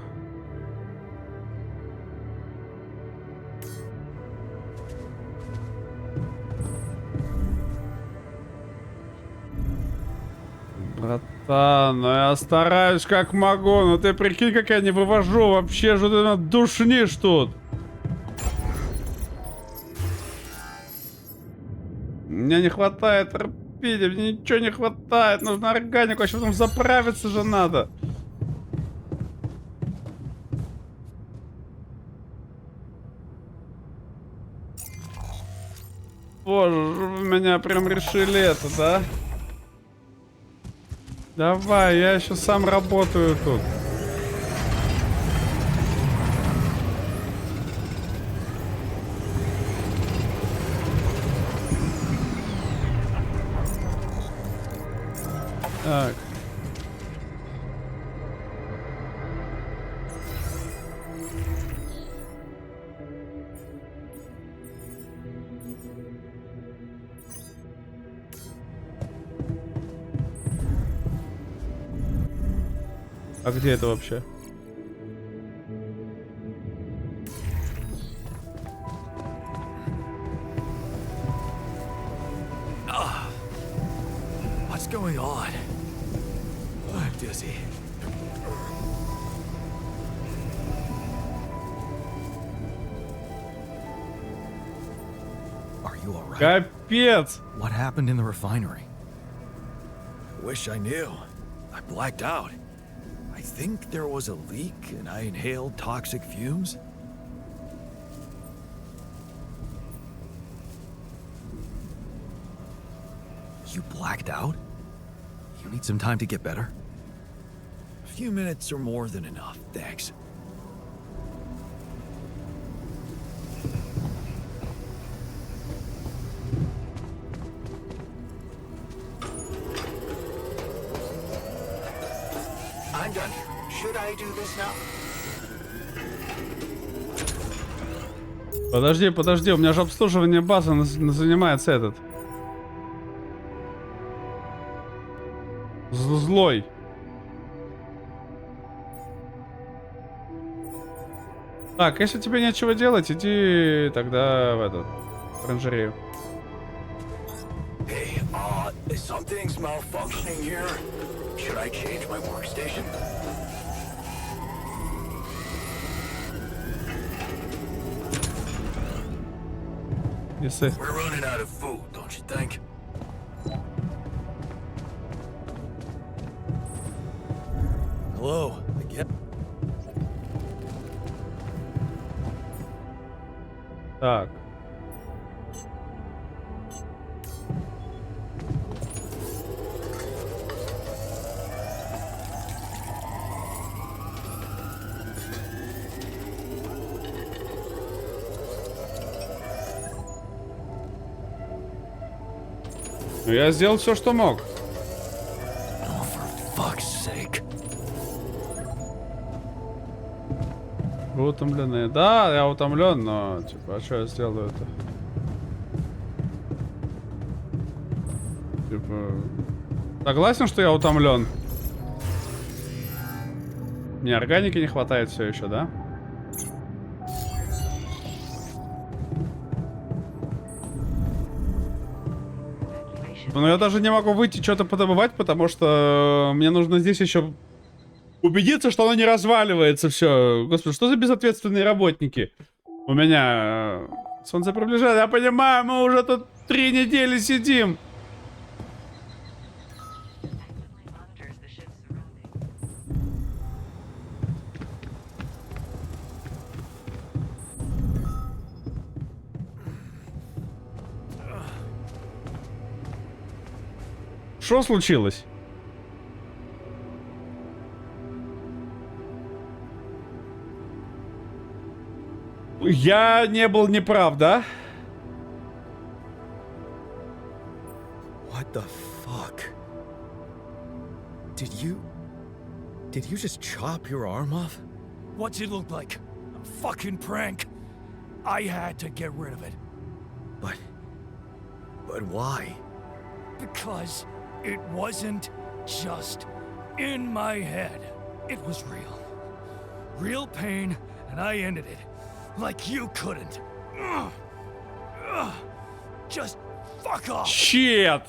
Братан, ну я стараюсь как могу, но ты прикинь, как я не вывожу вообще, что ты меня душнишь тут. Мне не хватает терпения, мне ничего не хватает, нужна органика, вообще потом заправиться же надо. Боже, вы меня прям решили это, да? Давай, я еще сам работаю тут. Так. А где это вообще? What's going on? I'm dizzy. Are you alright? Капец! What happened in the refinery? I wish I knew. I blacked out. I think there was a leak and I inhaled toxic fumes. You blacked out? You need some time to get better? A few minutes are more than enough, thanks. I'm done here. Should I do this now? Подожди, подожди, у меня же обслуживание базы занимается этот. Злой. Так, если тебе нечего делать, иди тогда в этот оранжерею. Hey, something's malfunctioning here. Should I change my workstation? Если... We're running out of food, don't you think? Hello, again. Так. Ну, я сделал все, что мог. Oh, for fuck's sake. Вы утомлены. Да, я утомлен, но типа, а что я сделаю это? Типа, согласен, что я утомлен? Мне органики не хватает все еще, да? Но я даже не могу выйти что-то подобывать, потому что мне нужно здесь еще убедиться, что оно не разваливается все. Господи, что за безответственные работники? У меня солнце приближается. Я понимаю, мы уже тут 3 недели сидим. Actively monitors the ship's surroundings. Что случилось? Я не был неправ, да? What the fuck? Did you just chop your arm off? What's it look like? fucking prank. I had to get rid of it. But why? Because it wasn't just in my head. It was real. Real pain, and I ended it. Like you couldn't. Just fuck off. Щет!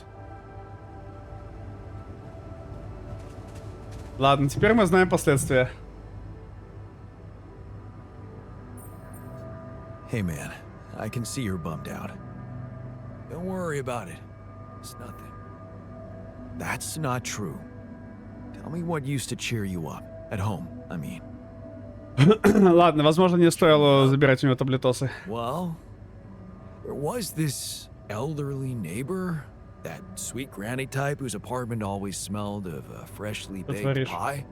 Ладно, теперь мы знаем последствия. Hey man, I can see you're bummed out. Don't worry about it. It's nothing. That's not true. Tell me what used to cheer you up. At home, I mean. Ладно, возможно, не стоило забирать у него таблетосы. Well, there was this elderly neighbor, that sweet granny type whose apartment always smelled of a freshly baked творишь? pie.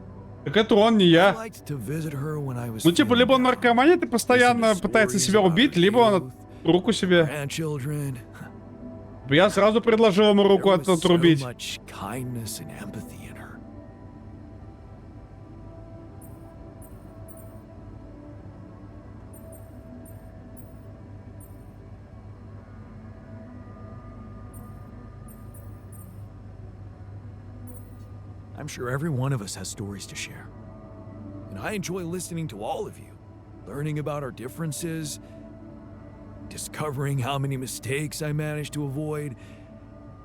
Так это он, не I я. liked to visit her when I was Ну, типа, либо он feeling down. наркоманит и постоянно Listen to пытается stories себя about убить, her либо он youth, руку себе. grandchildren. Я сразу предложил ему руку There was so отрубить. much kindness and empathy in her. I'm sure every one of us has stories to share. And I enjoy listening to all of you, learning about our differences, discovering how many mistakes I managed to avoid,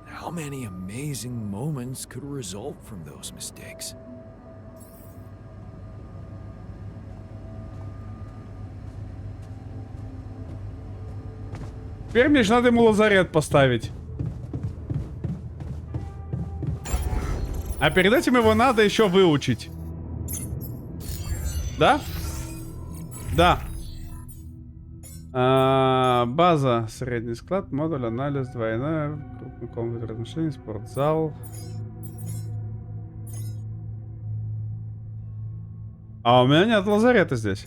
and how many amazing moments could result from those mistakes. Теперь мне же надо ему лазарет поставить. А перед этим его надо еще выучить. Да? Да. База, средний склад, модуль, анализ, двойная, крупный комнат размышлений, спортзал. А у меня нет лазарета здесь.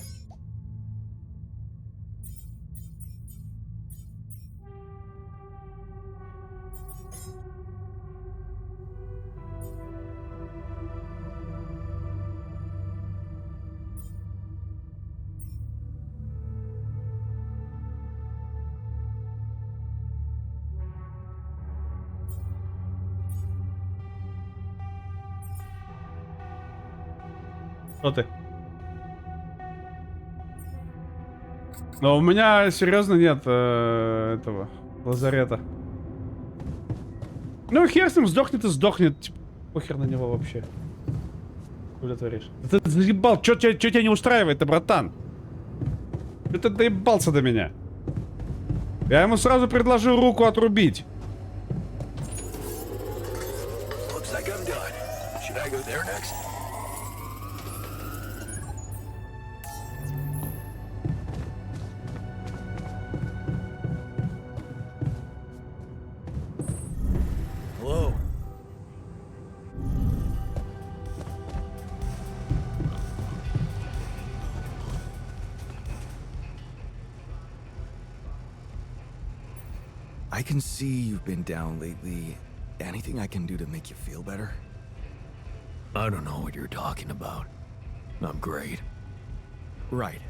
Что ты? Но у меня серьезно нет этого лазарета. Ну хер с ним, сдохнет и сдохнет. Типа, похер на него вообще. Что творишь? Ты заебал, что тебя не устраивает-то, братан? Ты доебался до меня. Я ему сразу предложил руку отрубить. Looks like I'm done. Should I go there next? Hello. I can see you've been down lately. Anything I can do to make you feel better? I don't know what you're talking about. I'm great. Right.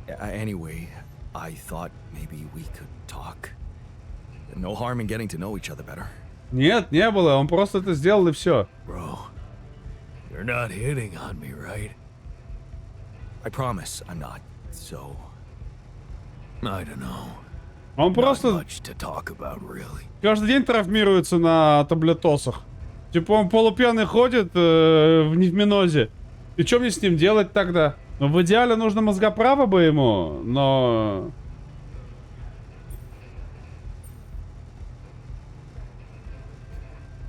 Anyway, I thought maybe we could talk. No harm in getting to know each other better. Нет, не было, он просто это сделал и все. Bro, you're not hitting on me, right? I promise I'm not, so... I don't know. Он Not просто much to talk about, really. каждый день травмируется на таблетосах. Типа он полупьяный ходит в невминозе. И что мне с ним делать тогда? Ну, в идеале нужно мозгоправо бы ему, но...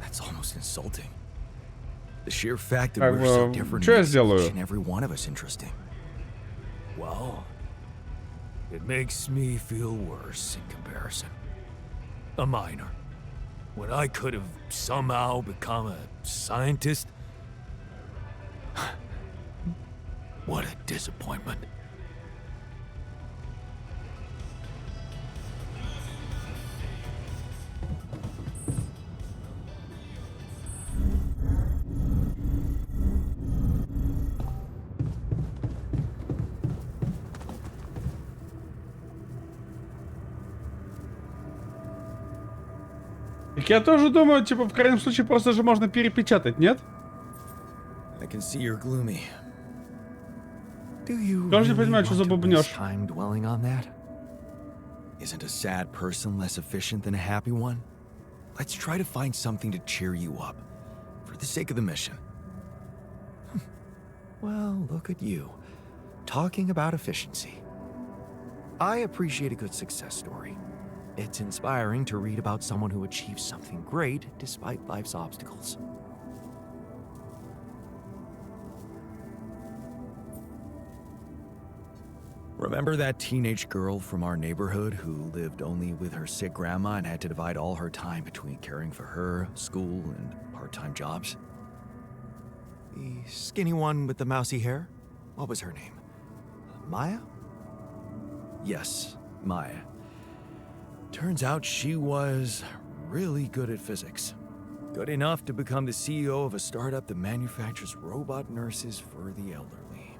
That's almost insulting. The sheer fact that Как we're so бы, different что я makes сделаю? each and every one of us interesting. Well, it makes me feel worse in comparison. A minor. When I could have somehow become a scientist. What a disappointment. Так я тоже думаю, типа, в крайнем случае, просто же можно перепечатать, нет? I can see you're gloomy. Do you Тоже не really понимаю, что want за to бубнёж. waste time dwelling on that? Isn't a sad person less efficient than a happy one? Let's try to find something to cheer you up, for the sake of the mission. Well, look at you, talking about efficiency. I appreciate a good success story. It's inspiring to read about someone who achieves something great despite life's obstacles. Remember that teenage girl from our neighborhood who lived only with her sick grandma and had to divide all her time between caring for her, school, and part-time jobs? The skinny one with the mousy hair? What was her name? Maya? Yes, Maya. Turns out she was really good at physics. Good enough to become the CEO of a startup that manufactures robot nurses for the elderly.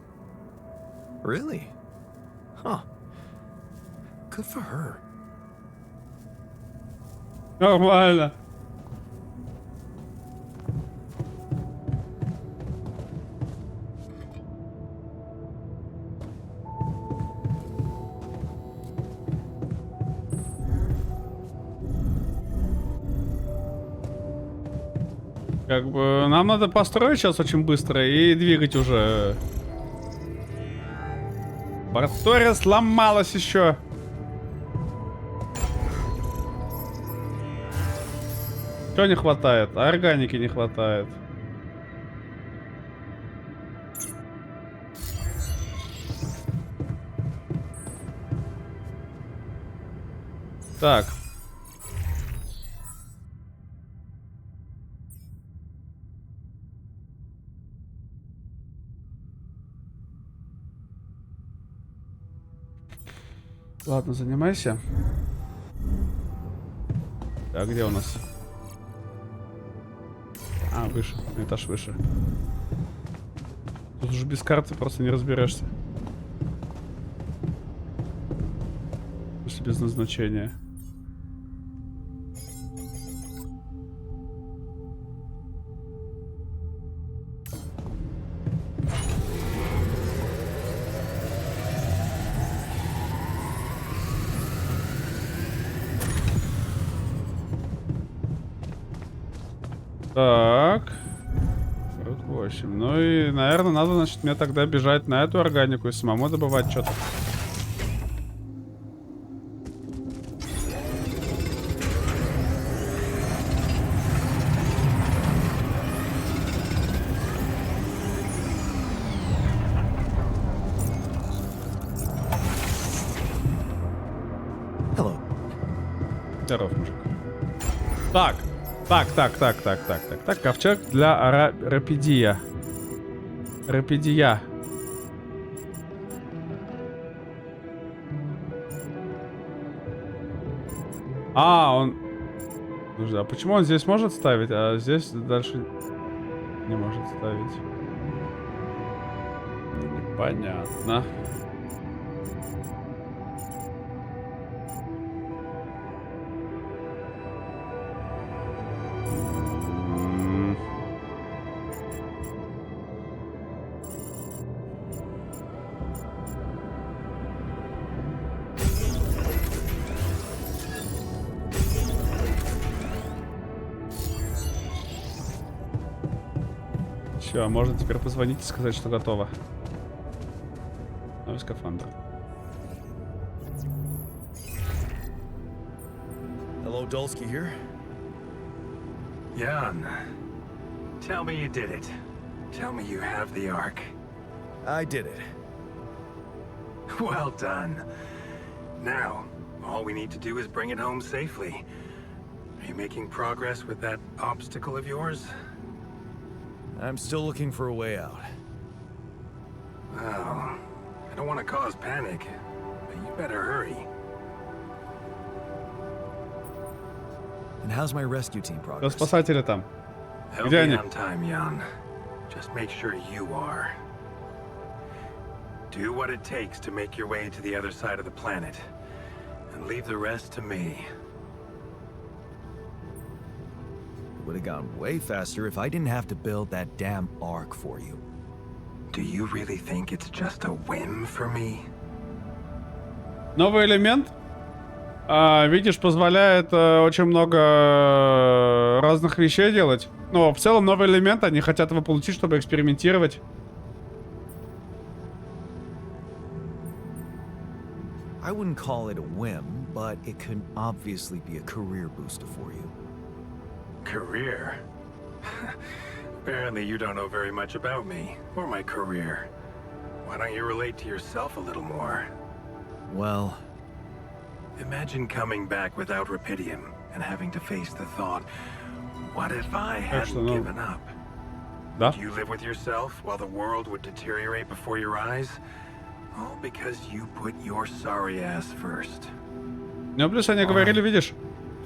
Really? Huh. Good for her. Нормально. Как бы нам надо построить сейчас очень быстро и двигать уже. Бартория сломалась еще. Чего не хватает? Органики не хватает. Так. Ладно, занимайся. Так, где у нас? А, выше. На этаж выше. Тут уже без карты просто не разберешься. Если без назначения. Так. 48. Ну и, наверное, надо, значит, мне тогда бежать на эту органику и самому добывать что-то. Hello. Здоров, мужик. Так. Так, ковчег для Рапидия. Рапидия. А, он... Подожди, а почему он здесь может ставить, а здесь дальше не может ставить? Непонятно. Все, можно теперь позвонить и сказать, что готово. Новый скафандр. Hello, Dulsky here. Jan, tell me you did it. Tell me you have the Ark. I did it. Well done. Now, all we need to do is bring it home safely. Are you making progress with that obstacle of yours? I'm still looking for a way out. Well, I don't want to cause panic, but you better hurry. And how's my rescue team Да, progress? спасатели там. They'll Где be они? on time, Jan. Just make sure you are. Do what it takes to make your way to the other side of the planet, and leave the rest to me. would have gone way faster if I didn't have to build that damn ark for you. Do you really think it's just a whim for me? Новый элемент, видишь, позволяет очень много разных вещей делать. Но в целом новый элемент, они хотят его получить, чтобы экспериментировать. I wouldn't call it a whim, but it could obviously be a career booster for you. Career? Apparently you don't know very much about me, or my career. Why don't you relate to yourself a little more? Well, Imagine coming back without Rapidium and having to face the thought, what if I hadn't no. given up? Да? Do you live with yourself while the world would deteriorate before your eyes? All because you put your sorry ass first. Ну, плюс они говорили, видишь,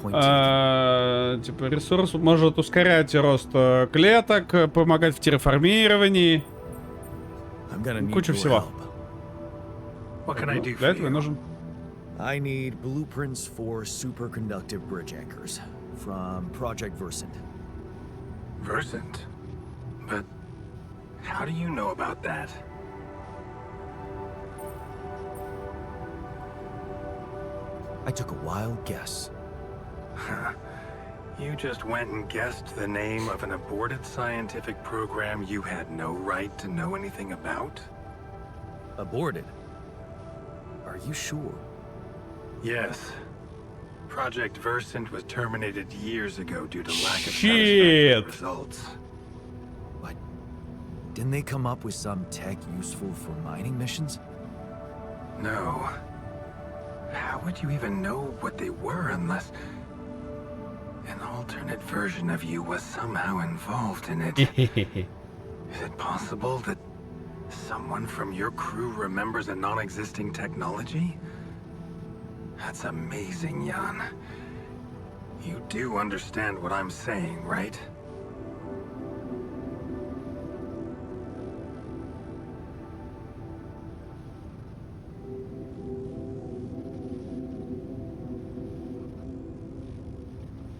point taken. типа ресурс может ускорять рост клеток, помогать в терраформировании. I'm gonna need Куча your всего. help. What can I do Для for этого и you? нужен. I need blueprints for superconductive bridge anchors from Project Versant. Versant? But how do you know about that? I took a wild guess. You just went and guessed the name of an aborted scientific program you had no right to know anything about? Aborted? Are you sure? Yes. Project Versant was terminated years ago due to lack of Shit. satisfactory results. But didn't they come up with some tech useful for mining missions? No. How would you even know what they were unless an alternate version of you was somehow involved in it? Is it possible that someone from your crew remembers a non-existing technology? That's amazing, Jan. You do understand what I'm saying, right?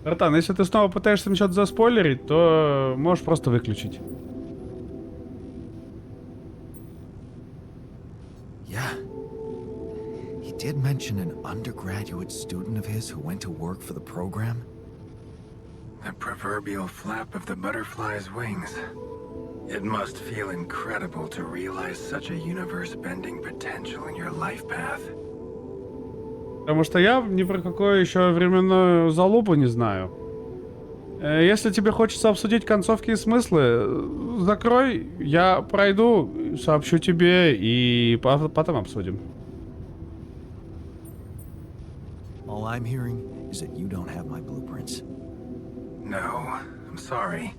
Братан, если ты снова пытаешься мне что-то заспойлерить, то можешь просто выключить. Yeah. He did mention an undergraduate student of his who went to work for the program. The proverbial flap of the butterfly's wings. It must feel incredible to realize such a universe-bending potential in your life path. Потому что я ни про какую еще временную залупу не знаю. Если тебе хочется обсудить концовки и смыслы, закрой, я пройду, сообщу тебе и потом обсудим. All I'm hearing is that you don't have my blueprints. No, I'm sorry.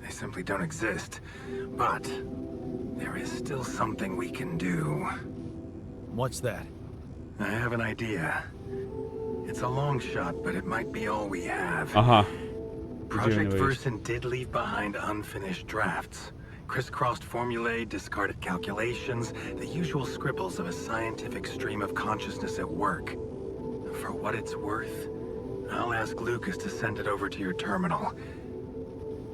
They simply don't exist. But there is still something we can do. What's that? I have an idea. It's a long shot, but it might be all we have. Ага. Project Anyways. Versant did leave behind unfinished drafts. Crisscrossed formulae, discarded calculations, the usual scribbles of a scientific stream of consciousness at work. For what it's worth, I'll ask Lucas to send it over to your terminal.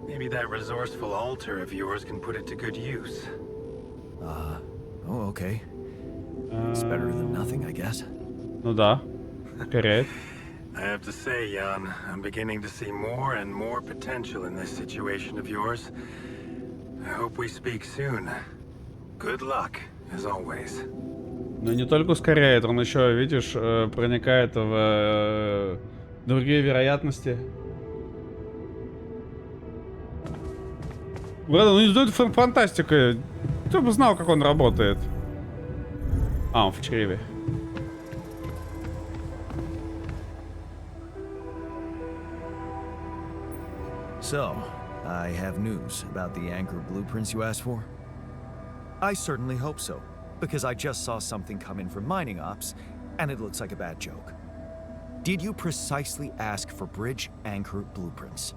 Maybe that resourceful altar of yours can put it to good use. Oh, okay. It's better than nothing, I guess. Ну да. Скорее. I have to say, Jan, I'm beginning to see more and more potential in this situation of yours. I hope we speak soon. Good luck, as always. Но не только ускоряет, он еще, видишь, проникает в другие вероятности. Ладно, ну не знаю, это фантастика. Кто бы знал, как он работает. А, он в чреве. So, I have news about the anchor blueprints you asked for? I certainly hope so, because I just saw something come in from mining ops, and it looks like a bad joke. Did you precisely ask for bridge anchor blueprints?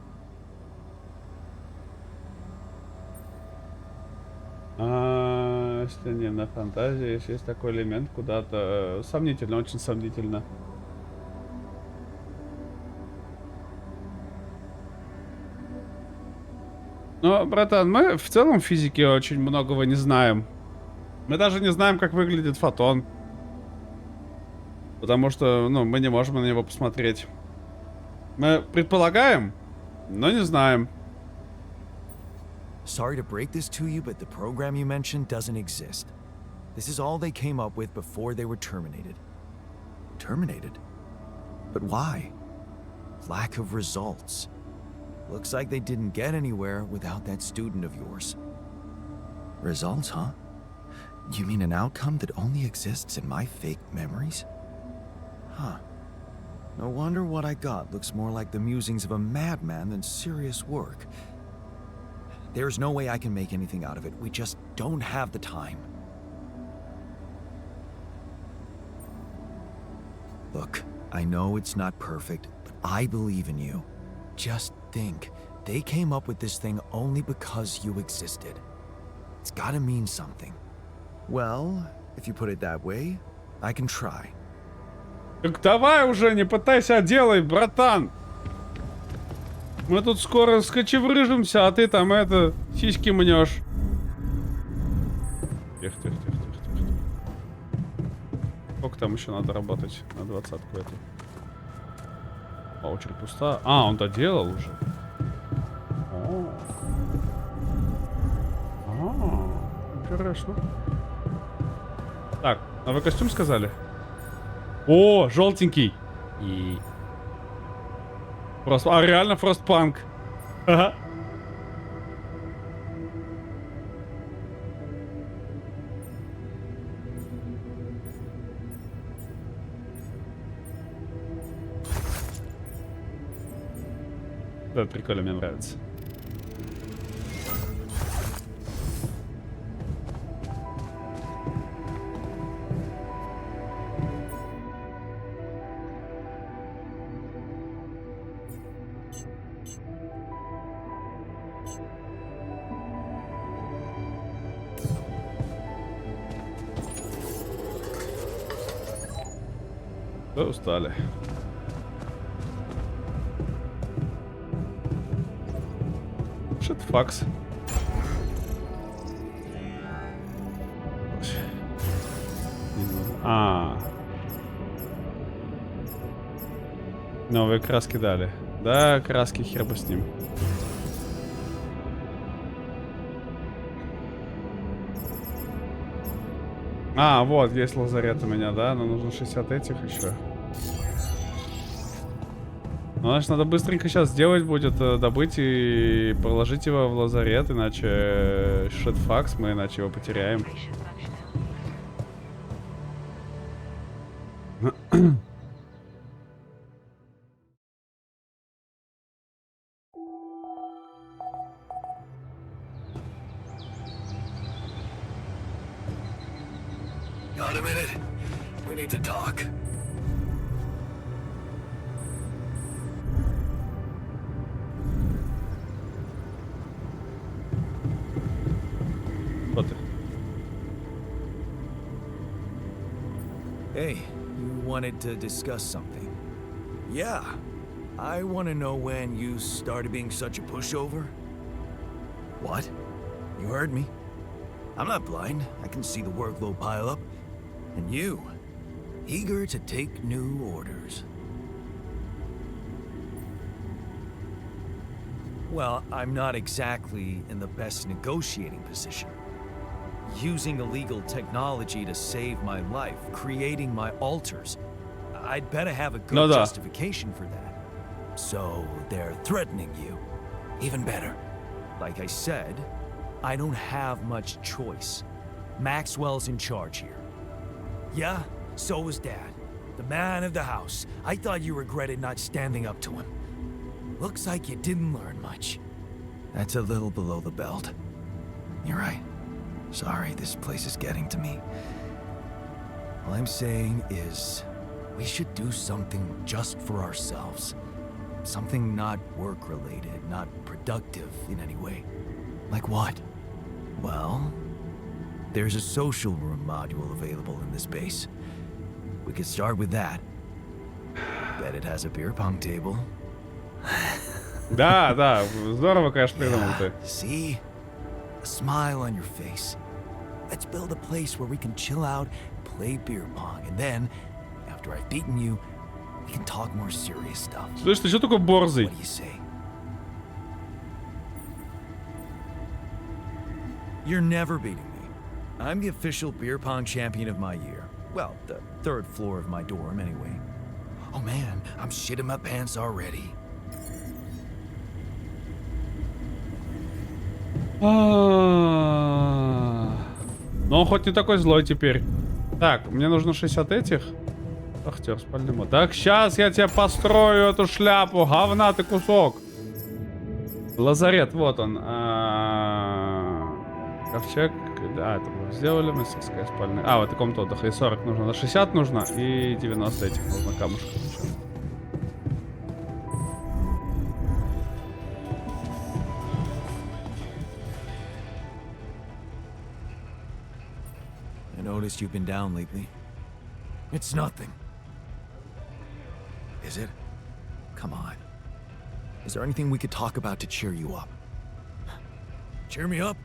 Если не на фантазии, если есть такой элемент куда-то сомнительно, очень сомнительно. Но, братан, мы в целом в физике очень многого не знаем. Мы даже не знаем, как выглядит фотон. Потому что, ну, мы не можем на него посмотреть. Мы предполагаем, но не знаем. Sorry to break this to you, but the program you mentioned doesn't exist. This is all they came up with before they were terminated. Terminated? But why? Lack of results. Looks like they didn't get anywhere without that student of yours. Results, huh? You mean an outcome that only exists in my fake memories? Huh. No wonder what I got looks more like the musings of a madman than serious work. There's no way I can make anything out of it. We just don't have the time. Look, I know it's not perfect, but I believe in you. Just think, they came up with this thing only because you existed. It's gotta mean something. Well, if you put it that way, I can try. Так давай уже, не пытайся, делай, братан. Мы тут скоро скочеврыжимся, а ты там это, сиськи мнешь. Тихо, тихо, тихо, тихо, тихо. Сколько там еще надо работать на 20-ку эту? А, очередь пуста. А, он доделал уже. Интересно. Так, а вы костюм сказали? О, желтенький. И... Просто... А, реально фростпанк. Ага. Да, прикольно, мне нравится. Да, устали. Шитфакс. А. Новые краски дали. Да, краски хер бы с ним. А, вот, есть лазарет у меня, да? Но нужно 60 этих еще. Ну, значит, надо быстренько сейчас сделать будет, добыть и положить его в лазарет, иначе шитфакс, мы иначе его потеряем. Operation functionality. Got a minute? We need to talk. Вот ты. Hey, you wanted to discuss something. Yeah. I want to know when you started being such a pushover. What? You heard me. I'm not blind. I can see the workload pile up. And you, eager to take new orders. Well, I'm not exactly in the best negotiating position. Using illegal technology to save my life, creating my altars. I'd better have a good No, da. justification for that. So they're threatening you. Even better. Like I said, I don't have much choice. Maxwell's in charge here. Yeah, so was Dad. The man of the house. I thought you regretted not standing up to him. Looks like you didn't learn much. That's a little below the belt. You're right. Sorry, this place is getting to me. All I'm saying is, we should do something just for ourselves. Something not work-related, not productive in any way. Like what? Well, there's a social room module available in this base. We could start with that. Bet it has a beer pong table. Да, да, здорово, конечно, придумал ты. See? A smile on your face. Let's build a place where we can chill out, play beer pong, and then, after I've beaten you, we can talk more serious stuff. Слышь, ты что такой борзый? What do you say? You're never beating me. I'm the official beer pong champion of my year. Well, the third floor of my dorm, anyway. Oh man, I'm shitting my pants already. Но он хоть не такой злой теперь. Так, мне нужно 60 этих. Актер, спальный мод. Так, сейчас я тебе построю эту шляпу, говна ты кусок. Лазарет, вот он. Ковчег. Да, это мы сделали, мастерская спальная. А, вот и комната отдыха. И 40 нужно. На 60 нужно, и 90 этих нужно камушков. I noticed you've been down lately. It's nothing. Is it? Come on. Is there anything we could talk about to cheer you up? Cheer me up?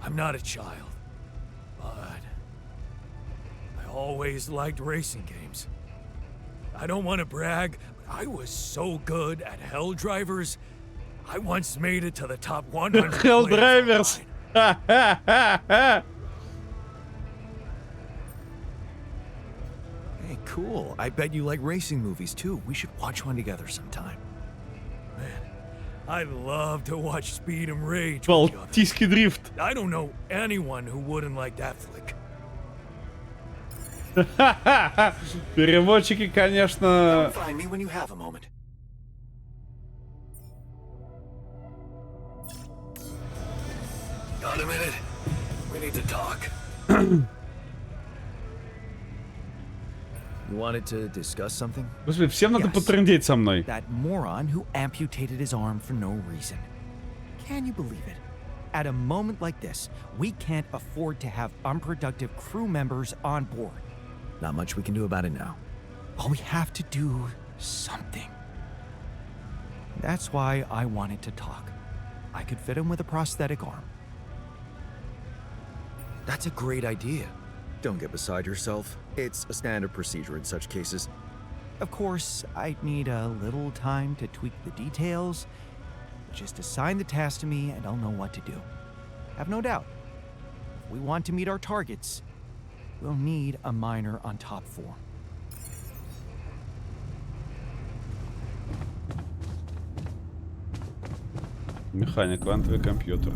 I'm not a child. But I always liked racing games. I don't want to brag, but I was so good at Hell Drivers. I once made it to the top 100. Hell players Drivers. online. Hey, cool. I bet you like racing movies too. We should watch one together sometime. Man, I love to watch Speed and Rage with each other. Балтийский дрифт. I don't know anyone who wouldn't like that flick. Переводчики, конечно... Find me when you have a moment. Got a minute? We need to talk. You wanted to discuss something? Господи, всем надо Yes. потрындеть со мной. That moron who amputated his arm for no reason. Can you believe it? At a moment like this, we can't afford to have unproductive crew members on board. Not much we can do about it now. But we have to do something. That's why I wanted to talk. I could fit him with a prosthetic arm. That's a great idea. Don't get beside yourself. It's a standard procedure in such cases. Of course, I'd need a little time to tweak the details. Just assign the task to me and I'll know what to do. Have no doubt. If we want to meet our targets, we'll need a miner on top 4. Механик, квантовый компьютер.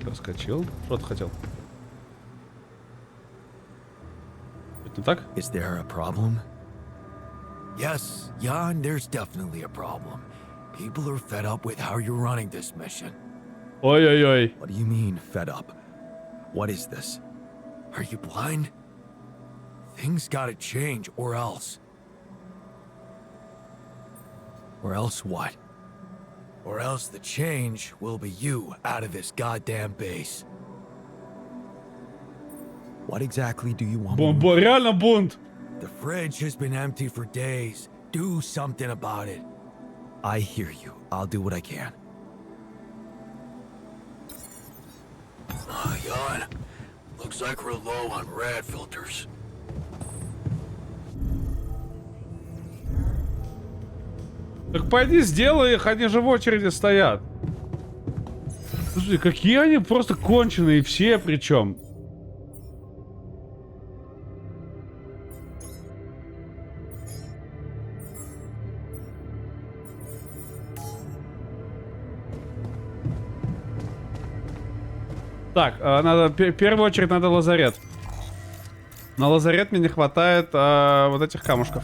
Проскочил. Что ты хотел? Это не так? Is there a problem? Yes, Jan, there's definitely a problem. People are fed up with how you're running this mission. Ой-ой-ой. What do you mean, fed up? What is this? Are you blind? Things gotta change, or else. Or else what? Or else the change will be you out of this goddamn base. What exactly do you want me to do? Бомба, реально бунт. The fridge has been empty for days. Do something about it. I hear you. I'll do what I can. Jan, looks like we're low on rad filters. Так пойди сделай их, они же в очереди стоят. Слушай, какие они просто конченые все причем. Так, надо, в первую очередь надо лазарет. На лазарет мне не хватает вот этих камушков.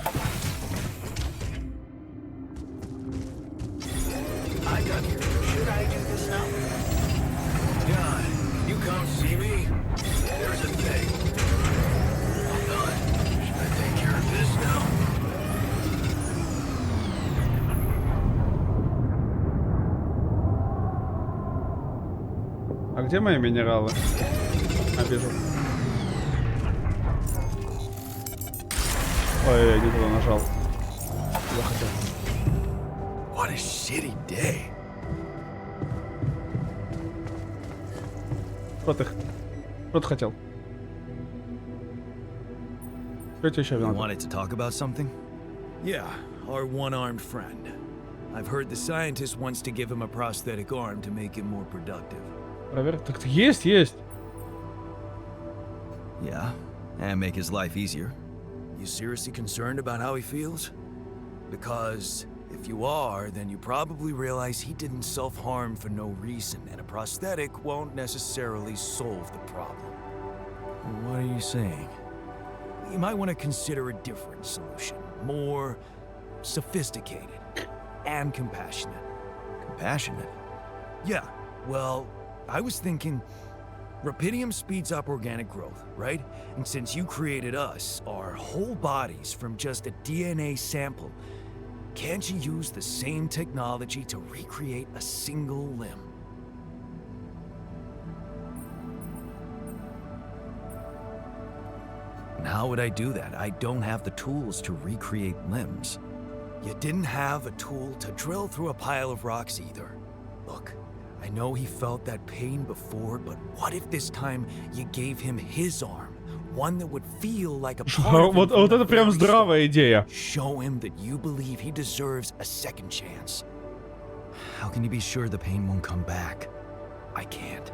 А где мои минералы? Обижу. Ой, не туда нажал. Я хотел. What a shitty day. Что ты? Что ты хотел? Что тебе еще You надо? wanted to talk about something? Yeah, our one-armed friend. I've heard the scientist wants to give him a prosthetic arm to make him more productive. Проверь. Так есть, есть. Yeah, and make his life easier. You seriously concerned about how he feels? Because if you are, then you probably realize he didn't self-harm for no reason, and a prosthetic won't necessarily solve the problem. What are you saying? You might want to consider a different solution, more sophisticated and compassionate. Compassionate? Yeah, well, I was thinking Rapidium speeds up organic growth, right? And since you created us, our whole bodies from just a DNA sample, can't you use the same technology to recreate a single limb? And how would I do that? I don't have the tools to recreate limbs. You didn't have a tool to drill through a pile of rocks either. Look, I know he felt that pain before, but what if this time you gave him his arm? One that would feel like a part of him Вот, from вот the это прям very здравая идея. Show him that you believe he deserves a second chance. How can you be sure the pain won't come back? I can't.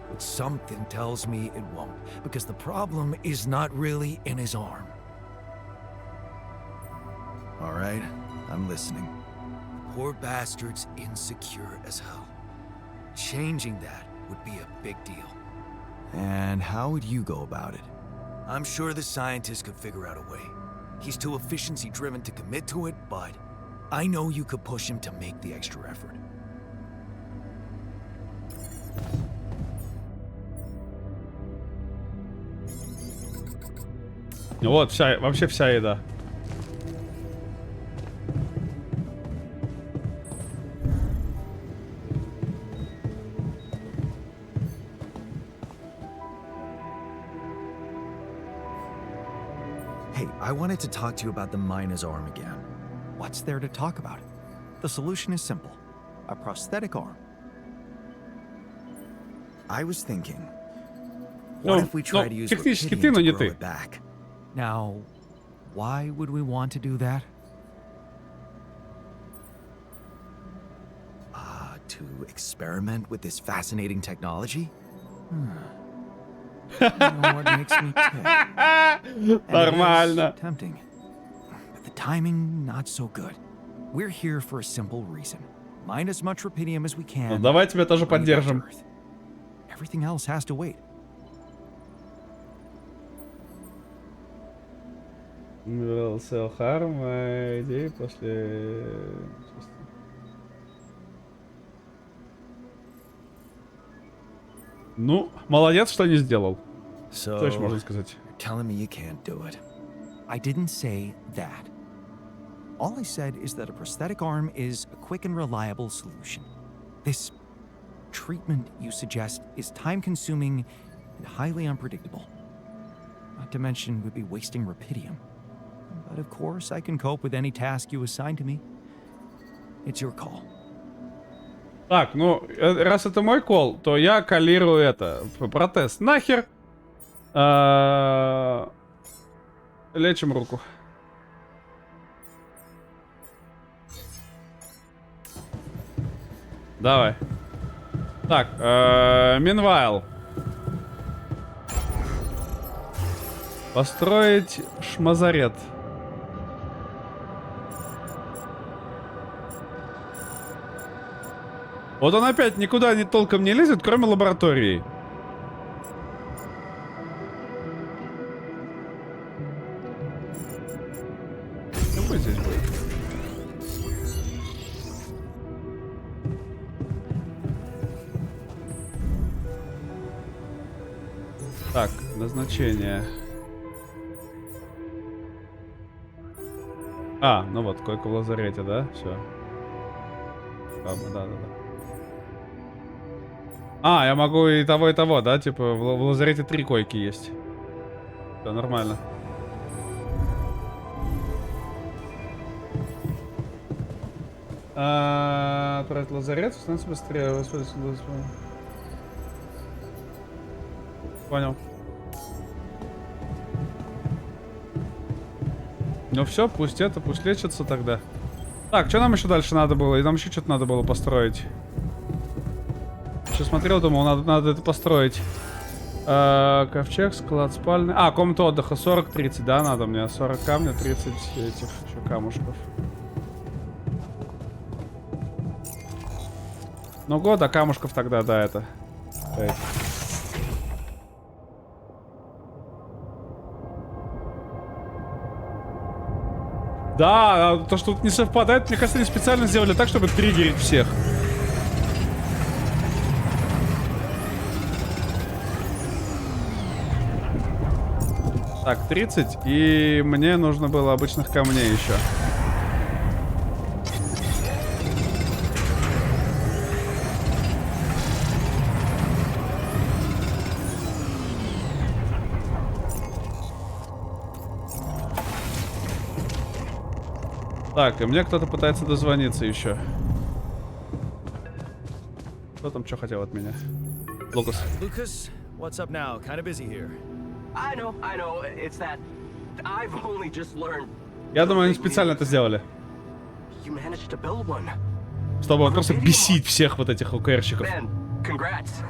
But something tells me it won't, because the problem is not really in his arm. All right, I'm listening. Poor bastard's insecure as hell. Changing that would be a big deal. And how would you go about it? I'm sure the scientist could figure out a way. He's too efficiency-driven to commit to it, but I know you could push him to make the extra effort. Вот, вся, вообще вся еда. Hey, I wanted to talk to you about the Mina's arm again. What's there to talk about? The solution is simple. A prosthetic arm. I was thinking, what Ну, if we try to use технически Rapidium ты, но to не grow ты. it back? Now, why would we want to do that? To experiment with this fascinating technology? You know what makes me tick? And it is Нормально. tempting. But the timing, not so good. We're here for a simple reason. Mine as much Rapidium as we can. Ну, давай тебя тоже bring it back to поддержим. Earth. Everything else has to wait. Self-harm, идеи после... Ну, молодец, что не сделал. Что еще можно сказать? You're telling me you can't do it. I didn't say that. All I said is that a prosthetic arm is a quick and reliable solution. This treatment you suggest is time-consuming and highly unpredictable. Not to mention we'd be wasting Rapidium. But of course, I can cope with any task you assign to me. It's your call. Так, ну, раз это мой кол, то я коллирую это. Протез нахер. Лечим руку. Давай. Так, meanwhile. Построить шмазарет. Вот он опять никуда толком не лезет, кроме лаборатории. Какой здесь будет? Так, назначение. А, ну вот, койка в лазарете, да? Все. Да. А, я могу и того, да? Типа в лазарете 3 койки есть. Все нормально. Отправить лазарет, становится быстрее. Воспользоваться. Понял. Ну все, пусть лечится тогда. Так, что нам еще дальше надо было? И нам еще что-то надо было построить. Еще смотрел, думал, надо это построить. Ковчег, склад спальный. Комната отдыха 40-30, да, надо мне. 40 камня, 30 этих еще камушков. Ну год, а камушков тогда, да, это. 5. Да, то, что тут не совпадает, мне кажется, они специально сделали так, чтобы триггерить всех. Так, 30, и мне нужно было обычных камней еще. Так, и мне кто-то пытается дозвониться еще. Кто там что хотел от меня? Лукас. Lucas, what's up now? Kind of busy here. I know. It's that I've only just learned. Я думаю, они специально это сделали. You managed to build one. Чтобы он просто бесить всех вот этих УКРщиков. Man, congrats.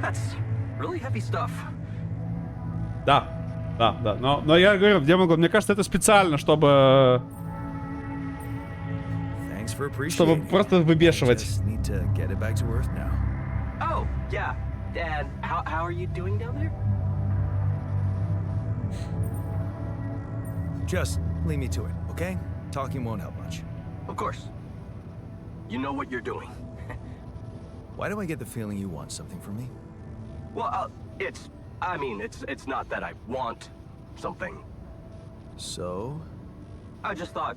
That's really heavy stuff. Да. Но я говорю, Демонгон, мне кажется, это специально, чтобы Thanks for чтобы appreciating. просто выбешивать. Just need to get it back to Earth now. Oh, yeah. And how are you doing down there? Just leave me to it, okay? Talking won't help much. Of course. You know what you're doing. Why do I get the feeling you want something from me? Well, it's not that I want something. So? I just thought,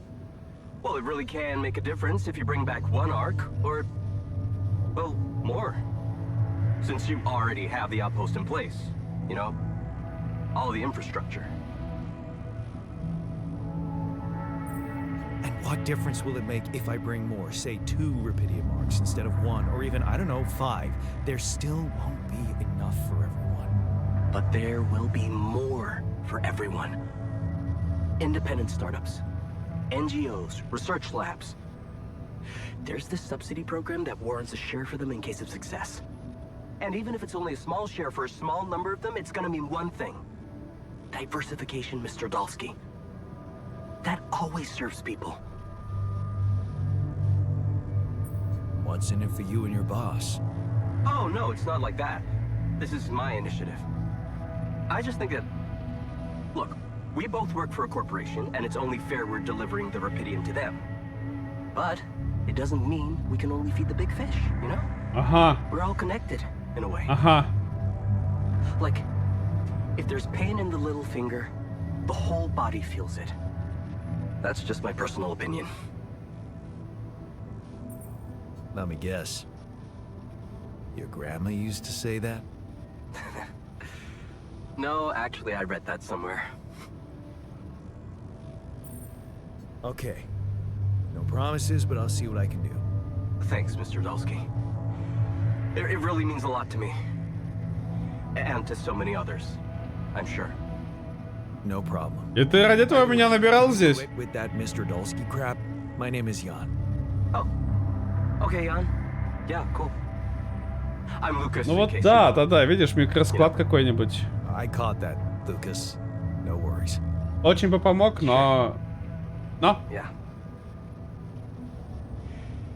well, it really can make a difference if you bring back one arc, or, well, more. Since you already have the outpost in place, you know? All the infrastructure. And what difference will it make if I bring more, say 2 Rapidium marks instead of 1, or even, I don't know, 5? There still won't be enough for everyone. But there will be more for everyone. Independent startups, NGOs, research labs. There's this subsidy program that warrants a share for them in case of success. And even if it's only a small share for a small number of them, it's gonna mean one thing. Diversification, Mr. Dalsky. That always serves people. What's in it for you and your boss? Oh, no, it's not like that. This is my initiative. I just think that... Look, we both work for a corporation, and it's only fair we're delivering the Rapidium to them. But it doesn't mean we can only feed the big fish, you know? Ага, We're all connected, in a way. ага. Like, if there's pain in the little finger, the whole body feels it. That's just my personal opinion. Let me guess. Your grandma used to say that? No, actually, I read that somewhere. Okay. No promises, but I'll see what I can do. Thanks, Mr. Dulsky. It really means a lot to me. And to so many others, I'm sure. No problem. И ты ради этого меня набирал здесь? Quit with that Mr. Dolsky crap. My name is Jan. Oh. Okay, Jan. Yeah, cool. I'm Lucas. Ну in вот case да, you know. да, видишь, микросклад какой-нибудь. I caught that, Lucas. No worries. Очень бы помог, но... Yeah.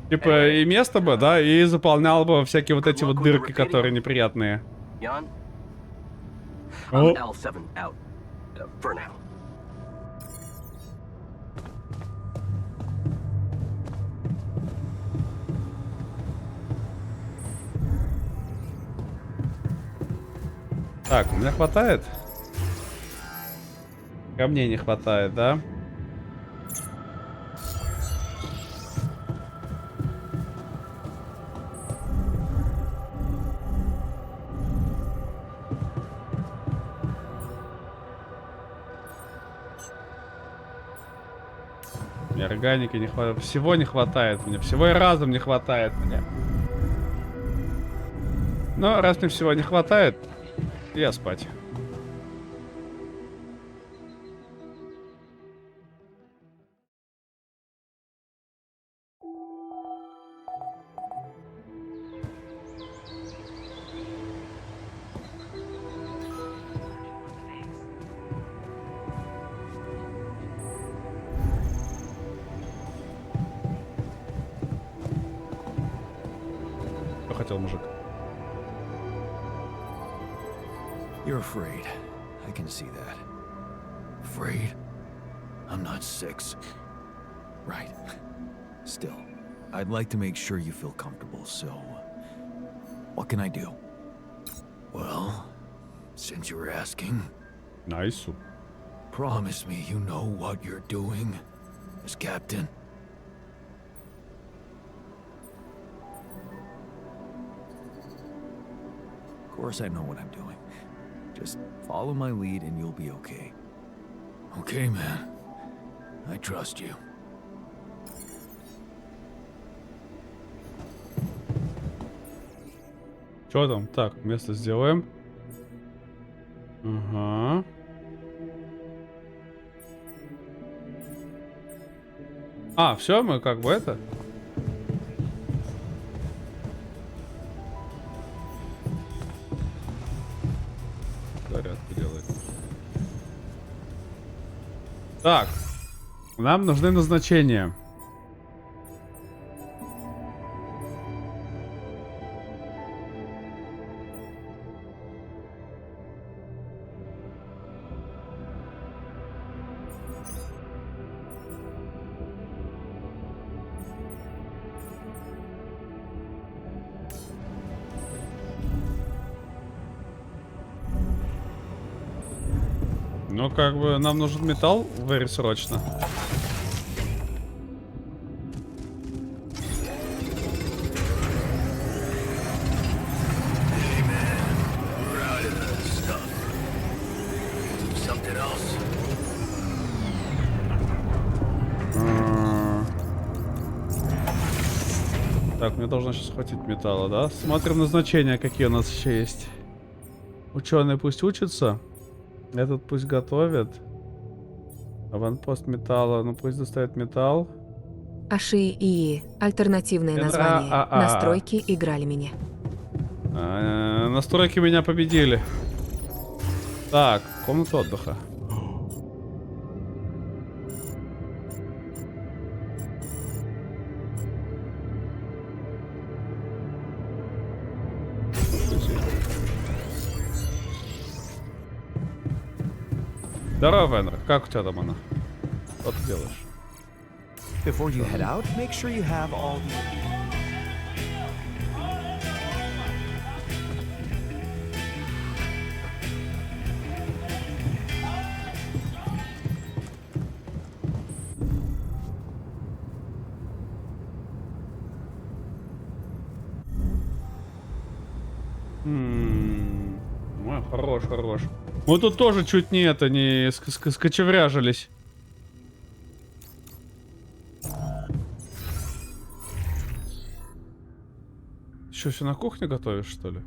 Типа и место бы, да, и заполнял бы всякие вот эти вот дырки, которые неприятные. Jan? О. I'm L7 out. For now. Так, у меня хватает? Камней не хватает, да? Мне органики не хватает. Всего не хватает мне. Всего и разом не хватает мне. Но раз мне всего не хватает, я спать. Что хотел мужик? You're afraid. I can see that. Afraid? I'm not 6. Right. Still, I'd like to make sure you feel comfortable, so... What can I do? Well, since you were asking, Найсу. promise me you know what you're doing as captain. Of course I know what I'm doing. Just follow my lead and you'll be okay. Okay, man. I trust you. Что там? Так, место сделаем. Ага. А, все, мы как бы это. Зарядку делает. Так. Нам нужны назначения. Ну, как бы, нам нужен металл very срочно. We're out of the stuff. Do something else. Так, мне должно сейчас хватить металла, да? Смотрим назначения, какие у нас еще есть. Ученые пусть учатся. Этот пусть готовит. Аванпост металла, ну пусть доставит металл. Аши ИИ. Альтернативное название. Настройки играли меня. Настройки меня победили. Так, комната отдыха. Здорово, Венер. Как у тебя там она? Что ты делаешь? Before you head out, make sure you have all the... Ой, хорош, хорош. Мы тут тоже чуть не это, не скочевряжились. Еще все на кухне готовишь, что ли?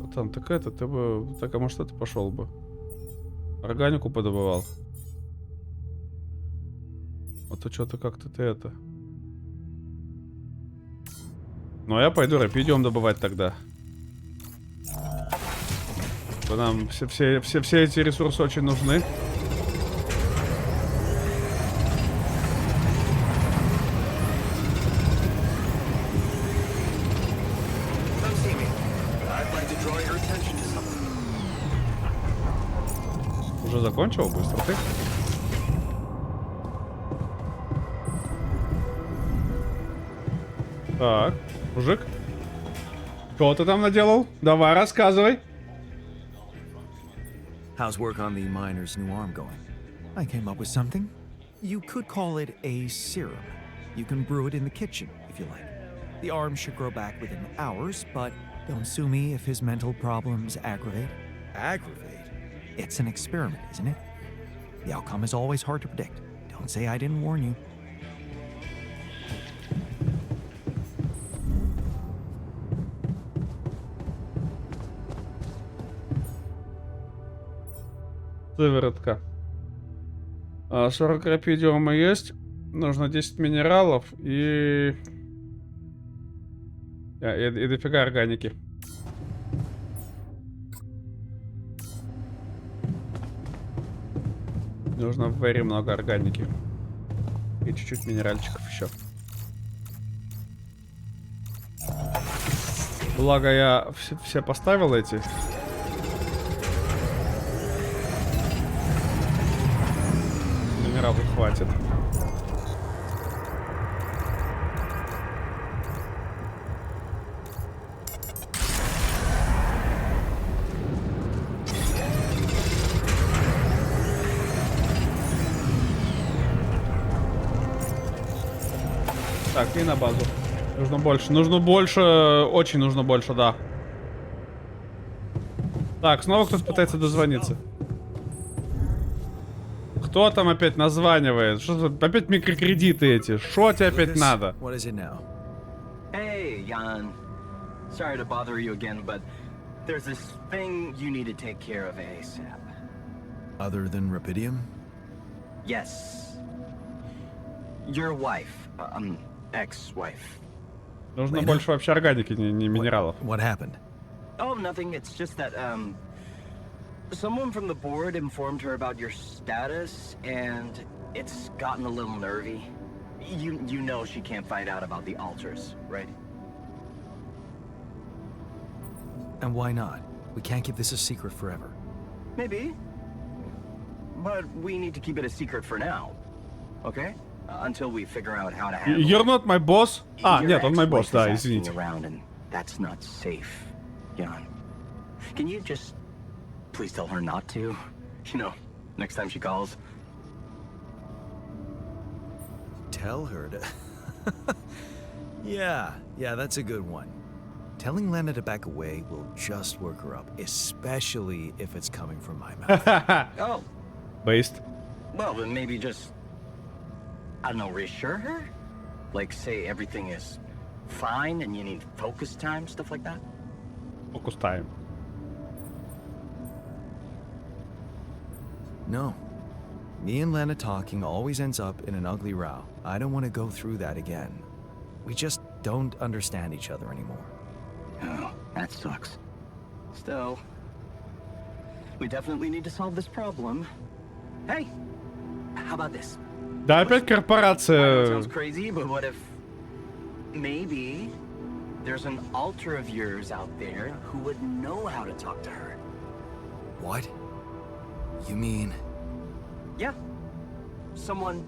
Вот там, так это, ты бы... Так, а может это пошел бы? Органику подобывал. А то что-то как-то ты это... Ну, а я пойду рапидиум добывать тогда. Нам все эти ресурсы очень нужны. Уже закончил? Быстро ты. Так, мужик. Что ты там наделал? Давай, рассказывай. How's work on the miner's new arm going? I came up with something. You could call it a serum. You can brew it in the kitchen, if you like. The arm should grow back within hours, but don't sue me if his mental problems aggravate. Aggravate? It's an experiment, isn't it? The outcome is always hard to predict. Don't say I didn't warn you. Сыворотка. 40 рапидиума есть. Нужно 10 минералов и дофига органики. Нужно very много органики. И чуть-чуть минеральчиков еще. Благо я все поставил эти. Минералов хватит. Так, и на базу. Нужно больше. Нужно больше. Очень нужно больше, да. Так, снова кто-то пытается дозвониться. Кто там опять названивает? Что за... Опять микрокредиты эти? Что тебе опять надо? What is it now? Hey, Jan. Sorry to bother you again, but there's this thing you need to take care of ASAP. Other than Rapidium? Yes. Your wife, ex-wife. Нужно больше вообще органики, не минералов. What happened? Oh, nothing. It's just that, someone from the board informed her about your status, and it's gotten a little nervy. You know she can't find out about the altars, right? And why not? We can't keep this a secret forever. Maybe. But we need to keep it a secret for now. Okay? Until we figure out how to handle You're not my boss? А, Your нет, он мой босс, ex-wife да, is asking извините. around, and that's not safe, Jan. Can you just please tell her not to? You know, next time she calls. Tell her to... yeah, that's a good one. Telling Lena to back away will just work her up, especially if it's coming from my mouth. Oh, Based. well, then maybe just, I don't know, reassure her? Like, say everything is fine and you need focus time, stuff like that? Focus time. No. Me and Lena talking always ends up in an ugly row. I don't want to go through that again. We just don't understand each other anymore. Oh, that sucks. Still, we definitely need to solve this problem. Hey, how about this? Да, опять I know it корпорация. sounds crazy, but what if maybe there's an alter of yours out there who would know how to talk to her? What? You mean... Yeah. Someone,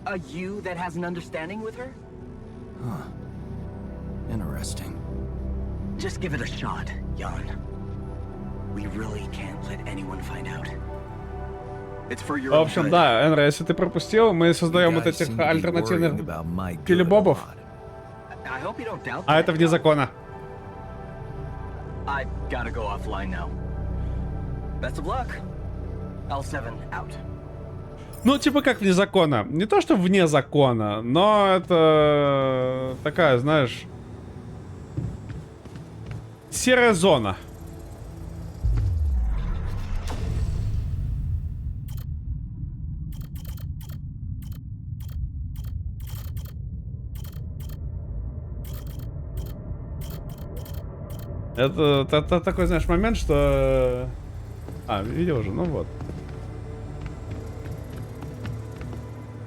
a you that has an understanding with her? Huh. Interesting. Just give it a shot, Jan. We really can't let anyone find out. It's for your В общем, да, Энра, если ты пропустил, мы создаем вот этих альтернативных пилебобов. I hope you don't doubt А that. это вне закона. I gotta go offline now. Best of luck. L7 out. Ну, типа как вне закона. Не то, что вне закона, но это такая, знаешь, серая зона. Это такой, знаешь, момент, что... А, видел уже, ну вот.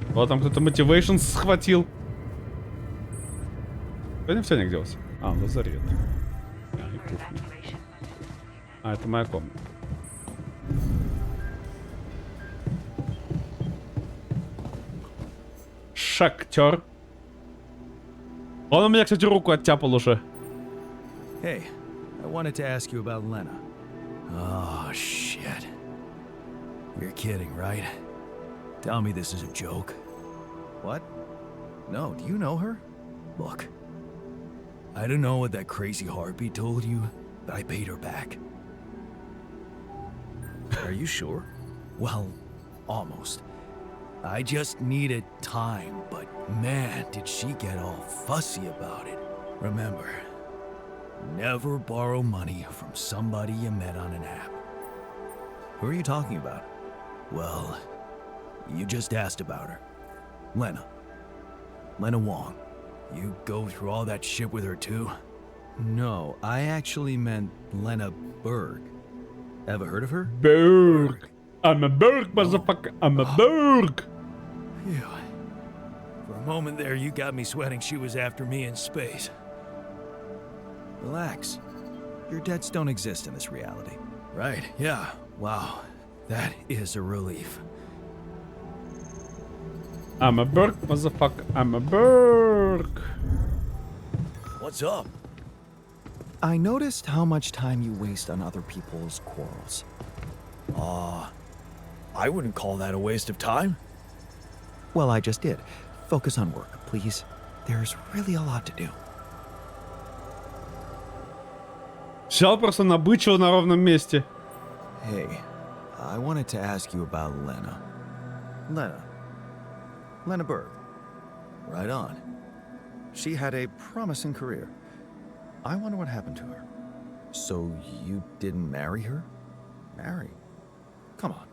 Вот там кто-то мотивейшн схватил. Сегодня все не делся. А, лазарет. А, и кухня. А, это моя комната. Шахтер. Он у меня, кстати, руку оттяпал уже. Hey, I wanted to ask you about Lena. Oh, shit. You're kidding, right? Tell me this is a joke. What? No, do you know her? Look, I don't know what that crazy heartbeat told you, but I paid her back. Are you sure? Well, almost. I just needed time, but man, did she get all fussy about it. Remember, never borrow money from somebody you met on an app. Who are you talking about? Well, you just asked about her. Lena. Lena Wong. You go through all that shit with her too? No, I actually meant Lena Berg. Ever heard of her? Berg. I'm a Berg, motherfucker. I'm a Berg. Phew. For a moment there, you got me sweating she was after me in space. Relax. Your debts don't exist in this reality. Right, yeah. Wow. That is a relief. I'm a Berg, motherfucker. I'm a Berg. What's up? I noticed how much time you waste on other people's quarrels. I wouldn't call that a waste of time. Well, I just did. Focus on work, please. There's really a lot to do. Взял просто набычил на ровном месте. Hey, I wanted to ask you about Lena. Lena Berg. Right on. She had a promising career. I wonder what happened to her. So you didn't marry her? Marry? Come on.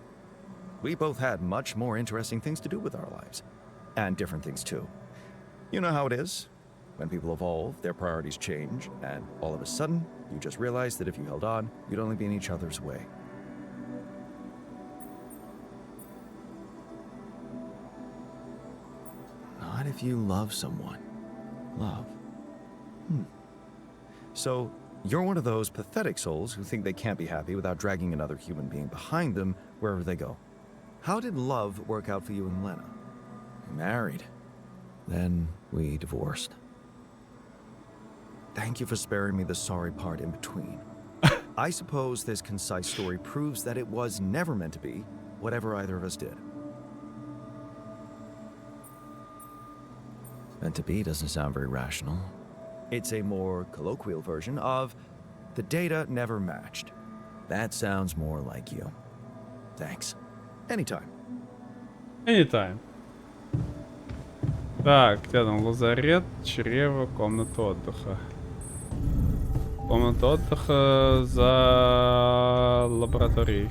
We both had much more interesting things to do with our lives. And different things too. You know how it is. When people evolve, their priorities change, and all of a sudden, you just realize that if you held on, you'd only be in each other's way. Not if you love someone. Love. So, you're one of those pathetic souls who think they can't be happy without dragging another human being behind them wherever they go. How did love work out for you and Lena? We married. Then we divorced. Thank you for sparing me the sorry part in between. I suppose this concise story proves that it was never meant to be whatever either of us did. Meant to be doesn't sound very rational. It's a more colloquial version of the data never matched. That sounds more like you. Thanks. Anytime. Anytime. Так, где там лазарет, чрево, комната отдыха. Комната отдыха за лабораторией.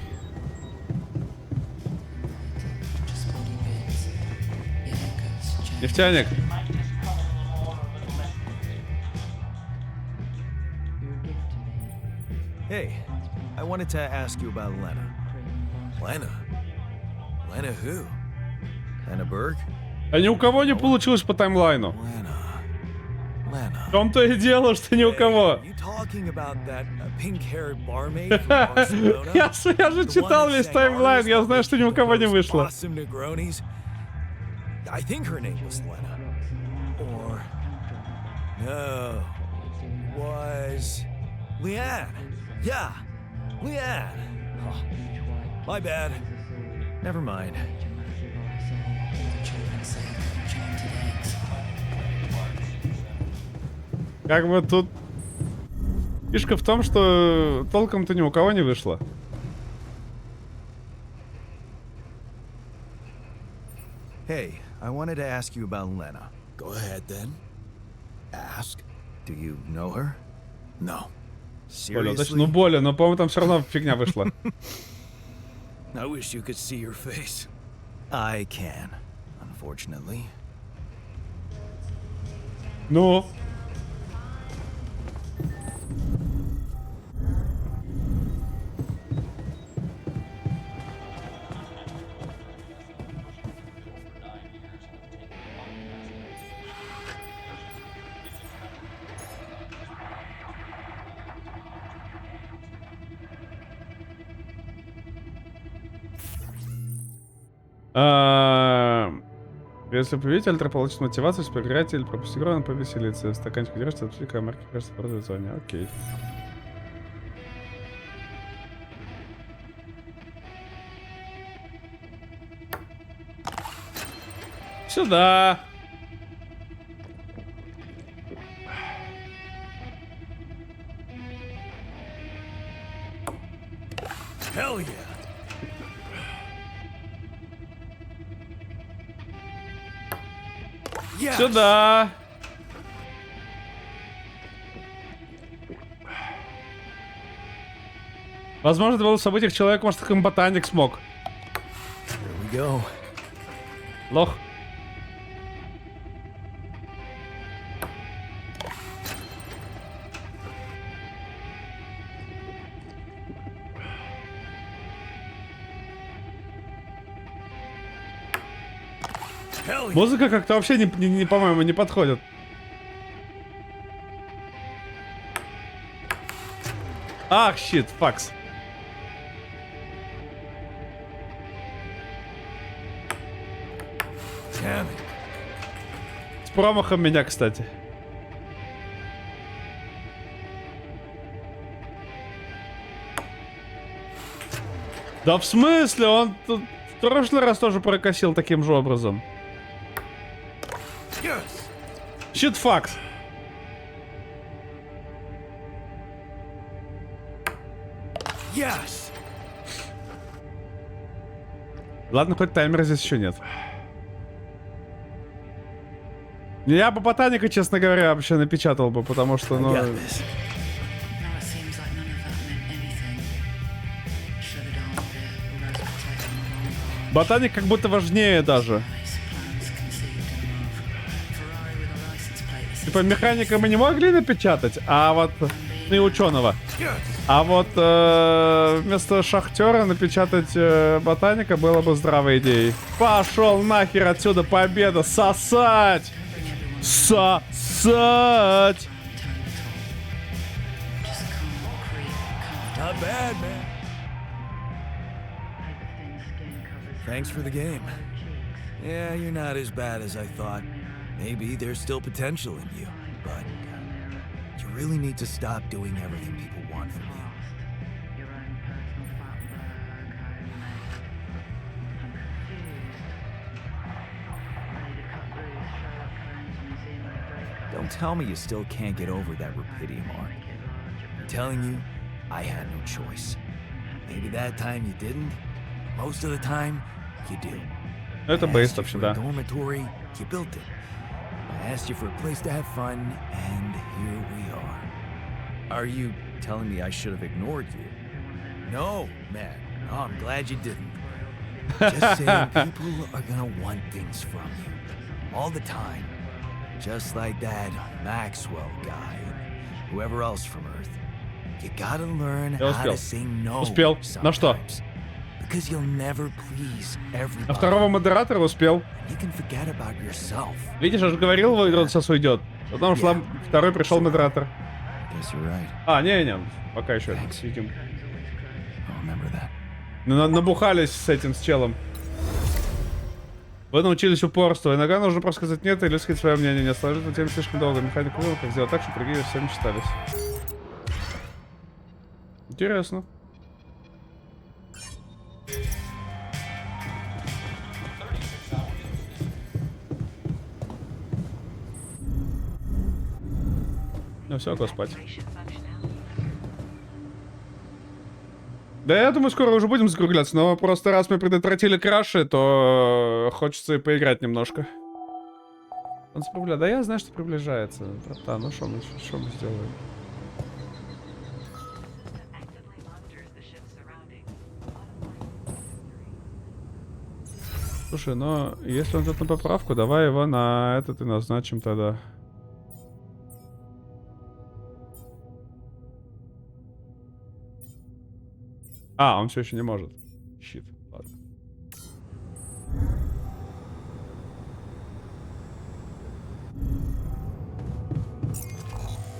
Нефтяник. Hey, I wanted to ask you about Lena. Lena? Lena who? Lena Berg? А ни у кого не получилось по таймлайну. Lena. В том-то и дело, что ни у кого. You talking about that pink-haired barmaid from Barcelona? Я же читал весь таймлайн, я знаю, что ни у кого не вышло. Awesome Negronis? I think her name was Lena. Or... No. It was... Leanne. Yeah. Leanne. Oh, my bad. Never mind. Как бы тут... Фишка в том, что толком-то ни у кого не вышло. Hey, I wanted to ask you about Lena. Go ahead then. Ask. Do you know her? No. Более, точно, Seriously? ну более, но по-моему там все равно фигня вышла. I wish you could see your face. I can, unfortunately. Ну? Если победить, альтра получит мотивацию, если проиграете или пропустить игру, он повеселится. Стаканчик держится, отпустить, марки кажется, продает зоне. Окей. Сюда! Hell yeah! Yes. Сюда. Возможно, это было в событиях человек, может, как ботаник смог. Here we go. Лох. Hell yeah. Музыка как-то вообще, по-моему, не подходит. Ах, щит, факс. Damn it. С промахом меня, кстати. Да в смысле? Он тут в прошлый раз тоже прокосил таким же образом. Yes. Щит, факс. Yes. Ладно, хоть таймера здесь еще нет. Я бы ботаника, честно говоря, вообще напечатал бы, потому что, I ну... got this. Now it seems like none of that meant anything. Shut it down a bit, or else we'll take them a long ride. Ботаник как будто важнее даже. Plans conceived and moved. Ferrari with a license plate that says Типа механика мы не могли напечатать, а вот... Ну и ученого. Yes. А вот вместо шахтера напечатать ботаника было бы здравой идеей. Пошел нахер отсюда, победа! Сосать! Сосать! just can't creep, can't Not bad, man. paper thin skin covers Thanks for the game. Yeah, you're not as bad as I thought. Maybe there's still potential in you, but you really need to stop doing everything people want from you. your own personal flat bag home made. I'm confused. I need a cut loose, Sherlock Holmes museum breakup. Don't tell me you still can't get over that Rapidium arc. I'm telling you, I had no choice. Maybe that time you didn't. Most of the time, you do. Это I бейс asked you вообще, for a да. dormitory, you built it. I asked you for a place to have fun, and here we are. Are you telling me I should have ignored you? No, man. No, I'm glad you didn't. Just saying people are gonna want things from you. All the time. Just like that Maxwell guy and whoever else from Earth. You gotta learn Я how to успел. say no. Успел. На что? sometimes. Because you'll never please everybody. На второго модератора успел. You can forget about yourself. Видишь, я же говорил, он сейчас уйдет. Потом шла, второй пришел модератор. Guess you're right. А, не, пока еще сидим. I'll remember that. Набухались с этим, с челом. Вы научились упорству. Иногда нужно просто сказать нет или сказать свое мнение. Не сложить на тему слишком долго. Механик вывод, как сделать так, чтобы другие все мечтались. Интересно. Ну все, go спать. Functionality. Да, я думаю, скоро уже будем закругляться, но просто раз мы предотвратили краши, то хочется и поиграть немножко. Он приближается. Да я знаю, что приближается. Братан, ну что мы сделаем? Actively monitors the ship's surroundings. Слушай, ну если он тут на поправку, давай его на этот и назначим тогда. А, он все еще не может. Щит, ладно.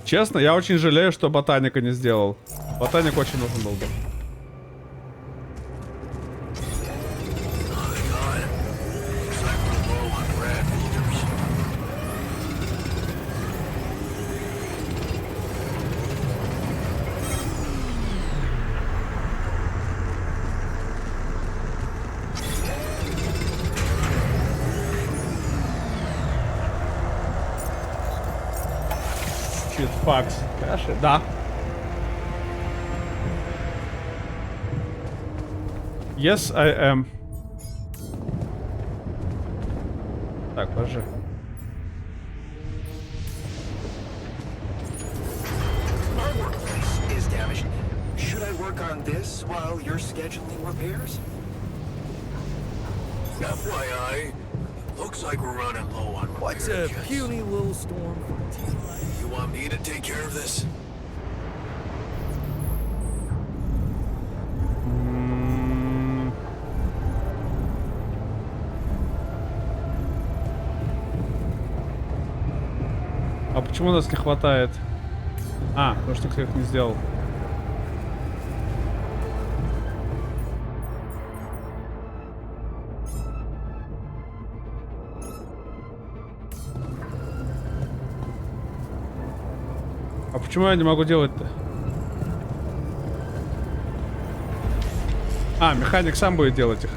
Честно, я очень жалею, что ботаника не сделал. Ботаник очень нужен был бы. Щит, факс. Каши, да. Yes, I am. Так, подожди. work on this while you're scheduling repairs? FYI, looks like we're running low on repair What's a kits. puny little storm for a team like? You want me to take care of this? А почему нас не хватает? А, потому что кто их не сделал. А почему я не могу делать-то? А, механик сам будет делать их.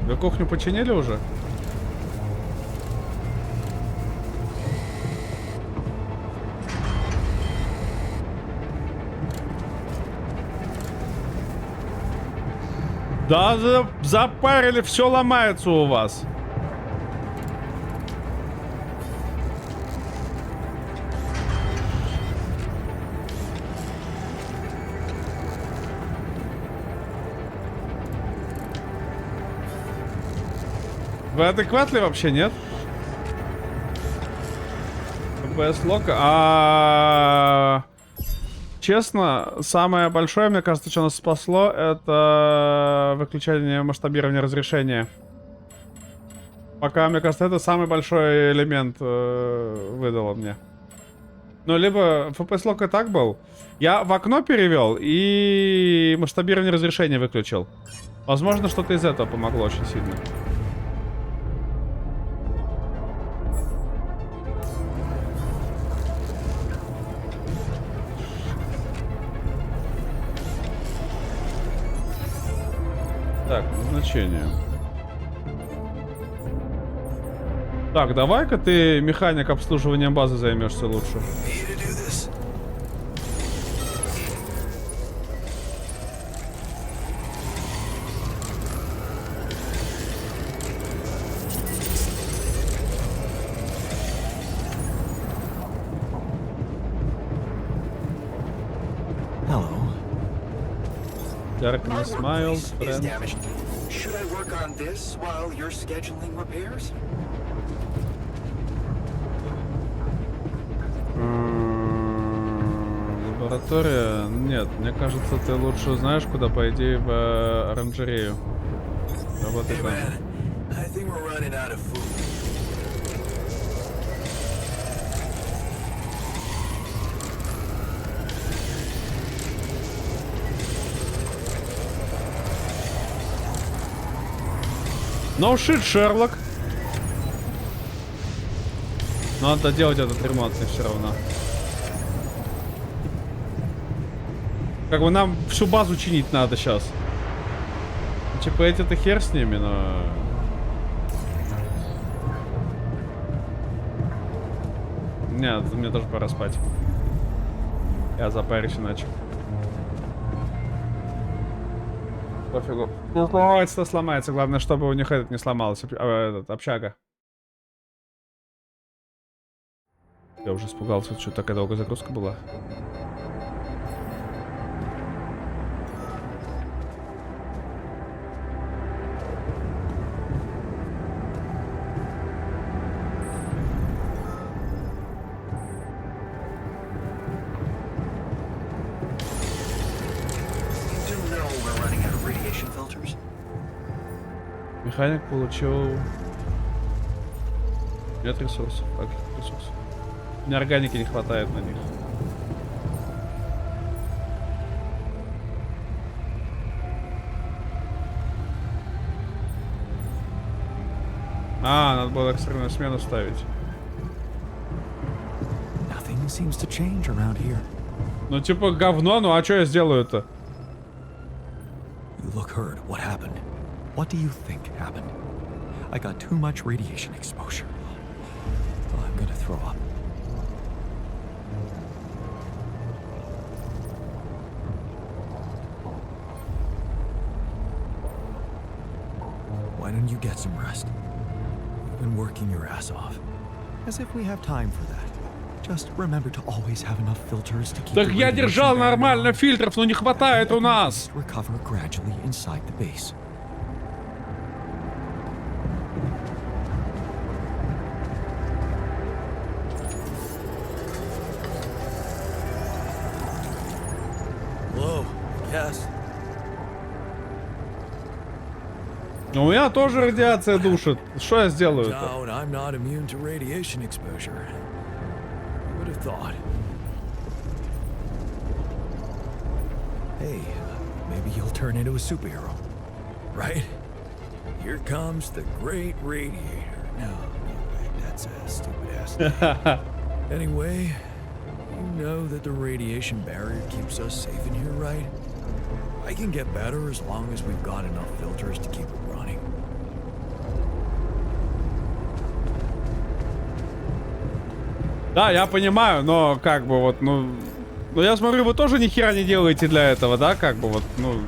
Вы кухню починили уже? Да, запарили, все ломается у вас. Вы адекватны вообще, нет? FPS лока. Честно, самое большое, мне кажется, что нас спасло, это выключение масштабирования разрешения. Пока, мне кажется, это самый большой элемент выдало мне. Ну, либо FPS лок и так был. Я в окно перевел и масштабирование разрешения выключил. Возможно, что-то из этого помогло очень сильно. Так, назначение. Так, давай-ка ты механик обслуживания базы займешься лучше. Hello. Darkness Smile, Is friend. damaged. Should I work on this while you're scheduling repairs? Лаборатория? Нет, мне кажется, ты лучше знаешь, куда пойти в оранжерею. Работай Hey там. man, I think we're running out of food. No shit, Шерлок. Надо делать этот ремонт все равно. Как бы нам всю базу чинить надо сейчас. Типа эти-то хер с ними, но... Нет, мне тоже пора спать. Я запарюсь иначе. Пофигу. Ну, сломается, то сломается. Главное, чтобы у них этот не сломалось. Этот, общага. Я уже испугался, что такая долгая загрузка была. You do know we're running out of radiation filters? Механик получил... Нет ресурсов. Как ресурсов? Мне органики не хватает на них. А, надо было экстренную смену ставить. Nothing seems to change around here. Ну типа говно, ну а что я сделаю-то? You look hurt. What happened? What do you think happened? I got too much radiation exposure. Oh, I'm gonna throw up. Why don't you get some rest? You've been working your ass off. As if we have time for that. Just remember to always have enough filters to keep Так the я radiation держал barrier нормально on. фильтров, но не хватает у нас. Recover gradually inside the base. Hello. Yes. У меня тоже радиация душит. Что я сделаю-то? Doubt I'm not immune to radiation exposure. Who would have thought? Hey, maybe you'll turn into a superhero, right? Here comes the Great Radiator. No, wait, that's a stupid ass. Anyway, you know that the radiation barrier keeps us safe in here, right? I can get better as long as we've got enough filters to keep it running. Да, я понимаю, но как бы вот, ну я смотрю, вы тоже ни хера не делаете для этого, да, как бы вот, ну.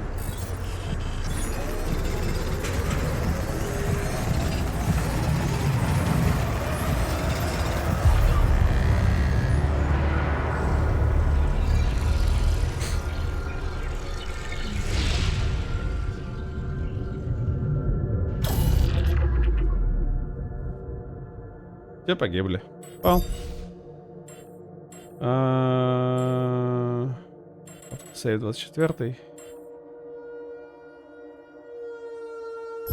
Все погибли. О. Сейв 24.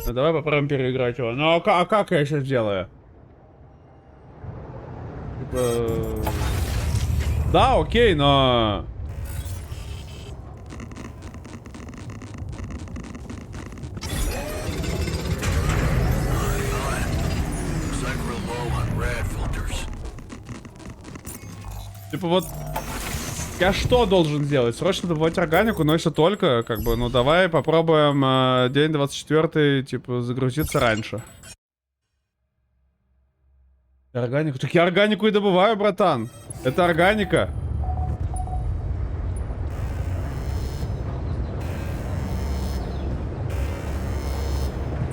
Ну давай попробуем переиграть его. Ну а как я сейчас делаю? Типа... Да, окей, но... Типа вот... Я что должен сделать? Срочно добывать органику, но если только, как бы, ну давай попробуем день 24, типа, загрузиться раньше. Органику? Так я органику и добываю, братан. Это органика.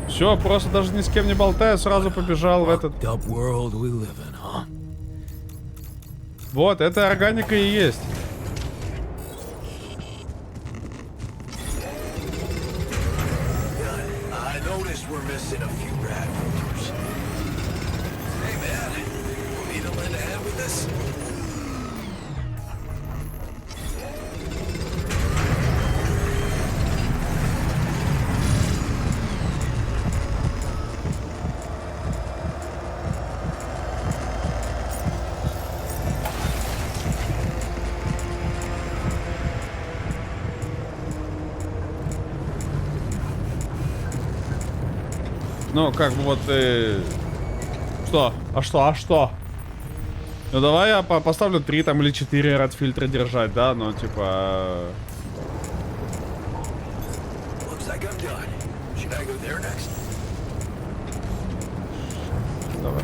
Все, просто даже ни с кем не болтая, сразу побежал в этот... Fucked up world we live in, huh? Вот, это органика и есть. I noticed we're missing a few rad filters. Hey man, you need to lend a hand with this? Ну, как бы вот... Что? А что? А что? Ну, давай я поставлю 3 там или 4 рад фильтра держать, да? Ну, типа... Looks like I'm done. Should I go there next? Давай.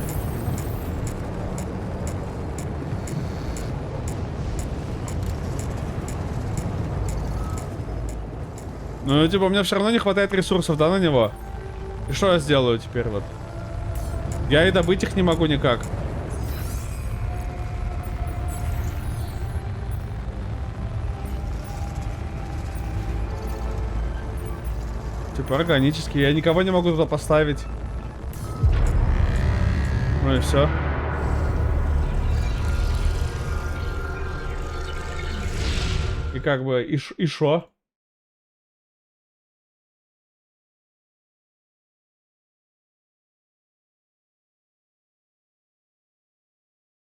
Ну, типа, у меня все равно не хватает ресурсов, да, на него? И что я сделаю теперь вот? Я и добыть их не могу никак. Типа органически. Я никого не могу туда поставить. Ну и все. И как бы, и шо?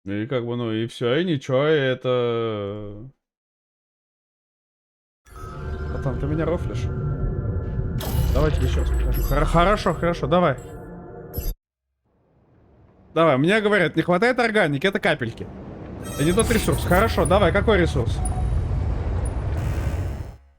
И как бы, ну и все, и ничего, и это... Братан, ты меня рофлишь? Давайте еще раз покажу. Хорошо, хорошо, давай. Давай, мне говорят, не хватает органики, это капельки. Это не тот ресурс. Хорошо, давай, какой ресурс?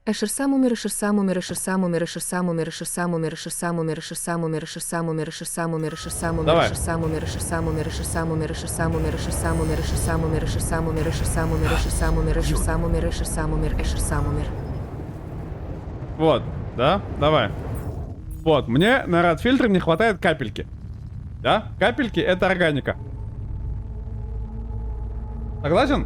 Эшерсам умер, Эшерсам умер, Эшерсам умер, Эшерсам умер, Эшерсам умер, Эшерсам умер, Эшерсам умер, Эшерсам умер, Эшерсам умер, Эшерсам умер, Давай. Эшерсам умер, Эшерсам умер, Эшерсам умер, Эшерсам умер, Эшерсам умер, Эшерсам умер, Эшерсам умер, Эшерсам умер, Эшерсам умер, Эшерсам умер, Эшерсам умер, Эшерсам умер. Вот, да? Давай. Вот, мне на радфильтре не хватает капельки. Да? Капельки — это органика. Согласен?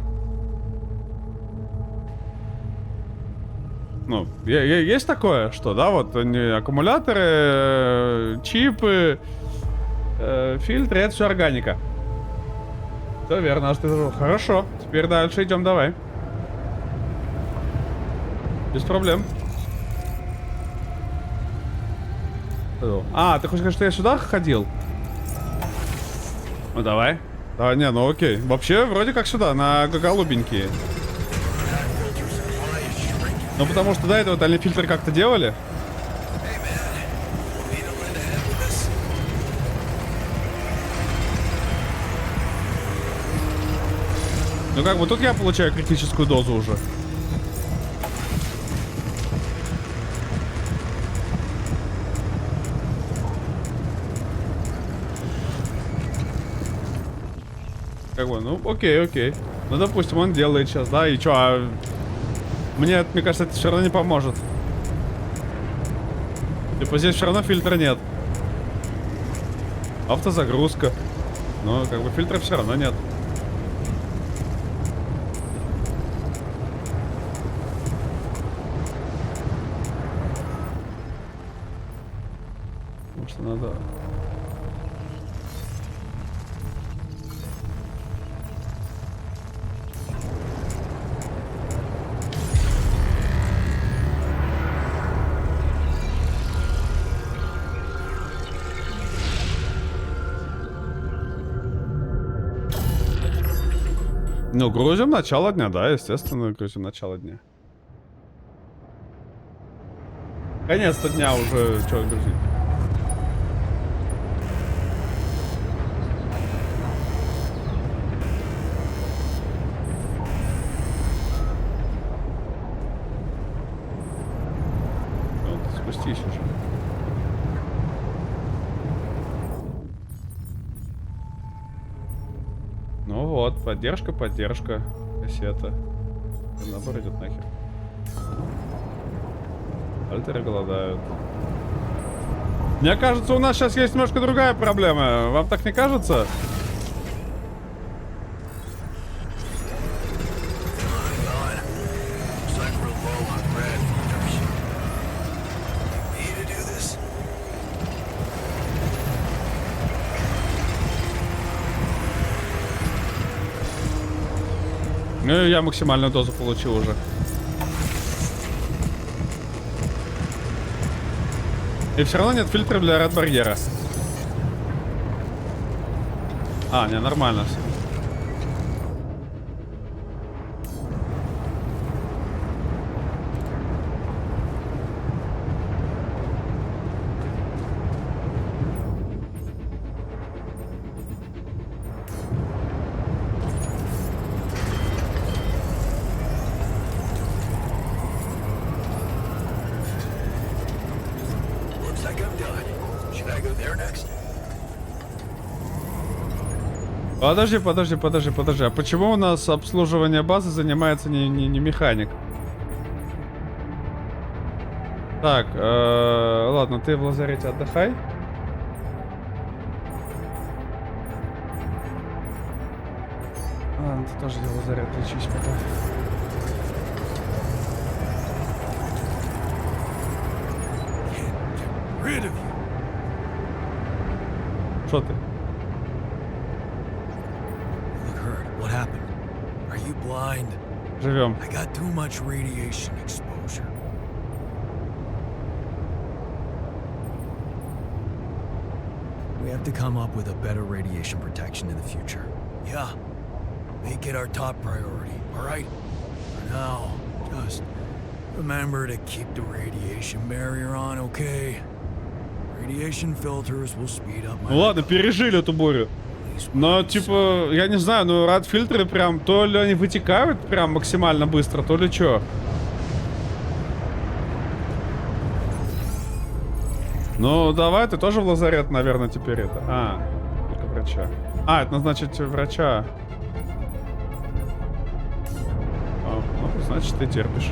Ну, есть такое, что, да, вот они, аккумуляторы, чипы, фильтры, это все органика. Все верно, аж ты... Хорошо, теперь дальше идем, давай. Без проблем. А, ты хочешь сказать, что я сюда ходил? Ну давай. Да, не, ну окей. Вообще, вроде как сюда, на голубенькие. Ну потому что до этого дальний фильтр как-то делали. Ну как бы тут я получаю критическую дозу уже. Как бы, ну, окей. Ну, допустим, он делает сейчас, да, и чё, а мне кажется, это все равно не поможет. Типа здесь все равно фильтра нет. Автозагрузка. Но, как бы, фильтра все равно нет. Потому что надо... Ну, грузим начало дня, да, естественно, грузим начало дня. Конец-то дня уже, что грузить. Вот, спустись уже. Ну вот, поддержка, кассета. Набор идет нахер. Альтеры голодают. Мне кажется, у нас сейчас есть немножко другая проблема. Вам так не кажется? Ну, я максимальную дозу получил уже. И все равно нет фильтра для ред-барьера. А, не, нормально все. Подожди. А почему у нас обслуживание базы занимается не механик? Так, ладно, ты в лазарете отдыхай. Ладно, ты тоже в лазарет лечись пока. Что ты? What happened? Are you blind? Живем. I got too much radiation exposure. We have to come up with a better radiation protection in the future. Yeah. Make it our top priority, alright? For now, just remember to keep the radiation barrier on, okay? Radiation filters will speed up my... Ну ладно, пережили эту бурю. Но, типа, я не знаю, ну, рад-фильтры прям, то ли они вытекают прям максимально быстро, то ли чё. Ну, давай, ты тоже в лазарет, наверное, теперь это. А, только врача. А, это значит врача. А, ну, значит, ты терпишь.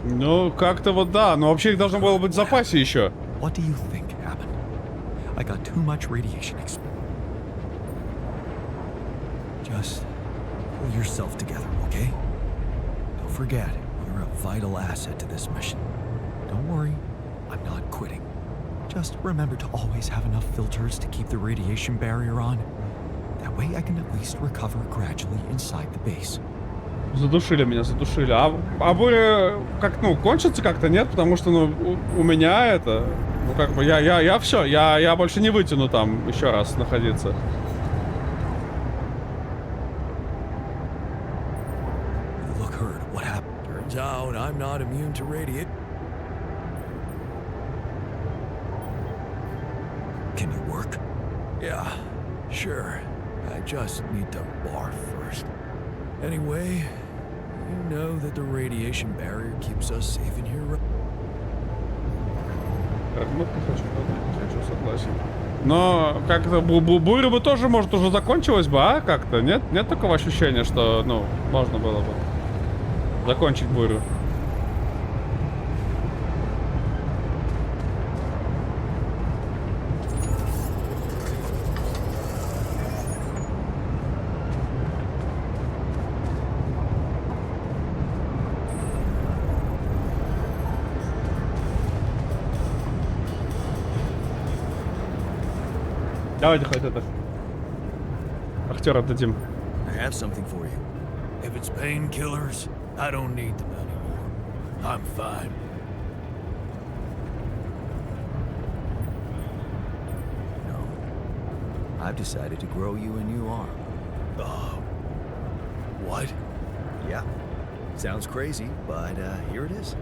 Ну, как-то вот да, но вообще их должно было быть в запасе еще. What do you think happened? I got too much radiation experience. Just pull yourself together, okay? Don't forget, you're a vital asset to this mission. Don't worry, I'm not quitting. Just remember to always have enough filters to keep the radiation barrier on. That way I can at least recover gradually inside the base. Задушили меня, задушили. А буря как, ну, кончится как-то, нет? Потому что, ну, у меня это... Ну, как бы, я все, я больше не вытяну там еще раз находиться. Look, Herd, what happened? Turns out I'm not immune to radiation. Can you work? Yeah, sure. I just need to barf first. Anyway, you know that the radiation barrier keeps us safe in here, right? Хочу, согласен. Но как-то буря бы тоже, может, уже закончилась бы, а? Как-то, нет? Нет такого ощущения, что, ну, можно было бы закончить бурю. Давайте хоть это. Актера отдадим. I have something for you. If it's painkillers, I don't need them anymore. I'm fine. No. I've decided to grow you a new arm. What? Yeah. Sounds crazy, but here it is.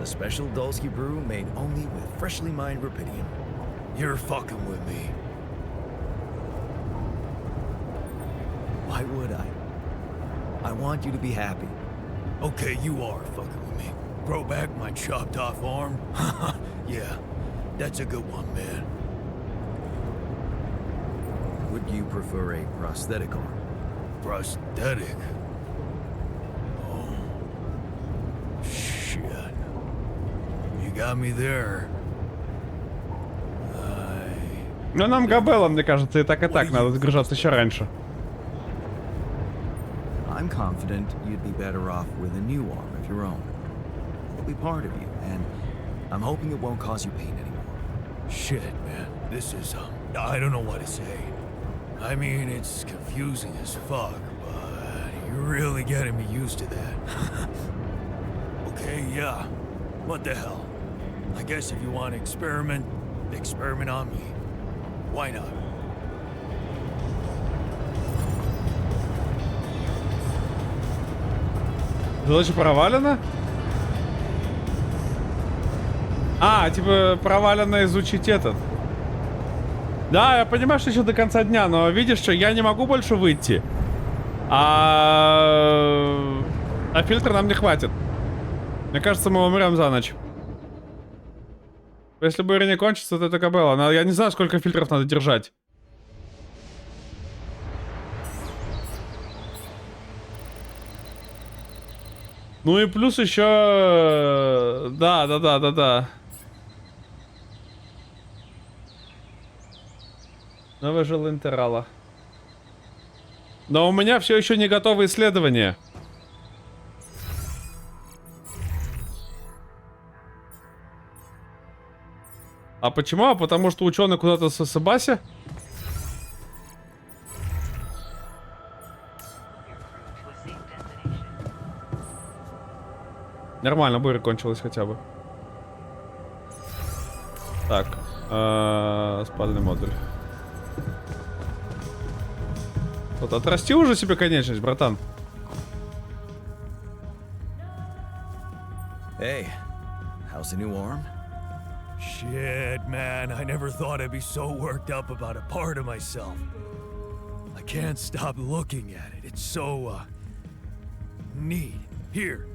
A special Dulski brew made only with freshly mined rubidium. You're fucking with me. Why would I? I want you to be happy. Okay, you are fucking with me. Grow back my chopped off arm? Yeah, that's a good one, man. Would you prefer a prosthetic arm? Prosthetic? Oh. Shit. You got me there. Ну, нам Габелла, мне кажется, и так надо сгружаться еще раньше. I'm confident you'd be better off with a new arm of your own. It'll be part of you, and I'm hoping it won't cause you pain anymore. Shit, man. This is, I don't know what to say. I mean, it's confusing as fuck, but you're really getting me used to that. Okay, yeah. What the hell? I guess if you want to experiment on me. Why not? Задача провалена? А, типа провалено изучить этот. Да, я понимаю, что еще до конца дня, но видишь что, я не могу больше выйти. А фильтр нам не хватит. Мне кажется, мы умрем за ночь. Если буря не кончится, то это Габелла. Я не знаю, сколько фильтров надо держать. Ну и плюс еще... Да. Новый жил интерала. Но у меня все еще не готовы исследования. А почему? А потому что ученый куда-то с Сабаси? Нормально, буря кончилась хотя бы. Так, спальный модуль. Вот, отрасти уже себе конечность, братан. Hey, how's the new arm? Shit, man, I never thought I'd be so worked up about a part of myself. I can't stop looking at it. It's so, neat. Here.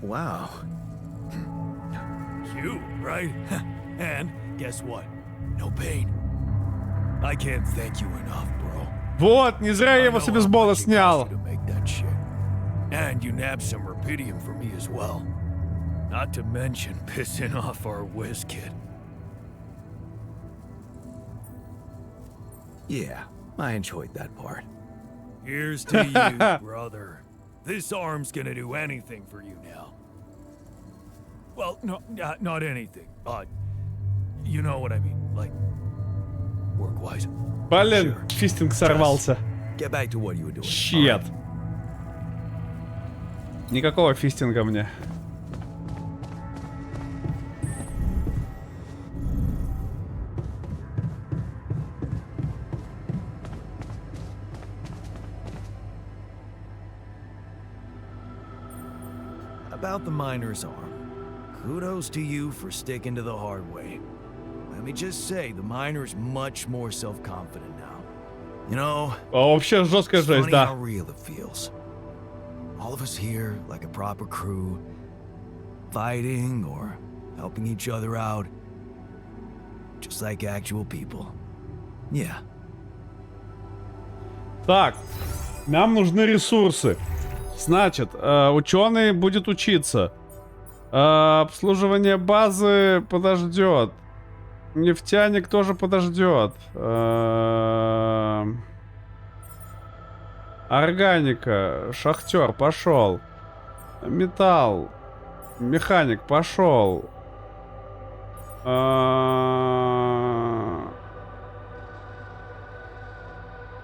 Wow. Cute, right? And guess what? No pain. I can't thank you enough, bro. Вот, не зря я его себе с бола снял. To make that shit. And you nabbed some rubidium for me as well. Not to mention pissing off our whiz kid. Yeah, I enjoyed that part. Here's to you, brother. This arm's gonna do anything for you now. Well, no, not anything. You know what I mean, like work-wise. Блин, фистинг сорвался. Get back to what you were doing. Щет. Никакого фистинга мне. About the miner's arm. Kudos to you for sticking to the hard way. Let me just say, the miner's much more self-confident now. You know, Вообще жесткая it's жесть, funny да. how real it feels. All of us here, like a proper crew, fighting or helping each other out, just like actual people. Yeah. Так, нам нужны ресурсы. Значит, ученый будет учиться. Обслуживание базы подождет. Нефтяник тоже подождет. Органика. Шахтер пошел. Металл. Механик пошел.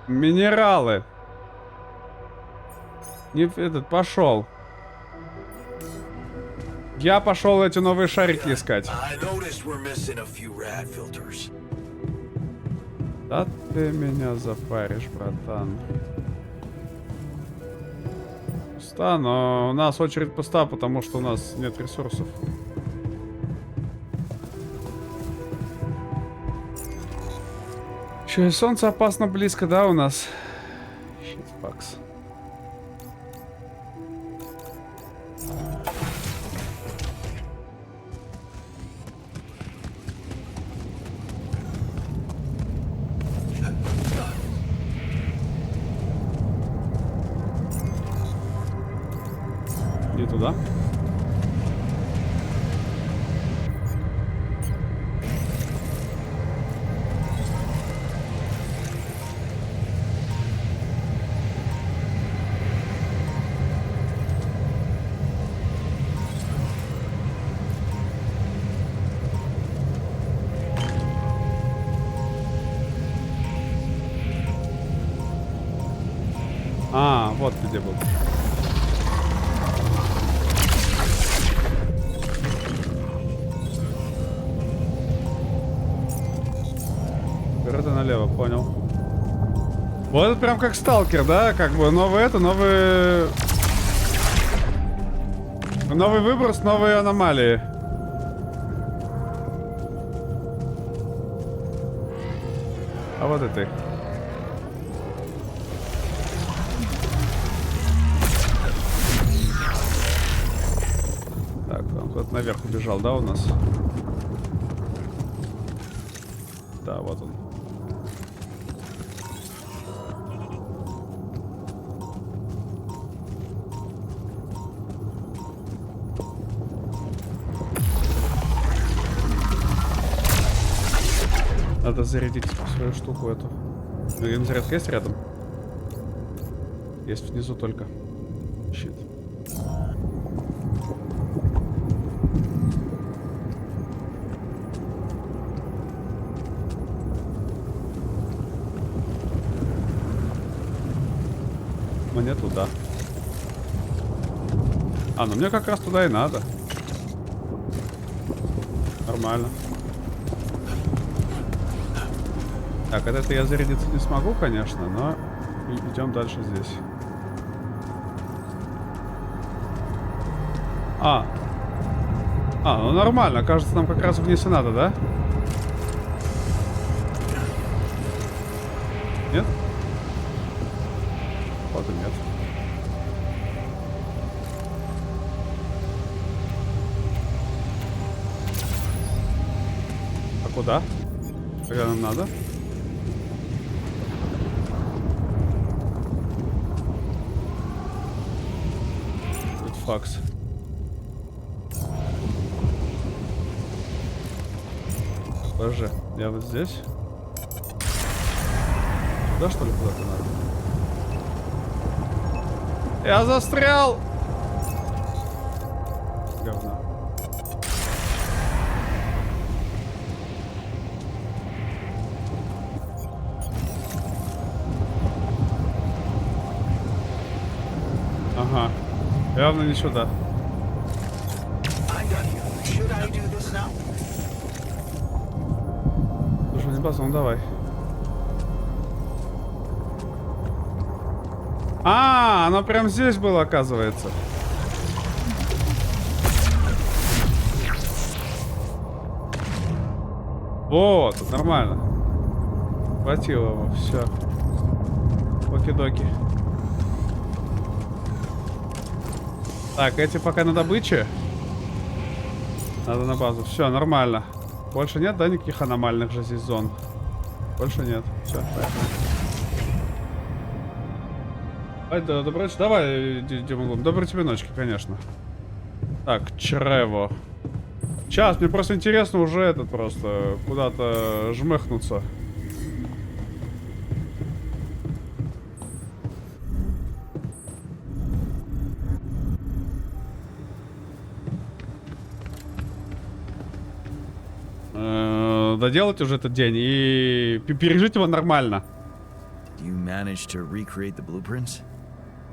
Минералы. Этот пошел. Я пошел эти новые шарики искать. I noticed we're missing a few rad filters. Да ты меня запаришь, братан. Пуста, но у нас очередь пуста, потому что у нас нет ресурсов. Еще и солнце опасно близко, да, у нас? Щитфакс. Не туда. А, вот где был. Это налево, понял. Вот это прям как сталкер, да? Как бы новый выброс, новые аномалии. А вот это. Так, он куда-то наверх убежал, да, у нас? Да, вот он. Надо зарядить свою штуку эту. Зарядка есть рядом? Есть внизу только. Щит. Мне туда. А, ну мне как раз туда и надо. Нормально. Так, это я зарядиться не смогу, конечно, но идем дальше здесь. Ну нормально, кажется, нам как раз вниз и надо, да? Нет? Вот и нет. А куда? Когда нам надо? факс. Подожди, я вот здесь. Да что ли куда-то надо? Я застрял! Говно. Ага. Явно не сюда. Слушай, не база, ну давай. А, оно прям здесь было, оказывается. Вот, тут нормально. Хватило его, все. Оки-доки. Так, эти пока на добыче. Надо на базу. Все, нормально. Больше нет, да, никаких аномальных же здесь зон? Больше нет. Все, поехали. Доброй ночи. Давай, Димон. Доброй тебе ночки, конечно. Так, Чрево. Сейчас, мне просто интересно уже этот просто куда-то жмыхнуться. Доделать уже этот день и пережить его нормально. You managed to recreate the blueprints?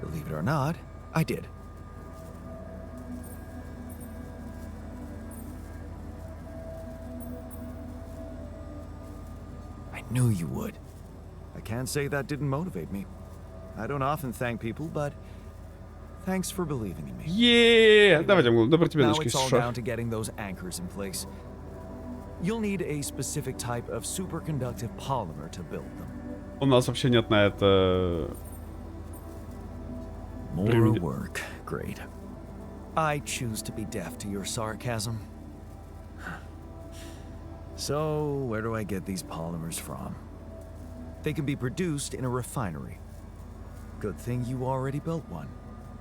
Believe it or not, I did. I knew you would. I can't say that didn't motivate me. I don't often thank people, but thanks for believing in me. Давай, Димон, доброй тебе Now ночки. it's all down to getting those anchors in place. You'll need a specific type of superconductive polymer to build them. У нас вообще нет на это... More work. Great. I choose to be deaf to your sarcasm. So, where do I get these polymers from? They can be produced in a refinery. Good thing you already built one.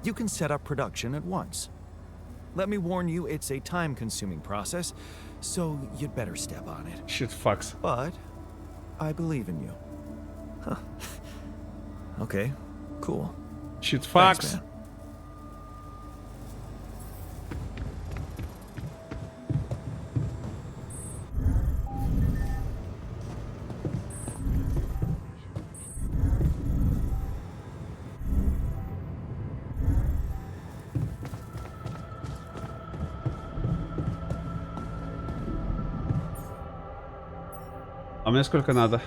You can set up production at once. Let me warn you, it's a time-consuming process, so you'd better step on it. Shit, fucks. But I believe in you. Huh. Okay, cool. Shit, Thanks, fucks. man. А мне сколько надо?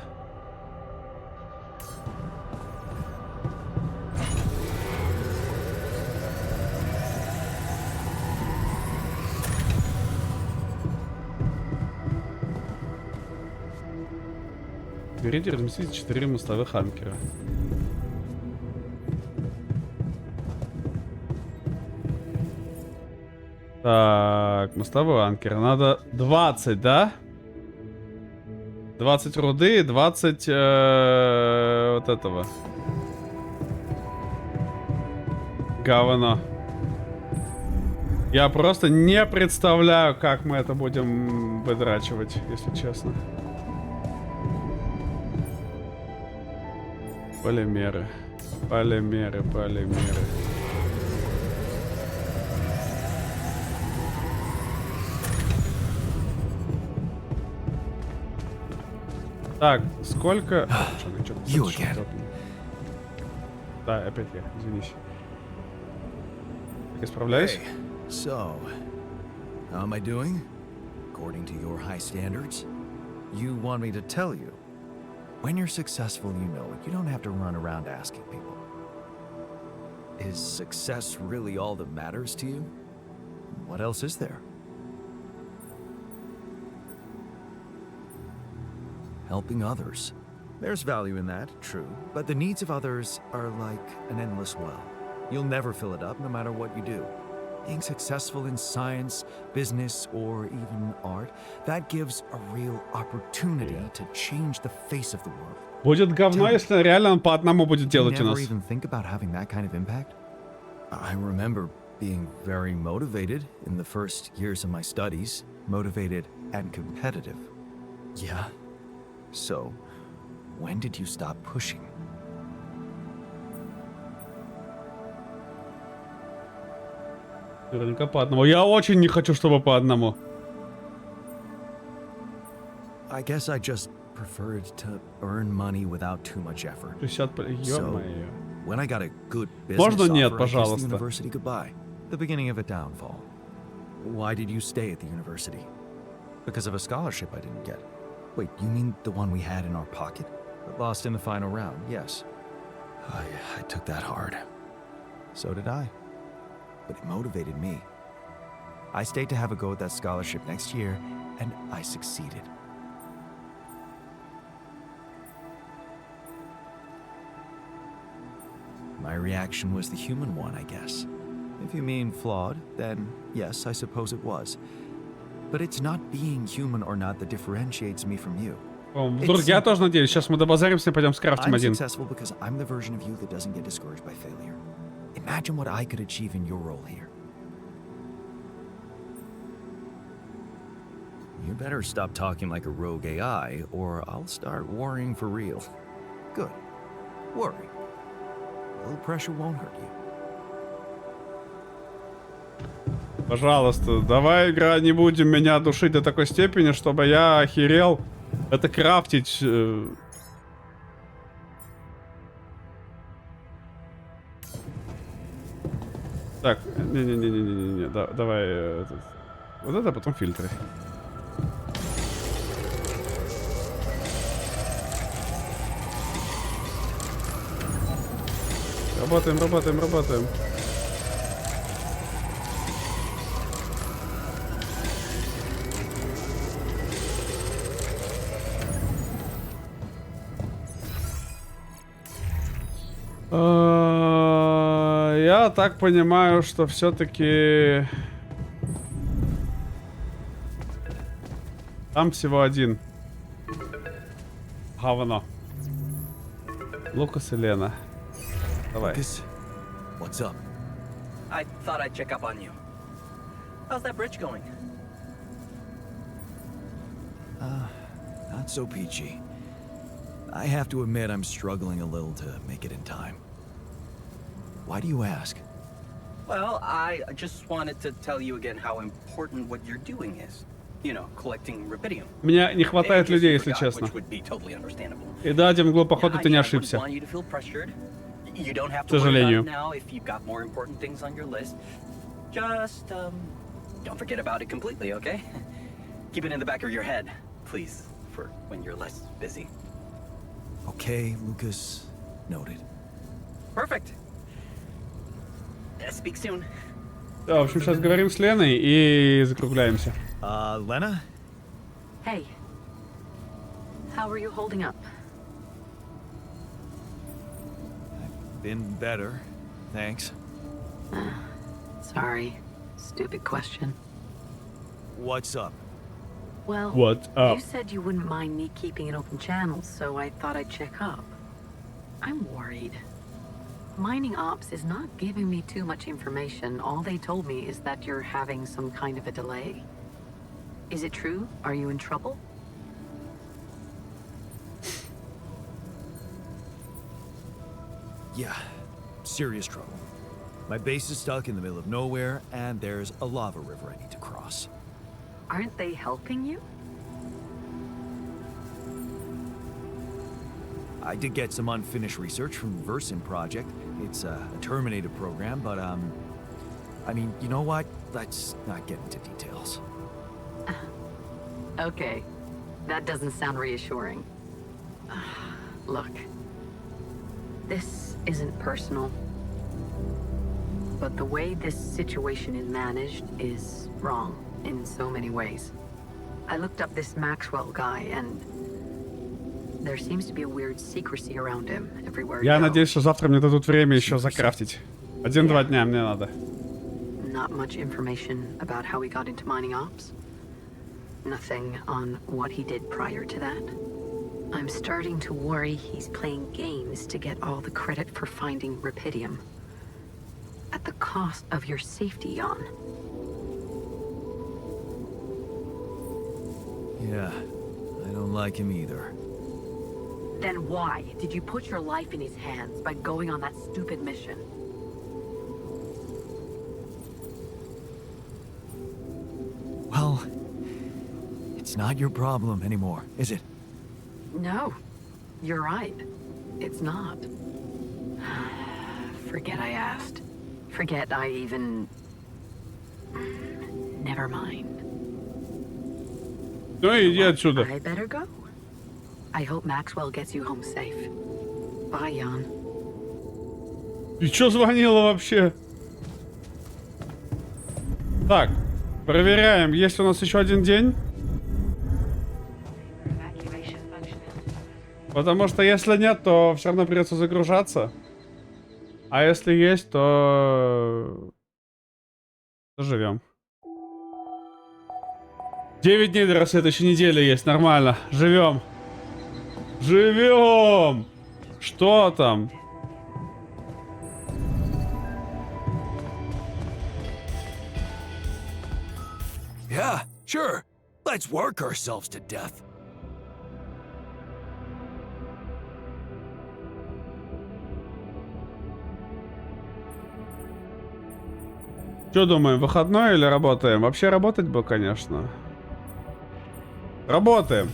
Берите, разместите 4 мостовых анкера. Так, мостовой анкер. Надо 20, да? 20 руды, 20 вот этого. Говно. Я просто не представляю, как мы это будем выдрачивать, если честно. Полимеры. Полимеры, полимеры. Так, сколько... You again. Да, опять я, извинись. Так, я справляюсь? Hey, so, how am I doing? According to your high standards? You want me to tell you? When you're successful, you know it. You don't have to run around asking people. Is success really all that matters to you? What else is there? Helping others. There's value in that, true. But the needs of others are like an endless well. You'll never fill it up no matter what you do. Being successful in science, business, or even art, that gives a real opportunity to change the face of the world. Будет говно, если реально он по одному будет You делать у never нас. even think about having that kind of impact? I remember being very motivated in the first years of my studies. Motivated and competitive. Yeah. So, when did you stop pushing? Наверняка по одному. Я очень не хочу, чтобы по одному. I guess I just preferred to earn money without too much effort. 60 So, Ё-моё. when I got a good business Можно нет, offer, I kissed пожалуйста? the university goodbye. The beginning of a downfall. Why did you stay at the university? Because of a scholarship I didn't get. Wait, you mean the one we had in our pocket? But lost in the final round, yes. I took that hard. So did I. But it motivated me. I stayed to have a go at that scholarship next year, and I succeeded. My reaction was the human one, I guess. If you mean flawed, then yes, I suppose it was. But it's not being human or not that differentiates me from you. Вдруг я тоже надеюсь. Сейчас мы добазаримся и пойдем скрафтим I'm один. successful because I'm the version of you that doesn't get discouraged by failure. Imagine what I could achieve in your role here. You better stop talking like a rogue AI, or I'll start worrying for real. Good. Worry. A little pressure won't hurt you. Пожалуйста, давай, игра, не будем меня душить до такой степени, чтобы я охерел это крафтить. Так, не-не-не-не-не-не, давай вот это, потом фильтры. Работаем, работаем, работаем. Я так понимаю, что все-таки там всего один. Говно. Лукас и Лена. Давай. Lucas, what's up? I thought I'd check up on you. How's that bridge going? Not so peachy. I have to admit I'm struggling a little to make it in time. Why do you ask? Well, I just wanted to tell you again how important what you're doing is. You know, collecting rubidium. Мне не хватает In case людей, you если forgot, честно. which would be totally understandable. И да, Демгло, походу, ты не I ошибся. wouldn't want you to feel pressured. You don't have К to worry about сожалению. it now if you've got more important things on your list. Just, don't forget about it completely, okay? Keep it in the back of your head, please, for when you're less busy. Okay, Lucas. Noted. Perfect. Speak soon. Да, в общем, сейчас говорим с Леной и закругляемся. Lena? Hey. How are you holding up? Been better. Thanks. Sorry. Stupid question. What's up? Well, What's up? you said you wouldn't mind me keeping an open channel, so I thought I'd check up. I'm worried. Mining Ops is not giving me too much information. All they told me is that you're having some kind of a delay. Is it true? Are you in trouble? Yeah, serious trouble. My base is stuck in the middle of nowhere, and there's a lava river I need to cross. Aren't they helping you? I did get some unfinished research from the Versin project. It's a terminated program, but I mean, you know what? Let's not get into details. Okay. That doesn't sound reassuring. Look. This isn't personal. But the way this situation is managed is wrong in so many ways. I looked up this Maxwell guy, and there seems to be a weird secrecy around him everywhere. Я he goes. надеюсь, что завтра мне дадут время еще закрафтить. 1-2 дня мне надо. Not much information about how he got into mining ops. Nothing on what he did prior to that. I'm starting to worry he's playing games to get all the credit for finding rubidium. at the cost of your safety, Jan. Yeah, I don't like him either. Then why did you put your life in his hands by going on that stupid mission? Well, it's not your problem anymore, is it? No, you're right. It's not. Forget I asked. Forget I even... Never mind. Ну иди отсюда. I better go. I hope Maxwell gets you home safe. Bye, Jan. Ты чё звонила вообще? Так, проверяем, есть у нас еще один день. Потому что если нет, то все равно придется загружаться. А если есть, то живем. 9 дней до рассвета, еще неделя есть, нормально. Живем. Живем! Что там? Yeah, sure. Let's work ourselves to death. Что думаем, выходной или работаем? Вообще работать бы, конечно. Работаем.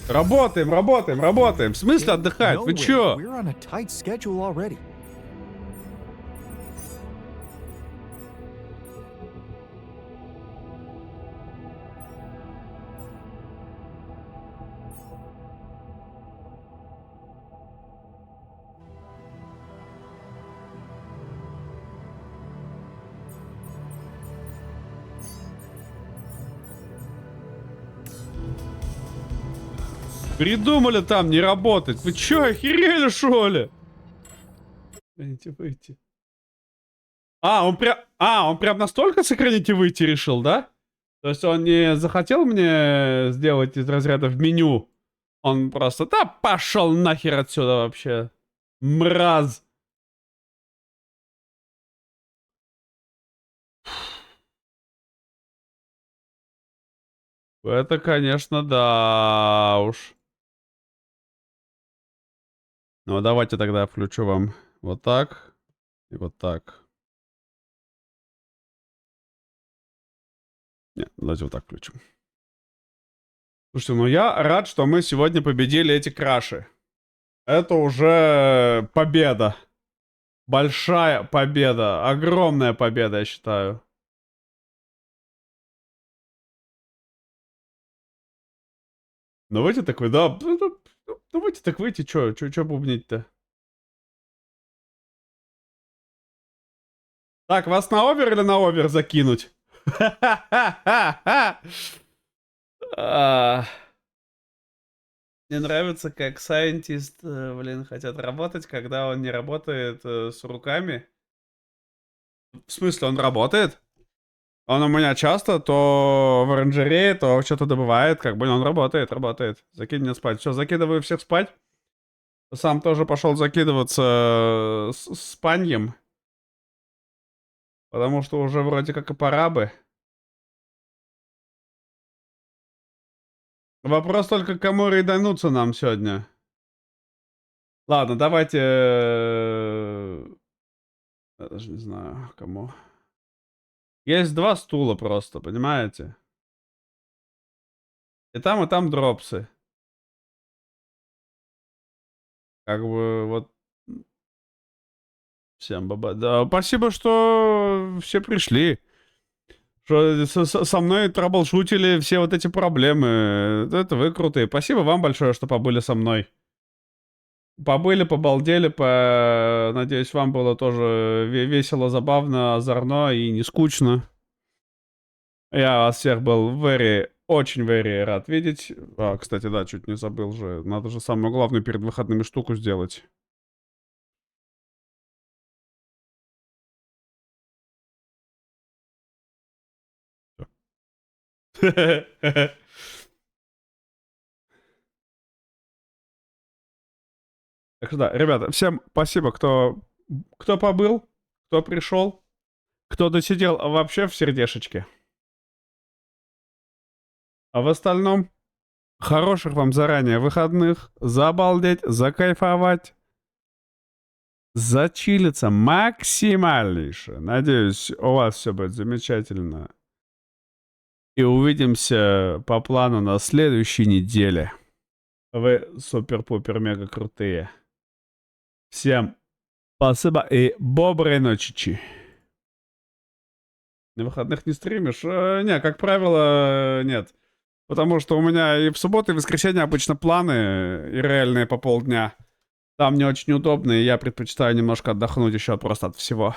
Работаем, работаем, работаем. В смысле отдыхать? No Вы way. чё? We're on a tight schedule already. Придумали там не работать. Вы чё, охерели, шо ли? Сохраните выйти. Он прям настолько сохранить и выйти решил, да? То есть он не захотел мне сделать из разряда в меню. Он просто, да пошел нахер отсюда вообще. Мразь. Это, конечно, да уж. Ну, давайте тогда включу вам вот так и вот так. Нет, давайте вот так включим. Слушайте, ну я рад, что мы сегодня победили эти краши. Это уже победа. Большая победа. Огромная победа, я считаю. Ну выйти такой, да. Ну выйти так выйти, чё бубнить-то? Так, вас на овер или на овер закинуть? Мне нравится, как сайентист, хотят работать, когда он не работает с руками. В смысле, он работает? Он у меня часто то в оранжерее, то что-то добывает, как бы он работает. Закинь меня спать. Все, закидываю всех спать. Сам тоже пошел закидываться спаньем. Потому что уже вроде как и пора бы. Вопрос только, кому рейдануться нам сегодня. Ладно, давайте... Я даже не знаю, кому. Есть 2 стула просто, понимаете? И там дропсы. Как бы вот... Всем баба. Да, спасибо, что все пришли. Что со мной траблшутили все вот эти проблемы. Это вы крутые. Спасибо вам большое, что побыли со мной. Побыли, побалдели, надеюсь, вам было тоже весело, забавно, озорно и не скучно. Я вас всех был очень very рад видеть. Кстати, да, чуть не забыл же. Надо же самую главную перед выходными штуку сделать. Так что да, ребята, всем спасибо, кто побыл, кто пришел, кто досидел вообще в сердешечке. А в остальном, хороших вам заранее выходных, забалдеть, закайфовать, зачилиться максимальнейше. Надеюсь, у вас все будет замечательно. И увидимся по плану на следующей неделе. Вы супер-пупер мега крутые. Всем спасибо и доброй ночи. На выходных не стримишь? Не, как правило, нет. Потому что у меня и в субботу, и в воскресенье обычно планы и реальные по полдня. Там не очень удобно, и я предпочитаю немножко отдохнуть еще просто от всего.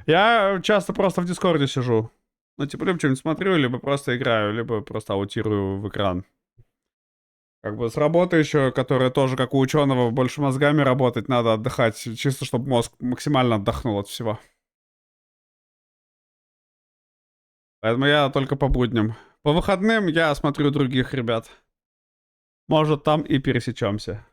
Я часто просто в Дискорде сижу. Ну, типа, либо что-нибудь смотрю, либо просто играю, либо просто аутирую в экран. Как бы с работы еще, которая тоже, как у ученого, больше мозгами работать, надо отдыхать, чисто чтобы мозг максимально отдохнул от всего. Поэтому я только по будням. По выходным я смотрю других ребят. Может, там и пересечемся.